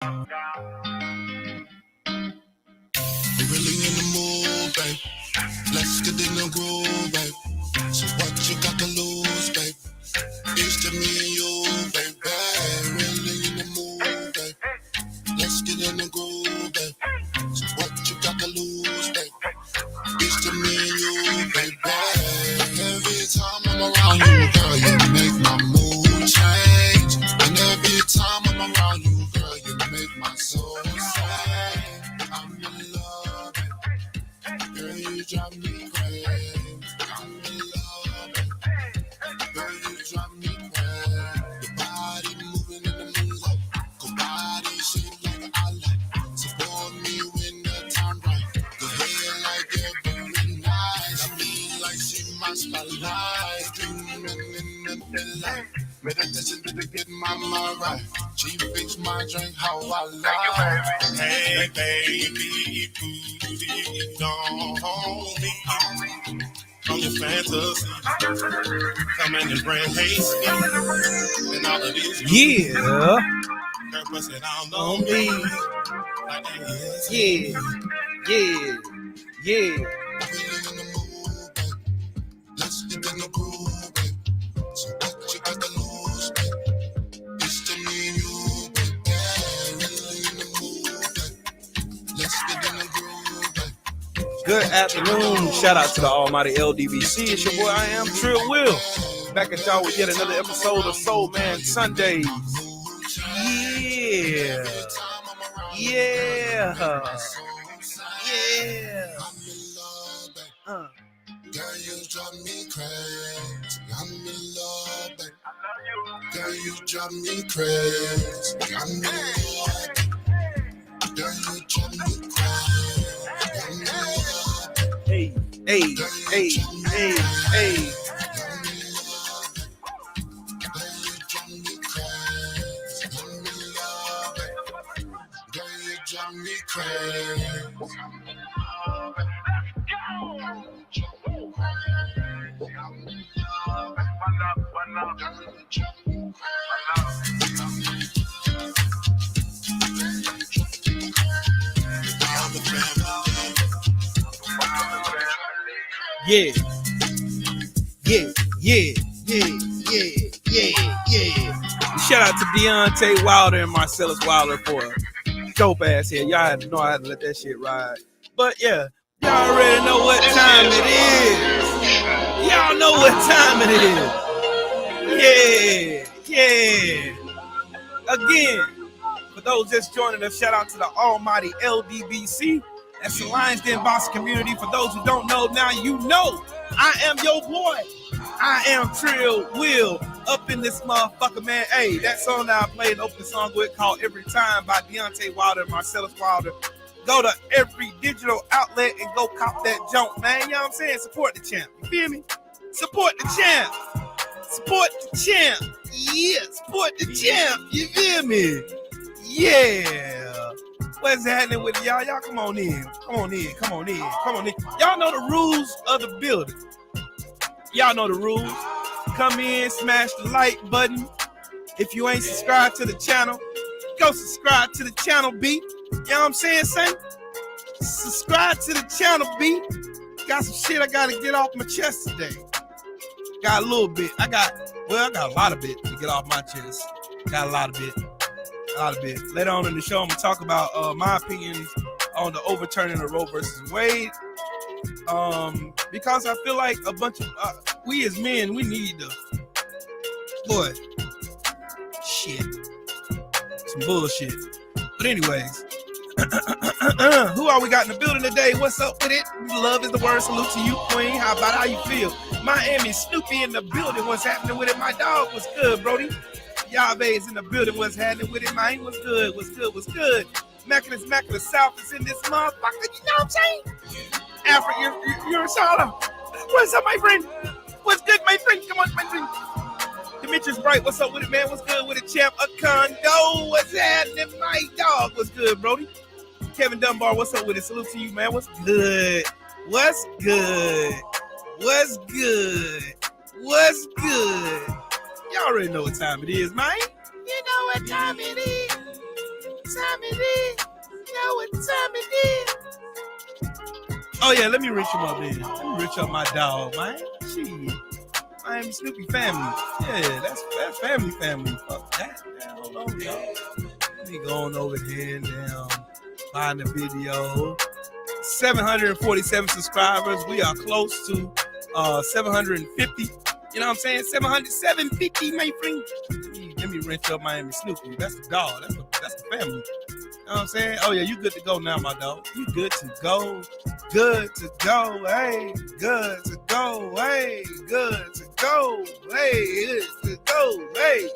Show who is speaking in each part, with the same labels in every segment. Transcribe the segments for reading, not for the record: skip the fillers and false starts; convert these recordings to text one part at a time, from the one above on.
Speaker 1: Really in the mood, babe. Let's get in the groove, babe. So what you got to lose, babe? It's to me and you, baby. Really in the mood, babe. Let's get in the groove, babe. So what you got to lose, babe? It's to me and you, baby. Every time I'm around you, girl, you make my mood change. And every time I'm around you, girl, you make my soul sing. I'm in love, girl, you drive me crazy. I'm in love, girl, you drive me crazy. Your body moving in the moonlight, your body shaped like I like. Support me when the time right. Your hair like every night. I mean, like she my spotlight. Dreaming in the daylight. Meditation to get my mind right. She fix my drink how I like. Hey baby, booty, don't hold me on your fantasy. Coming and bring haste and all of these.
Speaker 2: Yeah.
Speaker 1: Girl, bust it all on me. Like that is.
Speaker 2: Yeah.
Speaker 1: Let's get in the groove, babe. So what you got to lose, babe? It's to me and you, babe. Really in the mood, babe. Let's get in the groove, babe.
Speaker 2: Good afternoon. Shout out to the almighty LDBC. It's your boy, I am Trill Will. Back at y'all with yet another episode of Soulman Sundayze. Yeah.
Speaker 1: Girl, you drive me crazy. I'm in love, babe. Girl, you drive me crazy. I'm in love. Girl, you drive me crazy. I'm in love.
Speaker 2: Hey.
Speaker 1: Girl, you drive me crazy.
Speaker 2: Yeah. Shout out to Deontay Wilder and Marcellus Wilder for a dope ass here. Y'all had to know how to let that shit ride. But yeah, y'all already know what time it is. Y'all know what time it is. Yeah. Again, for those just joining us, shout out to the almighty LDBC. That's the Lions Den Boss community. For those who don't know, now you know. I am your boy. I am Trill Will up in this motherfucker, man. Hey, that song that I played, an opening song with called Every Time by Deontay Wilder and Marcellus Wilder. Go to every digital outlet and go cop that junk, man. You know what I'm saying? Support the champ. You feel me? Support the champ. Support the champ. Yeah, support the champ. You feel me? Yeah. What's happening with y'all? Y'all come on in. Come on in. Y'all know the rules of the building. Y'all know the rules. Come in, smash the like button. If you ain't subscribed to the channel, go subscribe to the channel, B. You know what I'm saying, son? Subscribe to the channel, B. Got some shit I gotta get off my chest today. Got a little bit. I got a lot of bit to get off my chest. Got a lot of bit. Later on in the show, I'm gonna talk about my opinions on the overturning of Roe versus Wade. Because I feel like a bunch of we as men, we need to some bullshit. But anyways, who are we got in the building today? What's up with it? Love is the word. Salute to you, Queen. How you feel? Miami Snoopy in the building. What's happening with it? My dog was good, Brody. Yahweh's in the building. What's happening with it, man? What's good? Mac South is in this motherfucker. You know what I'm saying? Africa, you're a solid. What's up, my friend? What's good, my friend? Come on, my friend. Demetrius Bright, what's up with it, man? What's good with it, champ? A condo, what's happening, my dog? What's good, Brody? Kevin Dunbar, what's up with it? Salute to you, man. What's good? Y'all already know what time it is, man. You know what time it is. time it is. You know what time it is. Oh yeah, let me reach him up then. Let me reach up my dog, man. Shit. Miami Snoopy family. Yeah, that's family. Fuck that. Damn, hold on, y'all. Let me go on over here and find the video. 747 subscribers. We are close to 750. You know what I'm saying? 750, my friend. Let me wrench up Miami Snoopy. That's the dog. That's the family. You know what I'm saying? Oh yeah, you good to go now, my dog. You good to go. Good to go. Hey, good to go. Hey, good to go. Hey, good to go. Hey.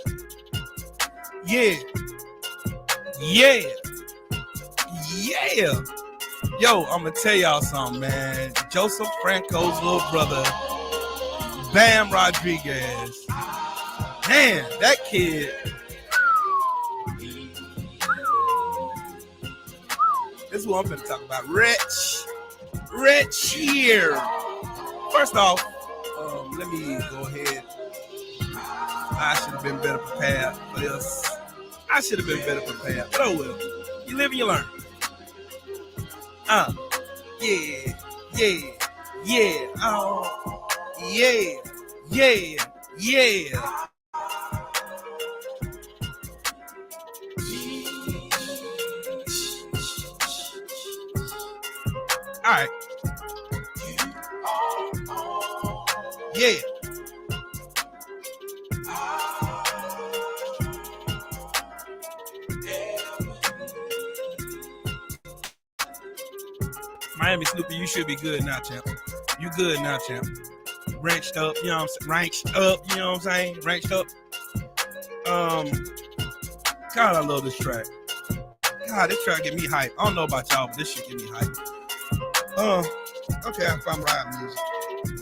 Speaker 2: Yeah. Yo, I'm gonna tell y'all something, man. Joseph Franco's little brother, Bam Rodriguez. Man, that kid. This is what I'm gonna talk about. Rich here. First off, let me go ahead. I should have been better prepared for this. But oh well. You live and you learn. Yeah. All right. Yeah. Miami Snoopy, you should be good now, champ. You good now, champ. Ranched up, you know what I'm saying? Ranched up. God, I love this track. God, this track get me hype. I don't know about y'all, but this shit get me hype. Okay, I found my ride music.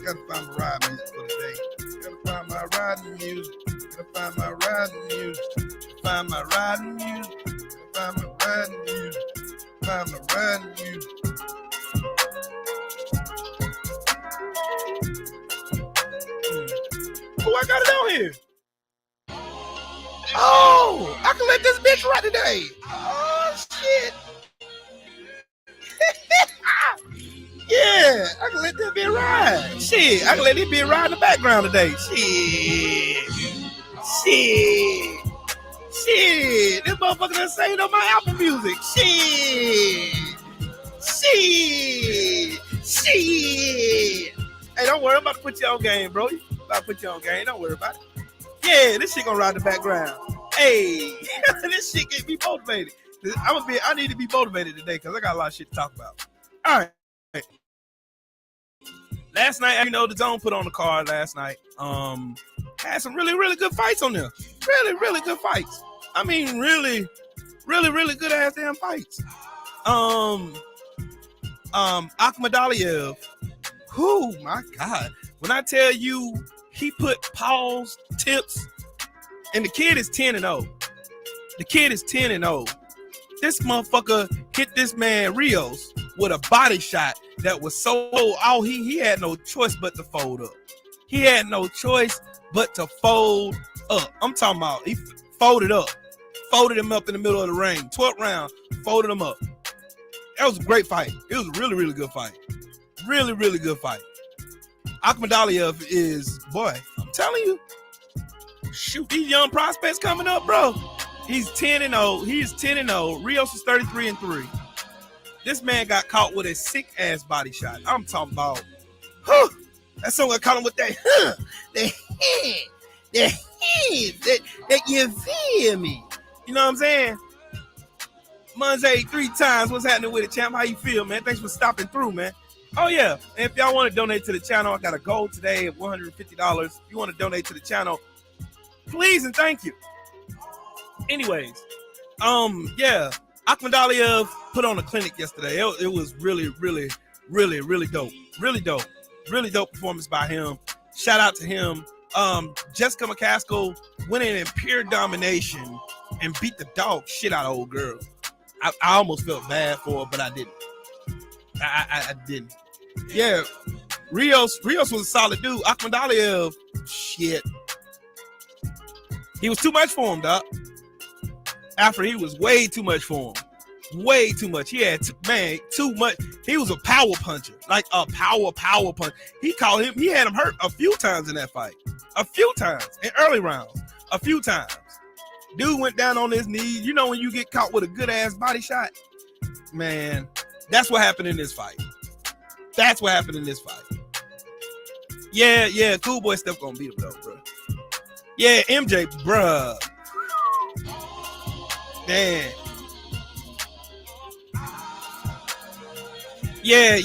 Speaker 2: Gotta find my ride music for the day. Gotta find my riding music. Find my riding music. Find my riding music. Find my riding music. Find my riding music. Oh, I got it on here. Oh, I can let this bitch ride today. Oh, shit. Yeah, I can let that bitch ride. Shit, I can let this bitch ride in the background today. Shit. This motherfucker done saved on my Apple Music. Shit. Hey, don't worry, I'm about to put you on game, bro. Don't worry about it. Yeah, this shit gonna ride the background. Hey, this shit get me motivated. I need to be motivated today because I got a lot of shit to talk about. All right. Last night, the Zone put on the card last night. Had some really, really good fights on there. Really, really good fights. I mean, really, really, really good ass damn fights. Akhmadaliev. Oh my God. When I tell you he put pause, tips, and the kid is 10-0. This motherfucker hit this man Rios with a body shot that was so low. He had no choice but to fold up. I'm talking about he folded him up in the middle of the ring. 12th round, folded him up. That was a great fight. It was a really, really good fight. Really, really good fight. Akhmadaliev is, boy, I'm telling you, shoot, these young prospects coming up, bro. He's 10-0. He's 10-0. Rios is 33-3. This man got caught with a sick ass body shot. I'm talking about, that's someone caught him with that, that you feel me. You know what I'm saying? Monze 3 times. What's happening with it, champ? How you feel, man? Thanks for stopping through, man. Oh, yeah. And if y'all want to donate to the channel, I got a goal today of $150. If you want to donate to the channel, please and thank you. Anyways, yeah. Akhmadaliev put on a clinic yesterday. It was really, really, really, really dope. Really dope. Really dope performance by him. Shout out to him. Jessica McCaskill went in pure domination and beat the dog shit out of old girl. I almost felt bad for her, but I didn't. I didn't. Yeah, Rios was a solid dude. Akhmadaliev, shit. He was too much for him, dog. After he was way too much for him. Way too much. He had, too much. He was a power puncher. Like a power punch. He had him hurt a few times in that fight. A few times. In early rounds. A few times. Dude went down on his knees. You know when you get caught with a good-ass body shot? Man, that's what happened in this fight. That's what happened in this fight. Yeah, Cool Boy Steph gonna beat him though, bro. Yeah, MJ, bruh. Man. Yeah,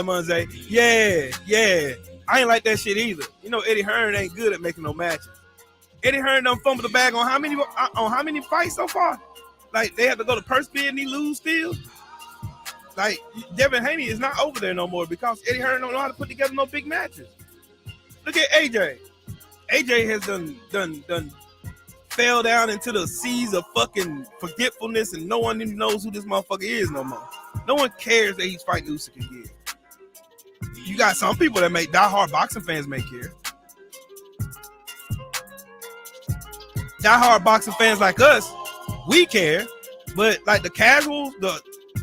Speaker 2: Monze. Yeah. I ain't like that shit either. You know, Eddie Hearn ain't good at making no matches. Eddie Hearn done fumbled the bag on how many fights so far? Like, they have to go to purse bid and he lose still? Like, Devin Haney is not over there no more because Eddie Hearn don't know how to put together no big matches. Look at AJ. AJ has done fell down into the seas of fucking forgetfulness and no one even knows who this motherfucker is no more. No one cares that he's fighting Usyk again. You got some people that make diehard boxing fans may care. Diehard boxing fans like us, we care, but like the casuals,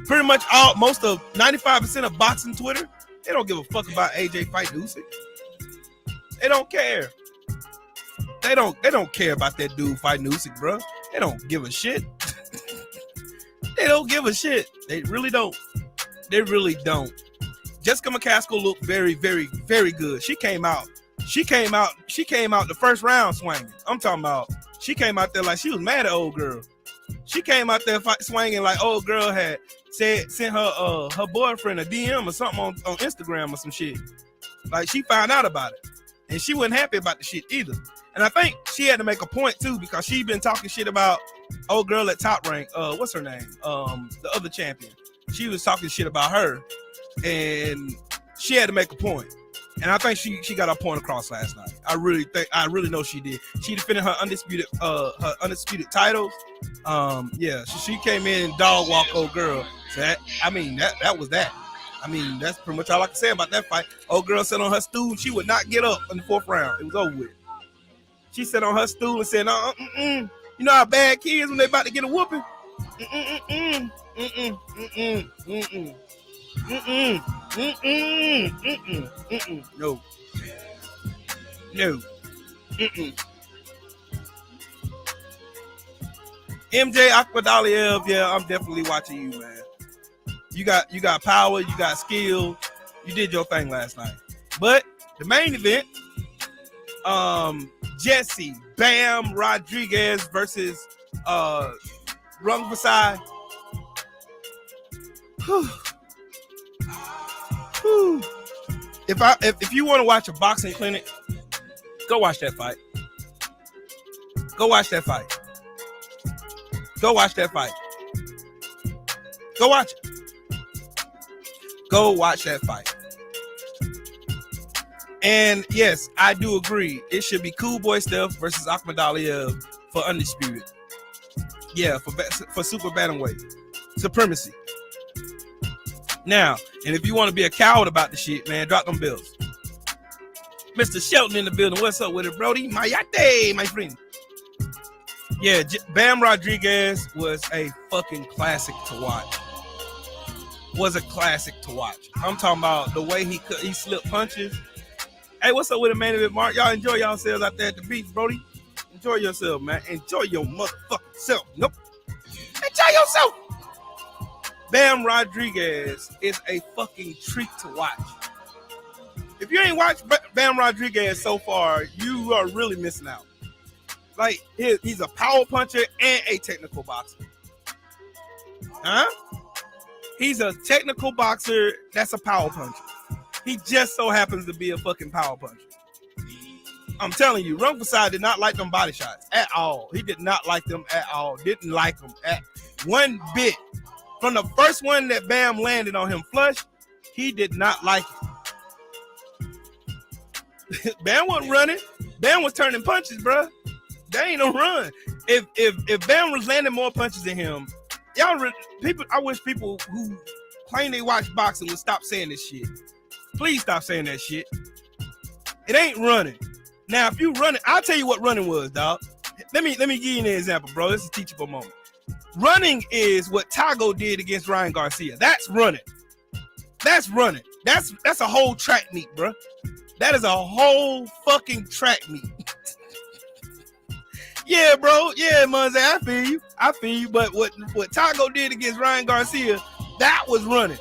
Speaker 2: pretty much most of 95% of boxing Twitter, they don't give a fuck about AJ fighting Usyk. They don't care. They don't care about that dude fighting Usyk, bro. They don't give a shit. They don't give a shit. They really don't. They really don't. Jessica McCaskill looked very, very, very good. She came out the first round swinging. I'm talking about she came out there like she was mad at old girl. She came out there swinging like old girl had sent her boyfriend a DM or something on Instagram or some shit. Like she found out about it. And she wasn't happy about the shit either. And I think she had to make a point too because she been talking shit about old girl at Top Rank. What's her name? The other champion. She was talking shit about her, and she had to make a point. And I think she got her point across last night. I really know she did. She defended her undisputed titles. She came in and dog walked old girl. So that was that. I mean, that's pretty much all I can say about that fight. Old girl sat on her stool and she would not get up in the fourth round. It was over with. She sat on her stool and said, you know how bad kids when they about to get a whooping? No. MJ Akhmadaliev, yeah, I'm definitely watching you, man. You got power, you got skill, you did your thing last night. But the main event, Jesse Bam Rodriguez versus Rung Vasai. If you want to watch a boxing clinic, go watch that fight. Go watch that fight. Go watch that fight. Go watch it. Go watch that fight. And yes, I do agree. It should be Cool Boy Steph versus Akhmadaliev for undisputed. Yeah, for super bantamweight supremacy. Now, and if you want to be a coward about the shit, man, drop them bills. Mr. Shelton in the building. What's up with it, Brody? Mayate, my friend. Yeah, Bam Rodriguez was a fucking classic to watch. Was a classic to watch. I'm talking about the way he slipped punches. Hey, what's up with it, man? Mark, y'all enjoy yourselves out there at the beach, Brody. Enjoy yourself, man. Enjoy your motherfucking self. Nope. Enjoy yourself. Bam Rodriguez is a fucking treat to watch. If you ain't watched Bam Rodriguez so far, you are really missing out. Like, he's a power puncher and a technical boxer. Huh? He's a technical boxer that's a power puncher. He just so happens to be a fucking power puncher. I'm telling you, Rung Vasai did not like them body shots at all. He did not like them at all. Didn't like them at one bit. From the first one that Bam landed on him flush, he did not like it. Bam wasn't running. Bam was turning punches, bro. That ain't no run. If Bam was landing more punches than him, I wish people who claim they watch boxing would stop saying this shit. Please stop saying that shit. It ain't running. Now, if you running, I'll tell you what running was, dog. let me give you an example, bro. This is a teachable moment. Running is what Tago did against Ryan Garcia. That's running. That's running. That's a whole track meet, bro. That is a whole fucking track meet. Yeah, bro. Yeah, Monze, I feel you. I feel you. But what Tago did against Ryan Garcia, that was running.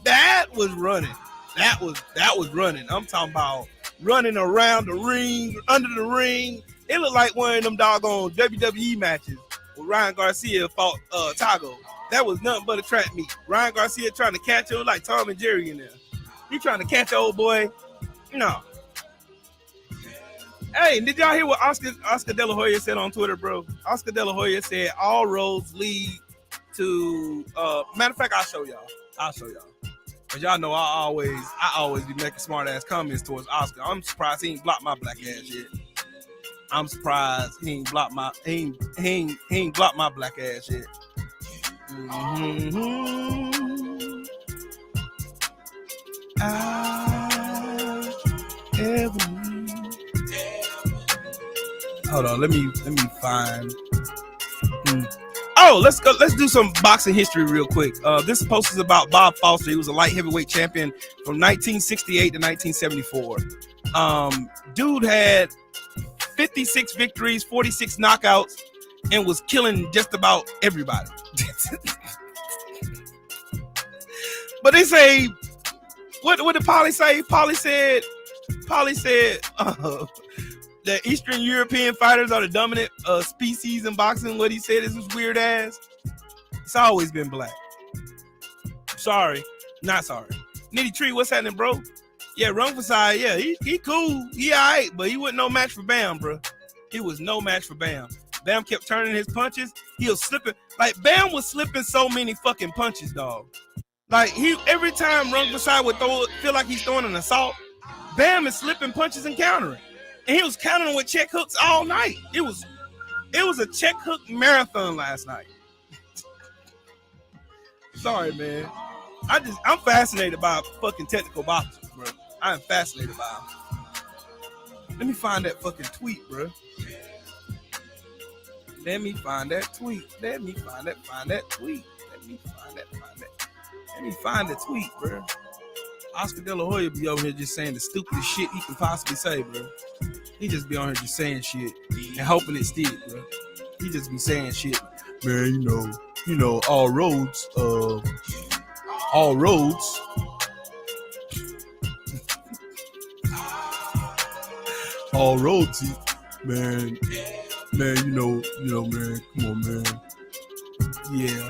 Speaker 2: That was running. That was running. I'm talking about running around the ring, under the ring. It looked like one of them doggone WWE matches where Ryan Garcia fought Tago. That was nothing but a track meet. Ryan Garcia trying to catch him like Tom and Jerry in there. He trying to catch the old boy. No. Hey, did y'all hear what Oscar De La Hoya said on Twitter, bro? Oscar De La Hoya said all roads lead to matter of fact, I'll show y'all. Cause y'all know I always be making smart ass comments towards Oscar. I'm surprised he ain't blocked my black ass yet. I'm surprised he ain't blocked my black ass yet. Hold on, let me find. Oh, let's go. Let's do some boxing history real quick. This post is about Bob Foster. He was a light heavyweight champion from 1968 to 1974. Dude had 56 victories, 46 knockouts, and was killing just about everybody. But they say, what did Polly say? Polly said that Eastern European fighters are the dominant species in boxing. What he said is this weird ass. It's always been black. Sorry, not sorry. Nitty Tree, what's happening, bro? Yeah, Rungvisai, yeah, he cool. He all right, but he wasn't no match for Bam, bro. He was no match for Bam. Bam kept turning his punches. He was slipping. Like, Bam was slipping so many fucking punches, dog. Like, every time Rungvisai would feel like he's throwing an assault, Bam is slipping punches and countering. And he was countering with check hooks all night. It was a check hook marathon last night. Sorry, man. I'm fascinated by fucking technical boxing, bro. I am fascinated by it. Let me find that fucking tweet, bro. Let me find that tweet. Let me find the tweet, bro. Oscar De La Hoya be over here just saying the stupidest shit he can possibly say, bro. He just be on here just saying shit and hoping it stick, bro. He just be saying shit. Man, you know, all roads, man, you know, man, come on, man. Yeah.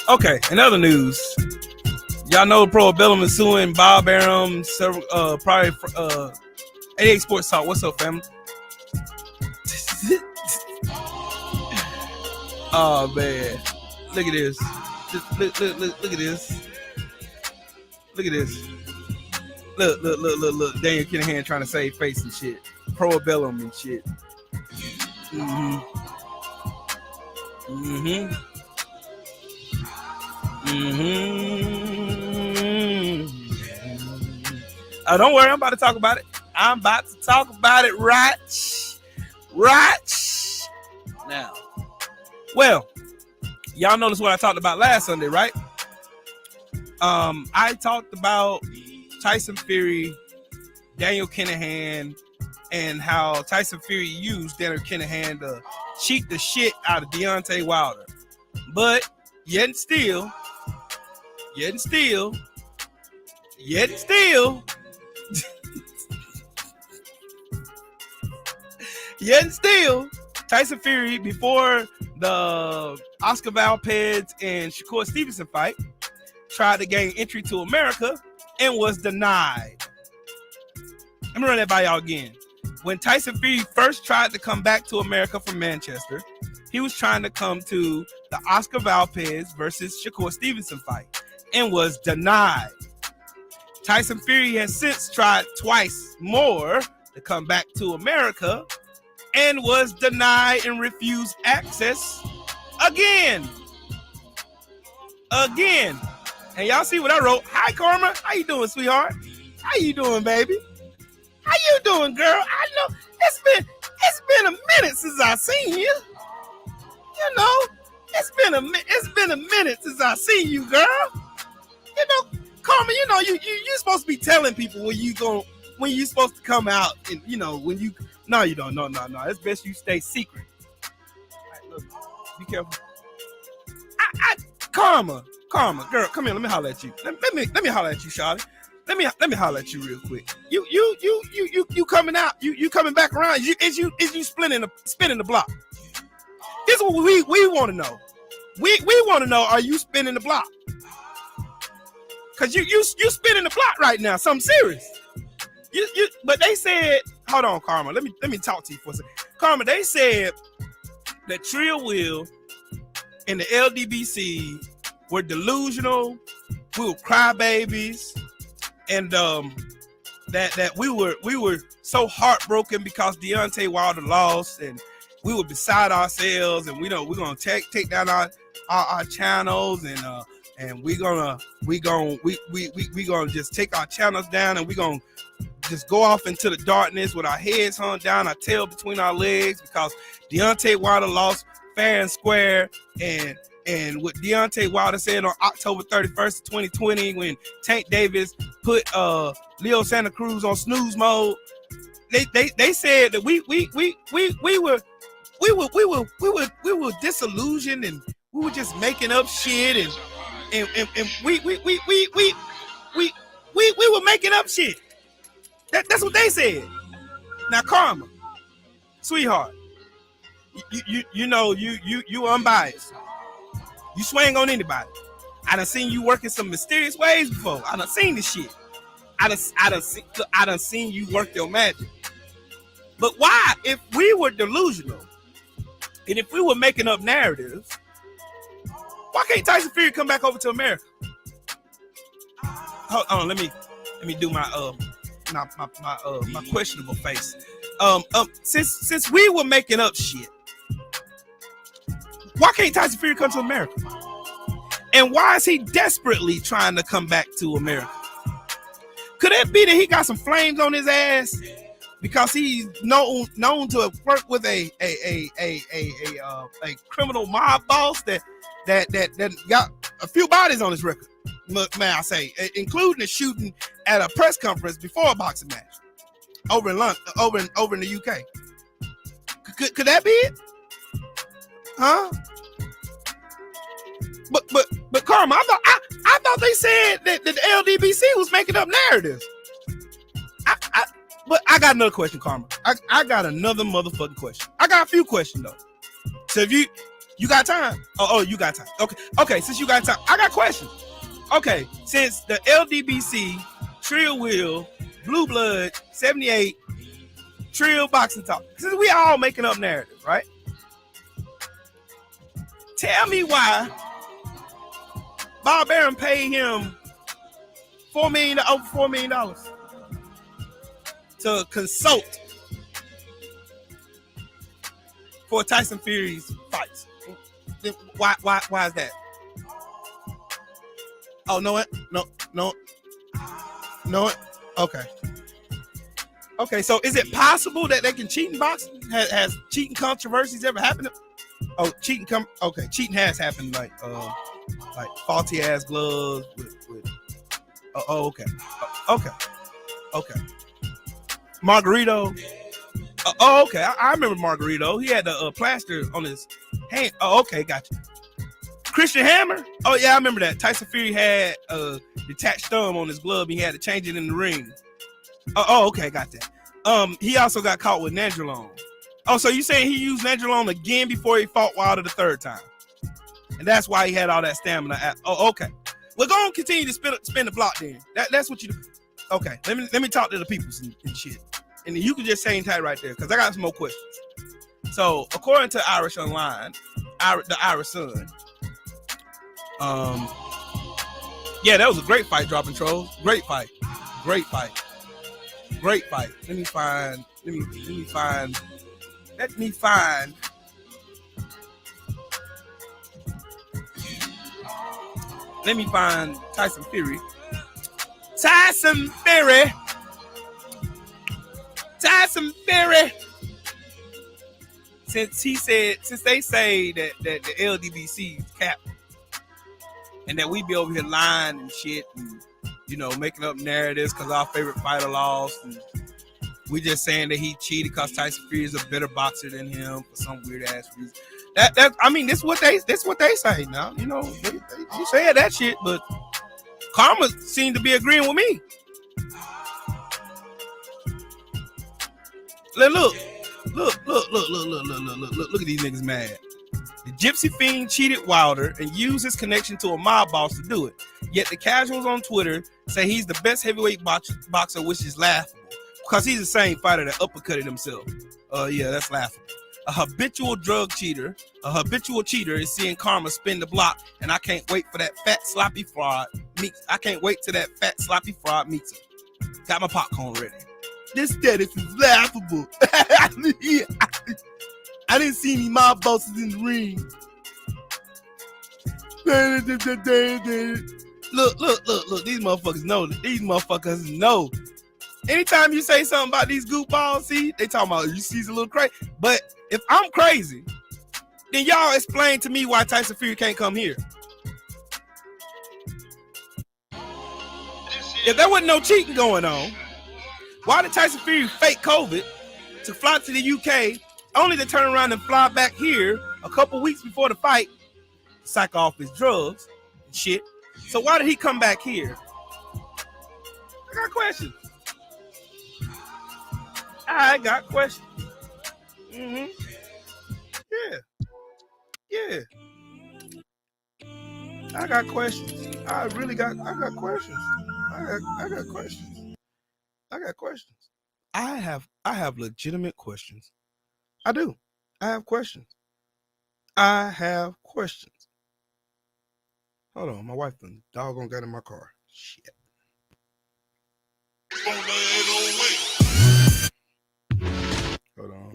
Speaker 2: Okay, in other news, y'all know Pro Bellum is suing Bob Arum, several probably 88 Sports Talk. What's up, family? Oh man, look at this. Look at this. Look at this. Look. Daniel Kinahan trying to save face and shit. Pro Bellum and shit. Oh, don't worry, I'm about to talk about it. Right now. Well, y'all noticed what I talked about last Sunday, right? I talked about Tyson Fury, Daniel Kinahan, and how Tyson Fury used Daniel Kinahan to cheat the shit out of Deontay Wilder. But yet and still, Tyson Fury, before the Oscar Valdez and Shakur Stevenson fight, tried to gain entry to America and was denied. Let me run that by y'all again. When Tyson Fury first tried to come back to America from Manchester, he was trying to come to the Oscar Valdez versus Shakur Stevenson fight and was denied. Tyson Fury has since tried twice more to come back to America and was denied and refused access again. And y'all see what I wrote? Hi, Karma. How you doing, sweetheart? How you doing, baby? How you doing, girl? I know it's been a minute since I seen you. You know, it's been a minute since I seen you, girl. You know, Karma, you know, you're supposed to be telling people when you supposed to come out, and you know when you. No, you don't. No. It's best you stay secret. All right, look, be careful. Karma, girl, come here. Let me holler at you. Let me holler at you, Charlotte. Let me holler at you real quick. You coming out? You coming back around? Is you spinning the block? This is what we want to know. We want to know: are you spinning the block? Cause you spinning the block right now. Something serious. But they said, hold on, Karma. Let me talk to you for a second. Karma, they said that Trill Will and the LDBC were delusional. We were crybabies, and that we were so heartbroken because Deontay Wilder lost, and we were beside ourselves, and we're gonna take down our channels, and we gonna just take our channels down, and we gonna just go off into the darkness with our heads hung down, our tail between our legs, because Deontay Wilder lost fair and square. And what Deontay Wilder said on October 31st, 2020, when Tank Davis put Leo Santa Cruz on snooze mode, they said that we were disillusioned, and we were just making up shit, and we were making up shit. That's what they said. Now, Karma, sweetheart, you know you unbiased. You swing on anybody. I done seen you work in some mysterious ways before. I done seen this shit. I done seen you work your magic. But why, if we were delusional and if we were making up narratives, why can't Tyson Fury come back over to America? Hold on, let me do my my questionable face. Since we were making up shit, why can't Tyson Fury come to America? And why is he desperately trying to come back to America? Could it be that he got some flames on his ass because he's known to work with a criminal mob boss that got a few bodies on his record? May I say, including the shooting at a press conference before a boxing match over in London, over in the UK. Could that be it? Huh? But Karma, I thought they said that the LDBC was making up narratives. But I got another question, Karma. I got another motherfucking question. I got a few questions though. So if you got time? Oh, you got time. Okay. Since you got time, I got questions. Okay, since the LDBC, Trill Will, Blue Blood, 78, Trill Boxing Talk, since we all making up narratives, right? Tell me why Bob Arum paid him over $4 million to consult for Tyson Fury's fights. Why is that? Oh, no. Okay. So is it possible that they can cheat in boxing? Has cheating controversies ever happened? Oh, cheating has happened, like faulty ass gloves with. Okay. Margarito. Okay. I remember Margarito. He had the plaster on his hand. Oh, okay, gotcha. Christian Hammer? Oh, yeah, I remember that. Tyson Fury had a detached thumb on his glove. He had to change it in the ring. Oh, okay, got that. He also got caught with Nandrolone. Oh, so you saying he used Nandrolone again before he fought Wilder the third time? And that's why he had all that stamina. Oh, okay. We're going to continue to spin the block then. That's what you do. Okay, let me talk to the people and shit. And you can just hang tight right there because I got some more questions. So, according to Irish Online, the Irish Sun, yeah, that was a great fight, dropping trolls. Great fight. Great fight. Great fight. Let me find Tyson Fury. Tyson Fury. Since they say that the LDBC is capped and that we be over here lying and shit and, you know, making up narratives because our favorite fighter lost, and we just saying that he cheated because Tyson Fury is a better boxer than him for some weird ass reason. This is what they say now. You know, you said that shit, but Karma seemed to be agreeing with me. Look at these niggas mad. The Gypsy Fiend cheated Wilder and used his connection to a mob boss to do it. Yet the casuals on Twitter say he's the best heavyweight boxer, which is laughable because he's the same fighter that uppercutted himself. Yeah, that's laughable. A habitual cheater is seeing Karma spin the block, and I can't wait for that fat sloppy fraud meets. I can't wait till that fat sloppy fraud meets him. Got my popcorn ready. This status is laughable. I didn't see any mob bosses in the ring. Look. These motherfuckers know. Anytime you say something about these goofballs, see, they talking about you see he's a little crazy. But if I'm crazy, then y'all explain to me why Tyson Fury can't come here. If there wasn't no cheating going on, why did Tyson Fury fake COVID to fly to the UK only to turn around and fly back here a couple weeks before the fight, psych off his drugs and shit? So why did he come back here? I got questions. Yeah. I got questions. I got questions. I have legitimate questions. I do. I have questions. Hold on, my wife done doggone got in my car. Shit. Hold on.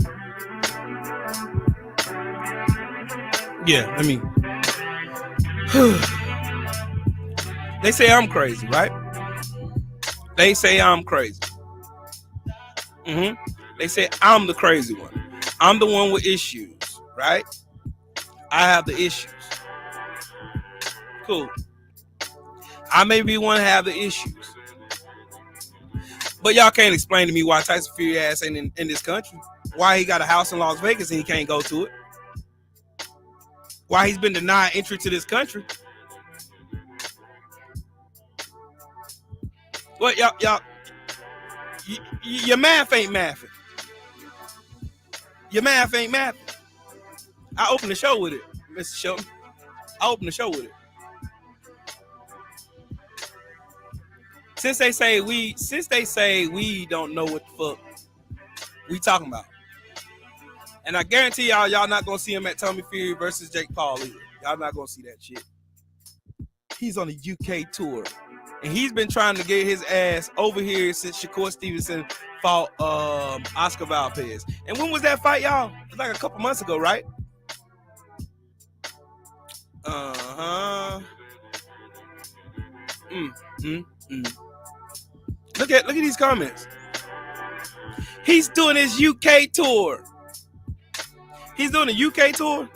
Speaker 2: Yeah, I mean, they say I'm crazy, right? They say I'm crazy. They say I'm the crazy one. I'm the one with issues, right? I have the issues. Cool. I may be one to have the issues. But y'all can't explain to me why Tyson Fury ass ain't in this country. Why he got a house in Las Vegas and he can't go to it. Why he's been denied entry to this country. What y'all your math ain't mathing. Your math ain't mathing. I opened the show with it, Mr. Shelton. I opened the show with it. Since they say we don't know what the fuck we talking about. And I guarantee y'all not gonna see him at Tommy Fury versus Jake Paul either. Y'all not gonna see that shit. He's on a UK tour. And he's been trying to get his ass over here since Shakur Stevenson fought Oscar Valdez. And when was that fight, y'all? It was like a couple months ago, right? Look at these comments. He's doing his UK tour. He's doing a UK tour,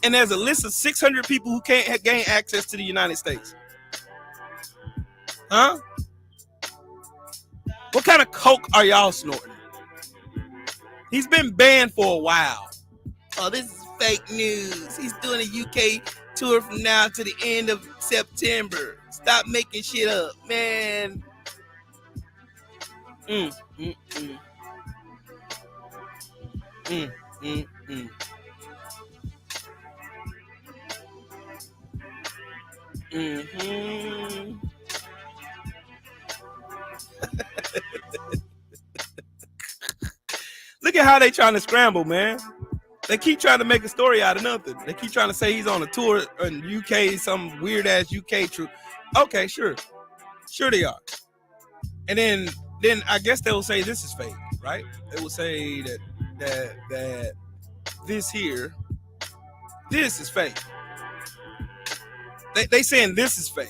Speaker 2: and there's a list of 600 people who can't gain access to the United States. Huh? What kind of coke are y'all snorting? He's been banned for a while. Oh, this is fake news. He's doing a UK tour from now to the end of September. Stop making shit up, man. Look at how they trying to scramble, man. They keep trying to make a story out of nothing. They keep trying to say he's on a tour in UK, some weird ass UK trip. Okay, sure they are. And then I guess they will say this is fake, right? They will say that this here, this is fake. They saying this is fake.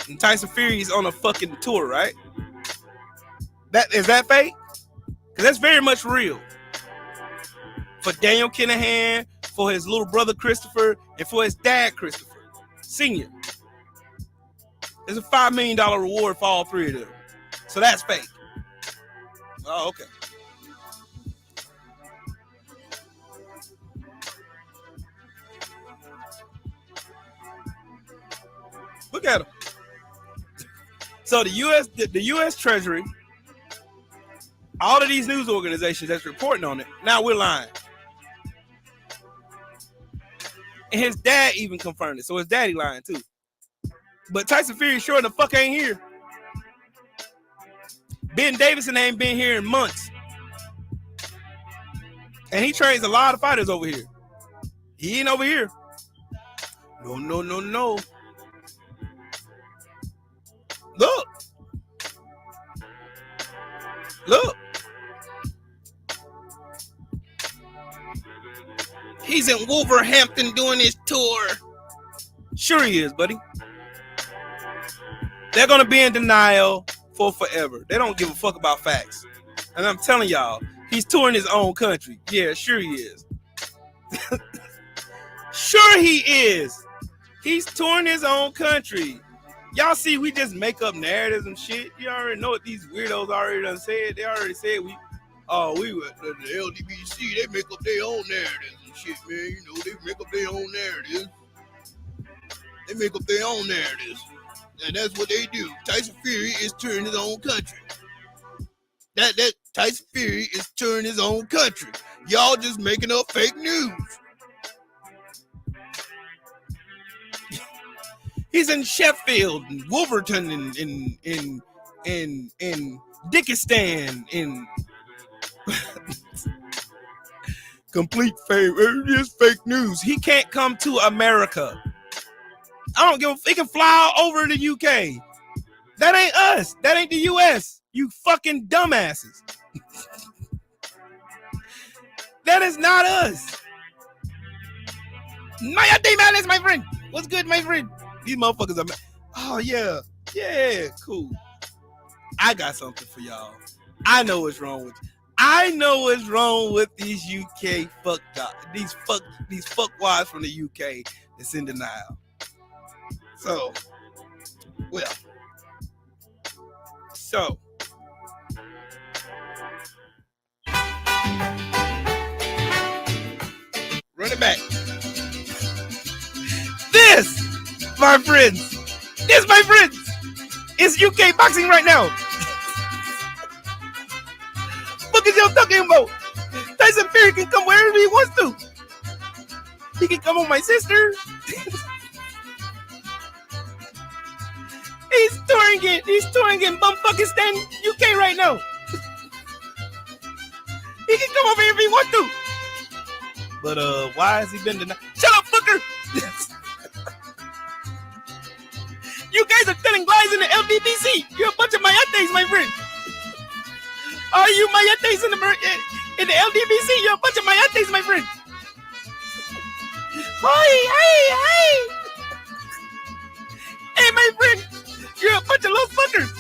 Speaker 2: And Tyson Fury's on a fucking tour, right? Is that fake? Because that's very much real. For Daniel Kinahan, for his little brother Christopher, and for his dad Christopher Sr. There's a $5 million reward for all three of them. So that's fake. Oh, okay. Look at him. So the U.S. Treasury, all of these news organizations that's reporting on it, now we're lying. And his dad even confirmed it. So his daddy lying too. But Tyson Fury sure the fuck ain't here. Ben Davison ain't been here in months. And he trains a lot of fighters over here. He ain't over here. No. Look. He's in Wolverhampton doing his tour. Sure he is, buddy. They're going to be in denial for forever. They don't give a fuck about facts. And I'm telling y'all, he's touring his own country. Yeah, sure he is. Sure he is. He's touring his own country. Y'all see, we just make up narratives and shit. You already know what these weirdos already done said. They already said we were the LDBC. They make up their own narratives and shit, man. You know, they make up their own narratives. They make up their own narratives. And that's what they do. Tyson Fury is touring his own country. That Tyson Fury is touring his own country. Y'all just making up fake news. He's in Sheffield, and Wolverton, in Dickistan, in complete fake. It is fake news. He can't come to America. I don't give a. He can fly over the UK. That ain't us. That ain't the US. You fucking dumbasses. That is not us. Maya Day, my friend. What's good, my friend? These motherfuckers are. Oh yeah, cool. I got something for y'all. I know what's wrong with. I know what's wrong with these UK these fuckwads from the UK that's in denial. So, run it back. This, my friends, is UK boxing right now. What is y'all talking about? Tyson Fury can come wherever he wants to. He can come with my sister. He's touring in bumfuckistan, UK right now. He can come over here if he wants to. But why has he been denied? Shut up, fucker! You guys are telling lies in the LDBC. You're a bunch of mayates, my friend. Are you mayates in the LDBC? You're a bunch of mayates, my friend. Hi. Hey, my friend. You're a bunch of little fuckers.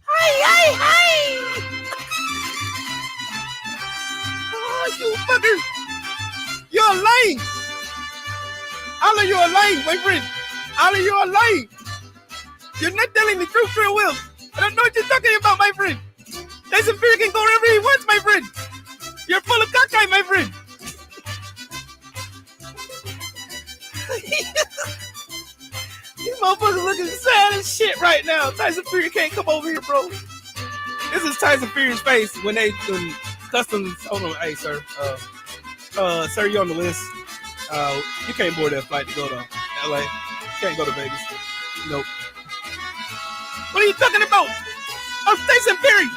Speaker 2: Hi. Oh, you fuckers. You're lying. All of you are lying, my friend. All of you are lying. You're not telling the truth, real well. I don't know what you're talking about, my friend. Tyson Fury can go wherever he wants, my friend. You're full of cockeye, my friend. These motherfuckers looking sad as shit right now. Tyson Fury can't come over here, bro. This is Tyson Fury's face when customs. Hold on, hey, sir. Sir, you on the list. You can't board that flight to go to LA. You can't go to Vegas. Nope. What are you talking about? I'm Tyson Fury.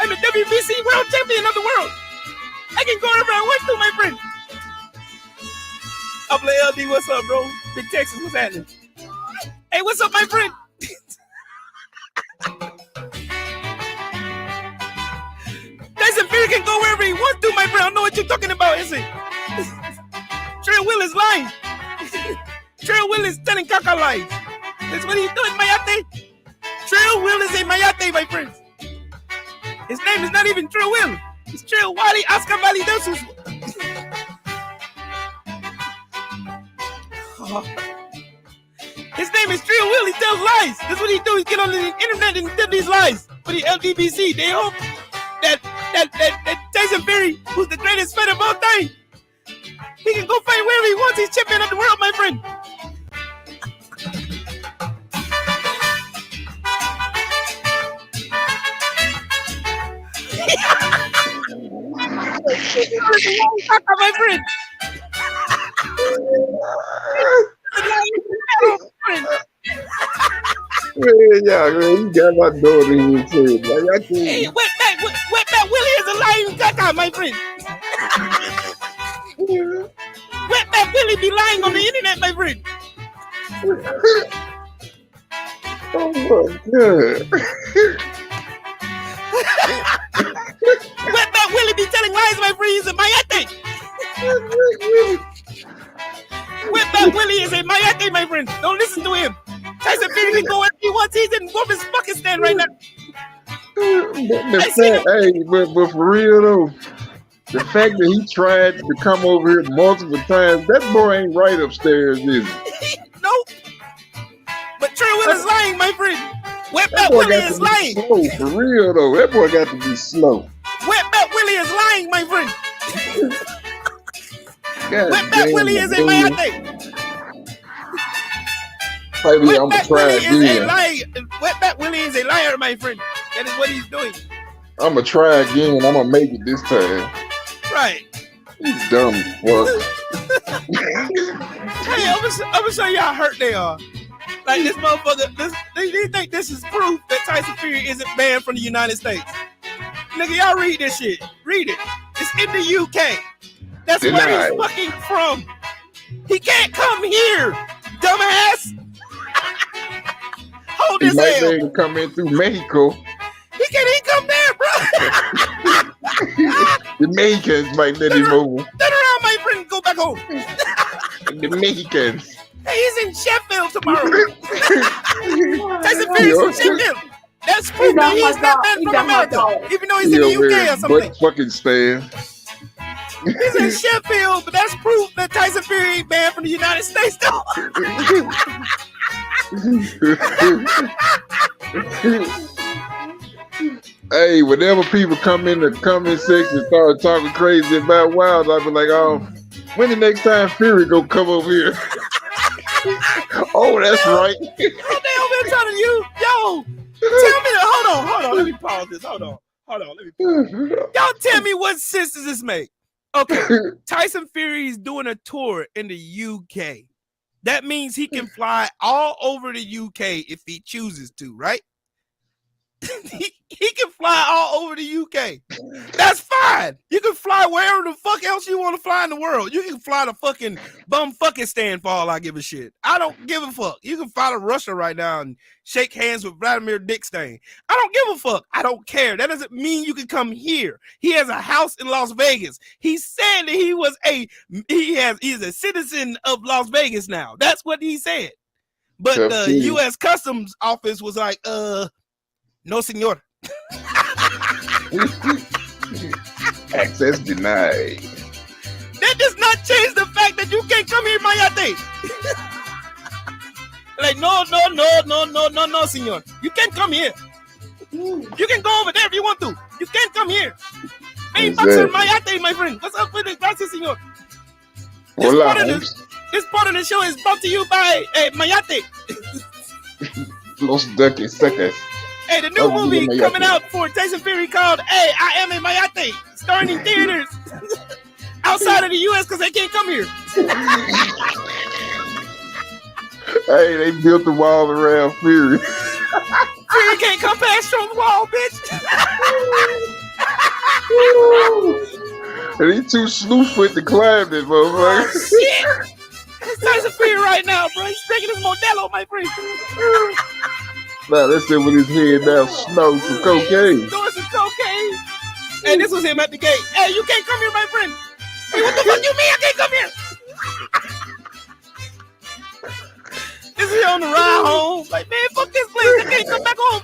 Speaker 2: I'm the WBC world champion of the world. I can go wherever I want to, my friend. I'll play LD. What's up, bro? Big Texas, what's happening? Hey, what's up, my friend? Fury can go wherever he wants to, my friend. I don't know what you're talking about, is it? Trill Will is lying. Trill Will is telling caca lies. That's what he's doing, Mayate. Trill Will is a Mayate, my friends. His name is not even Trill Will. It's Trill Wally Oscar Validosus. His name is Trill Will. He tells lies. That's what he do. He get on the internet and tell these lies for the LDBC. They hope that Tyson Fury, who's the greatest fighter of all time, he can go fight wherever he wants. He's champion of the world, my friend. My friend.
Speaker 3: Yeah, man, you got my daughter in your head. Like, I can't.
Speaker 2: Hey, Wetback Willie is a lying caca, my friend. Wetback Willie be lying on the internet, my friend.
Speaker 3: Oh my God.
Speaker 2: Wetback Willie be telling lies, my friend. He's a Mayate. Wetback Willie is a Mayate, my friend. Don't listen to him. Tyson Fury can go wherever he wants. He's in woman's fucking stand right now.
Speaker 3: But for real though, the fact that he tried to come over here multiple times, that boy ain't right upstairs, is he?
Speaker 2: Nope. But Trill Will is lying, my friend. Wetback Willie is lying.
Speaker 3: Slow, for real though, that boy got to be slow.
Speaker 2: Wetback Willie is lying, my friend. Wetback Willie is a Mayate.
Speaker 3: Wetback
Speaker 2: Willie is a liar, my friend. That is what he's doing.
Speaker 3: I'm gonna try again. I'm gonna make it this time.
Speaker 2: Right.
Speaker 3: He's dumb fuck.
Speaker 2: Hey, I'm gonna show you how hurt they are. Like this motherfucker, they think this is proof that Tyson Fury isn't banned from the United States. Nigga, y'all read this shit. Read it. It's in the UK. That's where he's fucking from. He can't come here, dumbass. Hold his
Speaker 3: might
Speaker 2: hell.
Speaker 3: be able to come in through Mexico.
Speaker 2: He can't even come there, bro.
Speaker 3: The Mexicans might let him over.
Speaker 2: Turn around, my friend, and go back home.
Speaker 3: The Mexicans.
Speaker 2: Hey, he's in Sheffield tomorrow. Tyson Fury's in Sheffield. That's proof that he's not banned from America, even though he's in the UK or something.
Speaker 3: Butt fucking stand.
Speaker 2: He's in Sheffield, but that's proof that Tyson Fury ain't banned from the United States, though.
Speaker 3: Hey, whenever people come in the comment section and start talking crazy about Wild, I'll be like, oh, when the next time Fury go come over here? Oh, that's right.
Speaker 2: They over there trying to use, yo, tell me, hold on, let me pause this, hold on, let me pause. Y'all tell me what sense does this make? Okay, Tyson Fury is doing a tour in the UK. That means he can fly all over the UK if he chooses to, right? He can fly all over the UK. That's fine. You can fly wherever the fuck else you want to fly in the world. You can fly to fucking stand for all I give a shit. I don't give a fuck. You can fly to Russia right now and shake hands with Vladimir Dickstein. I don't give a fuck. I don't care. That doesn't mean you can come here. He has a house in Las Vegas. He said that he's a citizen of Las Vegas now. That's what he said. But the U.S. Customs Office was like, no, senor.
Speaker 3: Access denied.
Speaker 2: That does not change the fact that you can't come here, Mayate. Like, no, senor. You can't come here. You can go over there if you want to. You can't come here. Hey, Boxer Mayate, my friend. What's up with it? Gracias, senor. This part of the show is brought to you by Mayate.
Speaker 3: Los Ducky Suckers.
Speaker 2: Hey, the new movie coming out for Tyson Fury called Hey, I Am a Mayate, starring in theaters outside of the U.S. because they can't come here.
Speaker 3: Hey, they built the wall around Fury.
Speaker 2: Fury can't come past Trump's wall, bitch.
Speaker 3: And he too slewfoot to climb this motherfucker.
Speaker 2: Oh, shit. It's Tyson Fury right now, bro. He's drinking his Modelo, my friend.
Speaker 3: Now that's it with his head now, snow some cocaine.
Speaker 2: Doing some cocaine. And this was him at the gate. Hey, you can't come here, my friend. Hey, what the fuck you mean I can't come here? This is on the ride home. Like, man, fuck this place. I can't come back home.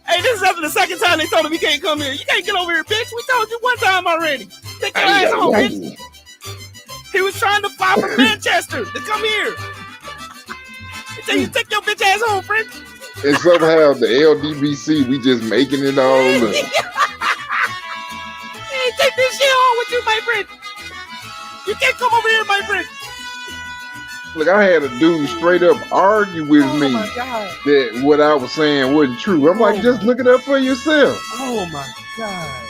Speaker 2: Hey, this is after the second time they told him he can't come here. You can't get over here, bitch. We told you one time already. Take your ass home, bitch. He was trying to fly from Manchester to come here. He said, you take your bitch ass home, friend.
Speaker 3: And somehow the LDBC, we just making it all up.
Speaker 2: Hey, take this shit home with you, my friend. You can't come over here, my friend.
Speaker 3: Look, I had a dude straight up argue with me that what I was saying wasn't true. I'm like, just look it up for yourself.
Speaker 2: Oh my God.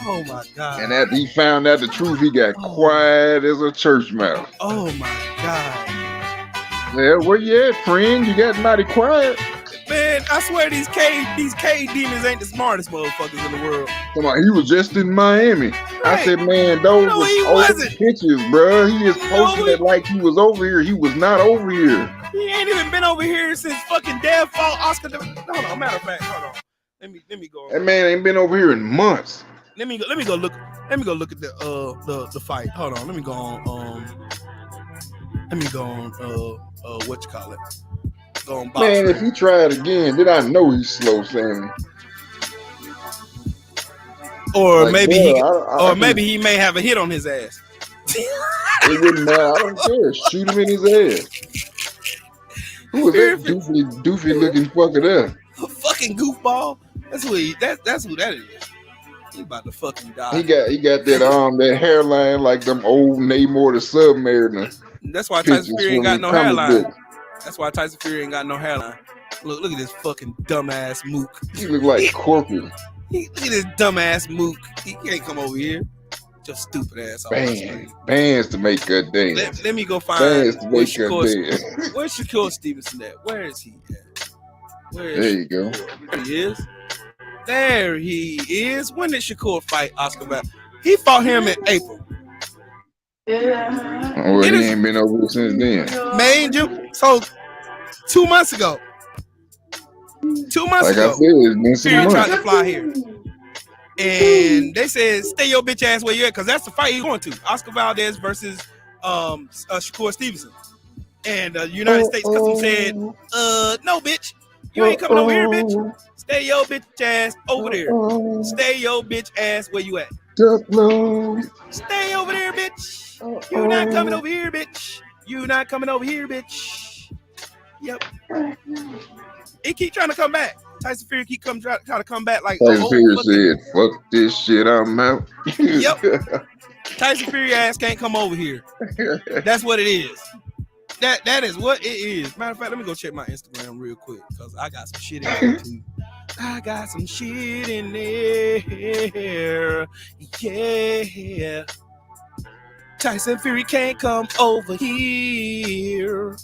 Speaker 2: Oh my God.
Speaker 3: And after he found out the truth, he got quiet as a church mouse.
Speaker 2: Oh my God.
Speaker 3: Yeah, where you at, friend? You got mighty quiet.
Speaker 2: Man, I swear these cave demons ain't the smartest motherfuckers in the world.
Speaker 3: Come on, he was just in Miami. Right. I said, man, those
Speaker 2: no,
Speaker 3: was old pictures, bro. He is posting it like he was over here. He was not over here.
Speaker 2: He ain't even been over here since fucking Deadfall Oscar. Hold on, matter of fact, hold on. Let me go.
Speaker 3: That man ain't been over here in months.
Speaker 2: Let me go look at the fight. Hold on, let me go on what you call it.
Speaker 3: Man, if he tried again, then I know he's slow, Sammy.
Speaker 2: Or like, maybe maybe he may have a hit on his ass.
Speaker 3: It wouldn't matter. I don't care. Shoot him in his ass. Who was that doofy looking fucker there?
Speaker 2: A fucking goofball. That's who that is. He about to fucking die.
Speaker 3: He got that hairline like them old Namor the Submariner.
Speaker 2: That's why Tyson Fury ain't got no hairline. That's why Tyson Fury ain't got no hairline. Look at this fucking dumbass mook.
Speaker 3: He look like Corky.
Speaker 2: Look at this dumbass mook. He can't come over here. Just stupid ass.
Speaker 3: Bands to make good dance.
Speaker 2: Let me go find
Speaker 3: bands to make good dance.
Speaker 2: Where's Shakur Stevenson at? Where is he at?
Speaker 3: There you go.
Speaker 2: There he is. There he is. When did Shakur fight Oscar Wilde? He fought him in April.
Speaker 3: Yeah. Well, he ain't been over here since then.
Speaker 2: May, June. So 2 months ago. 2 months ago.
Speaker 3: Like I said, it's been some months.
Speaker 2: Tried to fly here. And they said, stay your bitch ass where you at, because that's the fight he's going to. Oscar Valdez versus Shakur Stevenson. And the United States Customs said, no, bitch. You ain't coming over here, bitch. Stay your bitch ass over there. Stay your bitch ass where you at. Stay over there, bitch. You not coming over here, bitch. You not coming over here, bitch. Yep. He keep trying to come back. Tyson Fury keep trying to come back like
Speaker 3: Tyson Fury said, fuck this shit, I'm out.
Speaker 2: Yep. Tyson Fury ass can't come over here. That's what it is. That is what it is. Matter of fact, let me go check my Instagram real quick because I got some shit in there too. I got some shit in there. Yeah. Tyson Fury can't come over here.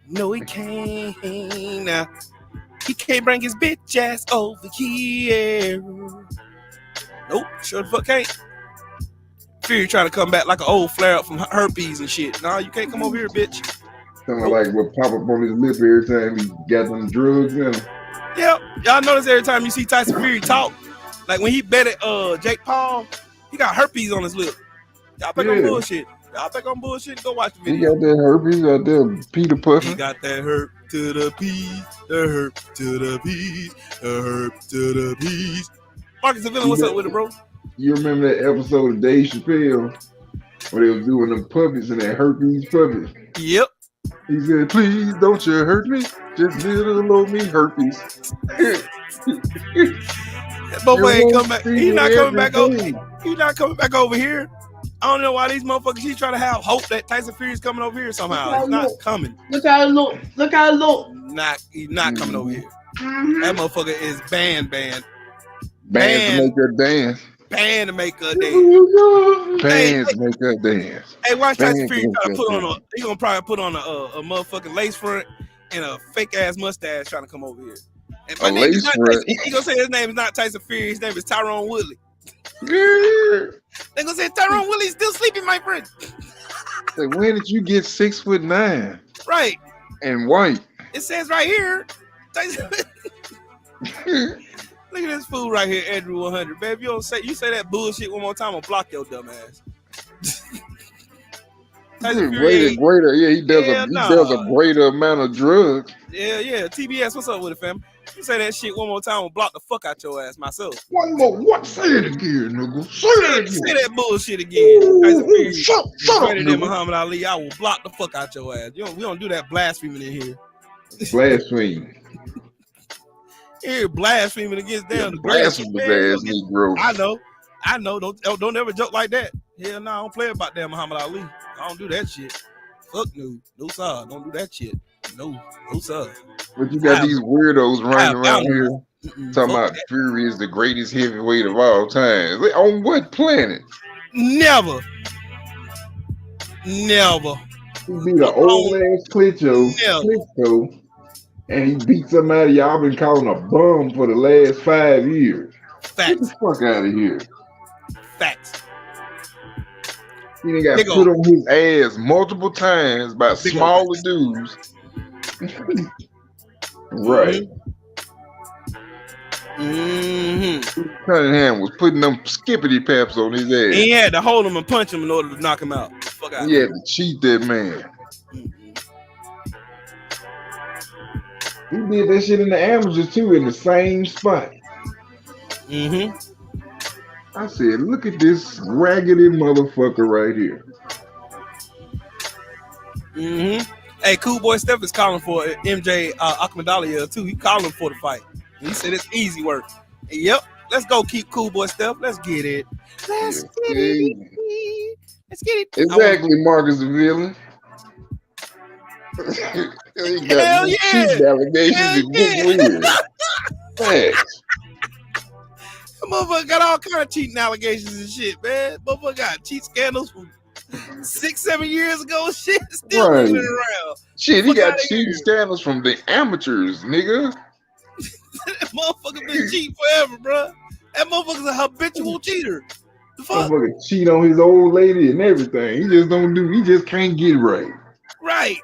Speaker 2: No, he can't. He can't bring his bitch ass over here. Nope, sure the fuck can't. Fury trying to come back like an old flare up from herpes and shit. Nah, you can't come over here, bitch.
Speaker 3: Kind of like what pop up on his lip every time he got them drugs in him.
Speaker 2: Yep, y'all notice every time you see Tyson Fury talk, like when he betted Jake Paul, he got herpes on his lip. Y'all think I'm bullshit. Y'all think I'm bullshit? Go watch the video.
Speaker 3: He got that herpes out there, Peter Puffin.
Speaker 2: He got that herp to the P's, the herp to the P's, the herp to the P's. Marcus and Villain, what's up with it, bro?
Speaker 3: You remember that episode of Dave Chappelle where they was doing them puppets and that herpes puppet?
Speaker 2: Yep.
Speaker 3: He said, please don't you hurt me. Just little old me herpes.
Speaker 2: That boy ain't come back. He's not coming back over. He's not coming back over here. I don't know why these motherfuckers he's trying to have hope that Tyson Fury is coming over here somehow. He's not coming.
Speaker 4: Look how it look. Look how it look.
Speaker 2: He's not coming over here. Mm-hmm. That motherfucker is banned.
Speaker 3: Banned to make her dance.
Speaker 2: Banned to make her dance.
Speaker 3: Banned to make her dance.
Speaker 2: Hey, watch Tyson Fury try to put on he gonna probably put on a motherfucking lace front and a fake ass mustache trying to come over here. And my name is not Tyson, he gonna say his name is not Tyson Fury. His name is Tyrone Woodley. They gonna say Tyrone Woodley's still sleeping, my friend.
Speaker 3: Like, when did you get 6'9"?
Speaker 2: Right.
Speaker 3: And white.
Speaker 2: It says right here. Look at this fool right here, Andrew 100. Baby, you say that bullshit one more time, I'll block your dumb ass.
Speaker 3: Greater. Yeah, he does a greater amount of drugs.
Speaker 2: Yeah. TBS, what's up with it, fam? You say that shit one more time, I'll block the fuck out your ass myself.
Speaker 3: One more. What? Say it again, nigga. Say
Speaker 2: that bullshit again.
Speaker 3: Ooh, shut up,
Speaker 2: Greater than Muhammad Ali, I will block the fuck out your ass. We don't do that blaspheming in here.
Speaker 3: Blasphemy.
Speaker 2: Here, blaspheming against them.
Speaker 3: Yeah, blasphemous ass Negro.
Speaker 2: I know. Don't ever joke like that. Hell no, I don't play about that Muhammad Ali. I don't do that shit. Fuck no. No sir. Don't do that shit. No sir.
Speaker 3: But you got these weirdos running around here talking about Fury is the greatest heavyweight of all time. On what planet?
Speaker 2: Never.
Speaker 3: He beat an old ass Klitschko, and he beat somebody y'all been calling a bum for the last 5 years.
Speaker 2: Facts.
Speaker 3: Get the fuck out of here.
Speaker 2: Facts.
Speaker 3: He done got put on his ass multiple times by smaller dudes. Right. Cunningham was putting them skippity paps on his ass.
Speaker 2: He had to hold him and punch him in order to knock him out. Fuck out.
Speaker 3: He had to cheat that man. He did that shit in the amateurs too, in the same spot. I said, look at this raggedy motherfucker right here.
Speaker 2: Hey, Cool Boy Steph is calling for MJ Akmadalia too. He calling for the fight. He said it's easy work. Yep. Let's go keep Cool Boy Steph. Let's get it. Let's get it.
Speaker 3: Exactly, Marcus the villain. He got
Speaker 2: Hell yeah.
Speaker 3: cheating allegations and get weird. Thanks.
Speaker 2: Motherfucker got all kind of cheating allegations and shit, man. Motherfucker got cheat scandals from 6-7 years ago. Shit, still moving around.
Speaker 3: Shit, he got cheating scandals from the amateurs, nigga.
Speaker 2: That motherfucker been cheating forever, bro. That motherfucker's a habitual cheater. The fuck?
Speaker 3: Motherfucker cheat on his old lady and everything. He just can't get right.
Speaker 2: Right.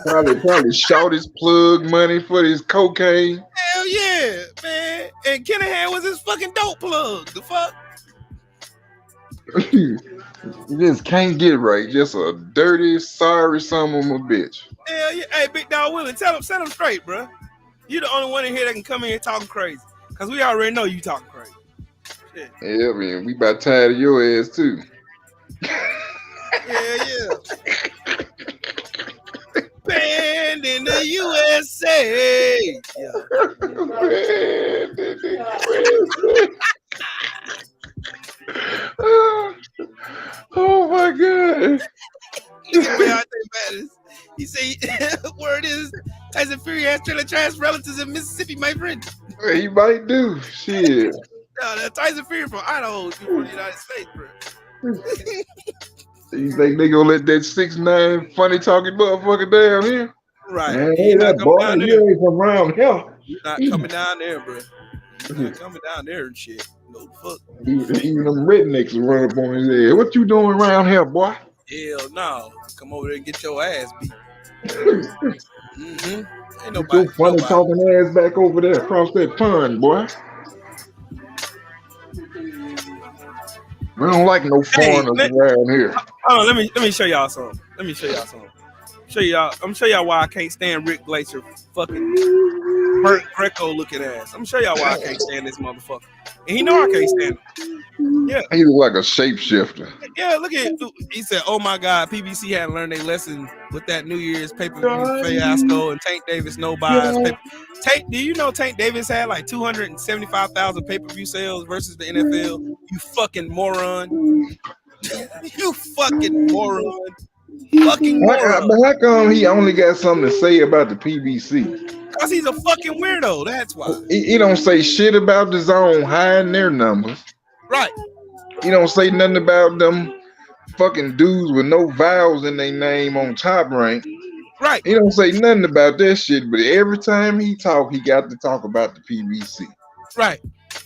Speaker 3: Probably short his plug money for his cocaine.
Speaker 2: Hell yeah, man. And Kinahan was his fucking dope plug. The fuck?
Speaker 3: You just can't get right. Just a dirty, sorry son of a bitch.
Speaker 2: Hell yeah. Hey, Big Dog Willie, set him straight, bro. You the only one in here that can come in here talking crazy. Because we already know you talking crazy. Shit.
Speaker 3: Yeah, man. We about tired of your ass, too.
Speaker 2: Yeah. Banned in the USA. Yeah.
Speaker 3: Banned in the USA. Oh my God.
Speaker 2: He say, word is Tyson Fury has trailer trash relatives in Mississippi, my friend.
Speaker 3: He might do. Shit.
Speaker 2: Tyson Fury from Idaho, from the United States, bro.
Speaker 3: You think they gonna let that 6'9" funny talking motherfucker down here?
Speaker 2: Right.
Speaker 3: Man, hey, that boy, you ain't from around here.
Speaker 2: You're not coming down there, bro. You're not coming down there and shit. No fuck.
Speaker 3: Even them rednecks will run up on his head. What you doing around here, boy?
Speaker 2: Hell no. Come over there and get your ass beat. Ain't
Speaker 3: nobody. Your funny talking ass back over there across that pond, boy. We don't like no foreigners around here.
Speaker 2: Hold on, let me show y'all something. I'm gonna show y'all why I can't stand Rick Glacier fucking Burt Greco looking ass. I'm gonna show y'all why I can't stand this motherfucker. And he know I can't stand him. Yeah.
Speaker 3: He look like a shapeshifter.
Speaker 2: Yeah, look at him. He said, oh my God, PBC hadn't learned their lesson with that New Year's pay-per-view fiasco and Tank Davis no buys. Do you know Tank Davis had like 275,000 pay-per-view sales versus the NFL? You fucking moron. You fucking moron. Fucking moron.
Speaker 3: But how come he only got something to say about the PBC?
Speaker 2: Because he's a fucking weirdo. That's why.
Speaker 3: He don't say shit about the zone hiding their numbers.
Speaker 2: Right.
Speaker 3: He don't say nothing about them fucking dudes with no vowels in their name on Top Rank.
Speaker 2: Right.
Speaker 3: He don't say nothing about that shit, but every time he talk, he got to talk about the PBC.
Speaker 2: Right.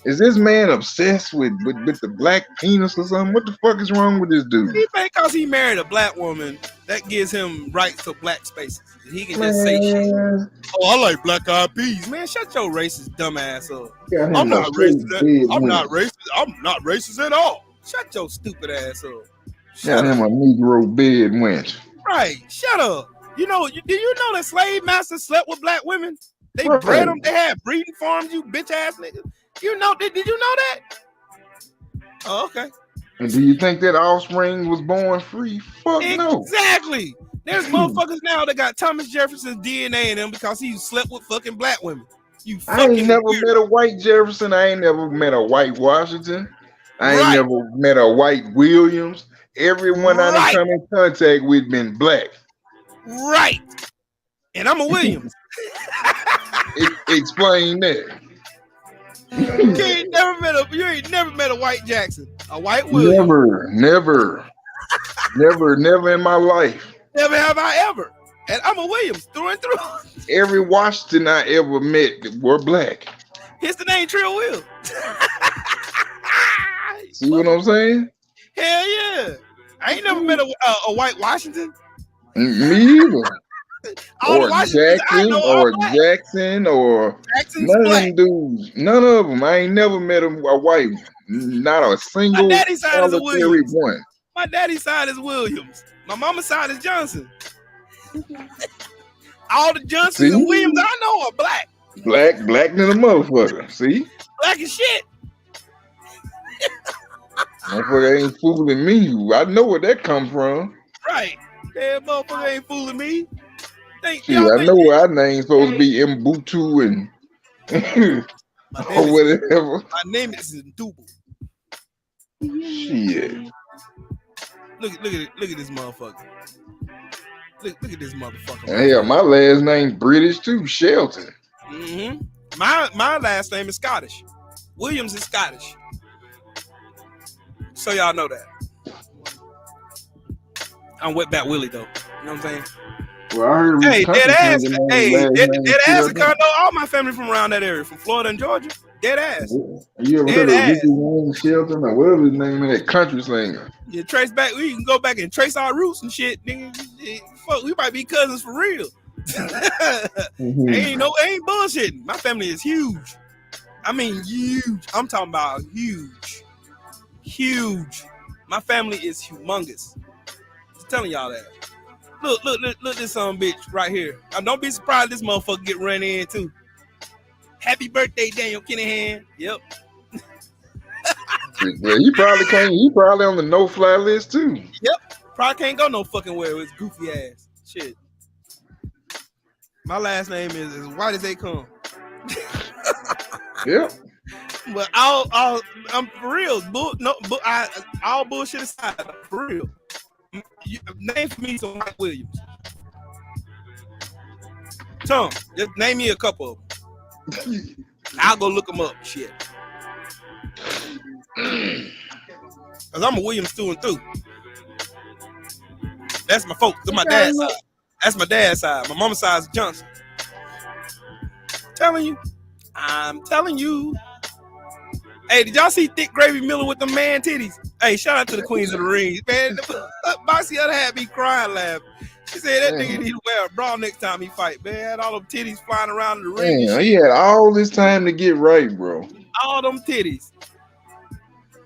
Speaker 3: Is this man obsessed with the black penis or something? What the fuck is wrong with this dude?
Speaker 2: He think because he married a black woman that gives him rights to black spaces. He can just say shit.
Speaker 3: Man,
Speaker 2: Oh, I like black eyed peas. Man, shut your racist dumb ass up.
Speaker 3: got
Speaker 2: I'm
Speaker 3: him a
Speaker 2: not racist.
Speaker 3: straight bed
Speaker 2: I'm not
Speaker 3: winner.
Speaker 2: racist. I'm not racist at all. Shut your stupid ass up.
Speaker 3: Got
Speaker 2: Shut
Speaker 3: him
Speaker 2: up.
Speaker 3: a Negro bed wench.
Speaker 2: Right. Shut up. You know, do you know that slave masters slept with black women? They
Speaker 3: Right.
Speaker 2: bred them. They had breeding farms, you bitch ass niggas. You know, did you know that? Oh, okay.
Speaker 3: And do you think that offspring was born free? Fuck no.
Speaker 2: Exactly. There's motherfuckers now that got Thomas Jefferson's DNA in them because he slept with fucking black women. You
Speaker 3: I
Speaker 2: fucking
Speaker 3: ain't never
Speaker 2: weirdo.
Speaker 3: met a white Jefferson. I ain't never met a white Washington. I ain't
Speaker 2: Right.
Speaker 3: never met a white Williams. Everyone I done
Speaker 2: Right.
Speaker 3: come in contact with been black.
Speaker 2: Right. And I'm a Williams.
Speaker 3: Explain that.
Speaker 2: You ain't never met a white Jackson, a white Williams.
Speaker 3: Never in my life.
Speaker 2: Never have I ever. And I'm a Williams through and through.
Speaker 3: Every Washington I ever met were black.
Speaker 2: Here's the name Trill Will.
Speaker 3: See what I'm saying?
Speaker 2: Hell yeah. I ain't never met a white Washington.
Speaker 3: Me either.
Speaker 2: All
Speaker 3: Or
Speaker 2: the Washingtons I
Speaker 3: Jackson,
Speaker 2: know
Speaker 3: or
Speaker 2: are black.
Speaker 3: Jackson, or
Speaker 2: Jackson's
Speaker 3: none of
Speaker 2: black.
Speaker 3: them dudes. None of them. I ain't never met a white one. Not a single
Speaker 2: My daddy's side is a
Speaker 3: solitary
Speaker 2: Williams.
Speaker 3: one.
Speaker 2: My daddy's side is Williams. My mama's side is Johnson. All the Johnsons and Williams I know are black.
Speaker 3: Black than a motherfucker. See?
Speaker 2: Black as shit.
Speaker 3: Motherfucker ain't fooling me. I know where that come from.
Speaker 2: Right. That motherfucker ain't fooling me.
Speaker 3: Shit, I know where our name's supposed to be Mbutu and or whatever.
Speaker 2: My name is Ndubu.
Speaker 3: Shit.
Speaker 2: Look at this motherfucker. Look at this motherfucker.
Speaker 3: Hell, my last name British too, Shelton.
Speaker 2: Mm-hmm. My last name is Scottish. Williams is Scottish. So y'all know that. I'm Wetback Willie though. You know what I'm saying?
Speaker 3: Well, I heard
Speaker 2: Hey, dead ass. Hey, dead ass.
Speaker 3: Shelton.
Speaker 2: I know all my family from around that area, from Florida and Georgia. Dead ass.
Speaker 3: You ever
Speaker 2: Dead
Speaker 3: heard of
Speaker 2: ass.
Speaker 3: Ricky Wayne Shelton or whatever his name is, that country singer?
Speaker 2: You trace back. We can go back and trace our roots and shit, nigga. Fuck, we might be cousins for real. Ain't bullshitting. My family is huge. I mean, huge. I'm talking about huge. My family is humongous. Just telling y'all that. Look this son bitch right here. Don't be surprised this motherfucker get run in too. Happy birthday, Daniel Kinahan. Yep.
Speaker 3: Yeah, he probably can't. He probably on the no-fly list too.
Speaker 2: Yep. Probably can't go no fucking where with his goofy ass. Shit. My last name is as white as they come.
Speaker 3: Yep.
Speaker 2: But I'm for real. All bullshit aside, for real. Name for me some White Williams. Tom, just name me a couple of them. I'll go look them up. Shit. Cause I'm a Williams through and through. That's my folks. That's my dad's side. That's my dad's side. My mama's side is Johnson. I'm telling you. Hey, did y'all see Thick Gravy Miller with the man titties? Hey, shout out to the Queens of the Rings, man. Boxy other had me crying laughing. She said that nigga need to wear a bra next time he fight, man. Had all them titties flying around in the ring.
Speaker 3: Man, he had all this time to get right, bro.
Speaker 2: All them titties.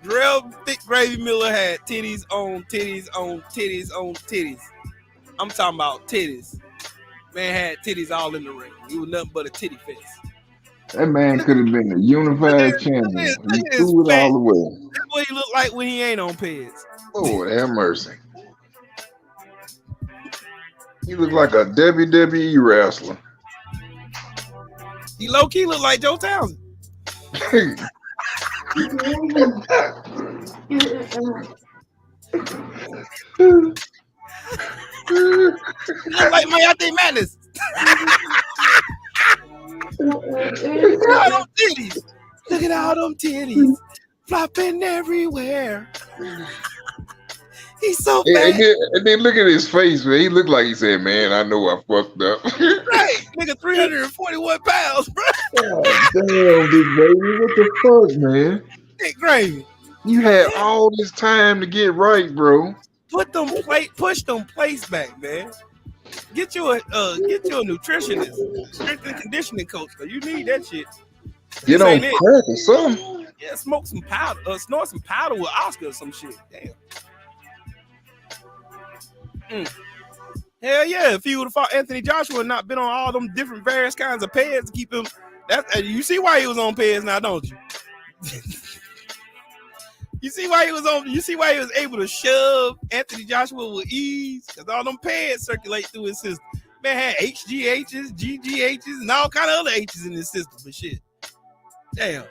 Speaker 2: Real Thick Gravy Miller had titties on titties on titties on titties. I'm talking about titties. Man had titties all in the ring. He was nothing but a titty face.
Speaker 3: That man could have been a unified champion. He threw it all away.
Speaker 2: That's what he look like when he ain't on peds.
Speaker 3: Lord have mercy. He looked like a WWE wrestler.
Speaker 2: He low key look like Joe Townsend. Look like Mayate Madness. Look at all them titties. Look at all them titties flopping everywhere. He's so fat.
Speaker 3: And then look at his face, man. He looked like he said, "Man, I know I fucked up."
Speaker 2: Right, nigga, 341 pounds, bro.
Speaker 3: God damn, big baby, what the fuck, man?
Speaker 2: Thick Gravy.
Speaker 3: You had all this time to get right, bro.
Speaker 2: push them plates back, man. Get you a nutritionist, strength and conditioning coach, cause you need that shit.
Speaker 3: Get
Speaker 2: This
Speaker 3: on
Speaker 2: ain't it.
Speaker 3: crack or something.
Speaker 2: Yeah, smoke some powder, snort some powder with Oscar or some shit. Damn. Hell yeah! If he would have fought Anthony Joshua and not been on all them different various kinds of pads to keep him, you see why he was on pads now, don't you? You see why he was able to shove Anthony Joshua with ease? Because all them pads circulate through his system. Man had HGHs, GGHs, and all kind of other H's in his system, but shit. Damn.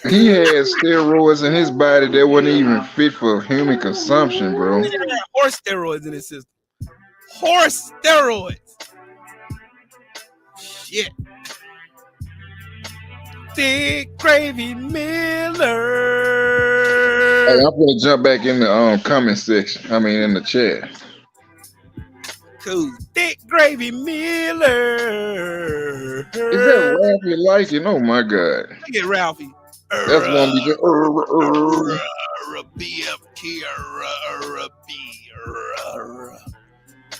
Speaker 3: He had steroids in his body that wasn't even fit for human consumption, bro.
Speaker 2: He had horse steroids in his system. Horse steroids. Shit. Thick Gravy Miller.
Speaker 3: Hey, I'm gonna jump back in the comment section. I mean, in the chat.
Speaker 2: Cool. Thick Gravy Miller.
Speaker 3: Is that Ralphie like it? Oh my God.
Speaker 2: Look at Ralphie.
Speaker 3: That's one be
Speaker 2: BFT.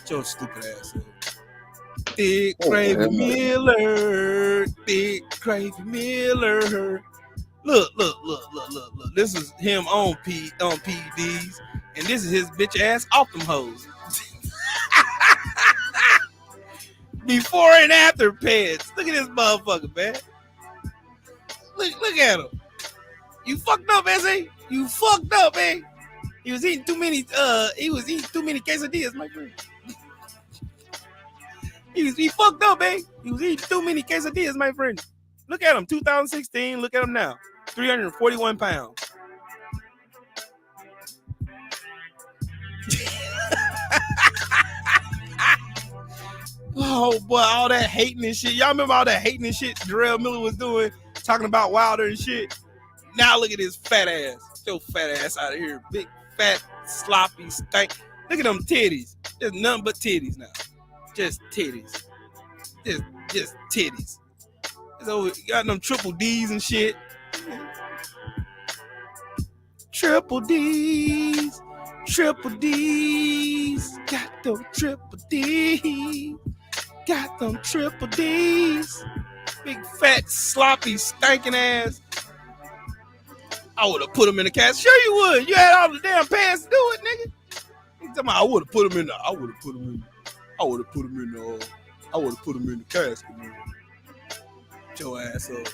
Speaker 2: Your stupid ass. Thick Gravy Miller. Thick Gravy Miller. Look. This is him on PEDs, and this is his bitch ass off them hoes. Before and after pads. Look at this motherfucker, man. Look at him. You fucked up, S.A. You fucked up, man. He was eating too many quesadillas, my friend. He fucked up, man. He was eating too many quesadillas, my friend. Look at him, 2016. Look at him now. 341 pounds. Oh boy, all that hating and shit. Y'all remember all that hating and shit Darrell Miller was doing, talking about Wilder and shit? Now look at his fat ass. Get your fat ass out of here. Big, fat, sloppy, stank. Look at them titties. There's nothing but titties now. Just titties. Just titties. So got them triple D's and shit. Triple D's. Triple D's. Got them triple D's. Got them triple D's. Big fat sloppy stinking ass. I would have put him in the cast. Sure you would. You had all the damn pants to do it, nigga. He talking about I would have put him in the casket, man. Get your ass up.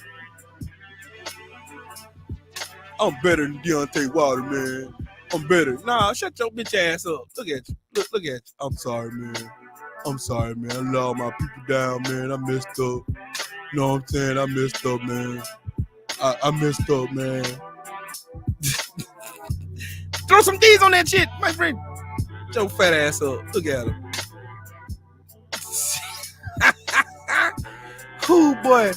Speaker 2: I'm better than Deontay Wilder, man. I'm better. Nah, shut your bitch ass up. Look at you. Look at you. I'm sorry, man. I let all my people down, man. I messed up. You know what I'm saying? I messed up, man. I messed up, man. Throw some D's on that shit, my friend. Get your fat ass up. Look at him. Cool, boy.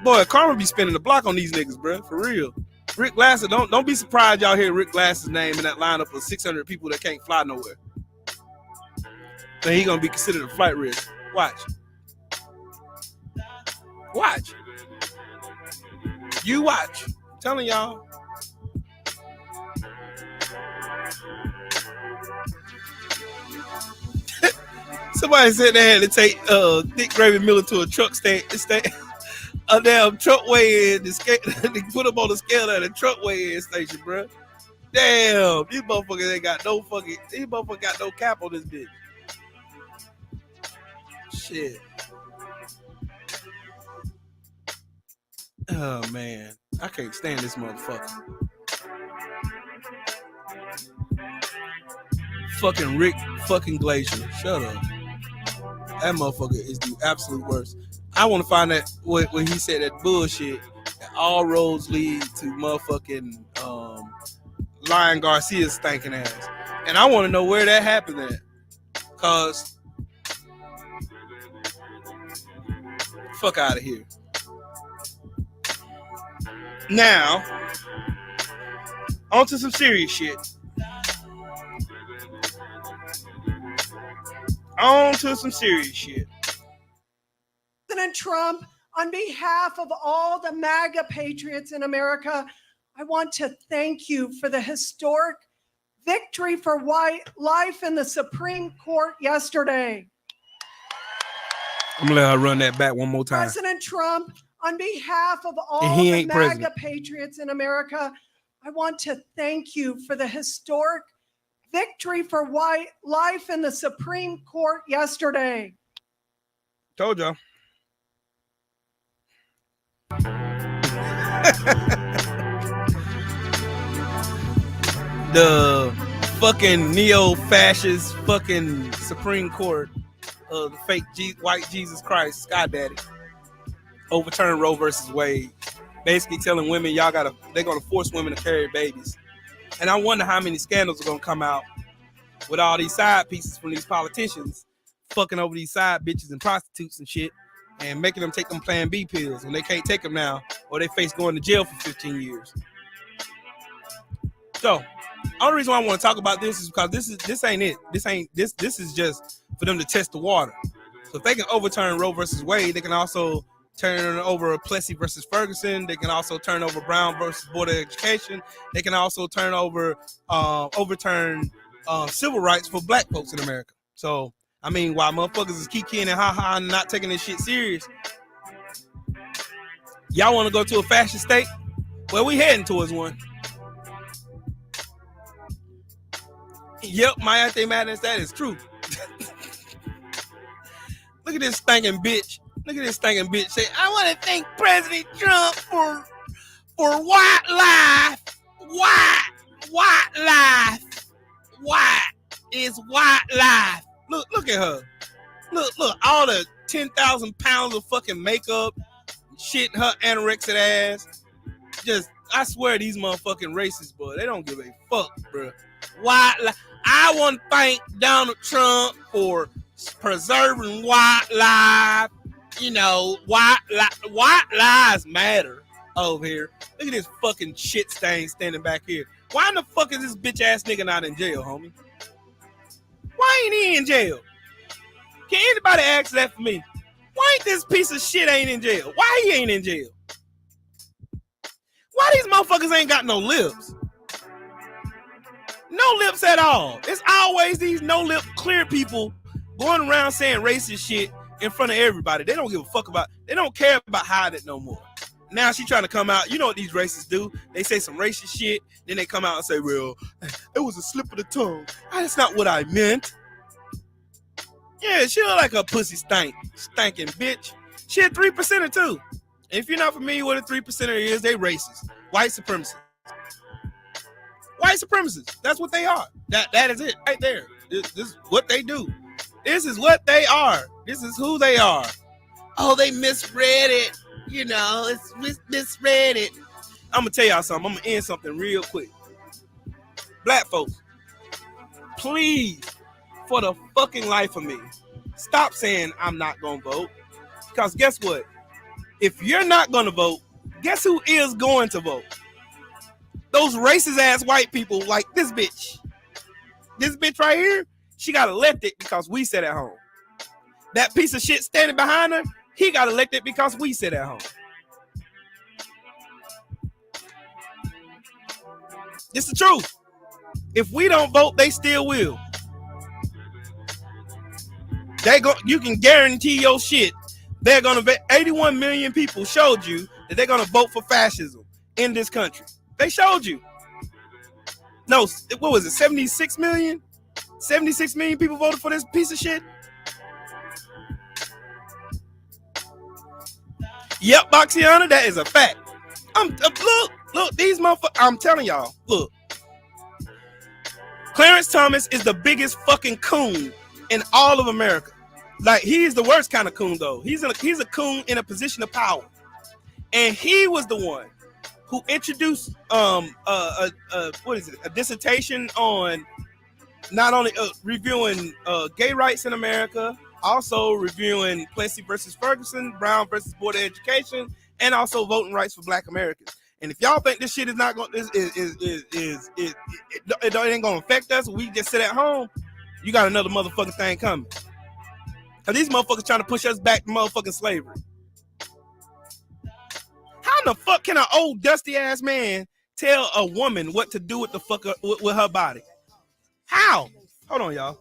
Speaker 2: Boy, Karma be spinning the block on these niggas, bro. For real. Rick Glasser, don't be surprised y'all hear Rick Glasser's name in that lineup of 600 people that can't fly nowhere. So he gonna be considered a flight risk. Watch. You watch. I'm telling y'all. Somebody said they had to take Thick Gravy Miller to a truck stand. A damn truck weigh-in to put him on the scale at a truck weigh-in station, bro. Damn, these motherfuckers ain't got no fucking. These motherfuckers got no cap on this bitch. Shit. Oh man, I can't stand this motherfucker. Fucking Rick fucking Glacier. Shut up. That motherfucker is the absolute worst. I want to find that when he said that bullshit that all roads lead to motherfucking Lion Garcia's stinking ass. And I want to know where that happened at. Cause fuck out of here. Now, on to some serious shit.
Speaker 5: President Trump, on behalf of all the MAGA patriots in America, I want to thank you for the historic victory for life in the Supreme Court yesterday.
Speaker 2: I'm gonna let her run that back one more time.
Speaker 5: President Trump, on behalf of all
Speaker 2: And he
Speaker 5: the
Speaker 2: ain't
Speaker 5: MAGA
Speaker 2: president.
Speaker 5: patriots in America, I want to thank you for the historic victory for life in the Supreme Court yesterday.
Speaker 2: Told y'all. The fucking neo-fascist fucking Supreme Court of the fake white Jesus Christ, Sky Daddy, overturned Roe versus Wade, basically telling women they're gonna force women to carry babies. And I wonder how many scandals are gonna come out with all these side pieces from these politicians fucking over these side bitches and prostitutes and shit, and making them take them Plan B pills when they can't take them now, or they face going to jail for 15 years. So, only reason why I want to talk about this is because this ain't it. This is just for them to test the water. So if they can overturn Roe versus Wade, they can also turn over Plessy versus Ferguson. They can also turn over Brown versus Board of Education. They can also overturn civil rights for black folks in America. So, I mean, while motherfuckers is kikiing and ha-ha and not taking this shit serious, y'all want to go to a fascist state? Well, we heading towards one. Yep, my anti-madness, that is true. Look at this stinking bitch. Look at this stinking bitch say, I want to thank President Trump for white life. White life. White is white life. Look at her. Look, all the 10,000 pounds of fucking makeup, shit, her anorexic ass. Just, I swear these motherfucking racists, bro, they don't give a fuck, bro. White life. I want to thank Donald Trump for preserving white life. You know, white lives matter over here. Look at this fucking shit stain standing back here. Why in the fuck is this bitch ass nigga not in jail, homie? Why ain't he in jail? Can anybody ask that for me? Why ain't this piece of shit ain't in jail? Why he ain't in jail? Why these motherfuckers ain't got no lips? No lips at all. It's always these no-lip clear people going around saying racist shit in front of everybody. They don't give a fuck about, they don't care about hiding it no more. Now she trying to come out. You know what these racists do? They say some racist shit, then they come out and say, well, it was a slip of the tongue. That's not what I meant. Yeah, she look like a pussy stinking bitch. She a 3%er too. And if you're not familiar with a 3%er is, they racist. White supremacists. White supremacists. That's what they are. That is it right there. This is what they do. This is what they are. This is who they are. Oh, they misread it. You know, it's misread it. I'm going to tell y'all something. I'm going to end something real quick. Black folks, please, for the fucking life of me, stop saying I'm not going to vote. Because guess what? If you're not going to vote, guess who is going to vote? Those racist ass white people like this bitch. This bitch right here, she got elected because we sat at home. That piece of shit standing behind her, he got elected because we sit at home. It's the truth. If we don't vote, they still will. You can guarantee your shit. They're gonna 81 million people showed you that they're gonna vote for fascism in this country. They showed you. No, what was it? 76 million? 76 million people voted for this piece of shit. Yep, Boxiana, that is a fact. Look, these motherfuckers. I'm telling y'all, look. Clarence Thomas is the biggest fucking coon in all of America. Like, he's the worst kind of coon, though. He's a coon in a position of power. And he was the one who introduced a dissertation on not only reviewing gay rights in America, also reviewing Plessy versus Ferguson, Brown versus Board of Education, and also voting rights for Black Americans. And if y'all think this shit is not going, it ain't gonna affect us, we just sit at home, you got another motherfucking thing coming. Cause these motherfuckers trying to push us back to motherfucking slavery. How in the fuck can an old dusty ass man tell a woman what to do with the fuck with her body? How? Hold on, y'all.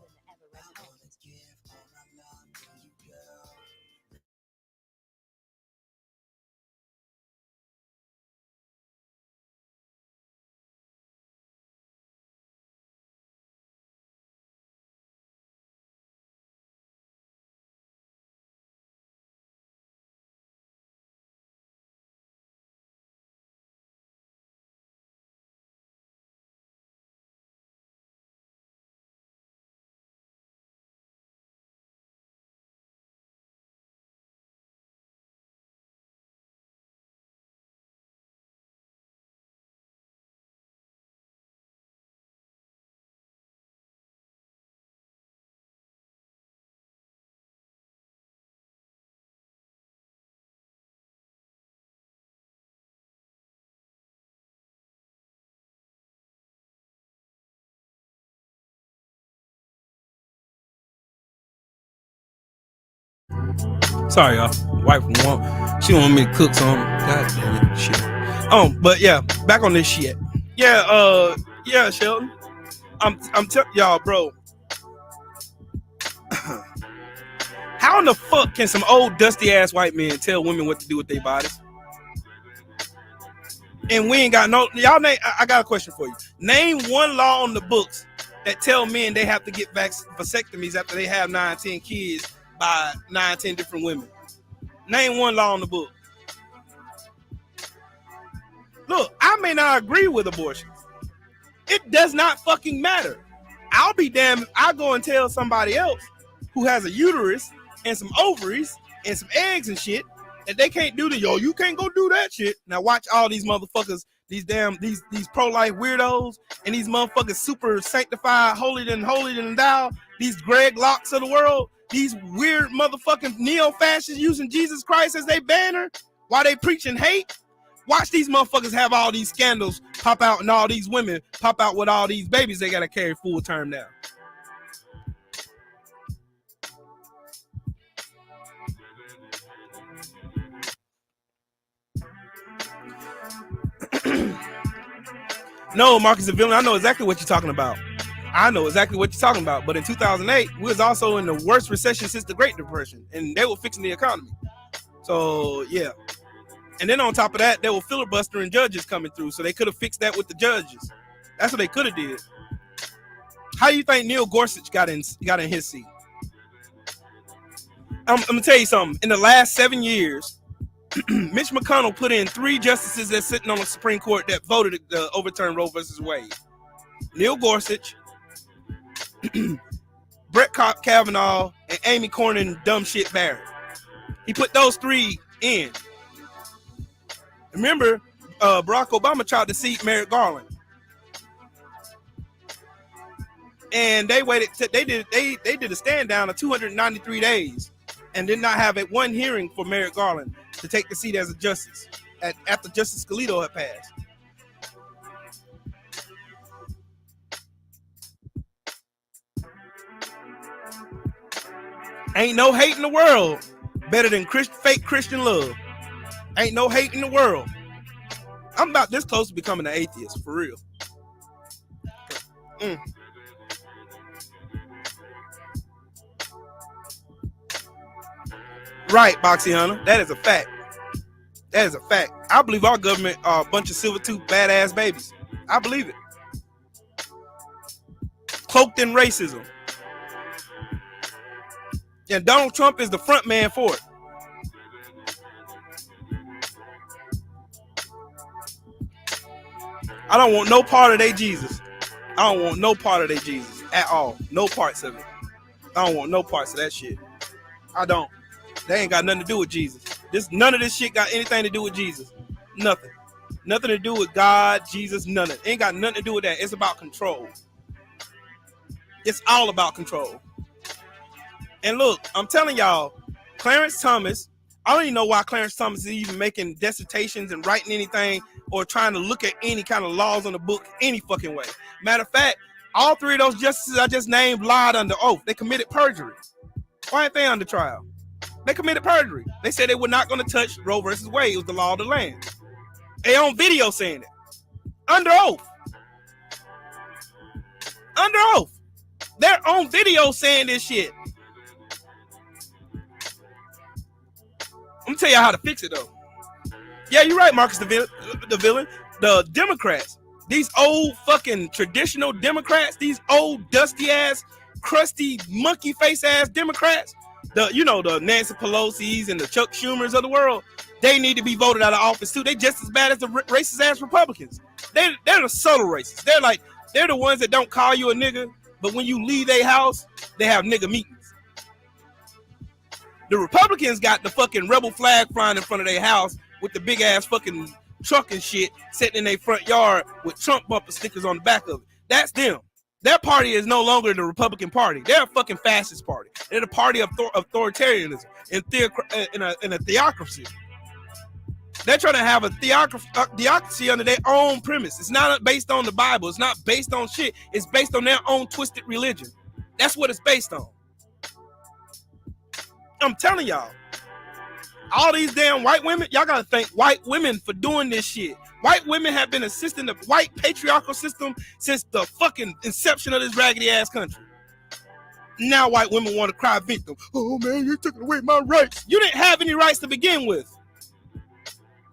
Speaker 2: Sorry, y'all. Wife she want me to cook some. God damn it, shit. But yeah, back on this shit. Yeah, Sheldon. I'm telling y'all, bro. How in the fuck can some old dusty ass white men tell women what to do with their bodies? And we ain't got no y'all name. I got a question for you. Name one law on the books that tell men they have to get vasectomies after they have 9-10 kids by 9-10 different women. Name one law on the book. Look, I may not agree with abortion. It does not fucking matter. I'll be damned if I go and tell somebody else who has a uterus and some ovaries and some eggs and shit that they can't do you can't go do that shit. Now watch all these motherfuckers, these pro-life weirdos and these motherfuckers super sanctified, holier than thou, these Greg Locks of the world, these weird motherfucking neo-fascists using Jesus Christ as their banner while they preaching hate. Watch these motherfuckers have all these scandals pop out and all these women pop out with all these babies they gotta carry full term now. No, Marcus the Villain, I know exactly what you're talking about. But in 2008, we was also in the worst recession since the Great Depression, and they were fixing the economy. So yeah. And then on top of that, they were filibustering judges coming through, so they could have fixed that with the judges. That's what they could have did. How do you think Neil Gorsuch got in his seat? I'm gonna tell you something. In the last 7 years, Mitch McConnell put in 3 justices that's sitting on the Supreme Court that voted to overturn Roe versus Wade. Neil Gorsuch, Brett Kavanaugh, and Amy Cornyn dumb shit Barrett. He put those 3 in. Remember, Barack Obama tried to seat Merrick Garland, and they waited. They did a stand down of 293 days, and did not have one hearing for Merrick Garland to take the seat as a justice after Justice Alito had passed. Ain't no hate in the world better than fake Christian love. Ain't no hate in the world. I'm about this close to becoming an atheist, for real. Right, Boxy Hunter. That is a fact. I believe our government are a bunch of silver-tooth badass babies. I believe it. Cloaked in racism. And Donald Trump is the front man for it. I don't want no part of their Jesus. I don't want no part of their Jesus at all. No parts of it. I don't want no parts of that shit. I don't. They ain't got nothing to do with Jesus. None of this shit got anything to do with Jesus. Nothing. Nothing to do with God, Jesus, none of it. Ain't got nothing to do with that. It's about control. It's all about control. And look, I'm telling y'all, Clarence Thomas, I don't even know why Clarence Thomas is even making dissertations and writing anything or trying to look at any kind of laws on the book any fucking way. Matter of fact, all 3 of those justices I just named lied under oath. They committed perjury. Why ain't they under trial? They committed perjury. They said they were not going to touch Roe versus Wade. It was the law of the land. They on video saying it. Under oath. Under oath. They're on video saying this shit. I'm gonna tell you how to fix it though. Yeah, you're right, Marcus, the villain. The Democrats, these old fucking traditional Democrats, these old dusty ass, crusty monkey face ass Democrats, the Nancy Pelosi's and the Chuck Schumers of the world, they need to be voted out of office too. They just as bad as the racist ass Republicans. They're the subtle racists. They're the ones that don't call you a nigga, but when you leave their house, they have nigga meetings. The Republicans got the fucking rebel flag flying in front of their house with the big ass fucking truck and shit sitting in their front yard with Trump bumper stickers on the back of it. That's them. That party is no longer the Republican Party. They're a fucking fascist party. They're the party of authoritarianism and a theocracy. They're trying to have a theocracy under their own premise. It's not based on the Bible. It's not based on shit. It's based on their own twisted religion. That's what it's based on. I'm telling y'all, all these damn white women, y'all gotta thank white women for doing this shit. White women have been assisting the white patriarchal system since the fucking inception of this raggedy ass country. Now white women want to cry victim. Oh man, you're taking away my rights. You didn't have any rights to begin with.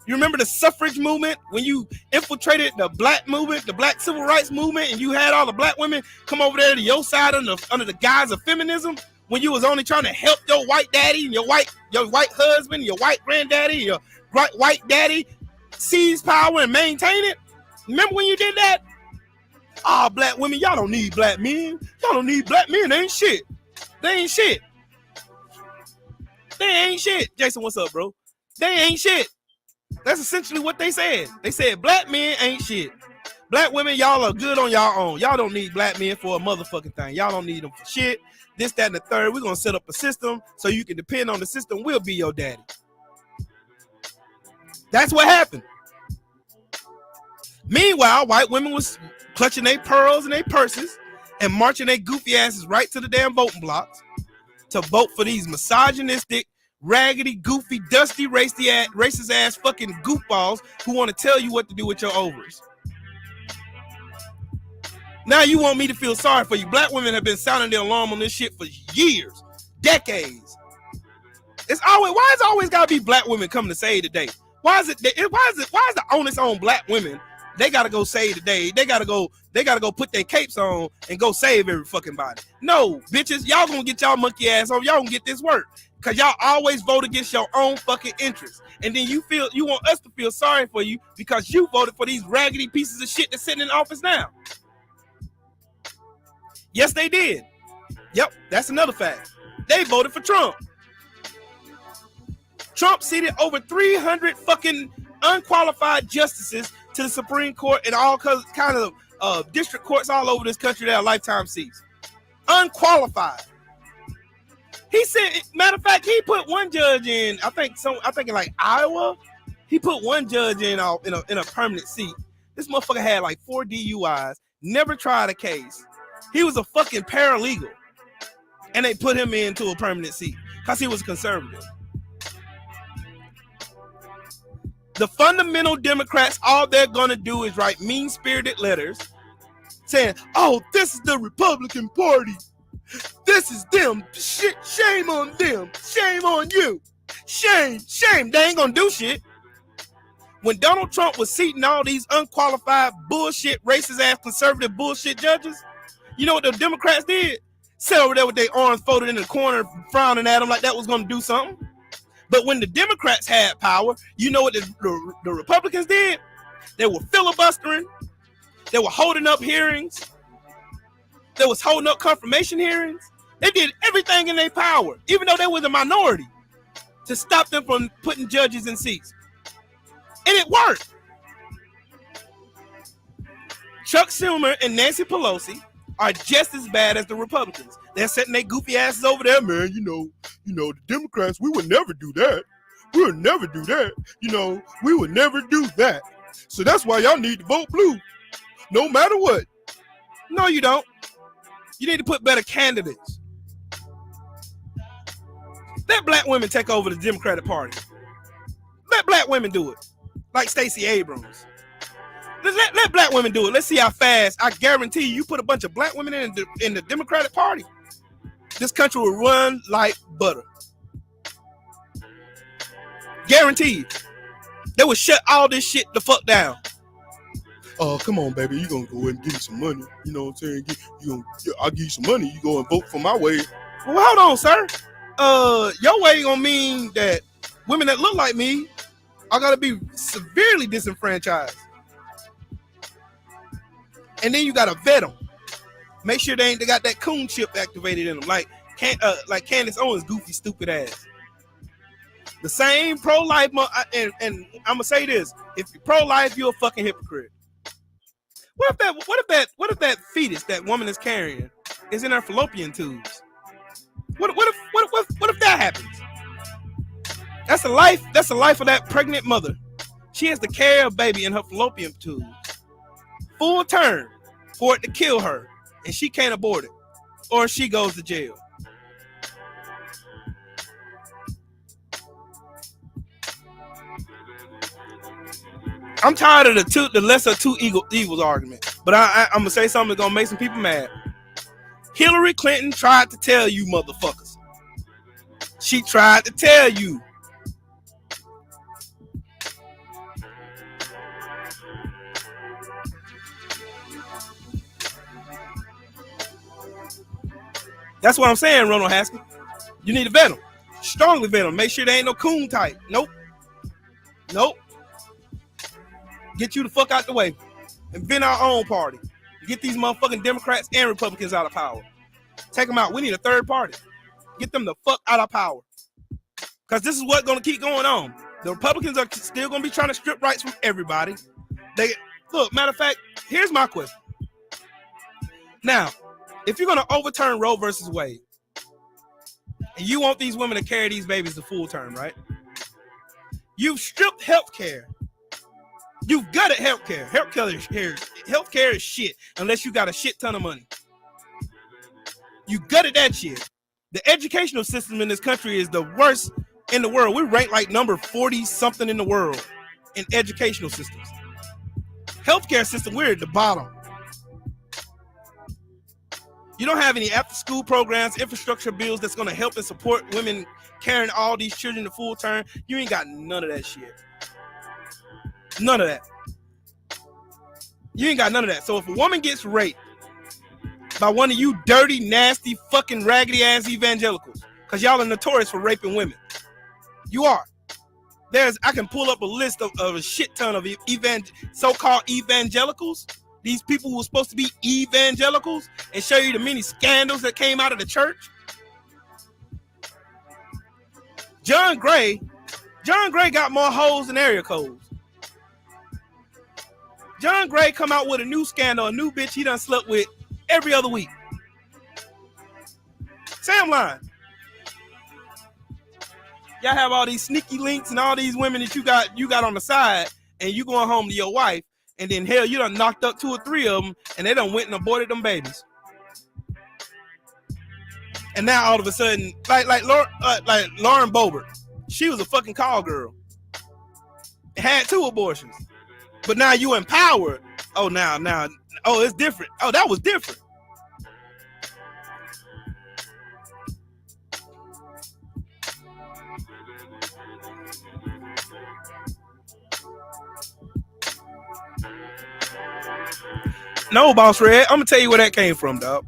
Speaker 2: You remember the suffrage movement when you infiltrated the black movement, the black civil rights movement, and you had all the black women come over there to your side under the guise of feminism? When you was only trying to help your white daddy and your white husband, your white granddaddy, your white daddy seize power and maintain it? Remember when you did that? Ah, black women, y'all don't need black men. Y'all don't need black men. They ain't shit. They ain't shit. They ain't shit. Jason, what's up, bro? They ain't shit. That's essentially what they said. They said black men ain't shit. Black women, y'all are good on y'all own. Y'all don't need black men for a motherfucking thing. Y'all don't need them for shit. This, that, and the third. We're going to set up a system so you can depend on the system. We'll be your daddy. That's what happened. Meanwhile, white women was clutching their pearls and their purses and marching their goofy asses right to the damn voting blocks to vote for these misogynistic, raggedy, goofy, dusty, racist ass fucking goofballs who want to tell you what to do with your ovaries. Now you want me to feel sorry for you. Black women have been sounding the alarm on this shit for years, decades. Why is it always gotta be black women coming to save the day? Why is the onus on black women? They gotta go save the day. They gotta go put their capes on and go save every fucking body. No, bitches, y'all gonna get y'all monkey ass on. Y'all gonna get this work. Cause y'all always vote against your own fucking interests. And then you want us to feel sorry for you because you voted for these raggedy pieces of shit that's sitting in office now. Yes, they did. Yep, that's another fact. They voted for Trump. Trump seated over 300 fucking unqualified justices to the Supreme Court and all kind of district courts all over this country that are lifetime seats. Unqualified. He said, matter of fact, he put one judge in, I think in like Iowa, he put one judge in a permanent seat. This motherfucker had like 4 DUIs, never tried a case. He was a fucking paralegal. And they put him into a permanent seat because he was conservative. The fundamental Democrats, all they're going to do is write mean-spirited letters saying, oh, this is the Republican Party. This is them. Shame on them. Shame on you. Shame. They ain't going to do shit. When Donald Trump was seating all these unqualified bullshit, racist-ass conservative bullshit judges, you know what the Democrats did? Sat over there with their arms folded in the corner, frowning at them like that was going to do something. But when the Democrats had power, you know what the Republicans did? They were filibustering. They were holding up hearings. They was holding up confirmation hearings. They did everything in their power, even though they were the minority, to stop them from putting judges in seats. And it worked. Chuck Schumer and Nancy Pelosi are just as bad as the Republicans. They're setting their goofy asses over there, man. You know, the Democrats, we would never do that. We would never do that. We would never do that. So that's why y'all need to vote blue, no matter what. No, you don't. You need to put better candidates. Let black women take over the Democratic Party. Let black women do it, like Stacey Abrams. Let black women do it. Let's see how fast. I guarantee you put a bunch of black women in the Democratic Party, this country will run like butter. Guaranteed. They will shut all this shit the fuck down. Oh, come on, baby. You gonna go ahead and give me some money. You know what I'm saying? I'll give you some money. You go and vote for my way. Well, hold on, sir. Your way gonna mean that women that look like me are gonna be severely disenfranchised. And then you gotta vet them. Make sure they got that coon chip activated in them, like Candace Owens' goofy, stupid ass. The same pro-life, and I'm gonna say this: if you're pro-life, you're a fucking hypocrite. What if that fetus that woman is carrying is in her fallopian tubes? What if that happens? That's the life of that pregnant mother. She has to carry a baby in her fallopian tubes, full term, for it to kill her, and she can't abort it, or she goes to jail. I'm tired of the lesser two evils argument, but I'm gonna say something that's gonna make some people mad. Hillary Clinton tried to tell you motherfuckers. She tried to tell you. That's what I'm saying, Ronald Haskell. You need to vet them. Strongly vet them. Make sure they ain't no coon type. Nope. Get you the fuck out the way. Invent our own party. Get these motherfucking Democrats and Republicans out of power. Take them out. We need a third party. Get them the fuck out of power. Because this is what's going to keep going on. The Republicans are still going to be trying to strip rights from everybody. Matter of fact, here's my question. Now, if you're going to overturn Roe versus Wade, and you want these women to carry these babies to full term, right? You've stripped health care. You've gutted healthcare. Healthcare is shit unless you got a shit ton of money. You gutted that shit. The educational system in this country is the worst in the world. We're ranked like number 40 something in the world in educational systems. Healthcare system, we're at the bottom. You don't have any after school programs, infrastructure bills that's going to help and support women carrying all these children to full term. You ain't got none of that shit. None of that. You ain't got none of that. So if a woman gets raped by one of you dirty, nasty, fucking raggedy ass evangelicals, because y'all are notorious for raping women. You are. I can pull up a list of a shit ton of so-called evangelicals, these people who are supposed to be evangelicals, and show you the many scandals that came out of the church. John Gray got more hoes than area codes. John Gray come out with a new scandal, a new bitch he done slept with every other week. Sam lying. Y'all have all these sneaky links and all these women that you got on the side, and you going home to your wife, and then hell, you done knocked up 2 or 3 of them, and they done went and aborted them babies. And now all of a sudden, like Lauren Boebert, she was a fucking call girl, had 2 abortions. But now you empowered. Oh, now, it's different. Oh, that was different. No, Boss Red, I'm gonna tell you where that came from, dog.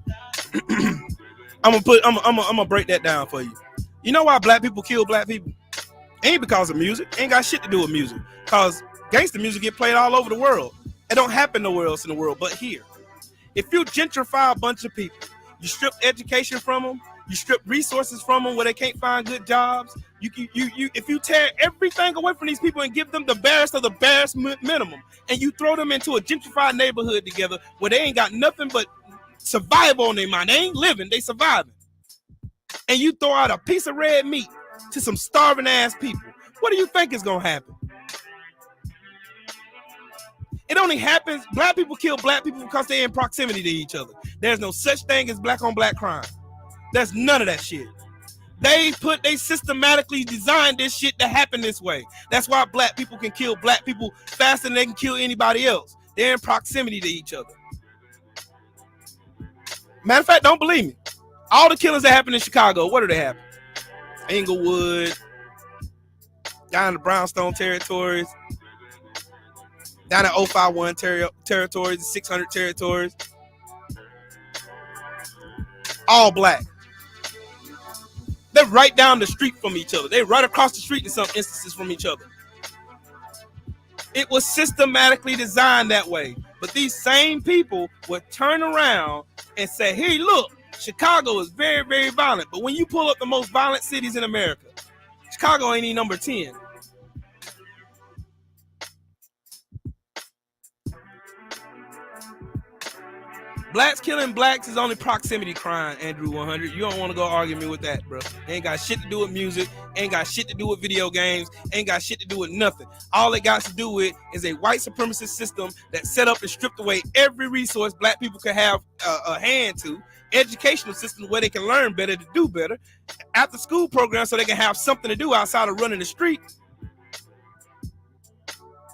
Speaker 2: I'm gonna break that down for you. You know why black people kill black people? Ain't because of music. Ain't got shit to do with music. Cause gangster music get played all over the world. It don't happen nowhere else in the world but here. If you gentrify a bunch of people, you strip education from them, you strip resources from them where they can't find good jobs. If you tear everything away from these people and give them the barest of the barest minimum, and you throw them into a gentrified neighborhood together where they ain't got nothing but survival on their mind. They ain't living, they surviving. And you throw out a piece of red meat to some starving ass people. What do you think is gonna happen? It only happens, black people kill black people because they're in proximity to each other. There's no such thing as black on black crime. There's none of that shit. They systematically designed this shit to happen this way. That's why black people can kill black people faster than they can kill anybody else. They're in proximity to each other. Matter of fact, don't believe me. All the killings that happen in Chicago, where do they happen? Englewood, down in the Brownstone territories, down at 051 territories, 600 territories. All black. They're right down the street from each other. They're right across the street in some instances from each other. It was systematically designed that way. But these same people would turn around and say, hey, look, Chicago is very, very violent. But when you pull up the most violent cities in America, Chicago ain't even number 10. Blacks killing blacks is only proximity crime, Andrew 100. You don't want to go argue me with that, bro. Ain't got shit to do with music. Ain't got shit to do with video games. Ain't got shit to do with nothing. All it got to do with is a white supremacist system that set up and stripped away every resource black people could have a hand to. Educational systems where they can learn better, to do better. After school programs so they can have something to do outside of running the street.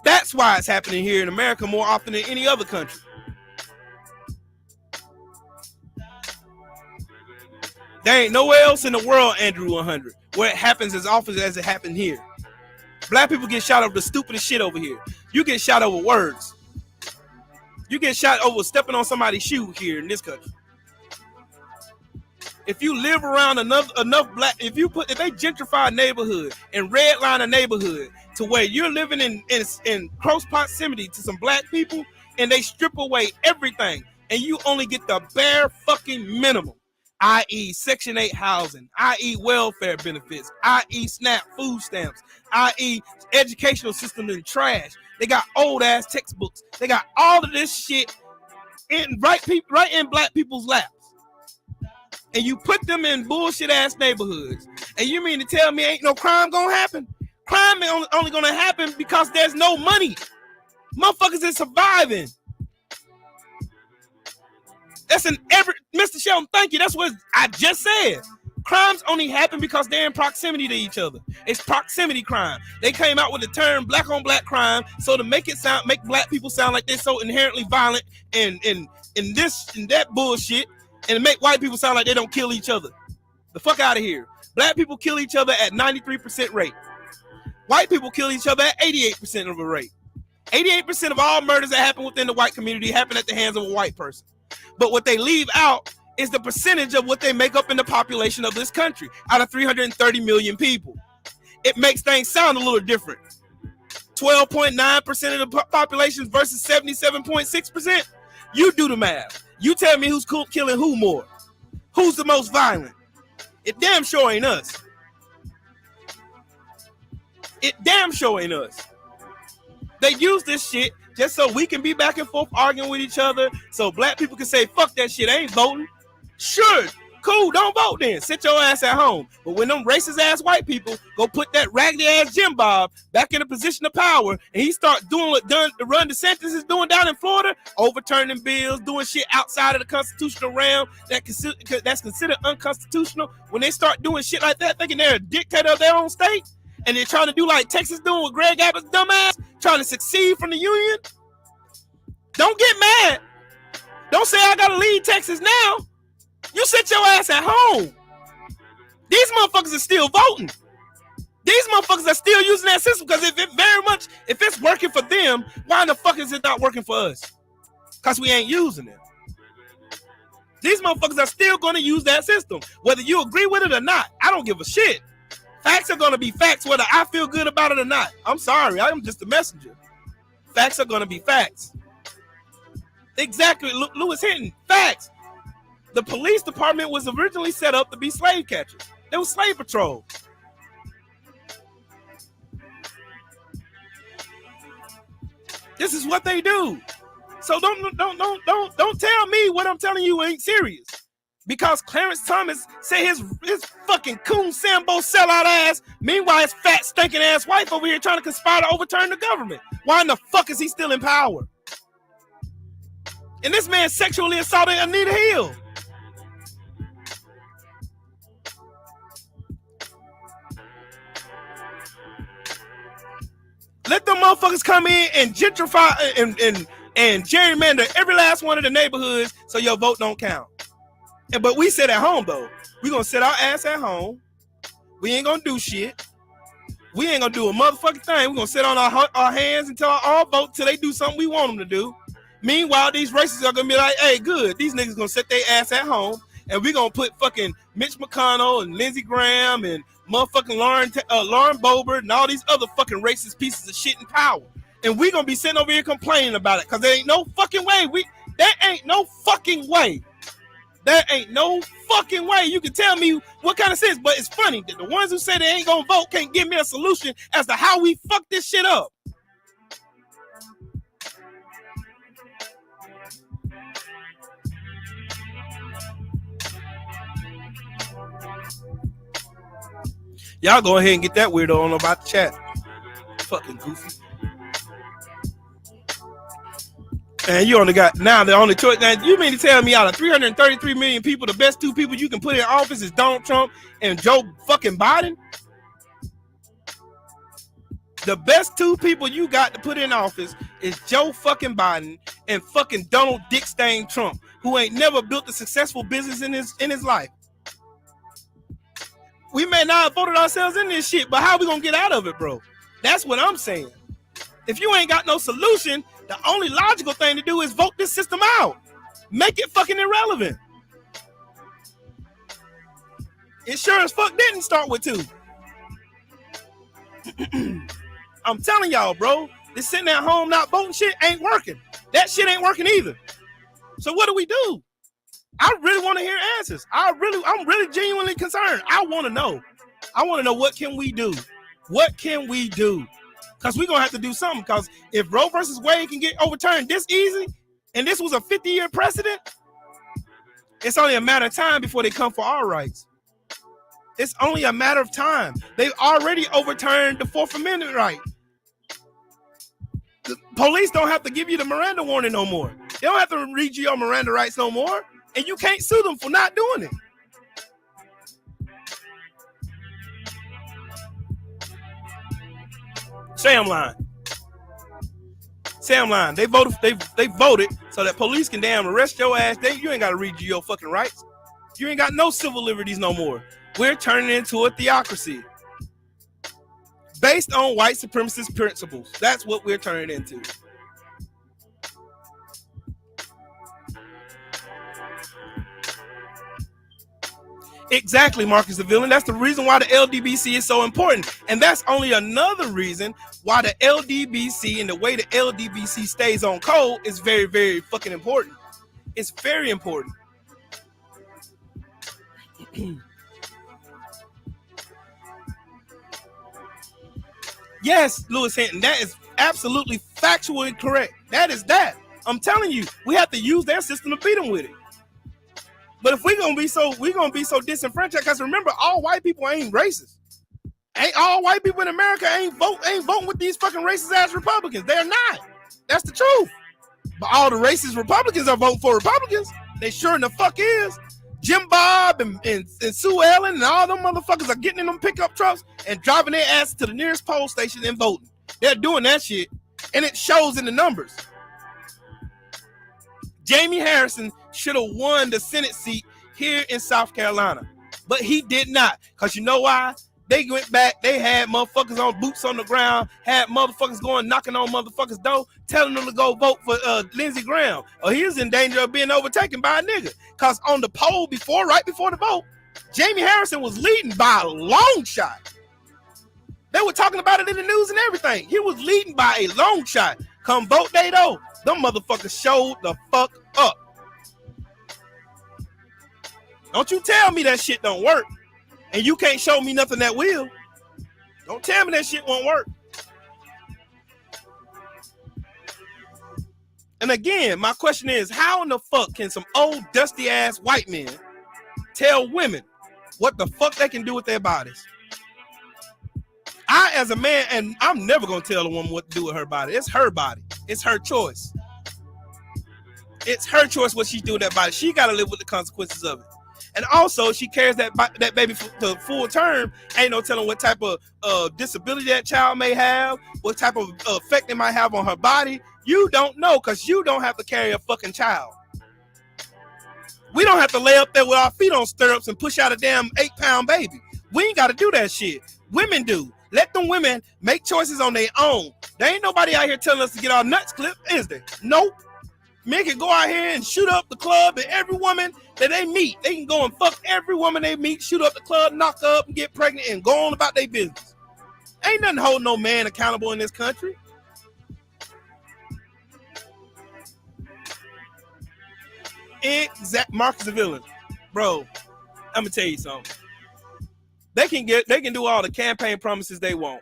Speaker 2: That's why it's happening here in America more often than any other country. There ain't nowhere else in the world, Andrew 100, where it happens as often as it happened here. Black people get shot over the stupidest shit over here. You get shot over words. You get shot over stepping on somebody's shoe here in this country. If you live around enough black, if they gentrify a neighborhood and redline a neighborhood to where you're living in close proximity to some black people and they strip away everything and you only get the bare fucking minimum, i.e. Section 8 housing, i.e. welfare benefits, i.e. SNAP food stamps, i.e. educational system in trash. They got old ass textbooks. They got all of this shit right in black people's laps. And you put them in bullshit ass neighborhoods. And you mean to tell me ain't no crime gonna happen? Crime only gonna happen because there's no money. Motherfuckers is surviving. That's Mr. Shelton, thank you. That's what I just said. Crimes only happen because they're in proximity to each other. It's proximity crime. They came out with the term black on black crime so to make black people sound like they're so inherently violent and this and that bullshit, and to make white people sound like they don't kill each other. The fuck out of here. Black people kill each other at 93% rate. White people kill each other at 88% of a rate. 88% of all murders that happen within the white community happen at the hands of a white person. But what they leave out is the percentage of what they make up in the population of this country out of 330 million people. It makes things sound a little different. 12.9% of the population versus 77.6%. You do the math. You tell me who's killing who more. Who's the most violent? It damn sure ain't us. It damn sure ain't us. They use this shit just so we can be back and forth arguing with each other, so black people can say, fuck that shit, I ain't voting. Sure, cool, don't vote then. Sit your ass at home. But when them racist ass white people go put that raggedy ass Jim Bob back in a position of power and he start doing what Ron DeSantis is doing down in Florida, overturning bills, doing shit outside of the constitutional realm that's considered unconstitutional, when they start doing shit like that, thinking they're a dictator of their own state, and they're trying to do like Texas doing with Greg Abbott's dumbass, trying to succeed from the union, don't get mad. Don't say I gotta leave Texas now. You sit your ass at home. These motherfuckers are still voting. These motherfuckers are still using that system because if it's working for them, why in the fuck is it not working for us? Because we ain't using it. These motherfuckers are still going to use that system. Whether you agree with it or not, I don't give a shit. Facts are going to be facts whether I feel good about it or not. I'm sorry, I'm just a messenger. Facts are going to be facts. Exactly, Lewis Hinton, facts. The police department was originally set up to be slave catchers. They were slave patrol. This is what they do. So don't tell me what I'm telling you ain't serious. Because Clarence Thomas said his fucking coon Sambo sellout ass, meanwhile his fat stinking ass wife over here trying to conspire to overturn the government. Why in the fuck is he still in power? And this man sexually assaulted Anita Hill. Let them motherfuckers come in and gentrify and and gerrymander every last one of the neighborhoods so your vote don't count. But we sit at home though. We gonna sit our ass at home. We ain't gonna do shit. We ain't gonna do a motherfucking thing. We gonna sit on our hands until our vote till they do something we want them to do. Meanwhile, these racists are gonna be like, hey, good. These niggas gonna sit their ass at home, and we gonna put fucking Mitch McConnell and Lindsey Graham and motherfucking Lauren Boebert and all these other fucking racist pieces of shit in power. And we gonna be sitting over here complaining about it because there ain't no fucking way. There ain't no fucking way. There ain't no fucking way you can tell me what kind of sense. But it's funny that the ones who say they ain't gonna vote can't give me a solution as to how we fuck this shit up. Y'all go ahead and get that weirdo on about the chat. Fucking goofy. And you only got now the only choice. Now you mean to tell me out of 333 million people, the best two people you can put in office is Donald Trump and Joe fucking Biden? The best two people you got to put in office is Joe fucking Biden and fucking Donald Dick Stain Trump, who ain't never built a successful business in his life. We may not have voted ourselves in this shit, but how we gonna get out of it, bro? That's what I'm saying. If you ain't got no solution, the only logical thing to do is vote this system out. Make it fucking irrelevant. It sure as fuck didn't start with two. I'm telling y'all, bro, this sitting at home not voting shit ain't working. That shit ain't working either. So what do we do? I really want to hear answers. I'm really genuinely concerned. I want to know. I want to know, what can we do? What can we do? Because we're going to have to do something. Because if Roe versus Wade can get overturned this easy, and this was a 50-year precedent, it's only a matter of time before they come for our rights. It's only a matter of time. They've already overturned the 4th Amendment right. The police don't have to give you the Miranda warning no more. They don't have to read you your Miranda rights no more. And you can't sue them for not doing it. Sam lying. They voted so that police can damn arrest your ass. You ain't got to read you your fucking rights. You ain't got no civil liberties no more. We're turning into a theocracy based on white supremacist principles. That's what we're turning into. Exactly, Marcus the Villain. That's the reason why the LDBC is so important. And that's only another reason why the LDBC and the way the LDBC stays on code is very, very fucking important. It's very important. Yes, Lewis Hinton, that is absolutely factually correct. That is that. I'm telling you, we have to use their system to beat them with it. But if we're gonna be so disenfranchised, because remember, all white people ain't racist. Ain't all white people in America ain't voting with these fucking racist ass Republicans. They're not. That's the truth. But all the racist Republicans are voting for Republicans. They sure in the fuck is. Jim Bob and Sue Ellen and all them motherfuckers are getting in them pickup trucks and driving their ass to the nearest poll station and voting. They're doing that shit, and it shows in the numbers. Jamie Harrison should have won the Senate seat here in South Carolina, but he did not. Because you know why? They went back, they had motherfuckers on boots on the ground, had motherfuckers going knocking on motherfuckers' door, telling them to go vote for Lindsey Graham, or he was in danger of being overtaken by a nigga. Because on the poll right before the vote, Jamie Harrison was leading by a long shot. They were talking about it in the news and everything. He was leading by a long shot. Come vote day though, them motherfuckers showed the fuck up. Don't you tell me that shit don't work, and you can't show me nothing that will. Don't tell me that shit won't work. And again, my question is, how in the fuck can some old dusty ass white men tell women what the fuck they can do with their bodies? I, as a man, and I'm never gonna tell a woman what to do with her body. It's her body. It's her choice. It's her choice what she do with that body. She gotta live with the consequences of it. And also, she carries that baby to full term. Ain't no telling what type of disability that child may have, what type of effect it might have on her body. You don't know, because you don't have to carry a fucking child. We don't have to lay up there with our feet on stirrups and push out a damn 8-pound baby. We ain't got to do that shit. Women do. Let them women make choices on their own. There ain't nobody out here telling us to get our nuts clipped, is there? Nope. Men can go out here and shoot up the club, and every woman that they meet, they can go and fuck every woman they meet, shoot up the club, knock her up, and get pregnant, and go on about their business. Ain't nothing holding no man accountable in this country. Exact. Marcus the villain, bro. I'm gonna tell you something. They can do all the campaign promises they want,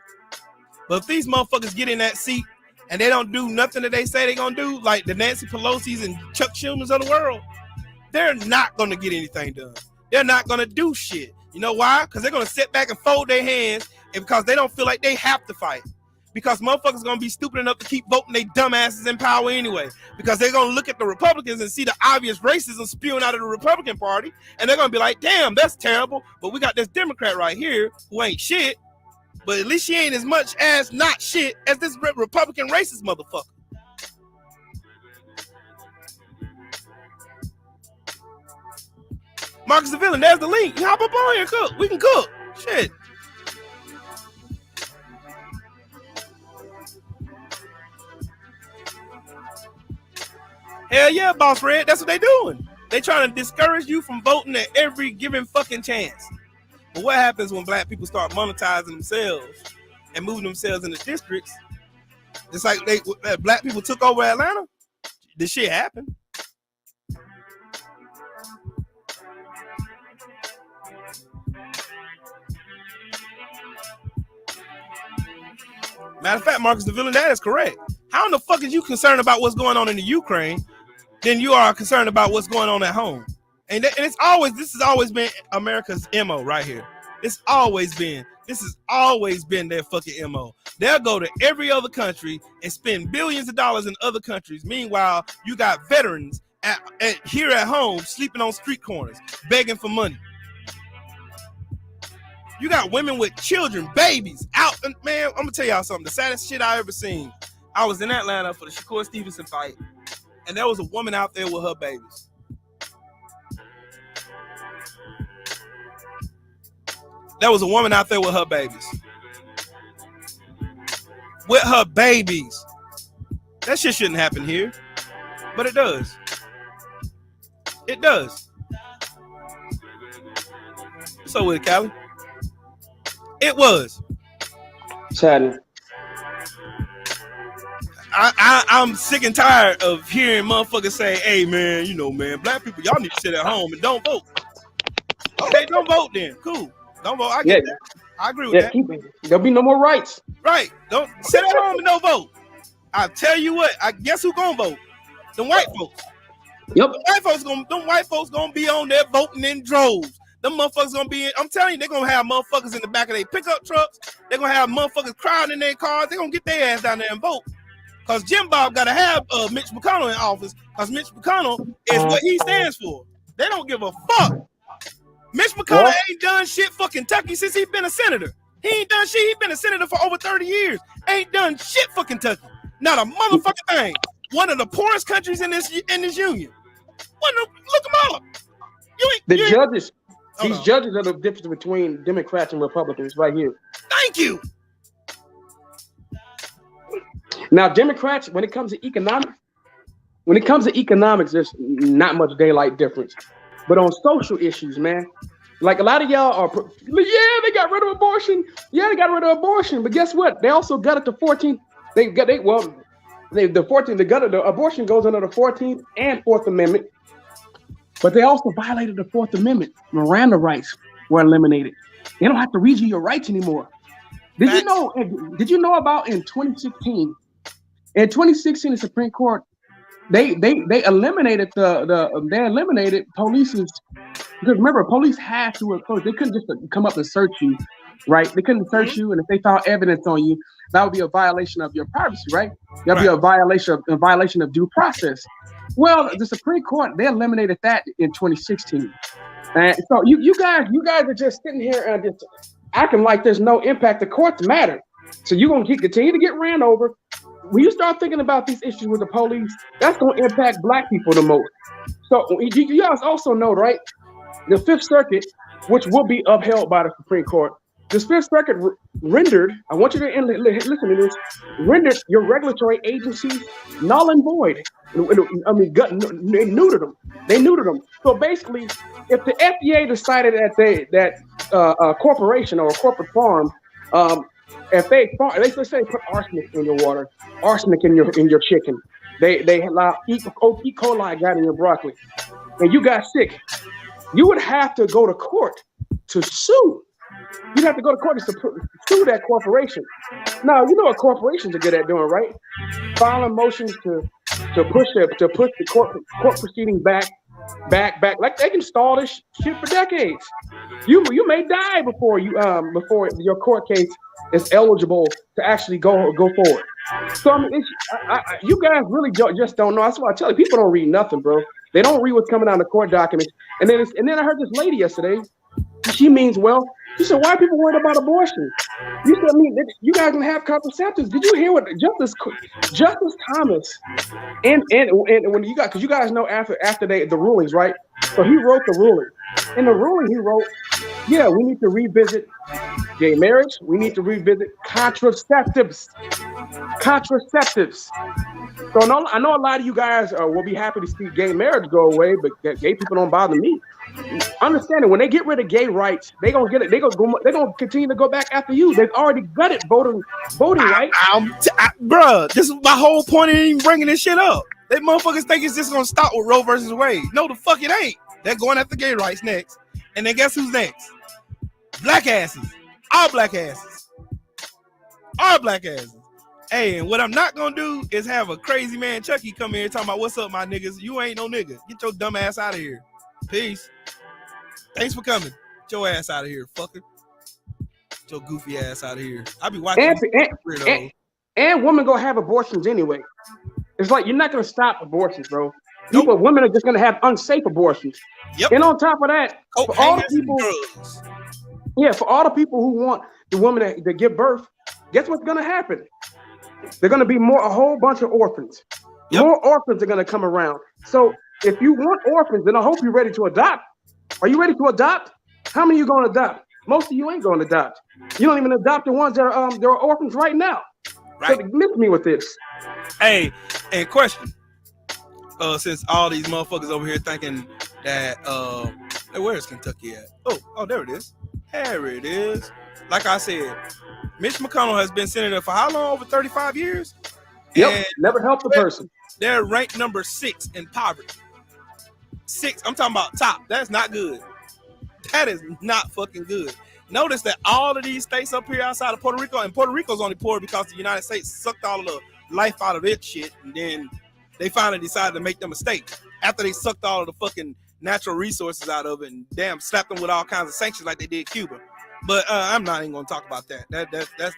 Speaker 2: but if these motherfuckers get in that seat and they don't do nothing that they say they're gonna do, like the Nancy Pelosi's and Chuck Schumann's of the world, they're not gonna get anything done. They're not gonna do shit. You know why? Because they're gonna sit back and fold their hands, and because they don't feel like they have to fight. Because motherfuckers gonna be stupid enough to keep voting they dumbasses in power anyway. Because they're gonna look at the Republicans and see the obvious racism spewing out of the Republican Party, and they're gonna be like, damn, that's terrible. But we got this Democrat right here who ain't shit, but at least she ain't as much as not shit as this Republican racist motherfucker. Marcus the villain, there's the link. You hop up on here, cook. We can cook. Shit. Hell yeah, Boss Red. That's what they doing. They trying to discourage you from voting at every given fucking chance. But what happens when black people start monetizing themselves and moving themselves into districts? Just like black people took over Atlanta. This shit happened. Matter of fact, Marcus the villain, that is correct. How in the fuck is you concerned about what's going on in the Ukraine than you are concerned about what's going on at home? And this has always been America's MO right here. This has always been their fucking MO. They'll go to every other country and spend billions of dollars in other countries. Meanwhile, you got veterans here at home sleeping on street corners, begging for money. You got women with children, babies out. And man, I'm gonna tell y'all something. The saddest shit I ever seen. I was in Atlanta for the Shakur Stevenson fight, and there was a woman out there with her babies. There was a woman out there with her babies. With her babies. That shit shouldn't happen here, but it does. It does. So with it, Callie? It was.
Speaker 6: Sadly.
Speaker 2: I'm sick and tired of hearing motherfuckers say, hey man, you know, man, black people, y'all need to sit at home and don't vote. Okay, don't vote then. Cool. Don't vote. I get that. I agree with that.
Speaker 6: There'll be no more rights.
Speaker 2: Right. Don't sit at home and don't vote. I tell you what, I guess who gonna vote? Them white folks.
Speaker 6: Yep.
Speaker 2: Them white folks gonna be on there voting in droves. Them motherfuckers gonna be in, I'm telling you, they're gonna have motherfuckers in the back of their pickup trucks. They're gonna have motherfuckers crowding in their cars. They're gonna get their ass down there and vote. Because Jim Bob gotta have Mitch McConnell in office, because Mitch McConnell is what he stands for. They don't give a fuck. Mitch McConnell ain't done shit for Kentucky since he's been a senator. He ain't done shit. He's been a senator for over 30 years. Ain't done shit for Kentucky. Not a motherfucking thing. One of the poorest countries in this union. Look them up.
Speaker 6: Judges. These judges are the difference between Democrats and Republicans right here.
Speaker 2: Thank you.
Speaker 6: Now, Democrats, when it comes to economics, there's not much daylight difference. But on social issues, man, like a lot of y'all are, they got rid of abortion. Yeah, they got rid of abortion. But guess what? They also gutted the 14th. The abortion goes under the 14th and 4th Amendment. But they also violated the 4th Amendment. Miranda rights were eliminated. They don't have to read you your rights anymore. Did you know about in 2016? In 2016, the Supreme Court they eliminated police's, because remember, police had to approach. They couldn't just come up and search you, right? They couldn't search you, and if they found evidence on you, that would be a violation of your privacy, right? That would be a violation of due process. Well, the Supreme Court, they eliminated that in 2016. And so you guys are just sitting here and just acting like there's no impact. The courts matter. So you're going to continue to get ran over. When you start thinking about these issues with the police, that's going to impact black people the most. So you guys also know, right? The Fifth Circuit, which will be upheld by the Supreme Court, the Fifth Circuit rendered, I want you to listen to this, rendered your regulatory agencies null and void. I mean, they neutered them. So basically, if the FDA decided that a corporation or a corporate farm, if they say put arsenic in your water, arsenic in your chicken, they allow E. coli got in your broccoli, and you got sick, you would have to go to court to sue. You'd have to go to court to sue that corporation. Now, you know what corporations are good at doing, right? Filing motions to push the court proceeding back. Like they can stall this shit for decades. You may die before your court case is eligible to actually go forward. So I mean, you guys really just don't know. That's why I tell you, people don't read nothing, bro. They don't read what's coming out of the court documents. And then I heard this lady yesterday. She means well. She said, "Why are people worried about abortion?" You said, "I mean, you guys can have contraceptives." Did you hear what Justice Thomas and when because you guys know after the rulings, right? So he wrote the ruling. In the ruling, he wrote, "Yeah, we need to revisit gay marriage. We need to revisit contraceptives." So I know a lot of you guys will be happy to see gay marriage go away, but gay people don't bother me. Understand it. When they get rid of gay rights, they gonna get it. They gonna continue to go back after you. They've already gutted voting right.
Speaker 2: Bruh, this is my whole point in even bringing this shit up. They motherfuckers think it's just gonna stop with Roe versus Wade. No, the fuck it ain't. They're going after gay rights next, and then guess who's next? Black asses. All black asses. Hey, and what I'm not gonna do is have a crazy man Chucky come here talking about what's up, my niggas. You ain't no nigga. Get your dumb ass out of here. Peace. Thanks for coming. Get your ass out of here, fucker. Get your goofy ass out of here. I'll be watching.
Speaker 6: And women gonna have abortions anyway. It's like you're not gonna stop abortions, bro. Women are just gonna have unsafe abortions. Yep. And on top of that, for all the people who want the woman to give birth, guess what's gonna happen? They're gonna be a whole bunch of orphans. Yep. More orphans are gonna come around. So if you want orphans, then I hope you're ready to adopt. Are you ready to adopt? How many are you going to adopt? Most of you ain't going to adopt. You don't even adopt the ones that are orphans right now. Right. So miss me with this.
Speaker 2: Hey, and question. Since all these motherfuckers over here thinking that where's Kentucky at? Oh, there it is. There it is. Like I said, Mitch McConnell has been senator for how long? Over 35 years?
Speaker 6: Yep.
Speaker 2: And
Speaker 6: never helped a person.
Speaker 2: They're ranked number 6 in poverty. 6. I'm talking about top. That's not good. That is not fucking good. Notice that all of these states up here outside of Puerto Rico, and Puerto Rico's only poor because the United States sucked all of the life out of its shit, and then they finally decided to make them a state after they sucked all of the fucking natural resources out of it and damn slapped them with all kinds of sanctions like they did Cuba. But I'm not even going to talk about that.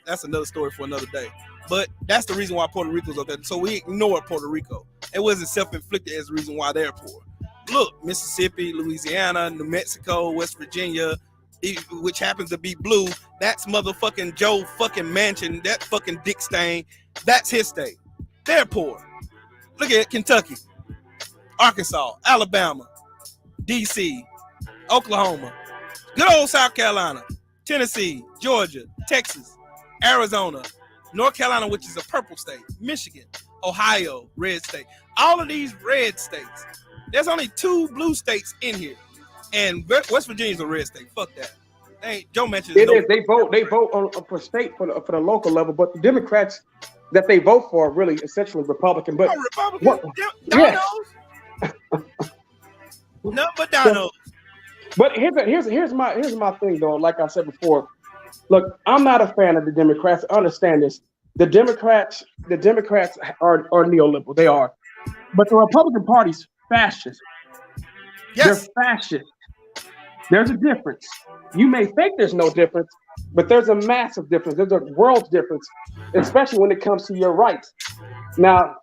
Speaker 2: That's another story for another day. But that's the reason why Puerto Rico's up there. So we ignore Puerto Rico. It wasn't self-inflicted as the reason why they're poor. Look, Mississippi, Louisiana, New Mexico, West Virginia, which happens to be blue, that's motherfucking Joe fucking Manchin, that fucking dick stain, that's his state. They're poor. Look at Kentucky, Arkansas, Alabama, DC, Oklahoma, good old South Carolina, Tennessee, Georgia, Texas, Arizona, North Carolina, which is a purple state, Michigan, Ohio, red state. All of these red states. There's only 2 blue states in here, and West Virginia's a red state. Fuck that. Joe mentioned
Speaker 6: it is. They vote on for state for the local level, but the Democrats that they vote for are really essentially Republican. But
Speaker 2: Republican, dinos. No, but dinos.
Speaker 6: But here's my thing though. Like I said before, look, I'm not a fan of the Democrats. Understand this. The Democrats are neoliberal. They are, but the Republican Party's fascist. Yes. They're fascist. There's a difference. You may think there's no difference, but there's a massive difference. There's a world difference, especially when it comes to your rights. Now,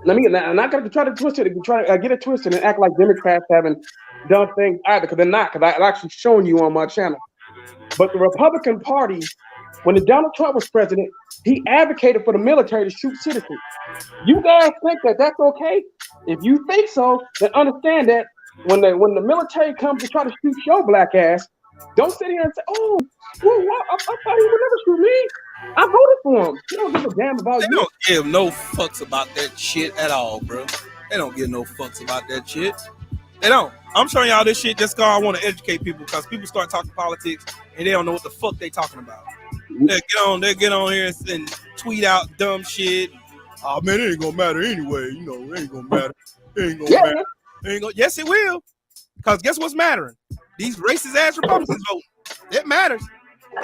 Speaker 6: I'm not going to try to twist it and try to get it twisted and act like Democrats having done things either, because they're not, because I've actually shown you on my channel. But the Republican Party, when Donald Trump was president, he advocated for the military to shoot citizens. You guys think that that's okay? If you think so, then understand that when the military comes to try to shoot your black ass, don't sit here and say, "Oh, well, I thought he would never shoot me. I voted for him." You don't give a damn about
Speaker 2: They
Speaker 6: you.
Speaker 2: don't give no fucks about that shit at all, bro. They don't give no fucks about that shit. They don't. I'm showing y'all this shit just because I want to educate people, because people start talking politics and they don't know what the fuck they talking about. They get on here and tweet out dumb shit. Oh man, it ain't gonna matter anyway. You know, it ain't gonna matter. It ain't gonna matter. It ain't gonna. Yes, it will. Because guess what's mattering? These racist ass Republicans vote. It matters.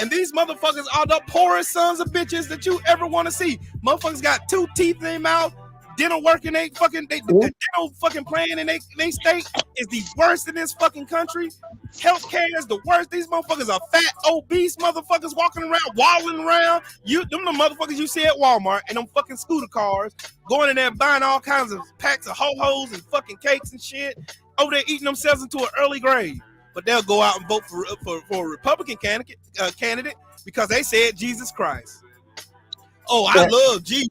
Speaker 2: And these motherfuckers are the poorest sons of bitches that you ever want to see. Motherfuckers got 2 teeth in their mouth. Dental work in they dental fucking plan in they state is the worst in this fucking country. Healthcare is the worst. These motherfuckers are fat, obese motherfuckers walking around, waddling around. Them the motherfuckers you see at Walmart and them fucking scooter cars going in there buying all kinds of packs of ho-hos and fucking cakes and shit. Over there eating themselves into an early grave. But they'll go out and vote for a Republican candidate because they said Jesus Christ. Oh, I love Jesus.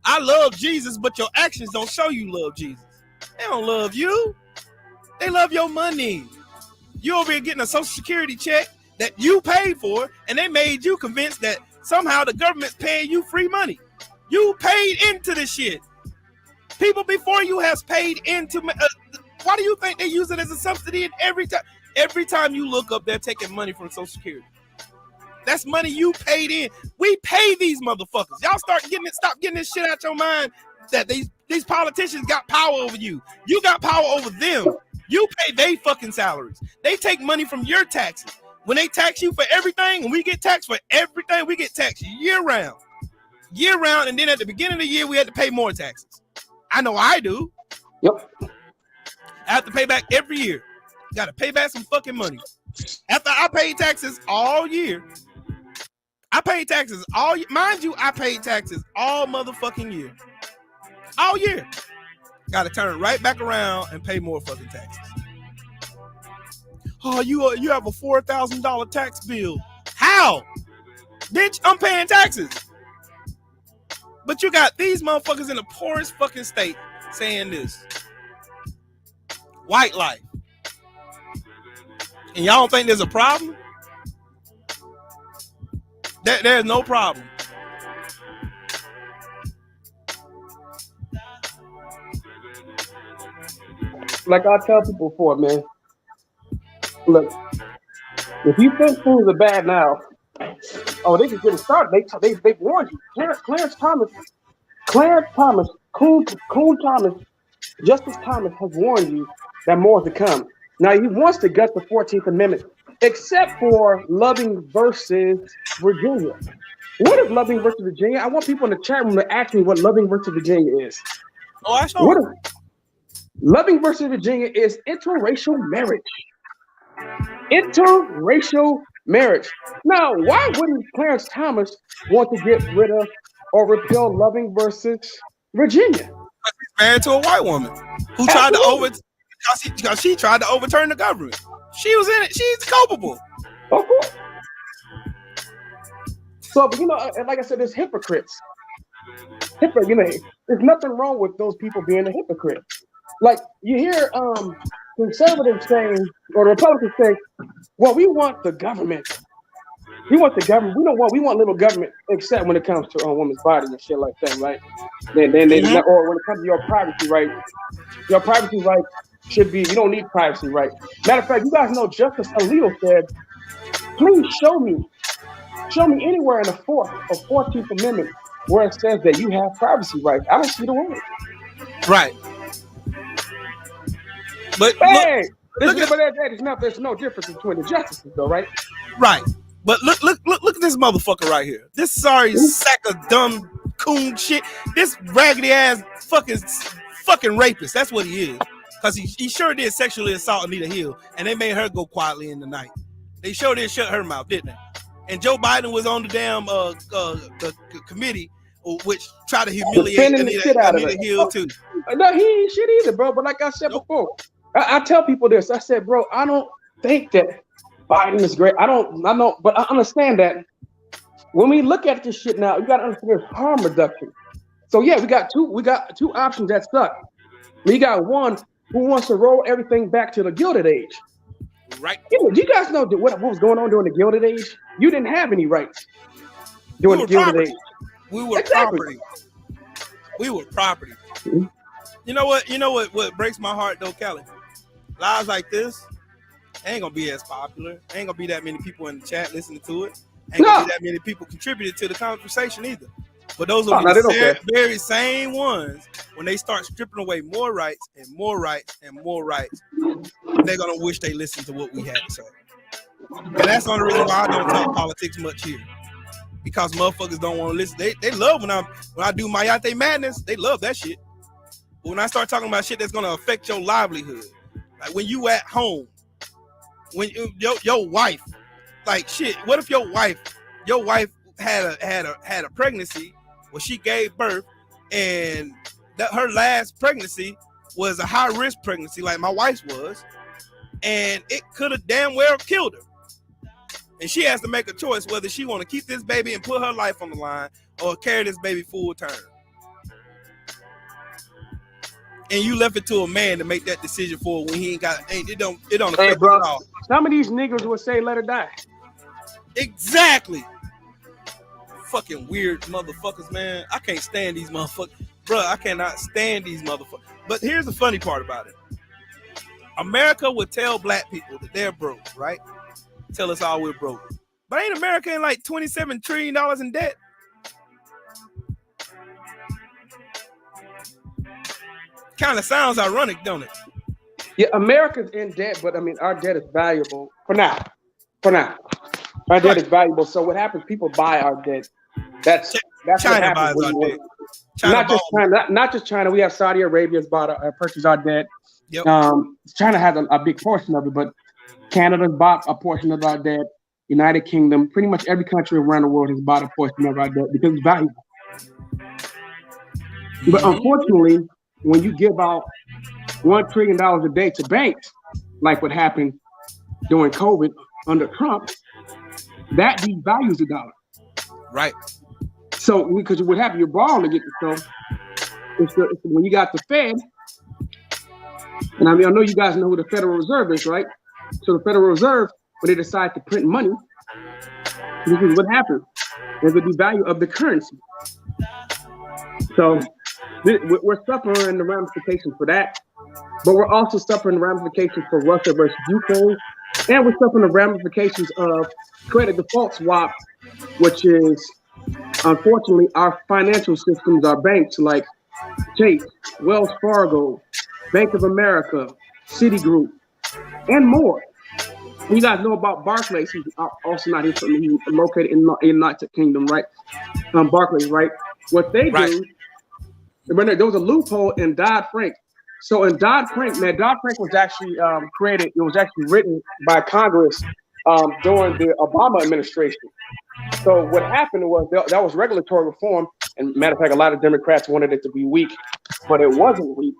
Speaker 2: I love Jesus, but your actions don't show you love Jesus. They don't love you. They love your money. You over here getting a Social Security check that you paid for, and they made you convinced that somehow the government's paying you free money. You paid into this shit. People before you has paid into. Why do you think they use it as a subsidy? And every time you look up, they're taking money from Social Security. That's money you paid in. We pay these motherfuckers. Y'all stop getting this shit out your mind that these politicians got power over you. You got power over them. You pay they fucking salaries. They take money from your taxes. When they tax you for everything, and we get taxed for everything, we get taxed year round. And then at the beginning of the year, we had to pay more taxes. I know I do.
Speaker 6: Yep.
Speaker 2: I have to pay back every year. Got to pay back some fucking money. After I paid taxes all year, mind you, I paid taxes all motherfucking year. All year. Got to turn right back around and pay more fucking taxes. Oh, you have a $4,000 tax bill. How? Bitch, I'm paying taxes. But you got these motherfuckers in the poorest fucking state saying this. White life. And y'all don't think there's a problem? There's no problem.
Speaker 6: Like I tell people before, man. Look, if you think things are bad now, oh, they just getting started. They warned you. Clarence Thomas, Coon Thomas, Justice Thomas has warned you that more is to come. Now he wants to gut the 14th Amendment, except for Loving versus Virginia. What is Loving versus Virginia? I want people in the chat room to ask me what Loving versus Virginia is.
Speaker 2: Oh, I saw.
Speaker 6: Loving versus Virginia is interracial marriage. Interracial marriage. Now, why wouldn't Clarence Thomas want to get rid of or repeal Loving versus Virginia?
Speaker 2: He's married to a white woman who tried to because she tried to overturn the government. She was in it. She's culpable.
Speaker 6: Of course. So, but like I said, there's hypocrites. There's nothing wrong with those people being a hypocrite. Like you hear conservatives saying, or the Republicans say, well, we want the government. We want the government. We want little government, except when it comes to a woman's body and shit like that, right? Then or when it comes to your privacy right should be, you don't need privacy right. Matter of fact, you guys know Justice Alito said, please show me anywhere in the 4th or 14th Amendment where it says that you have privacy rights. I don't see the word.
Speaker 2: Right. But
Speaker 6: hey, there's no difference between the justices, though, right?
Speaker 2: Right. But look at this motherfucker right here. This sorry sack of dumb coon shit. This raggedy ass fucking rapist. That's what he is. Because he sure did sexually assault Anita Hill, and they made her go quietly in the night. They sure did shut her mouth, didn't they? And Joe Biden was on the damn the committee, which tried to humiliate Anita Hill too.
Speaker 6: No, he ain't shit either, bro. But like I said before, I tell people this. I said, bro, I don't think that Biden is great. I know, but I understand that when we look at this shit now, you got to understand there's harm reduction. So yeah, we got two options that suck. We got one who wants to roll everything back to the Gilded Age.
Speaker 2: Right.
Speaker 6: Do you guys know what was going on during the Gilded Age? You didn't have any rights during the Gilded Age.
Speaker 2: We were property. We were property.
Speaker 6: Mm-hmm.
Speaker 2: You know what breaks my heart though, Kelly? Lives like this ain't gonna be as popular. Ain't gonna be that many people in the chat listening to it. Ain't gonna be that many people contributed to the conversation either. But those will be the very same ones when they start stripping away more rights and more rights and more rights. They're gonna wish they listened to what we had to say. And that's the only reason why I don't talk politics much here. Because motherfuckers don't want to listen. They love when I do Mayate Madness, they love that shit. But when I start talking about shit that's gonna affect your livelihood, like when you at home, when your wife, like shit, what if your wife had a pregnancy where she gave birth and that her last pregnancy was a high risk pregnancy like my wife's was, and it could have damn well killed her. And she has to make a choice whether she want to keep this baby and put her life on the line or carry this baby full term. And you left it to a man to make that decision for her when he ain't got it don't affect
Speaker 6: bro,
Speaker 2: at all.
Speaker 6: Some of these niggas would say let her die.
Speaker 2: Exactly. Fucking weird motherfuckers, man. I can't stand these motherfuckers. Bro, I cannot stand these motherfuckers. But here's the funny part about it. America would tell black people that they're broke, right? Tell us all we're broke. But ain't America in like $27 trillion in debt? Kind of sounds ironic, don't it?
Speaker 6: Yeah, America's in debt, but I mean, our debt is valuable for now. Our debt is valuable. So what happens? People buy our debt. That's
Speaker 2: China buys our debt.
Speaker 6: Not just China. We have Saudi Arabia's purchased our debt.
Speaker 2: Yep.
Speaker 6: China has a big portion of it, but Canada's bought a portion of our debt. United Kingdom, pretty much every country around the world has bought a portion of our debt because it's valuable. But unfortunately, when you give out $1 trillion a day to banks, like what happened during COVID under Trump, that devalues the dollar.
Speaker 2: Right.
Speaker 6: So, because what happened, you're borrowing to get the stuff. It's when you got the Fed, and I mean, I know you guys know who the Federal Reserve is, right? So the Federal Reserve, when they decide to print money, this is what happens. There's a devalue of the currency. So we're suffering the ramifications for that, but we're also suffering the ramifications for Russia versus Ukraine, and we're suffering the ramifications of credit default swap, which is, unfortunately, our financial systems, our banks like Chase, Wells Fargo, Bank of America, Citigroup, and more. You guys know about Barclays, who's also not here, he's located in the United Kingdom, right? Barclays, right? What they do, remember, there was a loophole in Dodd-Frank. So in Dodd-Frank, man, Dodd-Frank was actually created, it was actually written by Congress during the Obama administration. So what happened was that was regulatory reform, and matter of fact, a lot of Democrats wanted it to be weak, but it wasn't weak.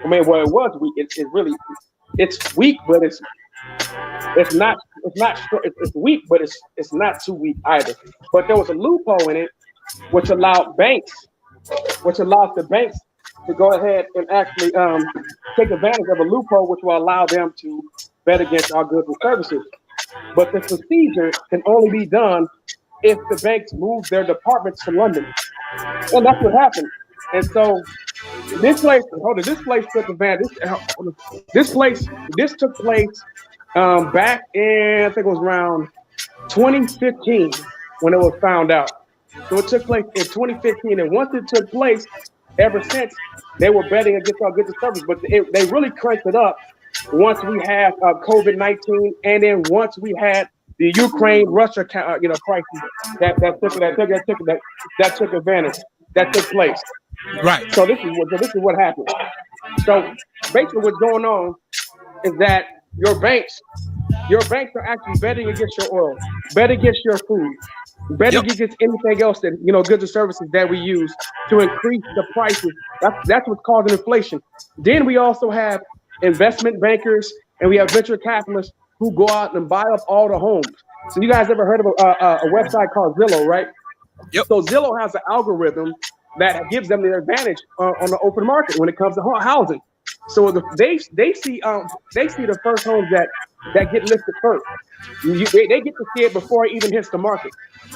Speaker 6: I mean, well, it was weak. It's weak, but it's weak, but it's not too weak either. But there was a loophole in it, which allowed the banks to go ahead and actually take advantage of a loophole, which will allow them to bet against our goods and services. But the procedure can only be done if the banks move their departments to London, and that's what happened. And so this place took advantage. This took place back in, I think it was around 2015 when it was found out. So it took place in 2015, and once it took place, ever since they were betting against our goods and services. But they really cranked it up once we had COVID-19, and then once we had the Ukraine-Russia crisis that took advantage, that took place.
Speaker 2: Right.
Speaker 6: So this is what happened. So basically, what's going on is that your banks are actually betting against your oil, betting against your food, betting against anything else that goods and services that we use to increase the prices. That's what's causing inflation. Then we also have investment bankers, and we have venture capitalists who go out and buy up all the homes. So you guys ever heard of a website called Zillow, right?
Speaker 2: Yep.
Speaker 6: So Zillow has an algorithm that gives them the advantage on the open market when it comes to housing. So they see the first homes that get listed first. They get to see it before it even hits the market,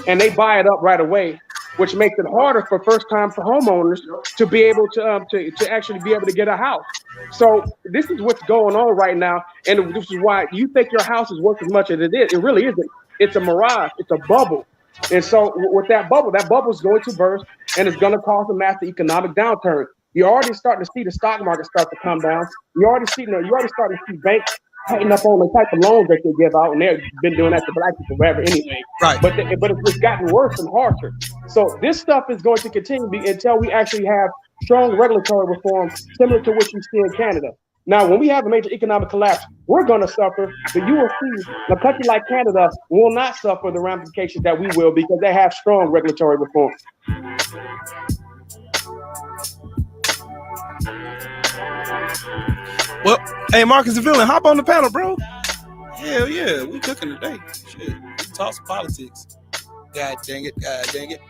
Speaker 6: and they buy it up right away, which makes it harder for first-time homeowners to be able to actually be able to get a house. So this is what's going on right now, and this is why you think your house is worth as much as it is. It really isn't. It's a mirage. It's a bubble. And so with that bubble is going to burst, and it's going to cause a massive economic downturn. You're already starting to see the stock market start to come down. You're already starting to see banks tighten up on the type of loans that they give out, and they've been doing that to black people forever anyway.
Speaker 2: Right.
Speaker 6: But it's gotten worse and harsher. So this stuff is going to continue until we actually have strong regulatory reform similar to what you see in Canada. Now, when we have a major economic collapse, we're going to suffer, but you will see a country like Canada will not suffer the ramifications that we will because they have strong regulatory reform.
Speaker 2: Well, hey, Marcus and Villain, hop on the panel, bro. Hell yeah, we cooking today. Shit, we talk some politics. God dang it, God dang it.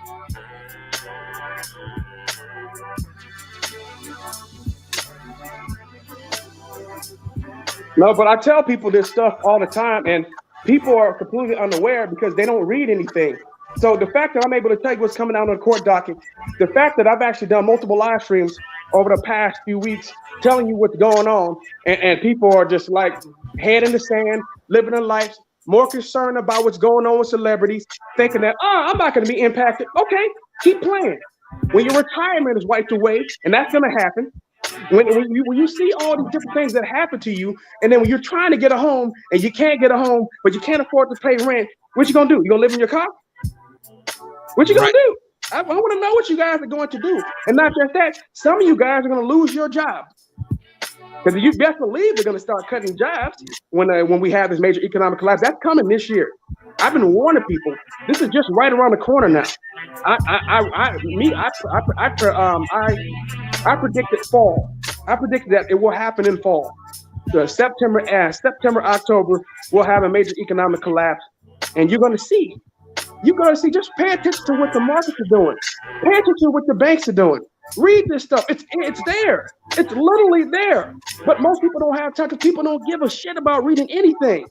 Speaker 6: No, but I tell people this stuff all the time, and people are completely unaware because they don't read anything. So the fact that I'm able to tell you what's coming out on the court docket, the fact that I've actually done multiple live streams over the past few weeks telling you what's going on, and people are just like head in the sand, living their lives, more concerned about what's going on with celebrities, thinking that, I'm not going to be impacted. Okay, keep playing. When your retirement is wiped away, and that's going to happen, when you see all these different things that happen to you, and then when you're trying to get a home and you can't get a home, but you can't afford to pay rent, what you going to do? You going to live in your car? What you going to do? I want to know what you guys are going to do. And not just that, some of you guys are going to lose your job. Because you best believe they're going to start cutting jobs when we have this major economic collapse. That's coming this year. I've been warning people. This is just right around the corner now. I predicted fall. I predicted that it will happen in fall. So September, October, we'll have a major economic collapse, and you're going to see. You're going to see. Just pay attention to what the markets are doing. Pay attention to what the banks are doing. Read this stuff. It's there. It's literally there. But most people don't have time because people don't give a shit about reading anything.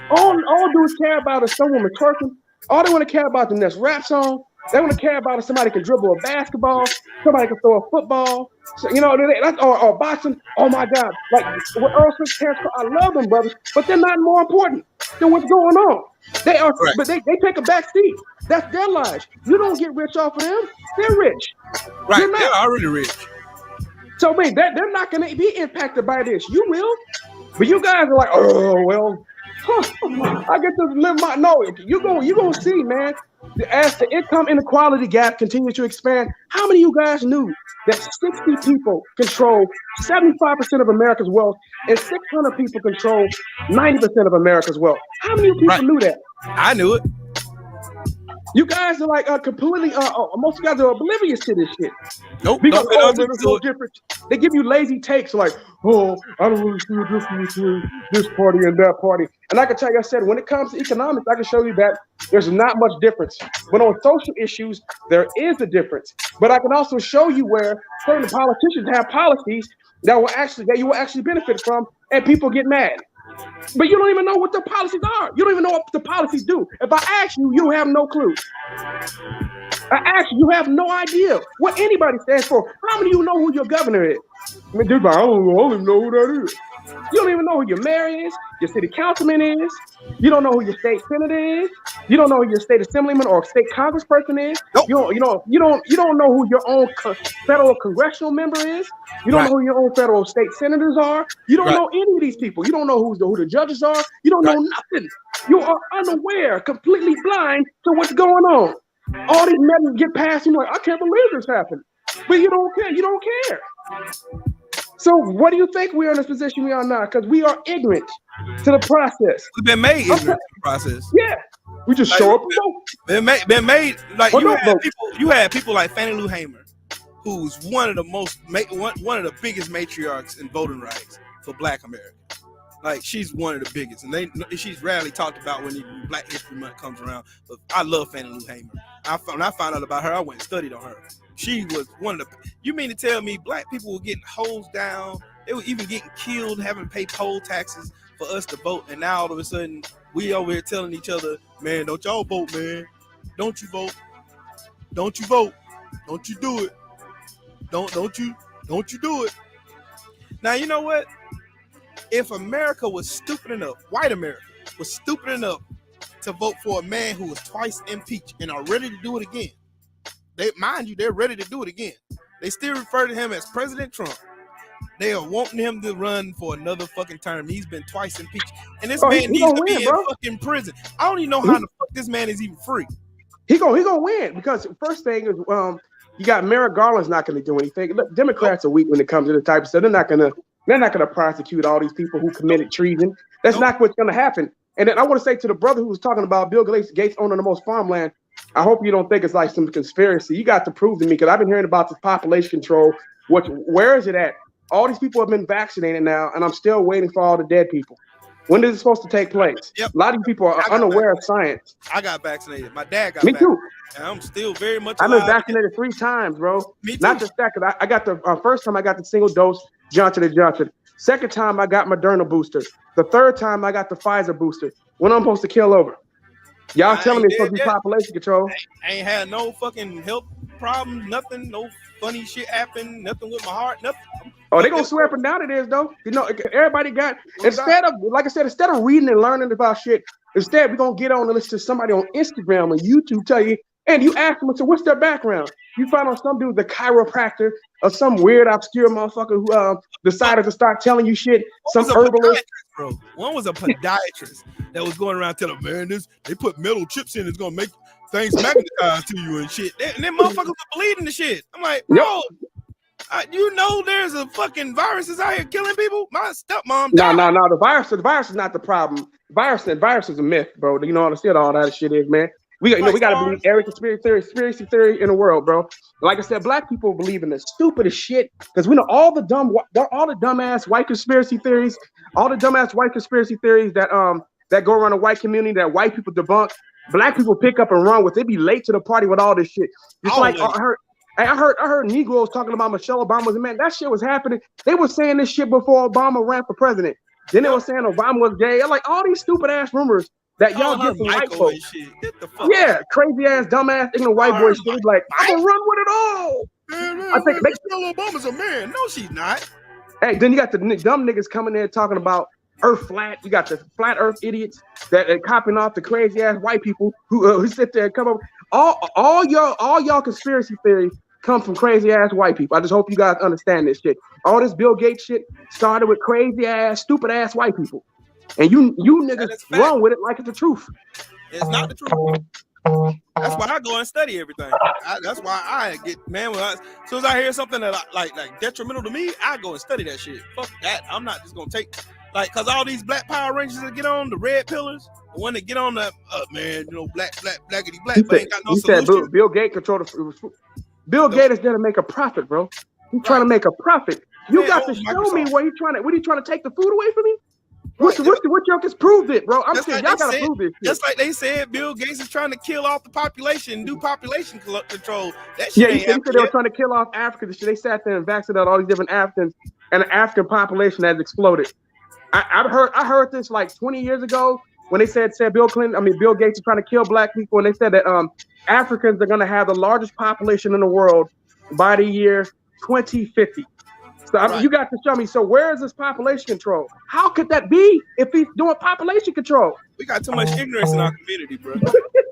Speaker 6: All dudes care about is some woman twerking. All they want to care about is the next rap song. They want to care about if somebody can dribble a basketball, somebody can throw a football, or boxing. Oh my God! Like what Earl Swift's parents, I love them brothers, but they're not more important than what's going on. They are, right. But they take a back seat. That's their lives. You don't get rich off of them. They're rich.
Speaker 2: Right? They're already rich.
Speaker 6: So man, they're not going to be impacted by this. You will, but you guys are like, oh well. I get to live my you gonna see, man. As the income inequality gap continues to expand, how many of you guys knew that 60 people control 75% of America's wealth and 600 people control 90% of America's wealth? How many people knew that?
Speaker 2: I knew it.
Speaker 6: You guys are like completely, most of you guys are oblivious to this shit.
Speaker 2: Nope.
Speaker 6: Because there's no difference. They give you lazy takes like, I don't really see a difference between this party and that party. And I can tell you, I said, when it comes to economics, I can show you that there's not much difference. But on social issues, there is a difference. But I can also show you where certain politicians have policies that you will actually benefit from, and people get mad. But you don't even know what the policies are. You don't even know what the policies do. If I ask you, you have no clue. I ask you, you have no idea what anybody stands for. How many of you know who your governor is? I mean, dude, I don't even know who that is. You don't even know who your mayor is, your city councilman is. You don't know who your state senator is. You don't know who your state assemblyman or state congressperson is. Nope. You don't know who your own federal congressional member is. You don't know who your own federal state senators are. You don't know any of these people. You don't know who the judges are. You don't know nothing. You are unaware, completely blind to what's going on. All these measures get passed, and you're like, I can't believe this happened. But you don't care. You don't care. So what do you think we are in this position we are now? Because we are ignorant to the process.
Speaker 2: We've been made ignorant to the process.
Speaker 6: Yeah. We just show up and vote.
Speaker 2: Been made like you had people like Fannie Lou Hamer, who's one of the biggest matriarchs in voting rights. for Black America. Like, she's one of the biggest, and she's rarely talked about when Black History Month comes around. But I love Fannie Lou Hamer. When I found out about her, I went and studied on her. She was one of the. You mean to tell me Black people were getting hosed down? They were even getting killed, having to pay poll taxes for us to vote, and now all of a sudden we over here telling each other, man, don't y'all vote, man? Don't you vote? Don't you vote? Don't you do it? Don't you do it? Now you know what? If America was stupid enough, white America was stupid enough to vote for a man who was twice impeached and are ready to do it again, they're ready to do it again. They still refer to him as President Trump. They are wanting him to run for another fucking term. He's been twice impeached, and this man needs to be in fucking prison. I don't even know how the fuck this man is even free.
Speaker 6: He gonna win because first thing is you got Merrick Garland's not gonna do anything. Look, Democrats are weak when it comes to the type of stuff. They're not gonna prosecute all these people who committed treason. That's not what's gonna happen. And then I want to say to the brother who was talking about Bill Gates owning the most farmland, I hope you don't think it's like some conspiracy. You got to prove to me, because I've been hearing about this population control. Where is it at? All these people have been vaccinated now, and I'm still waiting for all the dead people. When is it supposed to take place?
Speaker 2: Yep.
Speaker 6: A lot of people are unaware of science.
Speaker 2: I got vaccinated. My dad got
Speaker 6: vaccinated. Me too.
Speaker 2: And I'm still very much
Speaker 6: alive. I've been vaccinated 3 times, bro.
Speaker 2: Me too.
Speaker 6: Not just that, because I got the first time I got the single dose Johnson & Johnson. Second time I got Moderna booster. The third time I got the Pfizer booster. When I'm supposed to kill over. Y'all telling me it's supposed to be population control.
Speaker 2: I ain't had no fucking health problems, nothing, no funny shit happened, nothing with my heart, nothing.
Speaker 6: Oh, they gonna swear up and down it is though. You know, everybody got instead of reading and learning about shit, instead we're gonna get on and listen to somebody on Instagram or YouTube tell you, and you ask them, so what's their background? You find out some dude, the chiropractor, or some weird obscure motherfucker who decided to start telling you shit. Some herbalist,
Speaker 2: bro. One was a podiatrist that was going around telling, man, they put metal chips in, it's gonna make things magnetized to you and shit. And then motherfuckers are believing the shit. I'm like, bro. You know there's a fucking viruses out here killing people. My stepmom died.
Speaker 6: No. The virus is not the problem. The virus is a myth, bro. You know all that shit is, man. We got to believe every conspiracy theory in the world, bro. Like I said, Black people believe in the stupidest shit because we know all the dumbass white conspiracy theories, that go around the white community that white people debunk. Black people pick up and run with. They be late to the party with all this shit. Just like I heard Negroes talking about Michelle Obama was a man. That shit was happening. They were saying this shit before Obama ran for president. Then they were saying Obama was gay. I'm like all these stupid ass rumors that y'all get from white folks. Yeah, crazy ass, dumbass, ignorant white boy shit. Like I'm gonna run with it all.
Speaker 2: I think Michelle Obama's a man. No, she's not.
Speaker 6: Hey, then you got the dumb niggas coming there talking about Earth flat. You got the flat Earth idiots that are copying off the crazy ass white people who sit there and come up. All y'all conspiracy theories come from crazy ass white people. I just hope you guys understand this shit. All this Bill Gates shit started with crazy ass, stupid ass white people, and you niggas run with it like it's the truth.
Speaker 2: It's not the truth. That's why I go and study everything. That's why I get as soon as I hear something that like detrimental to me, I go and study that shit. Fuck that. I'm not just gonna take because all these Black Power Rangers that get on the red pillars, the one that get on the blackity black, but ain't got no solution.
Speaker 6: Bill Gates control the. Bill Gates is there to make a profit, bro. He's trying to make a profit. You got to show me what he's trying to take the food away from me? What y'all just proved it, bro? I'm saying y'all gotta prove this shit.
Speaker 2: Just like they said, Bill Gates is trying to kill off the population, do population control. That shit
Speaker 6: he said they were trying to kill off Africans. They sat there and vaccinated all these different Africans, and the African population has exploded. I heard this like 20 years ago when they said Bill Gates is trying to kill Black people, and they said that Africans are gonna have the largest population in the world by the year 2050. So you got to show me. So where is this population control? How could that be if he's doing population control?
Speaker 2: We got too much ignorance in our community, bro.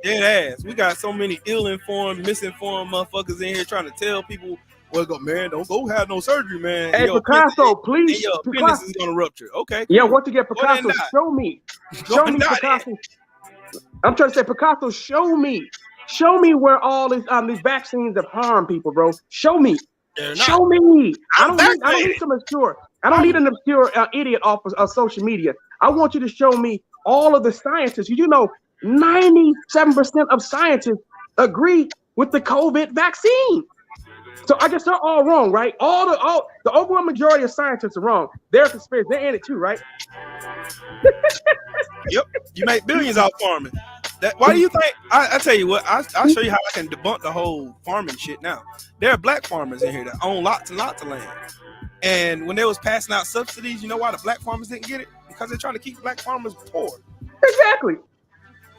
Speaker 2: Dead ass. We got so many ill-informed, misinformed motherfuckers in here trying to tell people, well, man, don't go have no surgery, man.
Speaker 6: Hey, Picasso, please.
Speaker 2: Your appendix is gonna rupture. Okay.
Speaker 6: Yeah, once you get Picasso, show me. Show me Picasso. I'm trying to say, Picasso, show me. Show me where all these vaccines have harmed people, bro. Show me. Show me. I don't need some obscure. I don't need an obscure idiot off of social media. I want you to show me all of the scientists. You know, 97% of scientists agree with the COVID vaccine. So I guess they're all wrong, right? The overwhelming majority of scientists are wrong. They're conspiracy. They're in it too, right?
Speaker 2: Yep. You make billions off farming. Why do you think? I tell you what. I'll show you how I can debunk the whole farming shit. Now there are black farmers in here that own lots and lots of land. And when they was passing out subsidies, you know why the black farmers didn't get it? Because they're trying to keep black farmers poor.
Speaker 6: Exactly.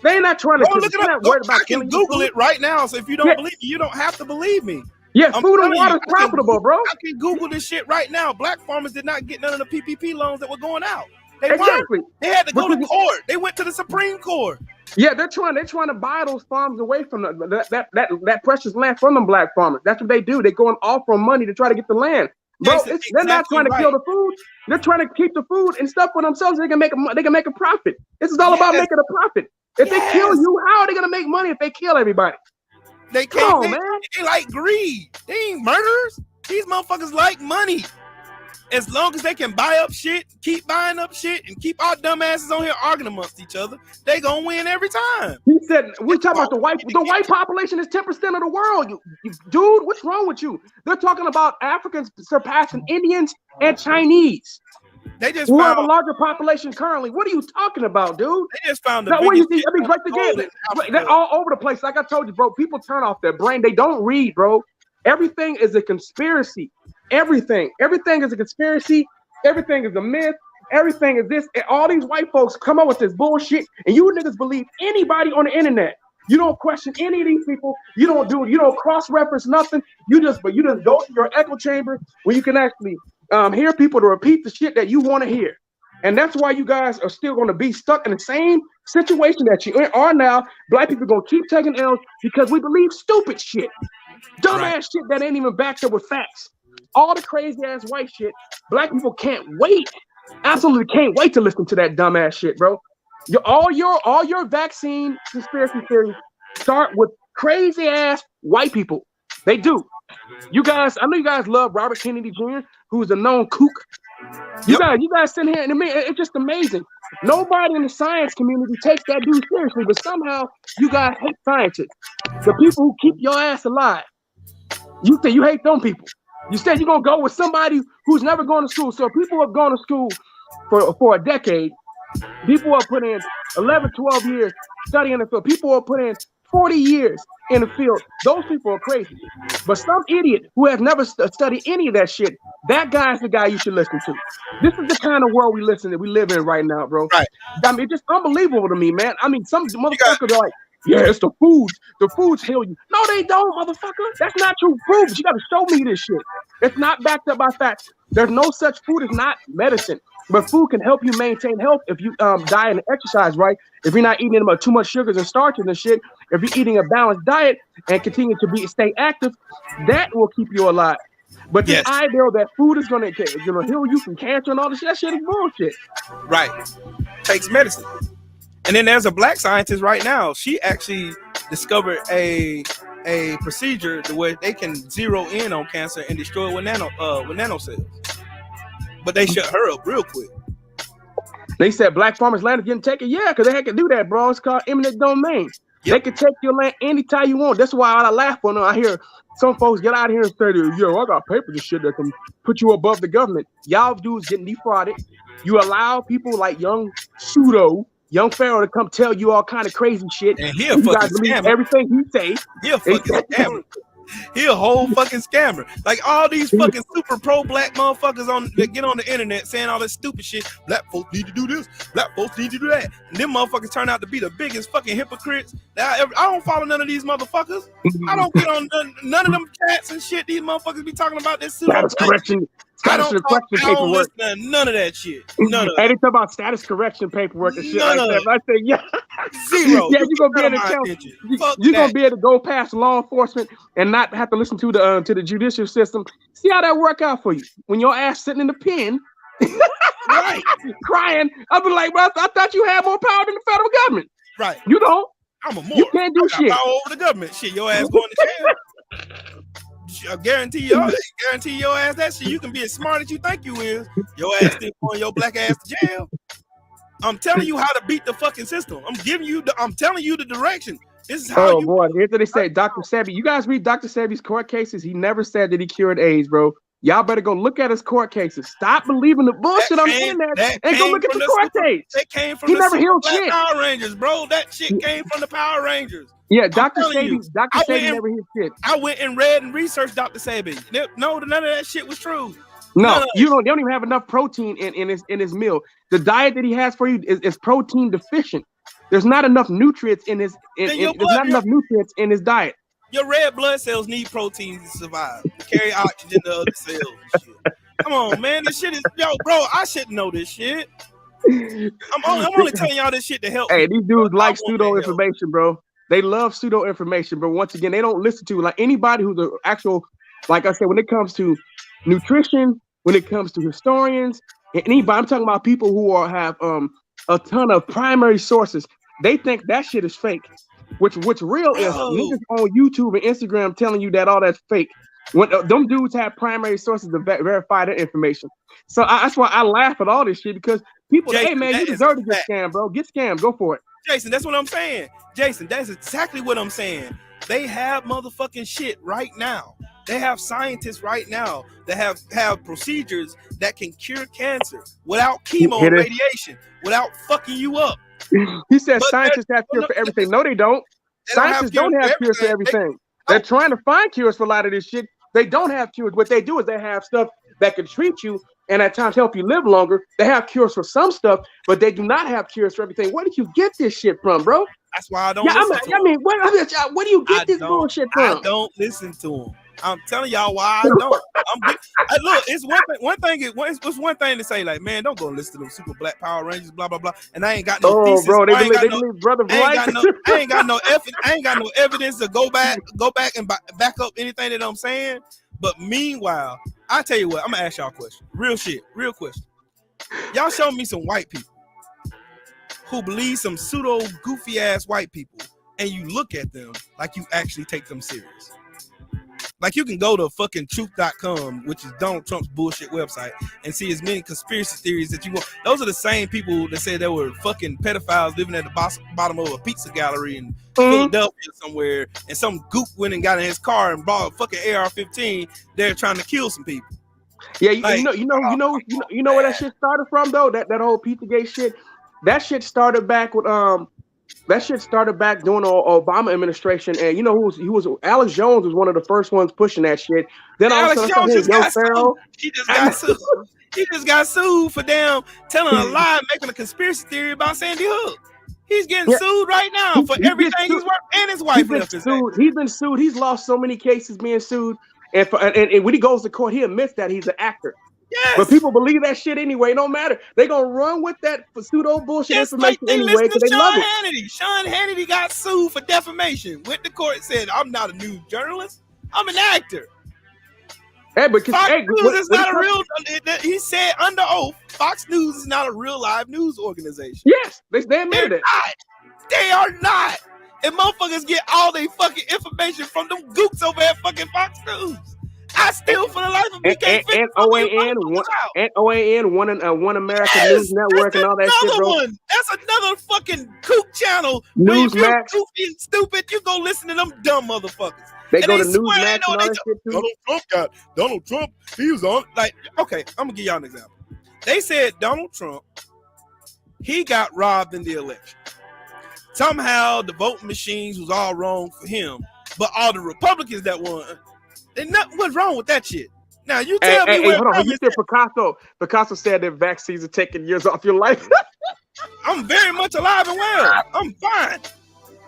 Speaker 6: They're not trying to.
Speaker 2: Look it up. I can Google it right now. So if you don't believe me, you don't have to believe me.
Speaker 6: Yeah, food and water is profitable, bro.
Speaker 2: I can Google this shit right now. Black farmers did not get none of the PPP loans that were going out. They had to go to court. They went to the Supreme Court.
Speaker 6: Yeah, they're trying to buy those farms away from that precious land from them black farmers. That's what they do. They go and offer money to try to get the land. Bro, they're not trying to kill the food. They're trying to keep the food and stuff for themselves. They can make a profit. This is all about making a profit. If they kill you, how are they gonna make money if they kill everybody?
Speaker 2: They can't, man. They like greed. They ain't murderers. These motherfuckers like money. As long as they can buy up shit, keep buying up shit, and keep our dumbasses on here arguing amongst each other, they gonna win every time.
Speaker 6: He said, we talking about the white population is 10% of the world. Dude, what's wrong with you? They're talking about Africans surpassing Indians and Chinese.
Speaker 2: They just
Speaker 6: who have a larger population currently. What are you talking about, dude?
Speaker 2: They just found the
Speaker 6: they're all over the place. Like I told you, bro, people turn off their brain. They don't read, bro. Everything is a conspiracy. Everything is a conspiracy. Everything is a myth. Everything is this. And all these white folks come up with this bullshit, and you niggas believe anybody on the internet. You don't question any of these people. You don't cross-reference nothing. You just go to your echo chamber where you can actually hear people to repeat the shit that you want to hear. And that's why you guys are still going to be stuck in the same situation that you are now. Black people are going to keep taking L's because we believe stupid shit. Dumbass shit that ain't even backed up with facts. All the crazy ass white shit. Black people can't wait. Absolutely can't wait to listen to that dumbass shit, bro. All your vaccine conspiracy theories start with crazy ass white people. They do. You guys, I know you guys love Robert Kennedy Jr., who's a known kook. You guys sit here and it's just amazing. Nobody in the science community takes that dude seriously, but somehow you guys hate scientists. The people who keep your ass alive. You say you hate them people. You said you're gonna go with somebody who's never gone to school. So people have gone to school for a decade. People have put in 11, 12 years studying the field. People have put in 40 years in the field. Those people are crazy. But some idiot who has never studied any of that shit, that guy's the guy you should listen to. This is the kind of world we live in right now, bro. Right. I mean, it's just unbelievable to me, man. I mean, some motherfuckers are like, yeah, it's the foods. The foods heal you. No, they don't, motherfucker. That's not true. Proof. You got to show me this shit. It's not backed up by facts. There's no such food as not medicine. But food can help you maintain health if you diet and exercise right. If you're not eating about too much sugars and starches and shit. If you're eating a balanced diet and continue to stay active, that will keep you alive. But the idea that food is gonna heal you from cancer and all this shit, that shit is bullshit.
Speaker 2: Right. Takes medicine. And then there's a black scientist right now. She actually discovered a procedure where they can zero in on cancer and destroy it with nanocells. But they shut her up real quick.
Speaker 6: They said black farmers' land is getting taken. Yeah, because they can do that, bro. It's called eminent domain. Yep. They can take your land anytime you want. That's why I laugh when I hear some folks get out of here and say, yo, I got papers and shit that can put you above the government. Y'all dudes getting defrauded. You allow people like young Pharaoh to come tell you all kind of crazy shit. And
Speaker 2: he'll fucking scammer.
Speaker 6: Everything he say.
Speaker 2: He'll fucking scammer. He a whole fucking scammer. Like all these fucking super pro-black motherfuckers that get on the internet saying all this stupid shit. Black folks need to do this. Black folks need to do that. And them motherfuckers turn out to be the biggest fucking hypocrites. I don't follow none of these motherfuckers. I don't get on none of them chats and shit. These motherfuckers be talking about this.
Speaker 6: Status correction. Status correction paperwork.
Speaker 2: None of that shit. None of
Speaker 6: it. And they talk about status correction paperwork and shit like that. I say, yeah.
Speaker 2: Zero.
Speaker 6: Yeah, you're gonna be able to go past law enforcement and not have to listen to the judicial system. See how that work out for you when your ass sitting in the pen,
Speaker 2: right,
Speaker 6: crying. I'll be like, bro, I thought you had more power than the federal government.
Speaker 2: Right.
Speaker 6: You don't.
Speaker 2: I'm a more.
Speaker 6: You can't do shit.
Speaker 2: Power over the government. Shit, your ass going to jail. I guarantee your ass that shit. You can be as smart as you think you is. Your ass still going your black ass to jail. I'm telling you how to beat the fucking system. I'm telling you the direction. This is how you.
Speaker 6: Boy, here's what they say. Dr. Sebi, you guys read Dr. Sebi's court cases. He never said that he cured AIDS, bro. Y'all better go look at his court cases. Stop believing the bullshit on the internet and go look at the court case.
Speaker 2: That came from
Speaker 6: he
Speaker 2: the
Speaker 6: never healed
Speaker 2: Black
Speaker 6: shit.
Speaker 2: Power Rangers, bro. That shit came from the Power Rangers.
Speaker 6: Yeah, Dr. Sebi never healed shit.
Speaker 2: I went and read and researched Dr. Sebi. No, none of that shit was true.
Speaker 6: No, they don't even have enough protein in his meal. The diet that he has for you is protein deficient. There's not enough nutrients in his enough nutrients in his diet.
Speaker 2: Your red blood cells need protein to survive, to carry oxygen to other cells and shit. Come on, man. This shit is bro. I shouldn't know this shit. I'm only telling y'all this shit to help.
Speaker 6: Hey, these dudes like pseudo information, bro. They love pseudo information, but once again, they don't listen to like anybody who's an actual, like I said, when it comes to nutrition, when it comes to historians, and anybody, I'm talking about people who have a ton of primary sources. They think that shit is fake. What's real is niggas on YouTube and Instagram telling you that all that's fake. When them dudes have primary sources to verify their information. So that's why I laugh at all this shit, because people, Jason, hey man, you deserve to get scammed, bro. Get scammed, go for it.
Speaker 2: Jason, that's what I'm saying. Jason, that's exactly what I'm saying. They have motherfucking shit right now. They have scientists right now that have procedures that can cure cancer without chemo and radiation, without fucking you up.
Speaker 6: He said scientists have cure for everything. No, they don't. Scientists don't have cures for everything. They're trying to find cures for a lot of this shit. They don't have cures. What they do is they have stuff that can treat you and at times help you live longer. They have cures for some stuff, but they do not have cures for everything. Where did you get this shit from, bro?
Speaker 2: That's why I don't listen to them.
Speaker 6: Where do you get this bullshit from?
Speaker 2: I don't listen to them. I'm telling y'all why I don't. Look, it's one thing. It's one thing to say like, man, don't go listen to them Super Black Power Rangers, blah blah blah. And I ain't got no thesis.
Speaker 6: Bro, I ain't
Speaker 2: got no evidence to go back and back up anything that I'm saying. But meanwhile, I tell you what, I'm gonna ask y'all a question. Real shit, real question. Y'all show me some white people who believe some pseudo goofy ass white people, and you look at them like you actually take them serious. Like you can go to fucking truth.com, which is Donald Trump's bullshit website, and see as many conspiracy theories that you want. Those are the same people that said there were fucking pedophiles living at the bottom of a pizza gallery in Philadelphia somewhere, and some goop went and got in his car and bought a fucking AR-15. They're trying to kill some people.
Speaker 6: Yeah, you know where that shit started from though. That whole Pizzagate shit. That shit started back with That shit started back during the Obama administration, and you know who was Alex Jones was one of the first ones pushing that shit. Then
Speaker 2: Alex Jones just got sued. He just got sued for damn telling a lie, making a conspiracy theory about Sandy Hook. He's getting sued right now for everything he's worked, and his wife left his ass.
Speaker 6: He's been sued. He's lost so many cases being sued, and when he goes to court, he admits that he's an actor.
Speaker 2: Yes.
Speaker 6: But people believe that shit anyway. It don't matter. They're going to run with that pseudo bullshit information anyway because they love it.
Speaker 2: Sean Hannity got sued for defamation. Went to court and said, I'm not a news journalist. I'm an actor.
Speaker 6: Hey, but
Speaker 2: Fox News is not a real... He said under oath, Fox News is not a real live news organization.
Speaker 6: Yes, they admitted it.
Speaker 2: They are not. And motherfuckers get all their fucking information from them gooks over at fucking Fox News. I still, for the life of me, can't figure
Speaker 6: and OAN, One American News Network, and all that shit, bro.
Speaker 2: That's another fucking kook channel.
Speaker 6: Newsmax.
Speaker 2: Goofy and stupid. You go listen to them dumb motherfuckers.
Speaker 6: They go to Newsmax and all that shit too.
Speaker 2: Donald Trump, he was on. Like, okay, I'm going to give y'all an example. They said Donald Trump, he got robbed in the election. Somehow the voting machines was all wrong for him, but all the Republicans that won, and what's wrong with that shit? Now you tell me what.
Speaker 6: Hold on, you said Picasso said that vaccines are taking years off your life.
Speaker 2: I'm very much alive and well. I'm fine.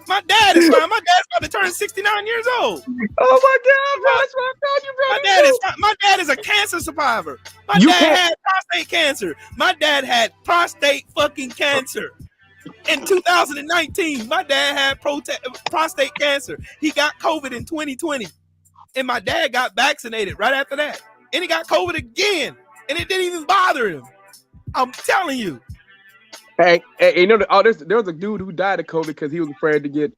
Speaker 2: My dad is fine. My dad's about to turn 69 years old.
Speaker 6: Oh my God, bro! That's what I told you, bro.
Speaker 2: My dad is a cancer survivor. My dad had prostate cancer. My dad had prostate fucking cancer. In 2019, my dad had prostate cancer. He got COVID in 2020. And my dad got vaccinated right after that. And he got COVID again. And it didn't even bother him. I'm telling you.
Speaker 6: Hey, you know, there was a dude who died of COVID because he was afraid to get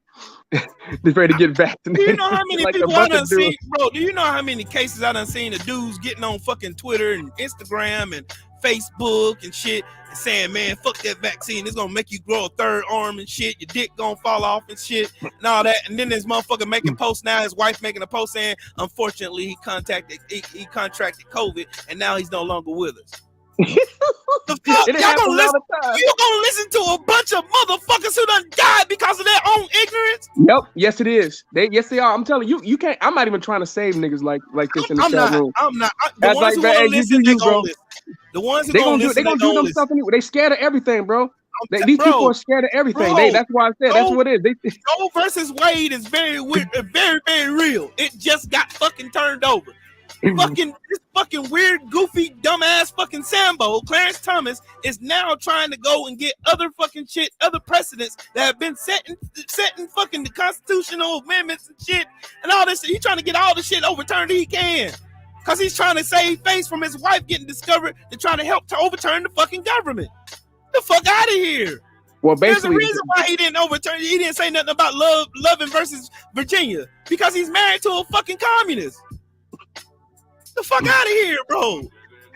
Speaker 6: vaccinated.
Speaker 2: Do you know how many people I done seen, bro? Do you know how many cases I done seen of dudes getting on fucking Twitter and Instagram and Facebook and shit and saying, man, fuck that vaccine. It's gonna make you grow a third arm and shit. Your dick gonna fall off and shit and all that. And then this motherfucker making posts now. His wife making a post saying, unfortunately, he contracted COVID and now he's no longer with us. The fuck? You're gonna listen to a bunch of motherfuckers who done died because of their own ignorance?
Speaker 6: Yep, yes it is. Yes they are. I'm telling you, you can't. I'm not even trying to save niggas like this in the chat room.
Speaker 2: I'm not. The ones who gonna listen, they gonna listen. The ones who gonna listen,
Speaker 6: they gonna do themselves anyway. They scared of everything, bro. These people are scared of everything. That's why I said that's what it is.
Speaker 2: Roe versus Wade is very weird, very, very real. It just got fucking turned over. This fucking weird, goofy, dumbass fucking Sambo, Clarence Thomas, is now trying to go and get other fucking shit, other precedents that have been set in fucking the constitutional amendments and shit and all this shit. He's trying to get all the shit overturned that he can. Cause he's trying to save face from his wife getting discovered and trying to help to overturn the fucking government. The fuck out of here.
Speaker 6: Well,
Speaker 2: there's
Speaker 6: basically,
Speaker 2: a reason why he didn't overturn. He didn't say nothing about loving versus Virginia because he's married to a fucking communist. The fuck out of here, bro.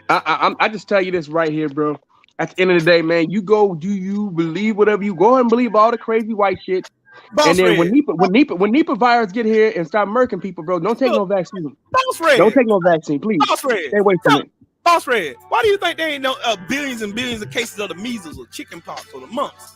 Speaker 6: I just tell you this right here, bro. At the end of the day, man, you believe whatever you go and believe all the crazy white shit. Boss and then when Nipah virus get here and start murking people, bro, don't take no vaccine. Don't take no vaccine, please. Stay away from it.
Speaker 2: Boss Red, why do you think there ain't no billions and billions of cases of the measles or chicken pox or the mumps?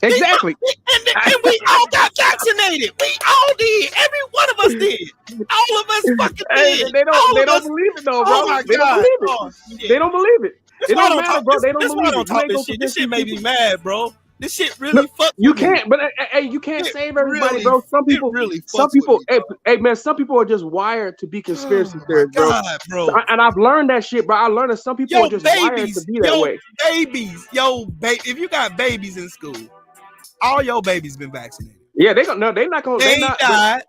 Speaker 6: Exactly.
Speaker 2: And we all got vaccinated. We all did. Every one of us did. All of us fucking did.
Speaker 6: They don't believe it though, bro.
Speaker 2: Oh my
Speaker 6: they
Speaker 2: God.
Speaker 6: don't believe it. They don't believe it. It don't matter, bro. They don't believe it.
Speaker 2: This shit made me mad, bro. This shit really fucked
Speaker 6: you can't, but hey, you can't save everybody, bro. Some people, hey man, some people are just wired to be conspiracy theorists, bro. And I've learned that shit, bro. I learned that some people are just wired to be that way.
Speaker 2: If you got babies in school, all your babies been vaccinated.
Speaker 6: Yeah, they're not gonna.
Speaker 2: They ain't died.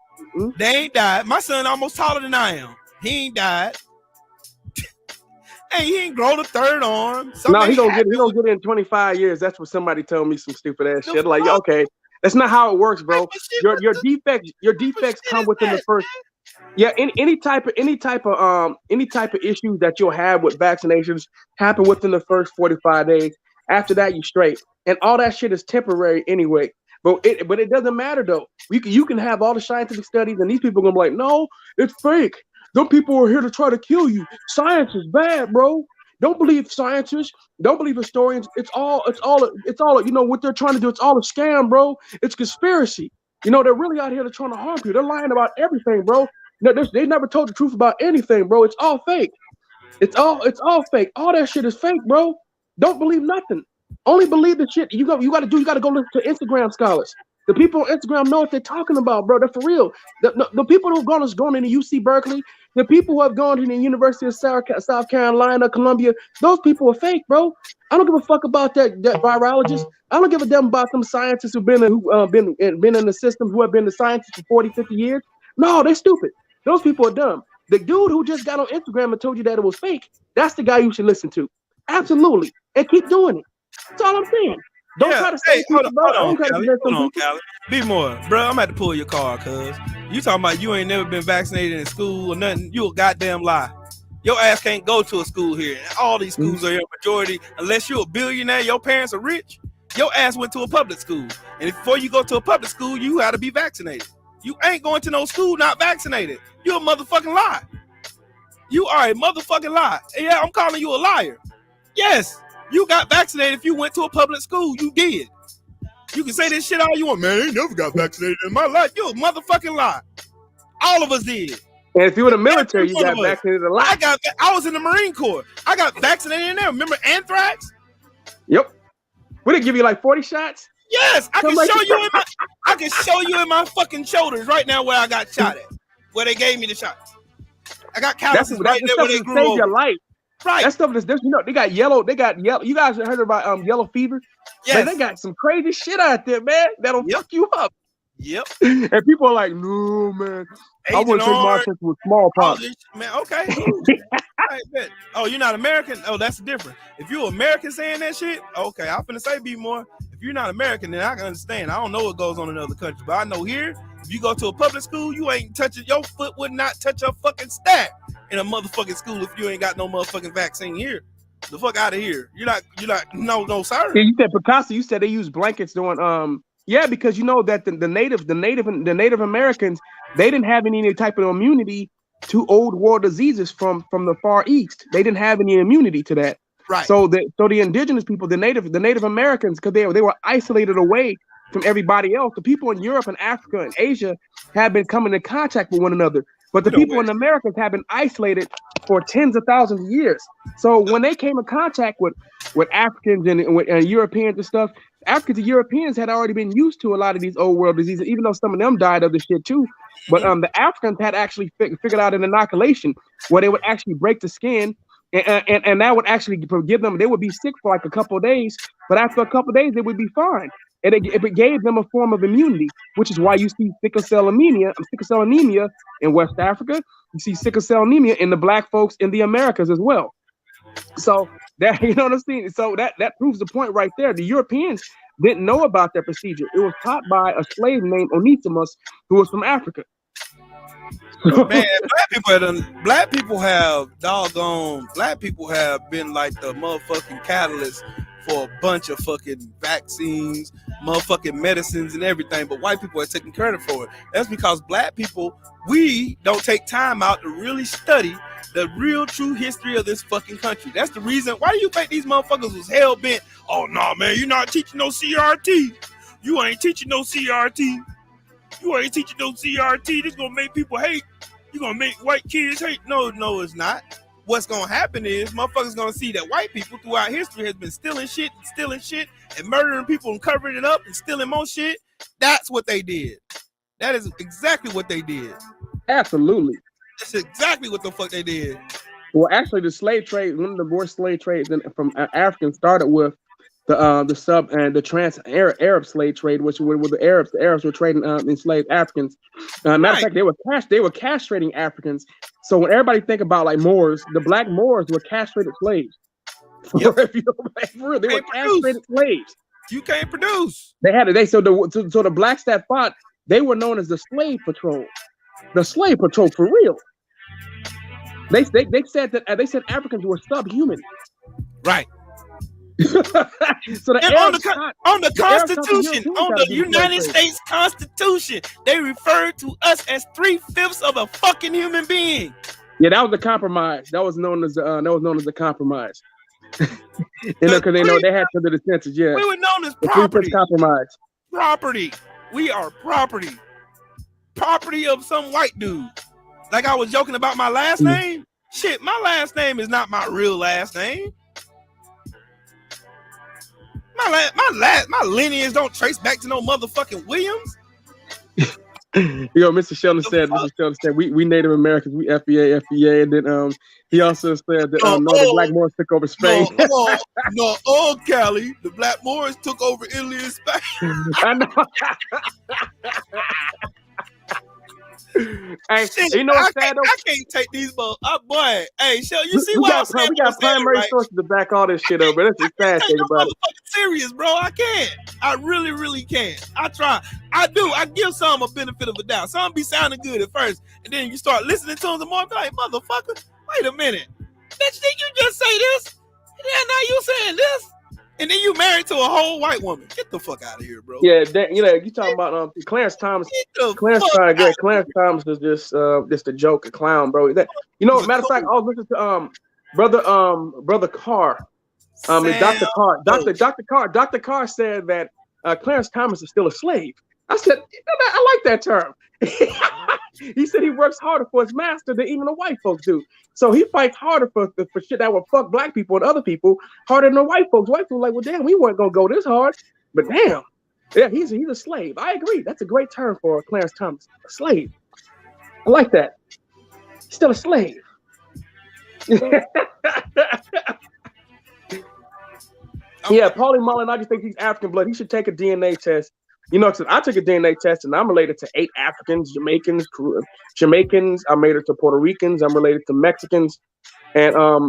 Speaker 2: They ain't died. My son almost taller than I am. He ain't died. Hey, he ain't grown a third arm.
Speaker 6: No, he gonna get it in 25 years. That's what somebody told me, some stupid ass shit. Like, okay, that's not how it works, bro. Your defects come within the first. Yeah, any type of issue that you'll have with vaccinations happen within the first 45 days. After that, you straight, and all that shit is temporary anyway. But it doesn't matter though. You can have all the scientific studies, and these people are gonna be like, no, it's fake. Them people are here to try to kill you. Science is bad, bro. Don't believe scientists. Don't believe historians. It's all. You know what they're trying to do. It's all a scam, bro. It's conspiracy. You know they're really out here to trying to harm you. They're lying about everything, bro. No, they never told the truth about anything, bro. It's all fake. It's all fake. All that shit is fake, bro. Don't believe nothing. Only believe the shit you got to go listen to Instagram scholars. The people on Instagram know what they're talking about, bro. They're for real. The people who've gone into UC Berkeley, the people who have gone to the University of South Carolina, Columbia, those people are fake, bro. I don't give a fuck about that virologist. I don't give a damn about some scientists who've been in the system, who have been the scientists for 40, 50 years. No, they're stupid. Those people are dumb. The dude who just got on Instagram and told you that it was fake, that's the guy you should listen to. Absolutely. And keep doing it. That's all I'm saying. Don't try to say
Speaker 2: hold on, Callie. Be more, bro. I'm about to pull your car, cuz you talking about you ain't never been vaccinated in school or nothing. You a goddamn lie. Your ass can't go to a school here. All these schools are here, majority, unless you're a billionaire, your parents are rich. Your ass went to a public school, and before you go to a public school, you got to be vaccinated. You ain't going to no school not vaccinated. You a motherfucking lie. You are a motherfucking lie. Yeah, I'm calling you a liar. Yes. You got vaccinated if you went to a public school. You did. You can say this shit all you want. Man, I ain't never got vaccinated in my life. You a motherfucking lie. All of us did.
Speaker 6: And if you were in the military, you got vaccinated a lot.
Speaker 2: I was in the Marine Corps. I got vaccinated in there. Remember anthrax?
Speaker 6: Yep. Would it give you like 40 shots?
Speaker 2: Yes. I can show you in my fucking shoulders right now where I got shot at. Where they gave me the shots. I got calluses right there where they grew over.
Speaker 6: Your life.
Speaker 2: Right.
Speaker 6: That stuff is, you know, they got yellow. You guys heard about yellow fever?
Speaker 2: Yes.
Speaker 6: Man, they got some crazy shit out there, man. That'll fuck you up.
Speaker 2: Yep.
Speaker 6: And people are like, no, man. I wouldn't take my chance with smallpox.
Speaker 2: Man, okay. Right, oh, you're not American? Oh, that's different. If you're American saying that shit, okay, I'm finna say be more. If you're not American, then I can understand. I don't know what goes on in other countries, but I know here, if you go to a public school, you ain't touching, your foot would not touch a fucking stack in a motherfucking school if you ain't got no motherfucking vaccine here. The fuck out of here. You're not, no, sir.
Speaker 6: Yeah, you said Picasso, you said they use blankets during, yeah, because you know that the Native Americans, they didn't have any type of immunity to old world diseases from the Far East. They didn't have any immunity to that.
Speaker 2: Right.
Speaker 6: So the indigenous people, the Native Americans, because they were isolated away from everybody else. The people in Europe and Africa and Asia have been coming in contact with one another. But the people in the Americas have been isolated for tens of thousands of years. So when they came in contact with Africans and Europeans and stuff, Africans and Europeans had already been used to a lot of these old world diseases, even though some of them died of the shit too. But the Africans had actually figured out an inoculation where they would actually break the skin, and that would actually give them. They would be sick for like a couple of days, but after a couple of days, they would be fine. And it gave them a form of immunity, which is why you see sickle cell anemia in West Africa. You see sickle cell anemia in the black folks in the Americas as well. So that, you know what I'm saying? So that proves the point right there. The Europeans didn't know about that procedure. It was taught by a slave named Onesimus, who was from Africa.
Speaker 2: Man, black people have been like the motherfucking catalyst for a bunch of fucking vaccines, motherfucking medicines and everything, but white people are taking credit for it. That's because black people, we don't take time out to really study the real true history of this fucking country. That's the reason. Why do you think these motherfuckers was hell bent? Oh no, man, you're not teaching no CRT. You ain't teaching no CRT. You ain't teaching no CRT. This gonna make people hate. You gonna make white kids hate. No, it's not. What's gonna happen is motherfuckers gonna see that white people throughout history has been stealing shit and murdering people and covering it up and stealing more shit. That's what they did. That is exactly what they did.
Speaker 6: Absolutely.
Speaker 2: That's exactly what the fuck they did.
Speaker 6: Well, actually, the slave trade, one of the worst slave trades from Africans started with the sub and the trans-Arab slave trade, which were the Arabs. The Arabs were trading enslaved Africans. Matter of fact, they were castrating Africans. So when everybody think about like Moors, the black Moors were castrated slaves.
Speaker 2: Yep.
Speaker 6: They were castrated slaves.
Speaker 2: You can't produce.
Speaker 6: So the blacks that fought, they were known as the slave patrol. The slave patrol for real. They said Africans were subhuman.
Speaker 2: Right.
Speaker 6: So
Speaker 2: on the Constitution, on the United States Constitution, they referred to us as 3/5 of a fucking human being.
Speaker 6: Yeah, that was the compromise. That was known as the compromise. Because they know they had to do the census. Yeah,
Speaker 2: we were known as property.
Speaker 6: Compromise.
Speaker 2: Property. We are property. Property of some white dude. Like I was joking about my last name. Shit, my last name is not my real last name. My lineage don't trace back to no motherfucking Williams.
Speaker 6: Yo, Mr. Sheldon said, we Native Americans, we FBA, and then he also said that the Black Moors took over Spain.
Speaker 2: Cali, the Black Moors took over Italy and Spain.
Speaker 6: I know. Hey,
Speaker 2: shit,
Speaker 6: you know what's sad though?
Speaker 2: I can't take these boy. Hey, Sheldon, you see what I'm saying?
Speaker 6: We got primary sources to back all this shit up, but that's the sad thing about it.
Speaker 2: Serious, bro. I can't. I really, really can't. I try. I do. I give some a benefit of a doubt. Some be sounding good at first, and then you start listening to them the more. And be like, motherfucker, wait a minute. Bitch, did you just say this? Yeah, now you saying this? And then you married to a whole white woman. Get the fuck out of here, bro.
Speaker 6: Yeah, you talking about Clarence Thomas. Clarence Thomas is just a joke, a clown, bro. Matter of fact, I was listening to brother Carr. Dr. Carr. Dr. Carr said that Clarence Thomas is still a slave. I said, I like that term. He said he works harder for his master than even the white folks do. So he fights harder for shit that will fuck black people and other people harder than the white folks. White folks are like, well, damn, we weren't gonna go this hard. But damn, yeah, he's a slave. I agree. That's a great term for Clarence Thomas. A slave. I like that. Still a slave. Yeah, Paulie Mullen, I just think he's African blood. He should take a DNA test. Cause I took a DNA test and I'm related to 8 Africans, Jamaicans. I'm related to Puerto Ricans. I'm related to Mexicans. And I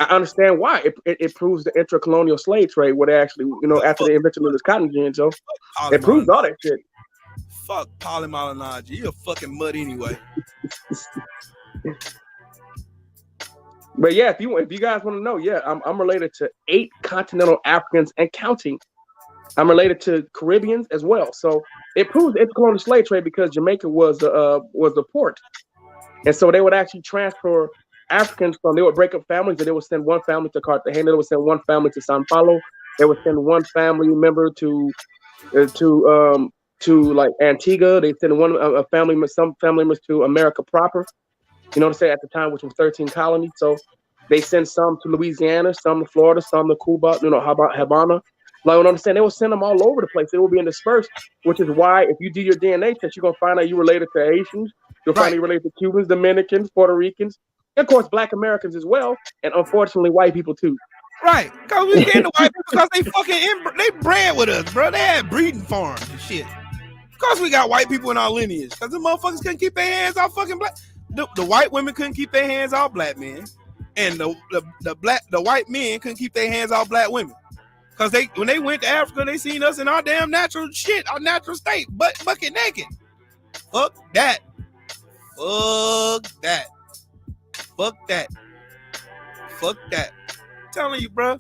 Speaker 6: understand why. It proves the intercolonial slave trade where they actually, after the invention of this cotton gin, so it proves all that shit.
Speaker 2: Fuck Paulie Malignaggi. You're a fucking mud anyway.
Speaker 6: But yeah, if you guys want to know, yeah, I'm related to 8 continental Africans and counting. I'm related to Caribbeans as well. So it proves it's colonial slave trade because Jamaica was the port, and so they would actually transfer Africans from. They would break up families, and they would send one family to Cartagena. They would send one family to Sao Paulo. They would send one family member to like Antigua. They send a family, some family members to America proper. You know what I'm saying? At the time, which was 13 colonies. So they send some to Louisiana, some to Florida, some to Cuba, Havana. Like what I'm saying, they will send them all over the place. They will be dispersed, which is why if you do your DNA test, you're going to find out you're related to Haitians. You'll find you're related to Cubans, Dominicans, Puerto Ricans, and of course, Black Americans as well. And unfortunately, white people too.
Speaker 2: Right. Because we get the white people because they fucking they bred with us, bro. They had breeding farms and shit. Of course, we got white people in our lineage because the motherfuckers couldn't keep their hands off fucking black. The white women couldn't keep their hands off black men, and the white men couldn't keep their hands off black women. Cause when they went to Africa, they seen us in our damn natural shit, our natural state, bucket naked. Fuck that. Fuck that. Fuck that. Fuck that. I'm telling you, bro,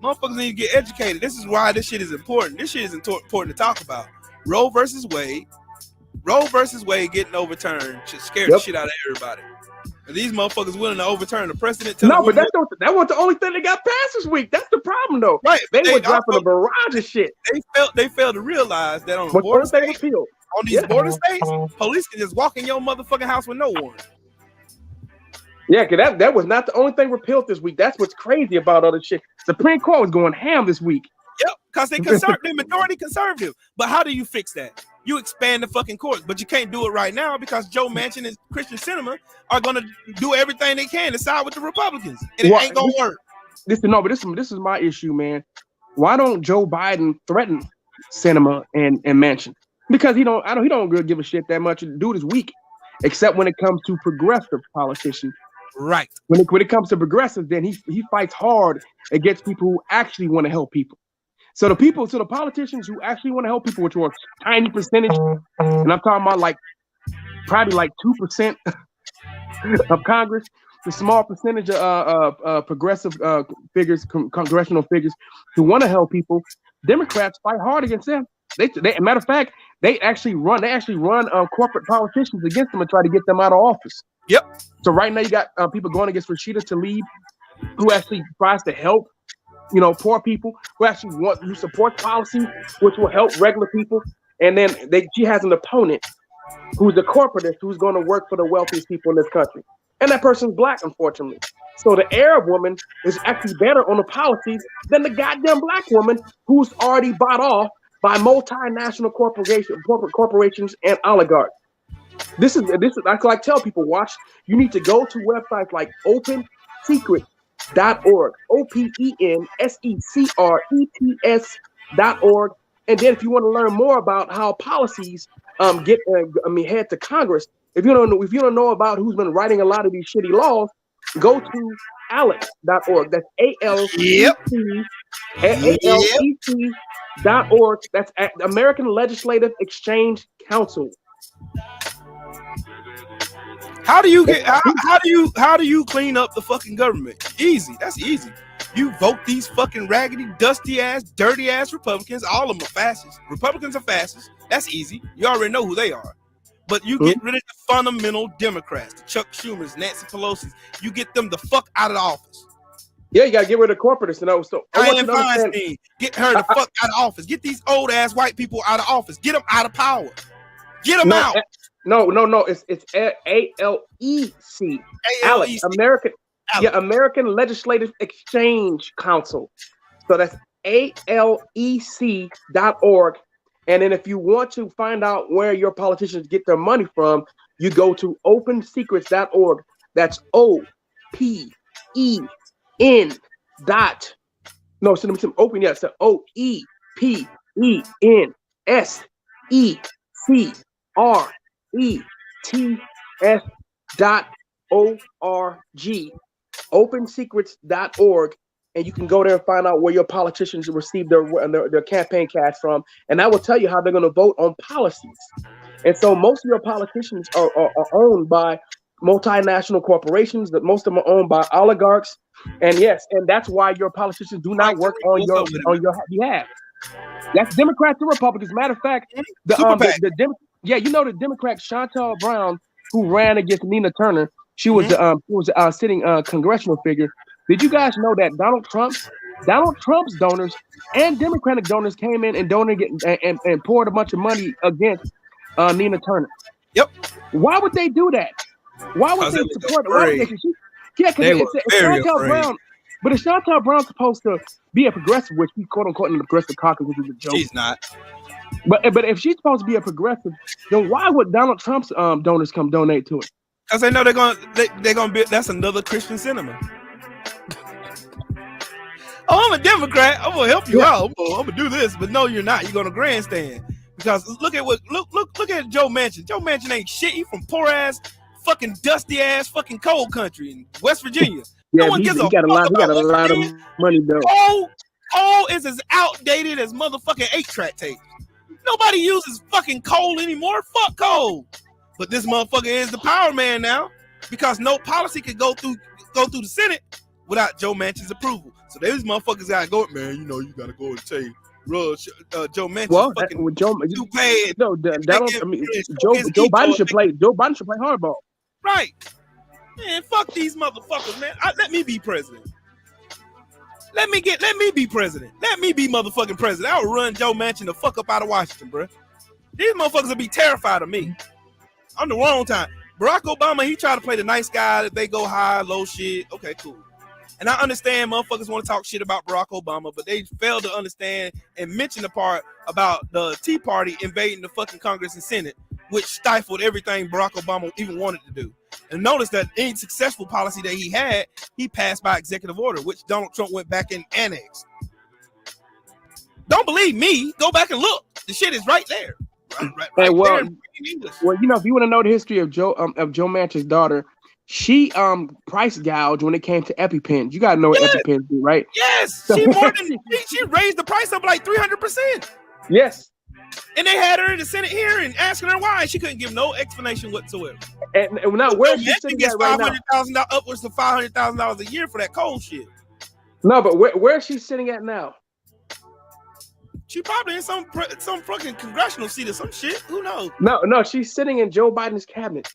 Speaker 2: motherfuckers need to get educated. This is why this shit is important. This shit is important to talk about. Roe versus Wade getting overturned scared the shit out of everybody. And these motherfuckers willing to overturn the precedent.
Speaker 6: No, but that wasn't the only thing that got passed this week. That's the problem, though.
Speaker 2: Right?
Speaker 6: They were dropping a barrage of shit.
Speaker 2: They failed to realize that on the border states, on these border states, police can just walk in your motherfucking house with no warrant.
Speaker 6: Yeah, because that was not the only thing repealed this week. That's what's crazy about all this shit. Supreme Court was going ham this week.
Speaker 2: Yep, because they're majority conservative. But how do you fix that? You expand the fucking courts, but you can't do it right now because Joe Manchin and Christian Sinema are going to do everything they can to side with the Republicans, and it ain't going to work.
Speaker 6: This is my issue, man. Why don't Joe Biden threaten Sinema and Manchin? Because he don't really give a shit that much. The dude is weak, except when it comes to progressive politicians.
Speaker 2: Right.
Speaker 6: When it comes to progressives, then he fights hard against people who actually want to help people. So the politicians who actually want to help people, which were a tiny percentage, and I'm talking about probably 2% of Congress, the small percentage of progressive figures, congressional figures who want to help people, Democrats fight hard against them. They matter of fact, they actually run corporate politicians against them and try to get them out of office.
Speaker 2: Yep.
Speaker 6: So right now you got people going against Rashida Tlaib, who actually tries to help, poor people, who supports policies which will help regular people. And then she has an opponent who's a corporatist who's going to work for the wealthiest people in this country. And that person's black, unfortunately. So the Arab woman is actually better on the policies than the goddamn black woman who's already bought off by multinational corporations and oligarchs. This is I like tell people, you need to go to websites like OpenSecrets.org, OPENSECRETS.org, and then if you want to learn more about how policies head to Congress, if you don't know about who's been writing a lot of these shitty laws, go to ALEC.org. That's ALEC.org. That's American Legislative Exchange Council.
Speaker 2: How do you clean up the fucking government? Easy. That's easy. You vote these fucking raggedy, dusty ass, dirty ass Republicans. All of them are fascists. Republicans are fascists. That's easy. You already know who they are. But you get rid of the fundamental Democrats, the Chuck Schumers, Nancy Pelosi's. You get them the fuck out of the office.
Speaker 6: Yeah, you gotta get rid of the corporatists.
Speaker 2: Dianne Feinstein, get her the fuck out of office. Get these old ass white people out of office. Get them out of power. Get them out.
Speaker 6: No. It's ALEC. ALEC. American Legislative Exchange Council. So that's ALEC.org. And then if you want to find out where your politicians get their money from, you go to OpenSecrets.org. That's OPEN dot. No, so let me open. Yeah, so OPENSECRETS.org. OpenSecrets.org. And you can go there and find out where your politicians receive their campaign cash from. And that will tell you how they're going to vote on policies. And so most of your politicians are owned by multinational corporations that most of them are owned by oligarchs. And yes, and that's why your politicians do not work on your behalf. That's Democrats and Republicans. Matter of fact, the Democrat Chantal Brown, who ran against Nina Turner, she was a sitting congressional figure. Did you guys know that Donald Trump's donors and Democratic donors came in and donated and poured a bunch of money against Nina Turner?
Speaker 2: Yep.
Speaker 6: Why would they do that? Why would they support? Because it's Chantal Brown. But if Chantal Brown's supposed to be a progressive, which we quote unquote in the progressive caucus, which is a joke.
Speaker 2: She's not.
Speaker 6: But if she's supposed to be a progressive, then why would Donald Trump's donors come donate to it?
Speaker 2: Because they know they're gonna be. That's another Christian sentiment. Oh, I'm a Democrat. I'm gonna help you out. I'm gonna do this, but no, you're not. You're gonna grandstand because look at Joe Manchin. Joe Manchin ain't shit. He from poor ass, fucking dusty ass, fucking cold country in West Virginia.
Speaker 6: Yeah, he got a lot of money though.
Speaker 2: Coal is as outdated as motherfucking 8-track tape. Nobody uses fucking coal anymore. Fuck coal. But this motherfucker is the power man now because no policy could go through the Senate without Joe Manchin's approval. So these motherfuckers gotta go, man. You know, you gotta go and say, Joe Manchin.
Speaker 6: Well,
Speaker 2: fucking
Speaker 6: Joe Biden should play. Joe Biden should play hardball.
Speaker 2: Right. Man, fuck these motherfuckers, man. Let me be president. Let me be president. Let me be motherfucking president. I will run Joe Manchin the fuck up out of Washington, bro. These motherfuckers will be terrified of me. I'm the wrong time. Barack Obama, he tried to play the nice guy that they go high, low shit. Okay, cool. And I understand motherfuckers want to talk shit about Barack Obama, but they fail to understand and mention the part about the Tea Party invading the fucking Congress and Senate, which stifled everything Barack Obama even wanted to do. And notice that any successful policy that he had, he passed by executive order, which Donald Trump went back and annexed. Don't believe me? Go back and look. The shit is right there. Right there in English.
Speaker 6: Well, you know, if you want to know the history of Joe Manchin's daughter, she price gouged when it came to EpiPens. You gotta know what EpiPens do, right?
Speaker 2: Yes, she raised the price up like 300%.
Speaker 6: Yes.
Speaker 2: And they had her in the Senate hearing asking her why. She couldn't give no explanation whatsoever.
Speaker 6: And now where's she sitting at right now?
Speaker 2: Upwards to $500,000 a year for that cold shit.
Speaker 6: No, but where's she sitting at now?
Speaker 2: She probably in some fucking congressional seat or some shit. Who knows?
Speaker 6: No, she's sitting in Joe Biden's cabinet.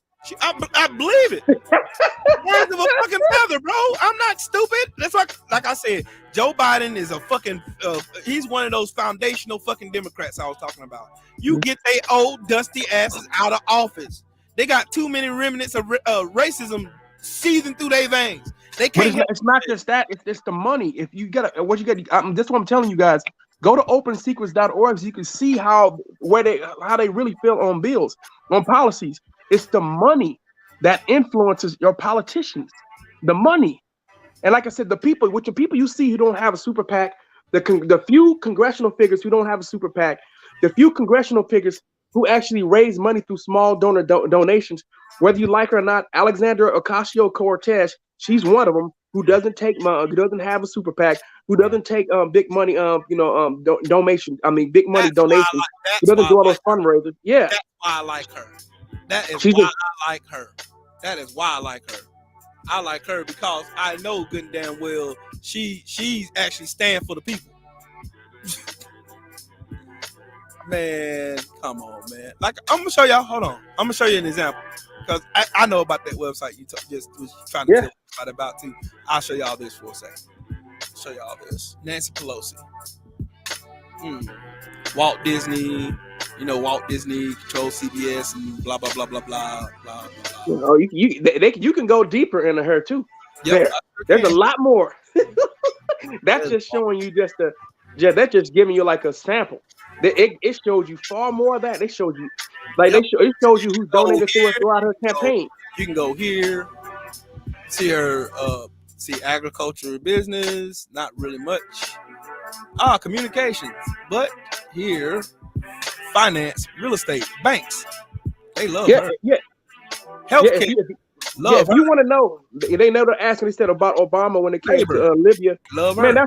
Speaker 2: I believe it. Words of a fucking feather, bro. I'm not stupid. That's like I said, Joe Biden is a fucking he's one of those foundational fucking Democrats I was talking about. You get they old dusty asses out of office. They got too many remnants of racism seething through their veins. They can't.
Speaker 6: It's not just that. It's the money. If you got this is what I'm telling you guys. Go to opensecrets.org so you can see how they really feel on bills, on policies. It's the money that influences your politicians. The money. And like I said, the people you see who don't have a super PAC, the few congressional figures who don't have a super PAC, the few congressional figures who actually raise money through small donor donations, whether you like her or not, Alexandra Ocasio-Cortez, she's one of them who doesn't take money, who doesn't have a super PAC, who doesn't take big money, donation. I mean, big money donations. Who doesn't do all those fundraisers. Yeah.
Speaker 2: That's why I like her. That is why I like her. That is why I like her. I like her because I know good and damn well she's actually stand for the people. Man, come on, man. Like I'm gonna show y'all. Hold on, I'm gonna show you an example because I know about that website you just was trying to tell everybody about too. I'll show y'all this for a second. Show y'all this. Nancy Pelosi, Walt Disney. You know, Walt Disney controls CBS and blah blah blah blah blah blah blah.
Speaker 6: You can go deeper into her too. Yep, there's a lot more. That's just showing you that's just giving you like a sample. It shows you far more of that. It shows you it shows you who's donated to her throughout her campaign.
Speaker 2: You can go here, see her, see agriculture, business, not really much. Communications, but here. Finance, real estate, banks. They love her.
Speaker 6: Yeah.
Speaker 2: Healthcare.
Speaker 6: If you want to know, they never asked me about Obama when it came to Libya.
Speaker 2: Love her.
Speaker 6: Man,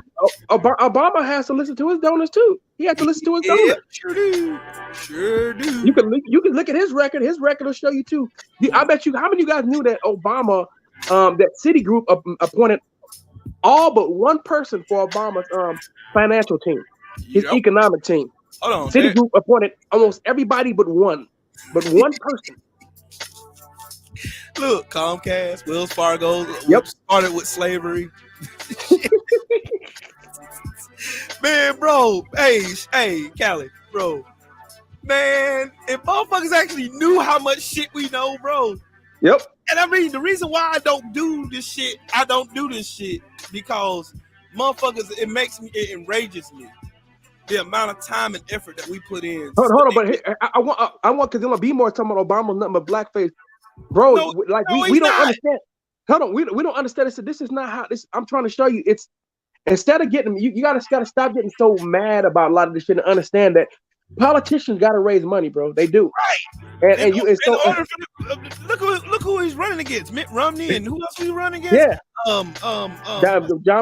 Speaker 6: Obama has to listen to his donors too. He had to listen to his
Speaker 2: Yeah,
Speaker 6: donor.
Speaker 2: sure do. Sure do.
Speaker 6: You can look at his record. His record will show you too. I bet you. How many of you guys knew that Obama, that Citigroup appointed all but one person for Obama's financial team, his economic team.
Speaker 2: Hold on.
Speaker 6: Citigroup appointed almost everybody but one person.
Speaker 2: Look, Comcast, Wells Fargo,
Speaker 6: Yep.
Speaker 2: started with slavery. Man, bro, hey, Callie, bro, man, if motherfuckers actually knew how much shit we know, bro.
Speaker 6: Yep.
Speaker 2: And I mean, the reason why I don't do this shit because motherfuckers, it enrages me. The amount of time and effort that we put in.
Speaker 6: Hold on, but I want because there'll be more talking about Obama, nothing but blackface, bro. We don't understand. Hold on, we don't understand this. This is not how this. I'm trying to show you. It's instead of getting you gotta stop getting so mad about a lot of this shit and understand that politicians gotta raise money, bro. They do. Right. And
Speaker 2: look who he's running against. Mitt Romney, and who else he's running against?
Speaker 6: Yeah.
Speaker 2: John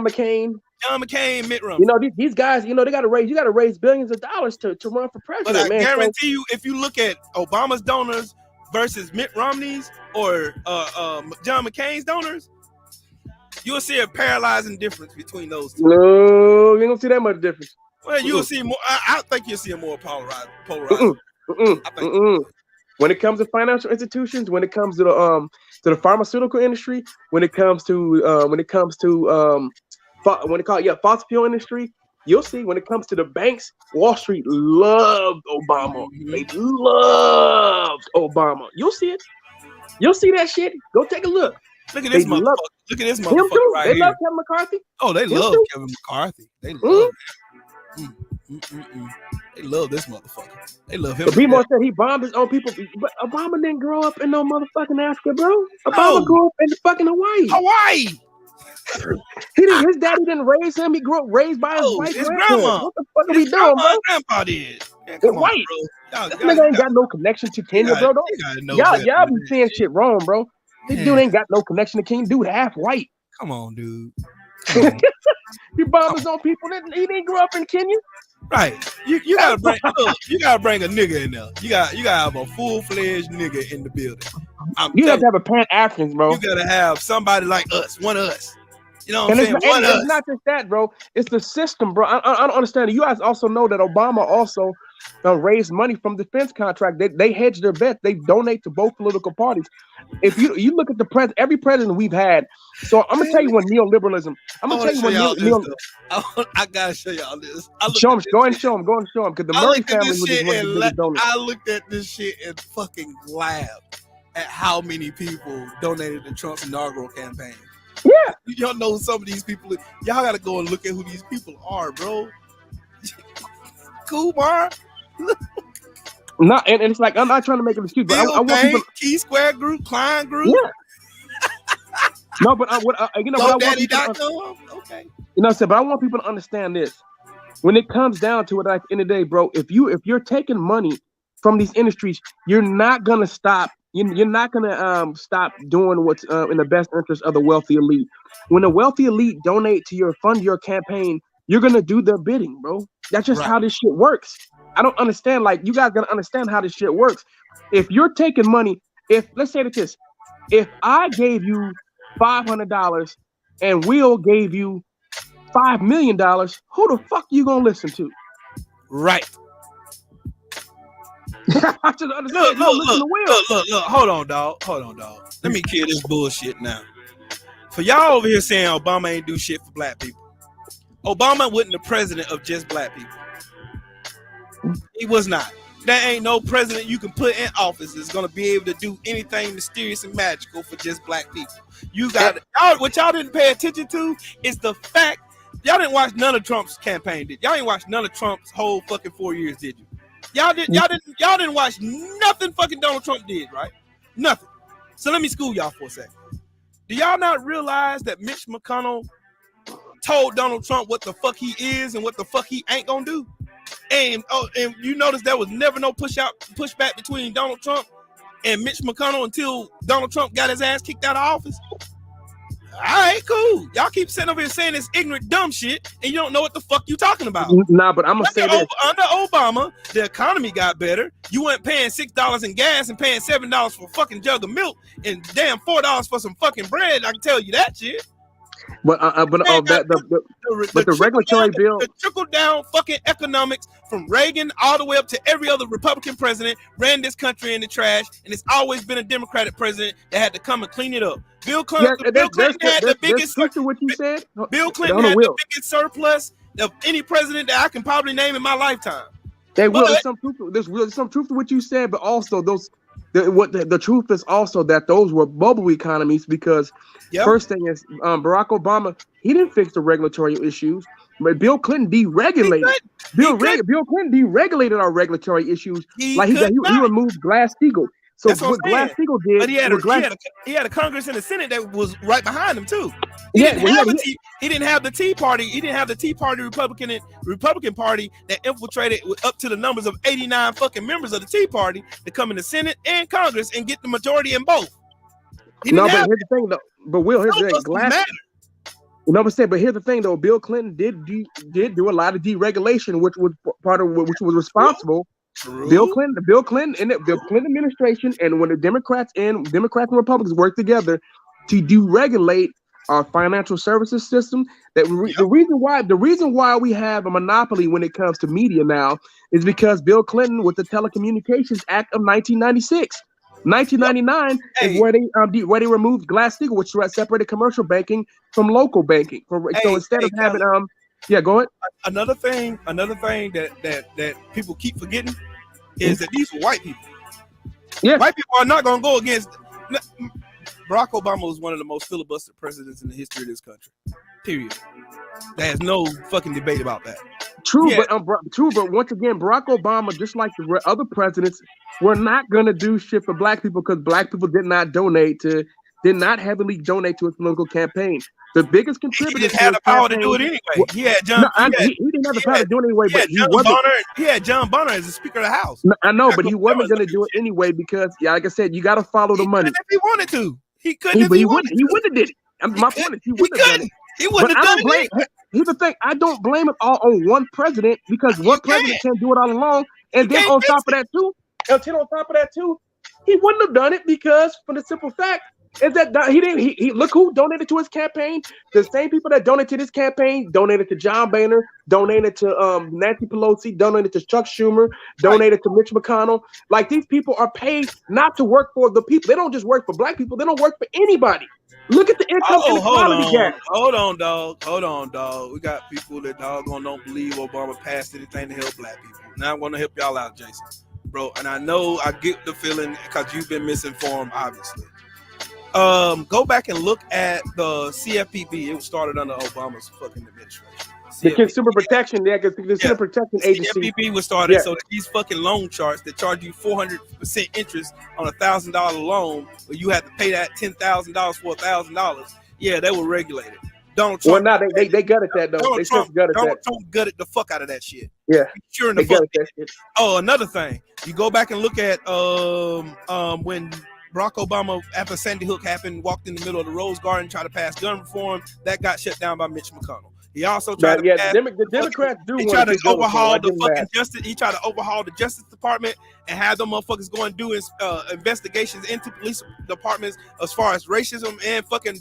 Speaker 2: McCain. Mitt Romney.
Speaker 6: You know, these guys, you know, you got to raise billions of dollars to run for president.
Speaker 2: But I guarantee you, if you look at Obama's donors versus Mitt Romney's or John McCain's donors, you'll see a paralyzing difference between those two.
Speaker 6: No, you don't see that much difference.
Speaker 2: Well, you'll see more. I think you'll see a more polarized.
Speaker 6: When it comes to financial institutions, when it comes to the pharmaceutical industry, when it comes to fossil fuel industry, you'll see when it comes to the banks, Wall Street loved Obama. They loved Obama. You'll see it. You'll see that shit. Go take a look.
Speaker 2: Look at this motherfucker. Look at this motherfucker right
Speaker 6: here. They love
Speaker 2: here.
Speaker 6: Kevin McCarthy.
Speaker 2: Oh, they love Kevin McCarthy. They love him. They love this motherfucker. They love him.
Speaker 6: But B-More said he bombed his own people. But Obama didn't grow up in no motherfucking Africa, bro. Obama grew up in fucking Hawaii. His daddy didn't raise him. He grew up raised by his white
Speaker 2: grandma.
Speaker 6: What the fuck are we doing, bro?
Speaker 2: Grandpa did.
Speaker 6: Yeah, white. This nigga ain't got no connection to Kenya, bro. Y'all be saying shit wrong, bro. This dude ain't got no connection to Kenya. Dude half white.
Speaker 2: Come on, dude.
Speaker 6: He bombed his own people. He didn't grow up in Kenya.
Speaker 2: Right. You gotta bring a nigga in there. You gotta have a full-fledged nigga in the building.
Speaker 6: You have to have a Pan-Africans, bro.
Speaker 2: You gotta have somebody like us, one of us. You know what I'm saying?
Speaker 6: It's not just that, bro. It's the system, bro. I don't understand it. You guys also know that Obama also raised money from defense contract. They hedge their bets. They donate to both political parties. If you look at the every president we've had. So I'm gonna tell you when neoliberalism. I'm gonna tell you when
Speaker 2: I gotta show y'all this.
Speaker 6: Go and show him. Because the Murray family was one of the biggest donors.
Speaker 2: I looked at this shit and fucking laughed at how many people donated to Trump's inaugural campaign.
Speaker 6: Yeah,
Speaker 2: y'all know some of these people. Y'all gotta go and look at who these people are, bro. Kumar.
Speaker 6: No, and it's like I'm not trying to make an excuse, but I want people.
Speaker 2: Key Square Group, Klein Group.
Speaker 6: Yeah. No, but what I want people to,
Speaker 2: okay.
Speaker 6: You know what I'm saying? But I want people to understand this. When it comes down to it, at the end of the day, bro, if you're taking money from these industries, you're not gonna stop. You're not gonna stop doing what's in the best interest of the wealthy elite. When the wealthy elite donate to fund your campaign, you're gonna do their bidding, bro. That's just how this shit works. I don't understand. Like, you guys gotta understand how this shit works. If you're taking money, let's say this, if I gave you $500 and Will gave you $5 million, who the fuck you gonna listen to?
Speaker 2: Right.
Speaker 6: I should understand.
Speaker 2: Look. Hold on, dog. Let me kill this bullshit now. For y'all over here saying Obama ain't do shit for black people. Obama wasn't the president of just black people. He was not. There ain't no president you can put in office that's gonna be able to do anything mysterious and magical for just black people. What y'all didn't pay attention to is the fact y'all didn't watch none of Trump's campaign, did y'all? Ain't watched none of Trump's whole fucking 4 years, did you? Y'all didn't watch nothing fucking Donald Trump did, right? Nothing. So let me school y'all for a second. Do y'all not realize that Mitch McConnell told Donald Trump what the fuck he is and what the fuck he ain't gonna do? And you notice there was never no pushback between Donald Trump and Mitch McConnell until Donald Trump got his ass kicked out of office. All right, cool. Y'all keep sitting over here saying this ignorant, dumb shit, and you don't know what the fuck you talking about.
Speaker 6: Nah, but I'm gonna say this.
Speaker 2: Under Obama, the economy got better. You weren't paying $6 in gas and paying $7 for a fucking jug of milk and damn $4 for some fucking bread. I can tell you that shit.
Speaker 6: But the regulatory bill,
Speaker 2: the trickle down fucking economics from Reagan all the way up to every other Republican president ran this country in the trash, and it's always been a Democratic president that had to come and clean it up. Bill Clinton, Bill Clinton had the biggest.
Speaker 6: What you said.
Speaker 2: Bill Clinton had the biggest surplus of any president that I can probably name in my lifetime.
Speaker 6: There's some truth to what you said, but also the truth is also that those were bubble economies because first thing is Barack Obama, he didn't fix the regulatory issues, but Bill Clinton deregulated. Bill Clinton deregulated our regulatory issues. He removed Glass-Steagall. So what Glass-Steagall did,
Speaker 2: but he had a Congress and a Senate that was right behind him too. He didn't have the Tea Party. He didn't have the Tea Party Republican Party that infiltrated up to the numbers of 89 fucking members of the Tea Party to come in the Senate and Congress and get the majority in both.
Speaker 6: Here's the thing though. But Will, here's the thing. But here's the thing though. Bill Clinton did do a lot of deregulation, which was was responsible. True. Bill Clinton and the Clinton administration, and when the Democrats and Republicans worked together to deregulate our financial services system, the reason why we have a monopoly when it comes to media now is because Bill Clinton with the Telecommunications Act of 1996. 1999 is where they removed Glass-Steagall, which separated commercial banking from local banking. So instead of having go ahead.
Speaker 2: Another thing that people keep forgetting is that these are white people.
Speaker 6: Yes.
Speaker 2: White people are not going to go against. Barack Obama was one of the most filibustered presidents in the history of this country. Period. There's no fucking debate about that.
Speaker 6: True, but once again, Barack Obama, just like the other presidents, were not going to do shit for black people because black people did not heavily donate to his political campaign. The biggest contributor.
Speaker 2: He didn't have the power to do it anyway. He didn't have the power to do it anyway. But he had John Bonner as the Speaker of the House.
Speaker 6: No, I know, but he wasn't going to do it anyway because, like I said, you got to follow the money.
Speaker 2: If he wanted to, he couldn't.
Speaker 6: But he wouldn't have did it. My point is, he wouldn't have done it.
Speaker 2: He wouldn't have done it.
Speaker 6: Here's the thing: I don't blame it all on one president because one president can't do it all alone. And then on top of that too, he wouldn't have done it because, for the simple fact, is that he look who donated to his campaign. The same people that donated to this campaign donated to John Boehner, donated to Nancy Pelosi, donated to Chuck Schumer, donated to Mitch McConnell. Like, these people are paid not to work for the people. They don't just work for black people. They don't work for anybody. Look at the income inequality gap.
Speaker 2: Hold on, dog. We got people that doggone don't believe Obama passed anything to help black people. Now I'm going to help y'all out, Jason. Bro, and I know I get the feeling because you've been misinformed, obviously. Go back and look at the CFPB. It was started under Obama's fucking administration.
Speaker 6: The Consumer Protection, Consumer Protection Agency.
Speaker 2: CFPB was started so that these fucking loan charts that charge you 400% interest on a $1,000 loan, where you have to pay that $10,000 for $1,000. Yeah, they were regulated. Donald Trump.
Speaker 6: Well, they gutted that though.
Speaker 2: Donald Trump gutted the fuck out of that shit.
Speaker 6: Yeah,
Speaker 2: sure in the fuck. Oh, another thing, you go back and look at when Barack Obama, after Sandy Hook happened, walked in the middle of the Rose Garden, tried to pass gun reform. That got shut down by Mitch McConnell. He also tried to pass,
Speaker 6: the Democrats do.
Speaker 2: He tried to overhaul the fucking justice. He tried to overhaul the Justice Department and have them motherfuckers go and do investigations into police departments as far as racism and fucking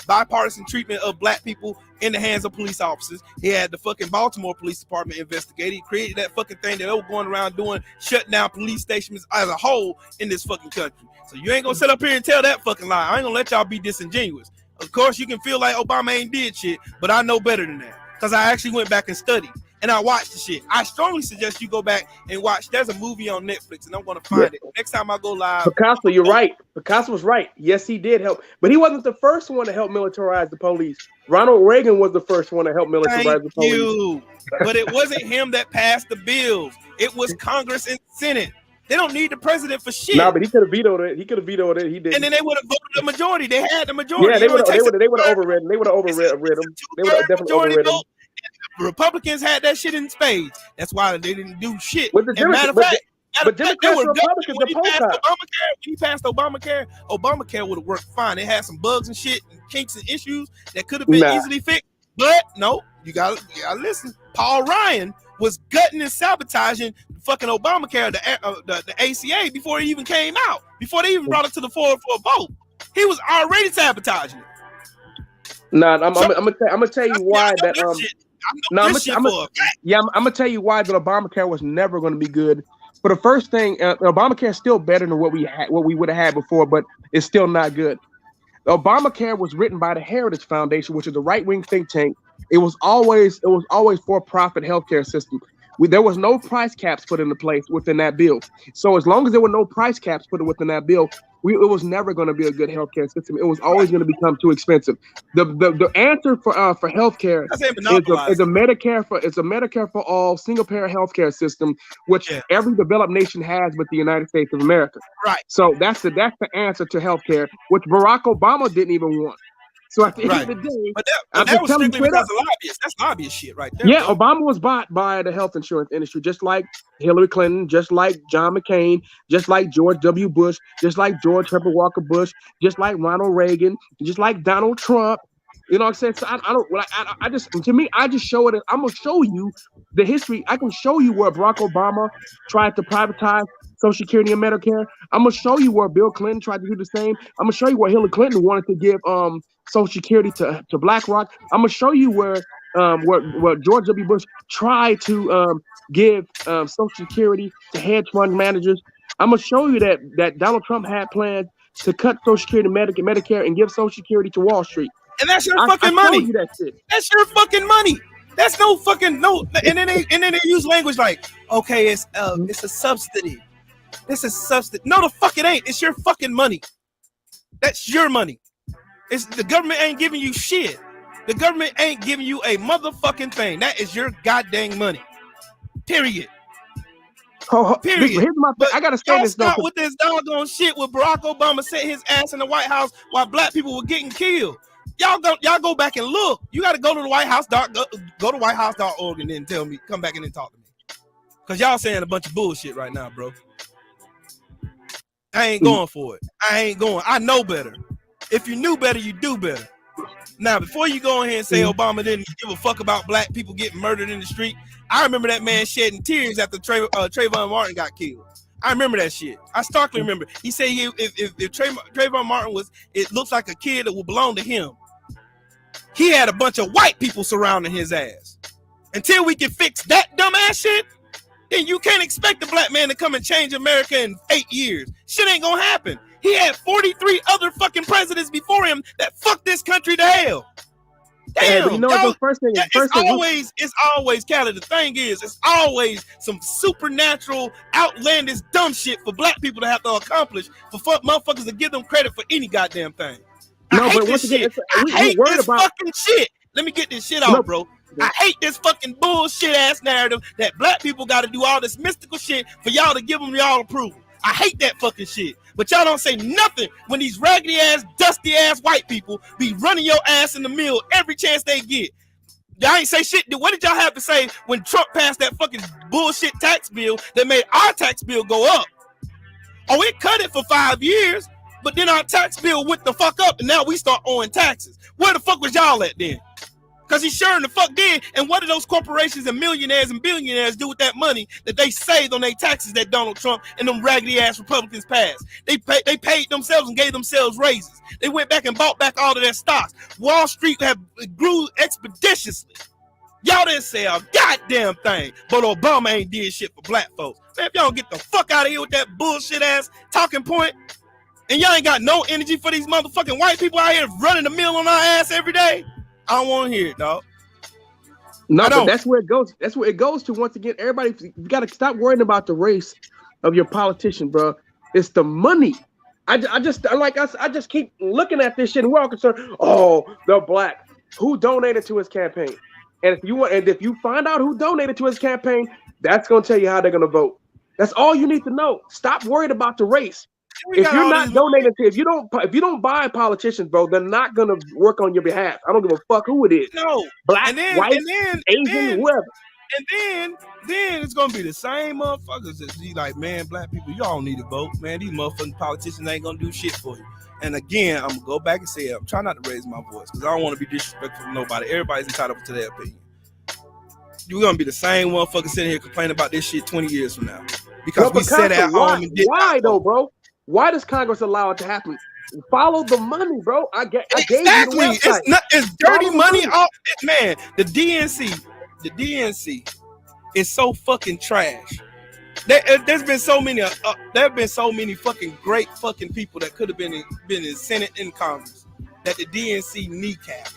Speaker 2: bipartisan treatment of black people in the hands of police officers. He had the fucking Baltimore Police Department investigate. He created that fucking thing that they were going around doing, shutting down police stations as a whole in this fucking country. So you ain't gonna sit up here and tell that fucking lie. I ain't gonna let y'all be disingenuous. Of course, you can feel like Obama ain't did shit, but I know better than that because I actually went back and studied and I watched the shit. I strongly suggest you go back and watch. There's a movie on Netflix, and I'm gonna find it next time I go live.
Speaker 6: Picasso, you're right. Picasso was right. Yes, he did help, but he wasn't the first one to help militarize the police. Ronald Reagan was the first one to help militarize the police.
Speaker 2: But it wasn't him that passed the bills. It was Congress and Senate. They don't need the president for shit.
Speaker 6: Nah, but he could have vetoed it. He He did.
Speaker 2: And then they would have voted the majority. They had the majority.
Speaker 6: Yeah, they would have overridden. They would have overridden him. They would have definitely overridden him.
Speaker 2: Republicans had that shit in spades. That's why they didn't do shit.
Speaker 6: Matter
Speaker 2: of fact,
Speaker 6: But Democrats and Republicans are both
Speaker 2: When he passed Obamacare would have worked fine. It had some bugs and shit and kinks and issues that could have been easily fixed. But no, you gotta listen. Paul Ryan was gutting and sabotaging fucking Obamacare, the ACA, before it even came out, before they even brought it to the floor for a vote. He was already sabotaging it.
Speaker 6: I'm gonna tell you why that I'm gonna tell you why that Obamacare was never going to be good. For the first thing, Obamacare is still better than what we would have had before, but it's still not good. Obamacare was written by the Heritage Foundation, which is a right-wing think tank. It was always for-profit healthcare system. There was no price caps put into place within that bill. So as long as there were no price caps put within that bill, it was never going to be a good healthcare system. It was always going to become too expensive. The answer for healthcare is a Medicare for all single payer healthcare system, which every developed nation has, but the United States of America.
Speaker 2: Right.
Speaker 6: So that's the answer to healthcare, which Barack Obama didn't even want. So at the end of the day,
Speaker 2: but that was strictly because of lobbyists. That's lobbyist shit right there.
Speaker 6: Yeah,
Speaker 2: bro.
Speaker 6: Obama was bought by the health insurance industry, just like Hillary Clinton, just like John McCain, just like George W. Bush, just like George Herbert Walker Bush, just like Ronald Reagan, just like Donald Trump. You know what I'm saying? So I just show it. I'm gonna show you the history. I can show you where Barack Obama tried to privatize Social Security and Medicare. I'm gonna show you where Bill Clinton tried to do the same. I'm gonna show you where Hillary Clinton wanted to give Social Security to BlackRock. I'm gonna show you where George W. Bush tried to give Social Security to hedge fund managers. I'm gonna show you that Donald Trump had plans to cut Social Security, Medicare, and give Social Security to Wall Street.
Speaker 2: And that's your fucking money.
Speaker 6: You that shit.
Speaker 2: That's your fucking money. That's no fucking no. And then they use language like, okay, it's a subsidy. It's a subsidy. No, the fuck it ain't. It's your fucking money. That's your money. It's the government ain't giving you shit. The government ain't giving you a motherfucking thing. That is your goddamn money. Period. Period.
Speaker 6: Here's my thing. I gotta say this though.
Speaker 2: With this doggone shit with Barack Obama set his ass in the White House while black people were getting killed. Y'all go back and look. You got to go to the White House. Go to whitehouse.org and then tell me, come back in and talk to me. Because y'all saying a bunch of bullshit right now, bro. I ain't going for it. I ain't going. I know better. If you knew better, you do better. Now, before you go ahead and say Obama didn't give a fuck about black people getting murdered in the street, I remember that man shedding tears after Trayvon Martin got killed. I remember that shit. I starkly remember. He said if Trayvon Martin it looks like a kid that will belong to him. He had a bunch of white people surrounding his ass. Until we can fix that dumbass shit, then you can't expect a black man to come and change America in 8 years. Shit ain't gonna happen. He had 43 other fucking presidents before him that fucked this country to hell. Damn,
Speaker 6: you know the first thing.
Speaker 2: It's always, Cali. The thing is, it's always some supernatural, outlandish, dumb shit for black people to have to accomplish for motherfuckers to give them credit for any goddamn thing. I hate this shit. I hate this fucking shit. Let me get this shit out, bro. I hate this fucking bullshit ass narrative that black people got to do all this mystical shit for y'all to give them y'all approval. I hate that fucking shit. But y'all don't say nothing when these raggedy ass, dusty ass white people be running your ass in the mill every chance they get. Y'all ain't say shit. What did y'all have to say when Trump passed that fucking bullshit tax bill that made our tax bill go up? Oh, it cut it for 5 years, but then our tax bill went the fuck up and now we start owing taxes. Where the fuck was y'all at then? Because he sure in the fuck did. And what do those corporations and millionaires and billionaires do with that money that they saved on their taxes that Donald Trump and them raggedy ass Republicans passed? They paid themselves and gave themselves raises. They went back and bought back all of their stocks. Wall Street grew expeditiously. Y'all didn't say a goddamn thing, but Obama ain't did shit for black folks. Man, if y'all get the fuck out of here with that bullshit ass talking point, and y'all ain't got no energy for these motherfucking white people out here running the mill on our ass every day, I don't want to hear it, dog.
Speaker 6: No, but that's where it goes. That's where it goes to. Once again, everybody, you got to stop worrying about the race of your politician, bro. It's the money. I just keep looking at this shit, and we're all concerned. Oh, they're black. Who donated to his campaign? And if you find out who donated to his campaign, that's gonna tell you how they're gonna vote. That's all you need to know. Stop worrying about the race. If you're not donating to, if you don't buy politicians, bro, they're not gonna work on your behalf. I don't give a fuck who it is.
Speaker 2: No,
Speaker 6: black, white, Asian, whoever.
Speaker 2: And then it's gonna be the same motherfuckers that be like, man, black people, y'all need to vote, man. These motherfucking politicians ain't gonna do shit for you. And again, I'm gonna go back and say, I'm trying not to raise my voice because I don't want to be disrespectful to nobody. Everybody's entitled to their opinion. You're gonna be the same motherfucker sitting here complaining about this shit 20 years from now because we sat at home and did.
Speaker 6: Why though, bro? Why does Congress allow it to happen? Follow the money, bro. I gave you the website.
Speaker 2: It's dirty money. Man, the DNC is so fucking trash. There's been so many. There have been so many fucking great fucking people that could have been in Senate and Congress that the DNC kneecap,